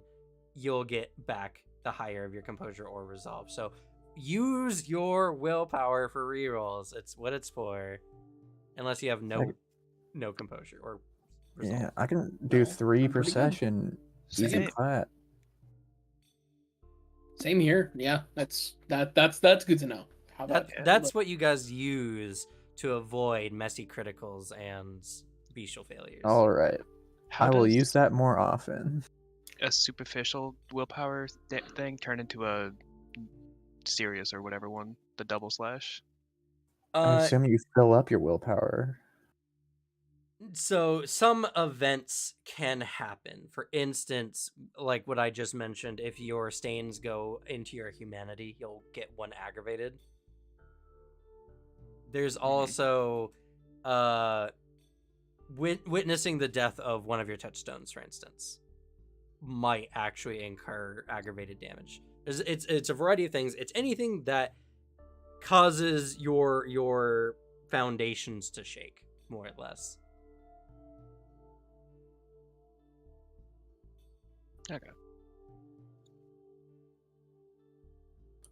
Speaker 4: you'll get back the higher of your composure or resolve. So use your willpower for rerolls. It's what it's for. Unless you have no composure or resolve.
Speaker 5: Yeah, I can do
Speaker 1: No,
Speaker 5: 3
Speaker 1: I'm
Speaker 5: per
Speaker 1: pretty good.
Speaker 5: session. Easy
Speaker 1: Same.
Speaker 5: flat.
Speaker 1: Same here. Yeah, that's good to know. How
Speaker 4: That's what you guys use to avoid messy criticals and bestial failures.
Speaker 5: All right.
Speaker 2: How
Speaker 5: I will
Speaker 2: does
Speaker 5: use that more often.
Speaker 2: a superficial willpower thing turn into a serious or whatever one? The double slash?
Speaker 5: I assume you fill up your willpower.
Speaker 4: So some events can happen. For instance, like what I just mentioned, if your stains go into your humanity, you'll get 1 aggravated. There's also witnessing the death of one of your touchstones, for instance, might actually incur aggravated damage. It's a variety of things. It's anything that causes your foundations to shake, more or less.
Speaker 2: Okay.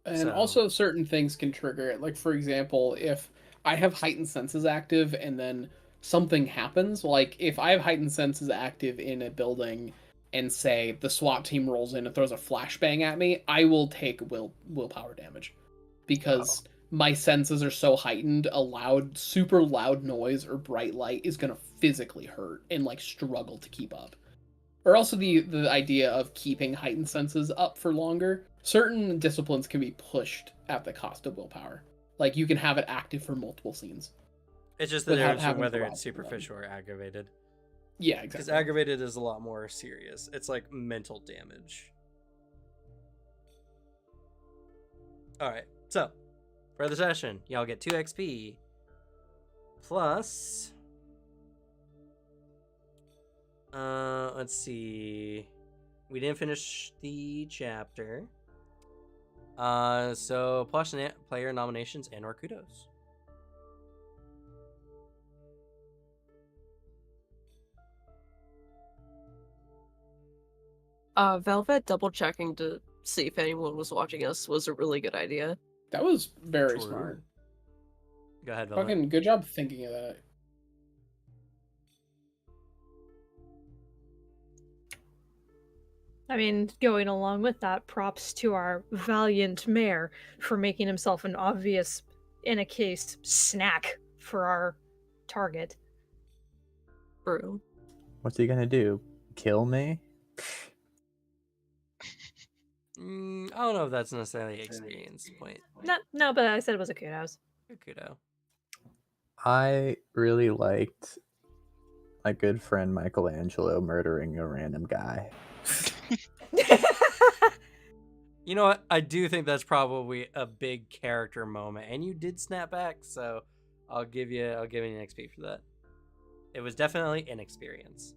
Speaker 1: And
Speaker 4: So-
Speaker 1: also certain things can trigger it. Like for example, if I have heightened senses active and then something happens, like if I have heightened senses active in a building and say the SWAT team rolls in and throws a flashbang at me, I will take willpower damage. Because my senses are so heightened, a super loud noise or bright light is gonna physically hurt and like struggle to keep up. Or also the idea of keeping heightened senses up for longer. Certain disciplines can be pushed at the cost of willpower. Like you can have it active for multiple scenes.
Speaker 4: It's just the
Speaker 1: Without
Speaker 4: difference in
Speaker 1: having to
Speaker 4: whether
Speaker 1: rob
Speaker 4: it's
Speaker 1: someone.
Speaker 4: superficial or aggravated.
Speaker 1: Yeah,
Speaker 4: Because
Speaker 1: exactly.
Speaker 4: aggravated is a lot more serious. It's like mental damage. Alright, so for the session, y'all get 2 XP. Plus... let's see. We didn't finish the chapter. So plus player nominations and or kudos.
Speaker 3: Velvet double checking to see if anyone was watching us was a really good idea.
Speaker 1: That was very
Speaker 4: True.
Speaker 1: smart.
Speaker 4: Go ahead, Velvet.
Speaker 1: Fucking good job thinking of that.
Speaker 7: I mean, going along with that, props to our valiant mayor for making himself an obvious, in a case, snack for our target.
Speaker 3: True.
Speaker 5: What's he gonna do? Kill me?
Speaker 4: I don't know if that's necessarily an experience point.
Speaker 7: No, but I said it was a kudos.
Speaker 4: Good kudo.
Speaker 5: I really liked my good friend Michelangelo murdering a random guy.
Speaker 4: You know what? I do think that's probably a big character moment, and you did snap back, so I'll give you an XP for that. It was definitely an experience.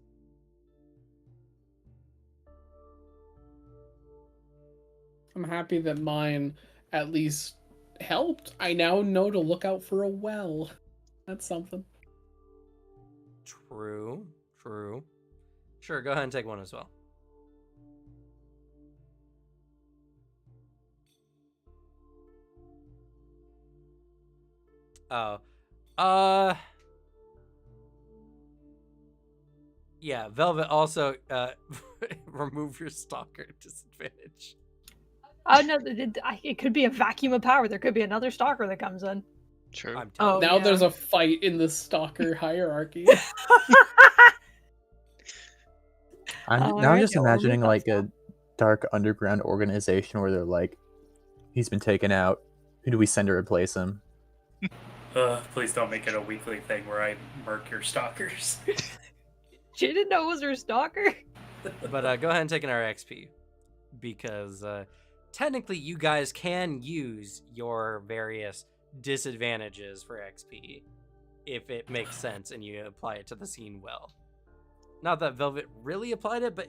Speaker 1: I'm happy that mine at least helped. I now know to look out for a well. That's something.
Speaker 4: True. Sure, go ahead and take one as well. Oh. Yeah, Velvet also remove your stalker disadvantage.
Speaker 7: Oh no, it could be a vacuum of power. There could be another stalker that comes in.
Speaker 2: True.
Speaker 4: I'm telling
Speaker 1: Now
Speaker 3: yeah.
Speaker 1: there's a fight in the stalker hierarchy.
Speaker 5: I'm
Speaker 7: Alright,
Speaker 5: just
Speaker 7: yeah, well,
Speaker 5: imagining
Speaker 7: we
Speaker 5: like
Speaker 7: thought
Speaker 5: a dark underground organization where they're like, he's been taken out. Who do we send to replace him?
Speaker 6: Please don't make it a weekly thing where I murk your stalkers.
Speaker 7: She didn't know it was her stalker.
Speaker 4: But go ahead and take an RXP. Because technically you guys can use your various disadvantages for XP if it makes sense and you apply it to the scene well. Not that Velvet really applied it, but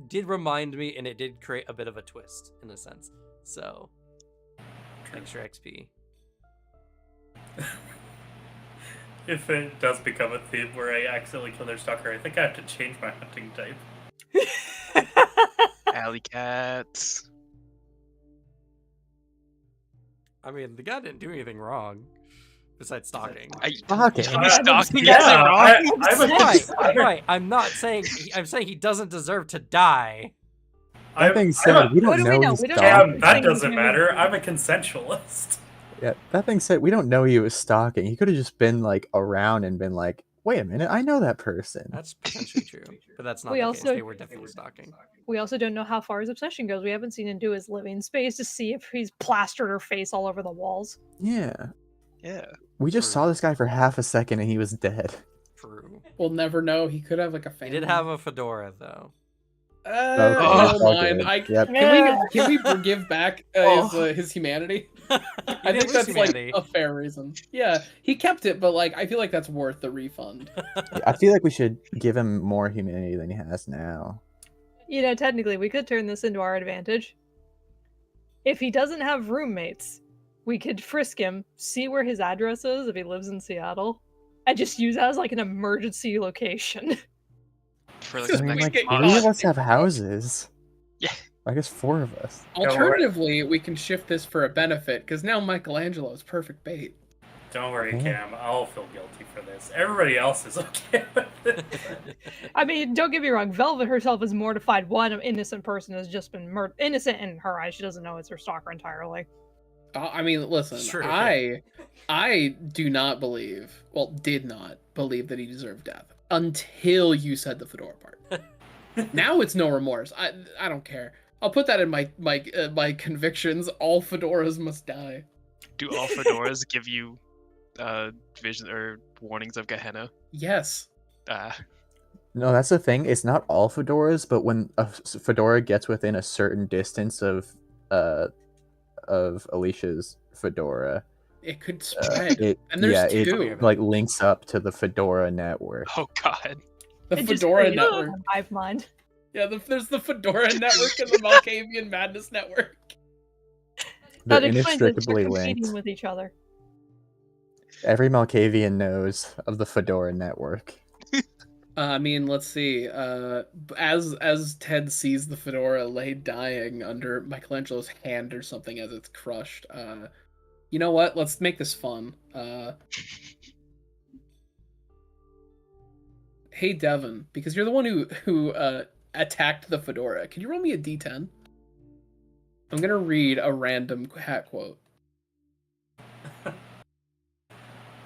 Speaker 4: did remind me, and it did create a bit of a twist in a sense. So, extra XP.
Speaker 6: If it does become a theme where I accidentally kill their stalker, I think I have to change my hunting type.
Speaker 2: Alley cats.
Speaker 4: I mean, the guy didn't do anything wrong besides stalking.
Speaker 5: Stalking.
Speaker 2: Stalking
Speaker 6: Yeah,
Speaker 2: isn't wrong.
Speaker 6: I'm a
Speaker 4: Right,
Speaker 6: concern.
Speaker 4: right. I'm not saying. I'm saying he doesn't deserve to die.
Speaker 5: That being said, we
Speaker 7: What
Speaker 5: don't
Speaker 7: do we
Speaker 5: know
Speaker 7: know?
Speaker 5: he's
Speaker 7: We don't
Speaker 5: stalking.
Speaker 7: know.
Speaker 6: That doesn't matter. I'm a consensualist.
Speaker 5: Yeah, that being said, we don't know he was stalking. He could have just been like around and been like, "Wait a minute, I know that person."
Speaker 4: That's potentially true, but that's not
Speaker 7: We
Speaker 4: the case.
Speaker 7: also-
Speaker 4: They were definitely stalking.
Speaker 7: We also don't know how far his obsession goes. We haven't seen him do his living space to see if he's plastered her face all over the walls.
Speaker 5: Yeah,
Speaker 2: Yeah.
Speaker 5: we just
Speaker 4: True.
Speaker 5: saw this guy for half a second and he was dead.
Speaker 4: True.
Speaker 1: We'll never know. He could have like a
Speaker 4: He
Speaker 1: family.
Speaker 4: did have a fedora though.
Speaker 5: Okay,
Speaker 1: Never
Speaker 5: it's all
Speaker 1: mind.
Speaker 5: good. Yep.
Speaker 1: Can we give back his humanity? I think that's
Speaker 4: humanity.
Speaker 1: like a fair reason. Yeah, he kept it, but like I feel like that's worth the refund.
Speaker 5: Yeah, I feel like we should give him more humanity than he has now.
Speaker 7: You know, technically, we could turn this into our advantage. If he doesn't have roommates, we could frisk him, see where his address is if he lives in Seattle, and just use that as like an emergency location.
Speaker 2: For like
Speaker 5: I
Speaker 2: the
Speaker 5: mean,
Speaker 2: next
Speaker 5: like,
Speaker 1: get
Speaker 5: 3
Speaker 1: caught.
Speaker 5: of us have houses.
Speaker 2: Yeah.
Speaker 5: I guess 4 of us.
Speaker 1: Alternatively, we can shift this for a benefit because now Michelangelo is perfect bait.
Speaker 6: Don't worry,
Speaker 5: Yeah.
Speaker 6: Cam. I'll feel guilty for this. Everybody else is okay with it.
Speaker 7: I mean, don't get me wrong. Velvet herself is mortified. One innocent person has just been murdered. Innocent in her eyes. She doesn't know it's her stalker entirely.
Speaker 1: I mean, listen,
Speaker 4: True, yeah.
Speaker 1: I do not believe, well, did not believe that he deserved death until you said the fedora part. Now it's no remorse. I don't care. I'll put that in my convictions. All fedoras must die.
Speaker 2: Do all fedoras give you vision or warnings of Gehenna?
Speaker 1: Yes.
Speaker 5: No, that's the thing. It's not all fedoras, but when a fedora gets within a certain distance of Alicia's fedora,
Speaker 1: It could spread.
Speaker 5: it
Speaker 1: And there's
Speaker 5: it
Speaker 1: two.
Speaker 5: like links up to the fedora network.
Speaker 2: Oh God.
Speaker 1: The
Speaker 7: It just
Speaker 1: Fedora
Speaker 7: created
Speaker 1: Network.
Speaker 7: a hive mind.
Speaker 1: Yeah, there's the Fedora Network and the Malkavian Madness Network.
Speaker 5: They're
Speaker 7: That explains that they're
Speaker 5: inextricably
Speaker 7: competing
Speaker 5: linked.
Speaker 7: with each other.
Speaker 5: Every Malkavian knows of the fedora network.
Speaker 1: I mean, let's see. As Ted sees the fedora lay dying under Michelangelo's hand or something as it's crushed, you know what? Let's make this fun. Hey Devin, because you're the one who attacked the fedora, can you roll me a d10? I'm gonna read a random hat quote.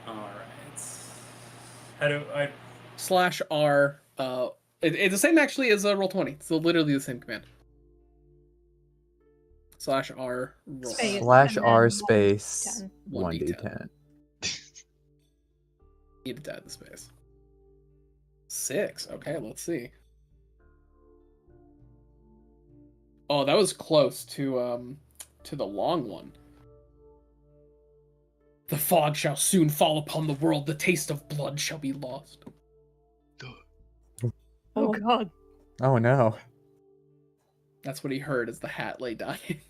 Speaker 6: Alright. How do I...
Speaker 1: /R. It's the same actually as Roll20. It's literally the same command. /R roll.
Speaker 7: Space.
Speaker 5: /R
Speaker 7: and then
Speaker 5: space
Speaker 1: 1d10.
Speaker 5: 1d10.
Speaker 1: Need to add the space. 6. Okay, let's see. Oh, that was close to the long one. The fog shall soon fall upon the world. The taste of blood shall be lost.
Speaker 7: Oh god.
Speaker 5: Oh no.
Speaker 1: That's what he heard as the hat lay dying.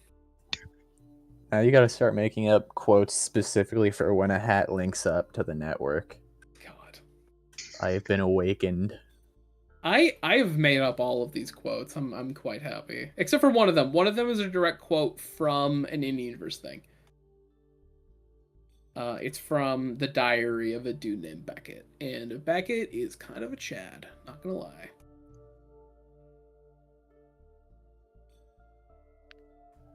Speaker 5: Now you gotta start making up quotes specifically for when a hat links up to the network.
Speaker 1: God.
Speaker 5: I have been awakened.
Speaker 1: I've made up all of these quotes. I'm quite happy. Except for one of them. One of them is a direct quote from an in-universe thing. It's from the diary of a dude named Beckett. And Beckett is kind of a Chad, not gonna lie.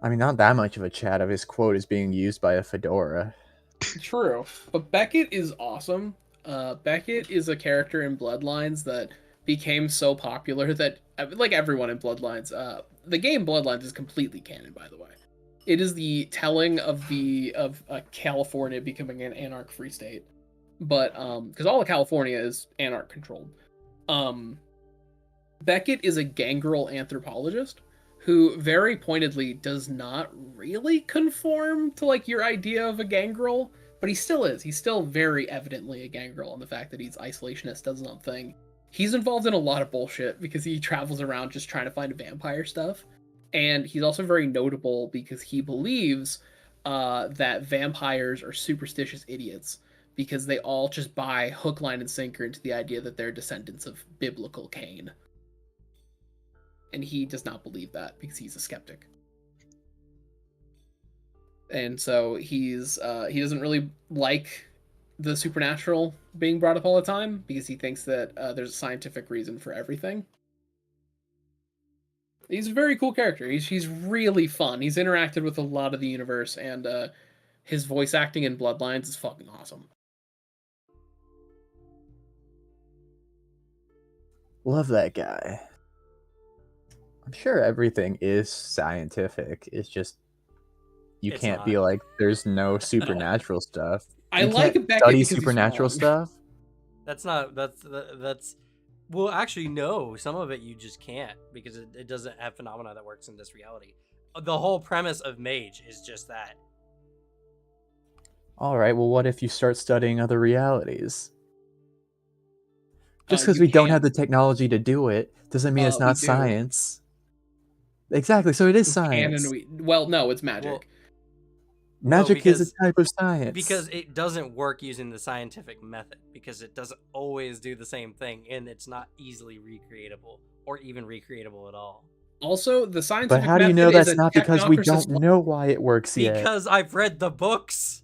Speaker 5: I mean, not that much of a chat of his quote is being used by a fedora.
Speaker 1: True. But Beckett is awesome. Beckett is a character in Bloodlines that became so popular that, like everyone in Bloodlines, the game Bloodlines is completely canon, by the way. It is the telling of California becoming an anarch free state. But, because all of California is anarch controlled. Beckett is a gangrel anthropologist who very pointedly does not really conform to like your idea of a gangrel, but he still is. He's still very evidently a gangrel in the fact that he's isolationist, does his own thing. He's involved in a lot of bullshit because he travels around just trying to find vampire stuff. And he's also very notable because he believes that vampires are superstitious idiots because they all just buy hook, line, and sinker into the idea that they're descendants of biblical Cain. And he does not believe that because he's a skeptic. And so he doesn't really like the supernatural being brought up all the time because he thinks that there's a scientific reason for everything. He's a very cool character. He's really fun. He's interacted with a lot of the universe, and his voice acting in Bloodlines is fucking awesome.
Speaker 5: Love that guy. I'm sure everything is scientific. It's just you
Speaker 4: It's
Speaker 5: can't
Speaker 4: not.
Speaker 5: be like there's no supernatural stuff.
Speaker 1: I
Speaker 5: You
Speaker 1: like
Speaker 5: can't
Speaker 1: Beckett
Speaker 5: study
Speaker 1: because he's
Speaker 5: supernatural
Speaker 1: wrong.
Speaker 5: stuff.
Speaker 4: That's well, actually, no. Some of it you just can't because it doesn't have phenomena that works in this reality. The whole premise of Mage is just that.
Speaker 5: All right. Well, what if you start studying other realities? Just
Speaker 1: You
Speaker 5: because we don't have
Speaker 1: can.
Speaker 5: the technology to do it doesn't mean it's
Speaker 1: We
Speaker 5: not
Speaker 1: do.
Speaker 5: science. Exactly. So it is
Speaker 1: We
Speaker 5: science.
Speaker 1: can and well, no, it's magic.
Speaker 4: Well,
Speaker 5: Magic is
Speaker 4: because-
Speaker 5: a type of science.
Speaker 4: Because it doesn't work using the scientific method, because it doesn't always do the same thing, and it's not easily recreatable, or even recreatable at all.
Speaker 1: Also, the scientific
Speaker 5: But how do you
Speaker 1: method
Speaker 5: know
Speaker 1: is
Speaker 5: that's
Speaker 1: a
Speaker 5: not because we
Speaker 1: technocracy
Speaker 5: don't
Speaker 1: swap.
Speaker 5: know why it works yet?
Speaker 4: Because I've read the books.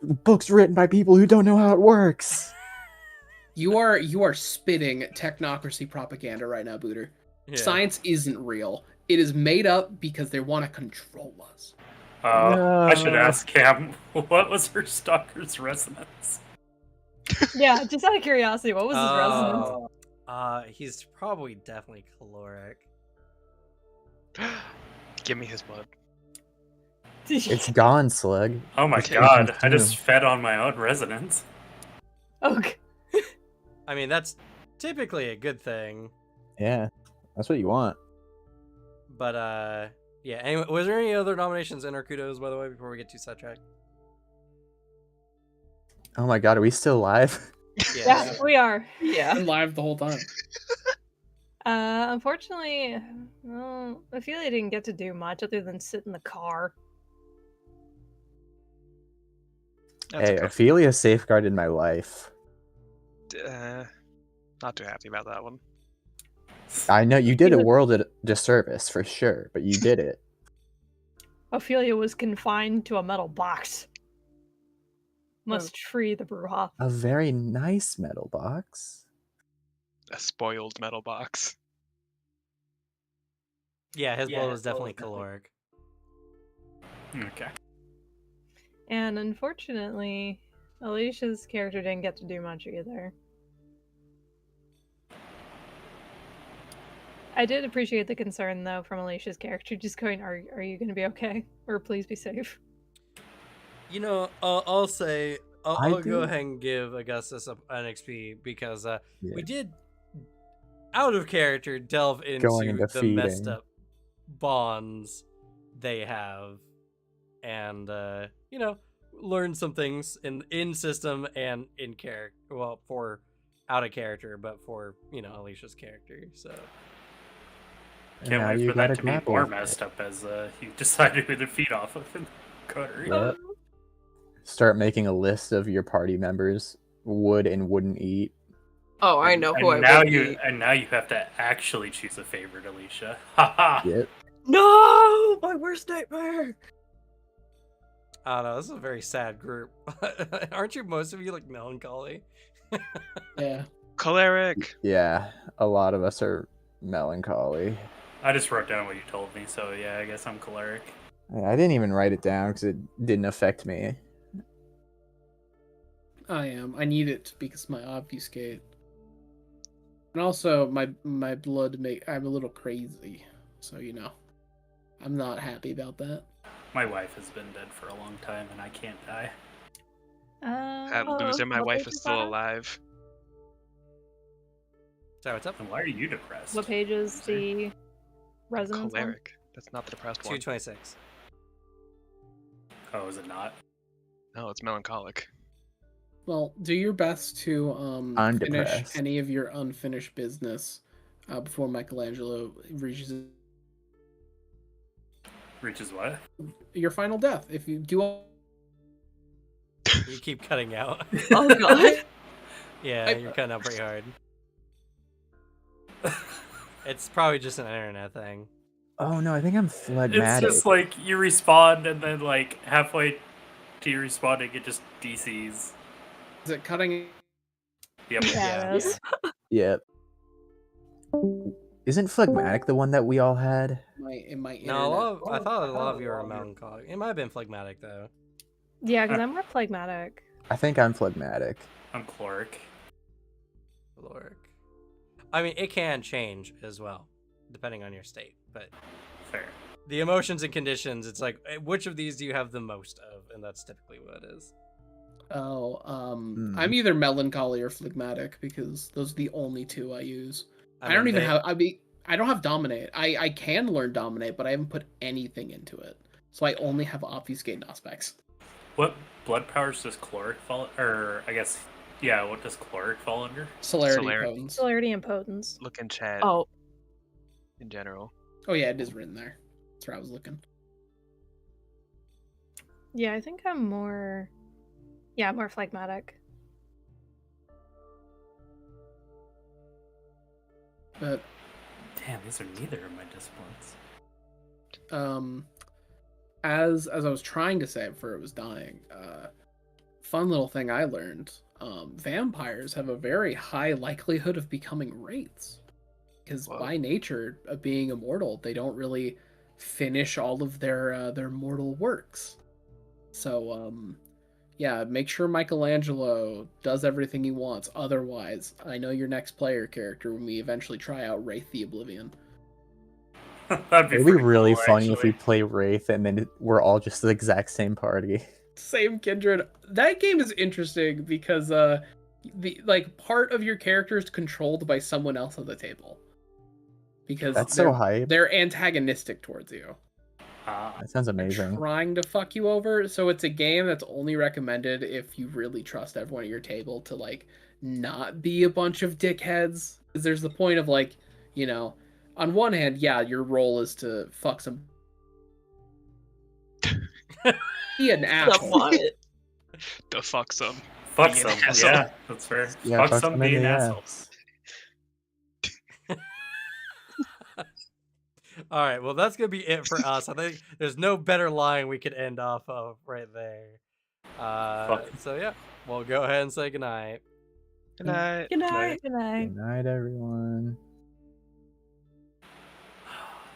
Speaker 5: Books written by people who don't know how it works.
Speaker 1: You are spitting technocracy propaganda right now, Booter.
Speaker 4: Yeah.
Speaker 1: Science isn't real. It is made up because they want to control us.
Speaker 6: I should
Speaker 5: No.
Speaker 6: ask Cam, what was her stalker's resonance?
Speaker 7: Yeah, just out of curiosity, what was his resonance?
Speaker 4: He's probably definitely caloric.
Speaker 2: Give me his blood.
Speaker 5: It's gone, Slug.
Speaker 6: Oh my
Speaker 5: It's been
Speaker 6: god, I
Speaker 5: consumed.
Speaker 6: just fed on my own resonance.
Speaker 7: Okay.
Speaker 4: I mean, that's typically a good thing.
Speaker 5: Yeah, that's what you want.
Speaker 4: But yeah. Anyway, was there any other nominations in our kudos, by the way, before we get too sidetracked?
Speaker 5: Oh my god, are we still live?
Speaker 7: Yeah, we are.
Speaker 3: Yeah.
Speaker 1: Been live the whole time.
Speaker 7: Unfortunately, well, Ophelia didn't get to do much other than sit in the car.
Speaker 2: That's
Speaker 5: Hey,
Speaker 2: okay.
Speaker 5: Ophelia safeguarded my life.
Speaker 2: Not too happy about that one.
Speaker 5: I know you did a
Speaker 7: Even-
Speaker 5: world a disservice for sure, but you did it.
Speaker 7: Ophelia was confined to a metal box. Must free the Bruja.
Speaker 5: A very nice metal box.
Speaker 2: A spoiled metal box.
Speaker 4: Yeah, his blood was definitely caloric.
Speaker 6: Okay.
Speaker 7: And unfortunately, Alicia's character didn't get to do much either. I did appreciate the concern, though, from Alicia's character, just going, are you going to be okay? Or please be safe.
Speaker 4: You know, I'll say
Speaker 5: I
Speaker 4: I'll go
Speaker 5: do.
Speaker 4: ahead and give Augustus an XP because
Speaker 5: Yeah.
Speaker 4: we did out of character delve
Speaker 5: Going
Speaker 4: into
Speaker 5: into
Speaker 4: the messed
Speaker 5: feeding.
Speaker 4: up bonds they have, and you know, learn some things in system and in character. Well, for out of character, but for Alicia's character. So
Speaker 5: And
Speaker 6: Can't
Speaker 5: now
Speaker 6: wait
Speaker 5: you
Speaker 6: for that
Speaker 5: gotta
Speaker 6: to be
Speaker 5: grapple
Speaker 6: more
Speaker 5: with it.
Speaker 6: messed up as you decide who to feed off of in the coterie.
Speaker 5: Yep. Start making a list of your party members would and wouldn't eat.
Speaker 3: Oh, I know who I
Speaker 6: And now
Speaker 3: would
Speaker 6: you
Speaker 3: be.
Speaker 6: and now you have to actually choose a favorite, Alicia. Haha.
Speaker 5: Yep.
Speaker 3: No, my worst nightmare.
Speaker 4: I don't know. This is a very sad group. Aren't you most of you like melancholy?
Speaker 1: Yeah.
Speaker 2: Choleric.
Speaker 5: Yeah, a lot of us are melancholy.
Speaker 6: I just wrote down what you told me, so yeah, I guess I'm choleric.
Speaker 5: I didn't even write it down because it didn't affect me.
Speaker 1: I am. I need it because my obfuscate. And also my blood I'm a little crazy. So I'm not happy about that.
Speaker 6: My wife has been dead for a long time, and I can't die.
Speaker 2: At loser, my
Speaker 7: what
Speaker 2: wife
Speaker 7: page
Speaker 2: is
Speaker 7: is
Speaker 2: still
Speaker 7: that on?
Speaker 2: alive.
Speaker 4: Sorry, what's up?
Speaker 6: And why are you depressed?
Speaker 7: What page is the resonance on?
Speaker 2: Choleric. That's not the depressed one.
Speaker 4: 226.
Speaker 6: Oh, is it not?
Speaker 2: No, it's melancholic.
Speaker 1: Well, do your best to
Speaker 5: I'm
Speaker 1: finish
Speaker 5: depressed.
Speaker 1: any of your unfinished business before Michelangelo reaches
Speaker 6: Reaches what?
Speaker 1: your final death. If you do all
Speaker 4: You keep cutting out.
Speaker 3: Oh god.
Speaker 4: Yeah, you're cutting out pretty hard. It's probably just an internet thing.
Speaker 5: Oh no, I think I'm
Speaker 6: It's
Speaker 5: phlegmatic.
Speaker 6: just like you respawn, and then like halfway to your respawning, it just DCs.
Speaker 1: is it cutting
Speaker 6: Yep.
Speaker 7: Yeah, it is.
Speaker 5: Yep. Isn't phlegmatic the one that we all had?
Speaker 1: my internet?
Speaker 4: No, I thought a lot of you were melancholic. It might have been phlegmatic though.
Speaker 7: Yeah, because I'm more phlegmatic.
Speaker 5: I think I'm phlegmatic.
Speaker 6: I'm chloric.
Speaker 4: Caloric. I mean, it can change as well, depending on your state. But
Speaker 6: Fair.
Speaker 4: the emotions and conditions, it's like, which of these do you have the most of? And that's typically what it is.
Speaker 1: Oh,
Speaker 5: Hmm.
Speaker 1: I'm either melancholy or phlegmatic because those are the only two I use. I don't
Speaker 4: mean,
Speaker 1: even
Speaker 4: they-
Speaker 1: have. I don't have dominate. I can learn dominate, but I haven't put anything into it. So I only have obfuscate and aspects.
Speaker 6: What blood powers does chloric fall? Or I guess, yeah. What does chloric fall under?
Speaker 1: Celerity,
Speaker 2: Celerity.
Speaker 1: potence.
Speaker 7: Celerity and potence.
Speaker 2: Look in chat
Speaker 3: Oh,
Speaker 2: in general.
Speaker 1: Oh yeah, it is written there. That's where I was looking.
Speaker 7: Yeah, I think I'm more. Yeah, more phlegmatic.
Speaker 1: But
Speaker 6: Damn, these are neither of my disciplines.
Speaker 1: as I was trying to say before it was dying, fun little thing I learned. Vampires have a very high likelihood of becoming wraiths. Because
Speaker 2: Whoa.
Speaker 1: by nature of being immortal, they don't really finish all of their mortal works. So, yeah, make sure Michelangelo does everything he wants. Otherwise, I know your next player character when we eventually try out Wraith the Oblivion.
Speaker 6: That'd be
Speaker 5: It'd be
Speaker 6: pretty
Speaker 5: really
Speaker 6: cool,
Speaker 5: funny if we
Speaker 6: actually.
Speaker 5: play Wraith and then we're all just the exact same party.
Speaker 1: Same kindred. That game is interesting because the part of your character is controlled by someone else at the table. Because
Speaker 5: That's so hype.
Speaker 1: they're antagonistic towards you.
Speaker 5: That sounds amazing.
Speaker 1: They're trying to fuck you over. So it's a game that's only recommended if you really trust everyone at your table to like not be a bunch of dickheads. Because there's the point of like, you know, on one hand, yeah, your role is to fuck some be an asshole.
Speaker 2: The fuck some.
Speaker 6: Fuck
Speaker 2: Be an
Speaker 6: some.
Speaker 2: asshole.
Speaker 6: Yeah, that's fair.
Speaker 5: Yeah,
Speaker 6: fuck
Speaker 5: fuck
Speaker 6: some
Speaker 5: some in
Speaker 6: being
Speaker 5: the ass.
Speaker 6: assholes.
Speaker 4: All right, well, that's gonna be it for us. I think there's no better line we could end off of right there. So yeah, we'll go ahead and say goodnight.
Speaker 2: Good night.
Speaker 3: Good night. Good night.
Speaker 5: Good night, everyone.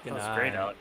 Speaker 4: Good
Speaker 6: That was great,
Speaker 4: night.
Speaker 6: Alex.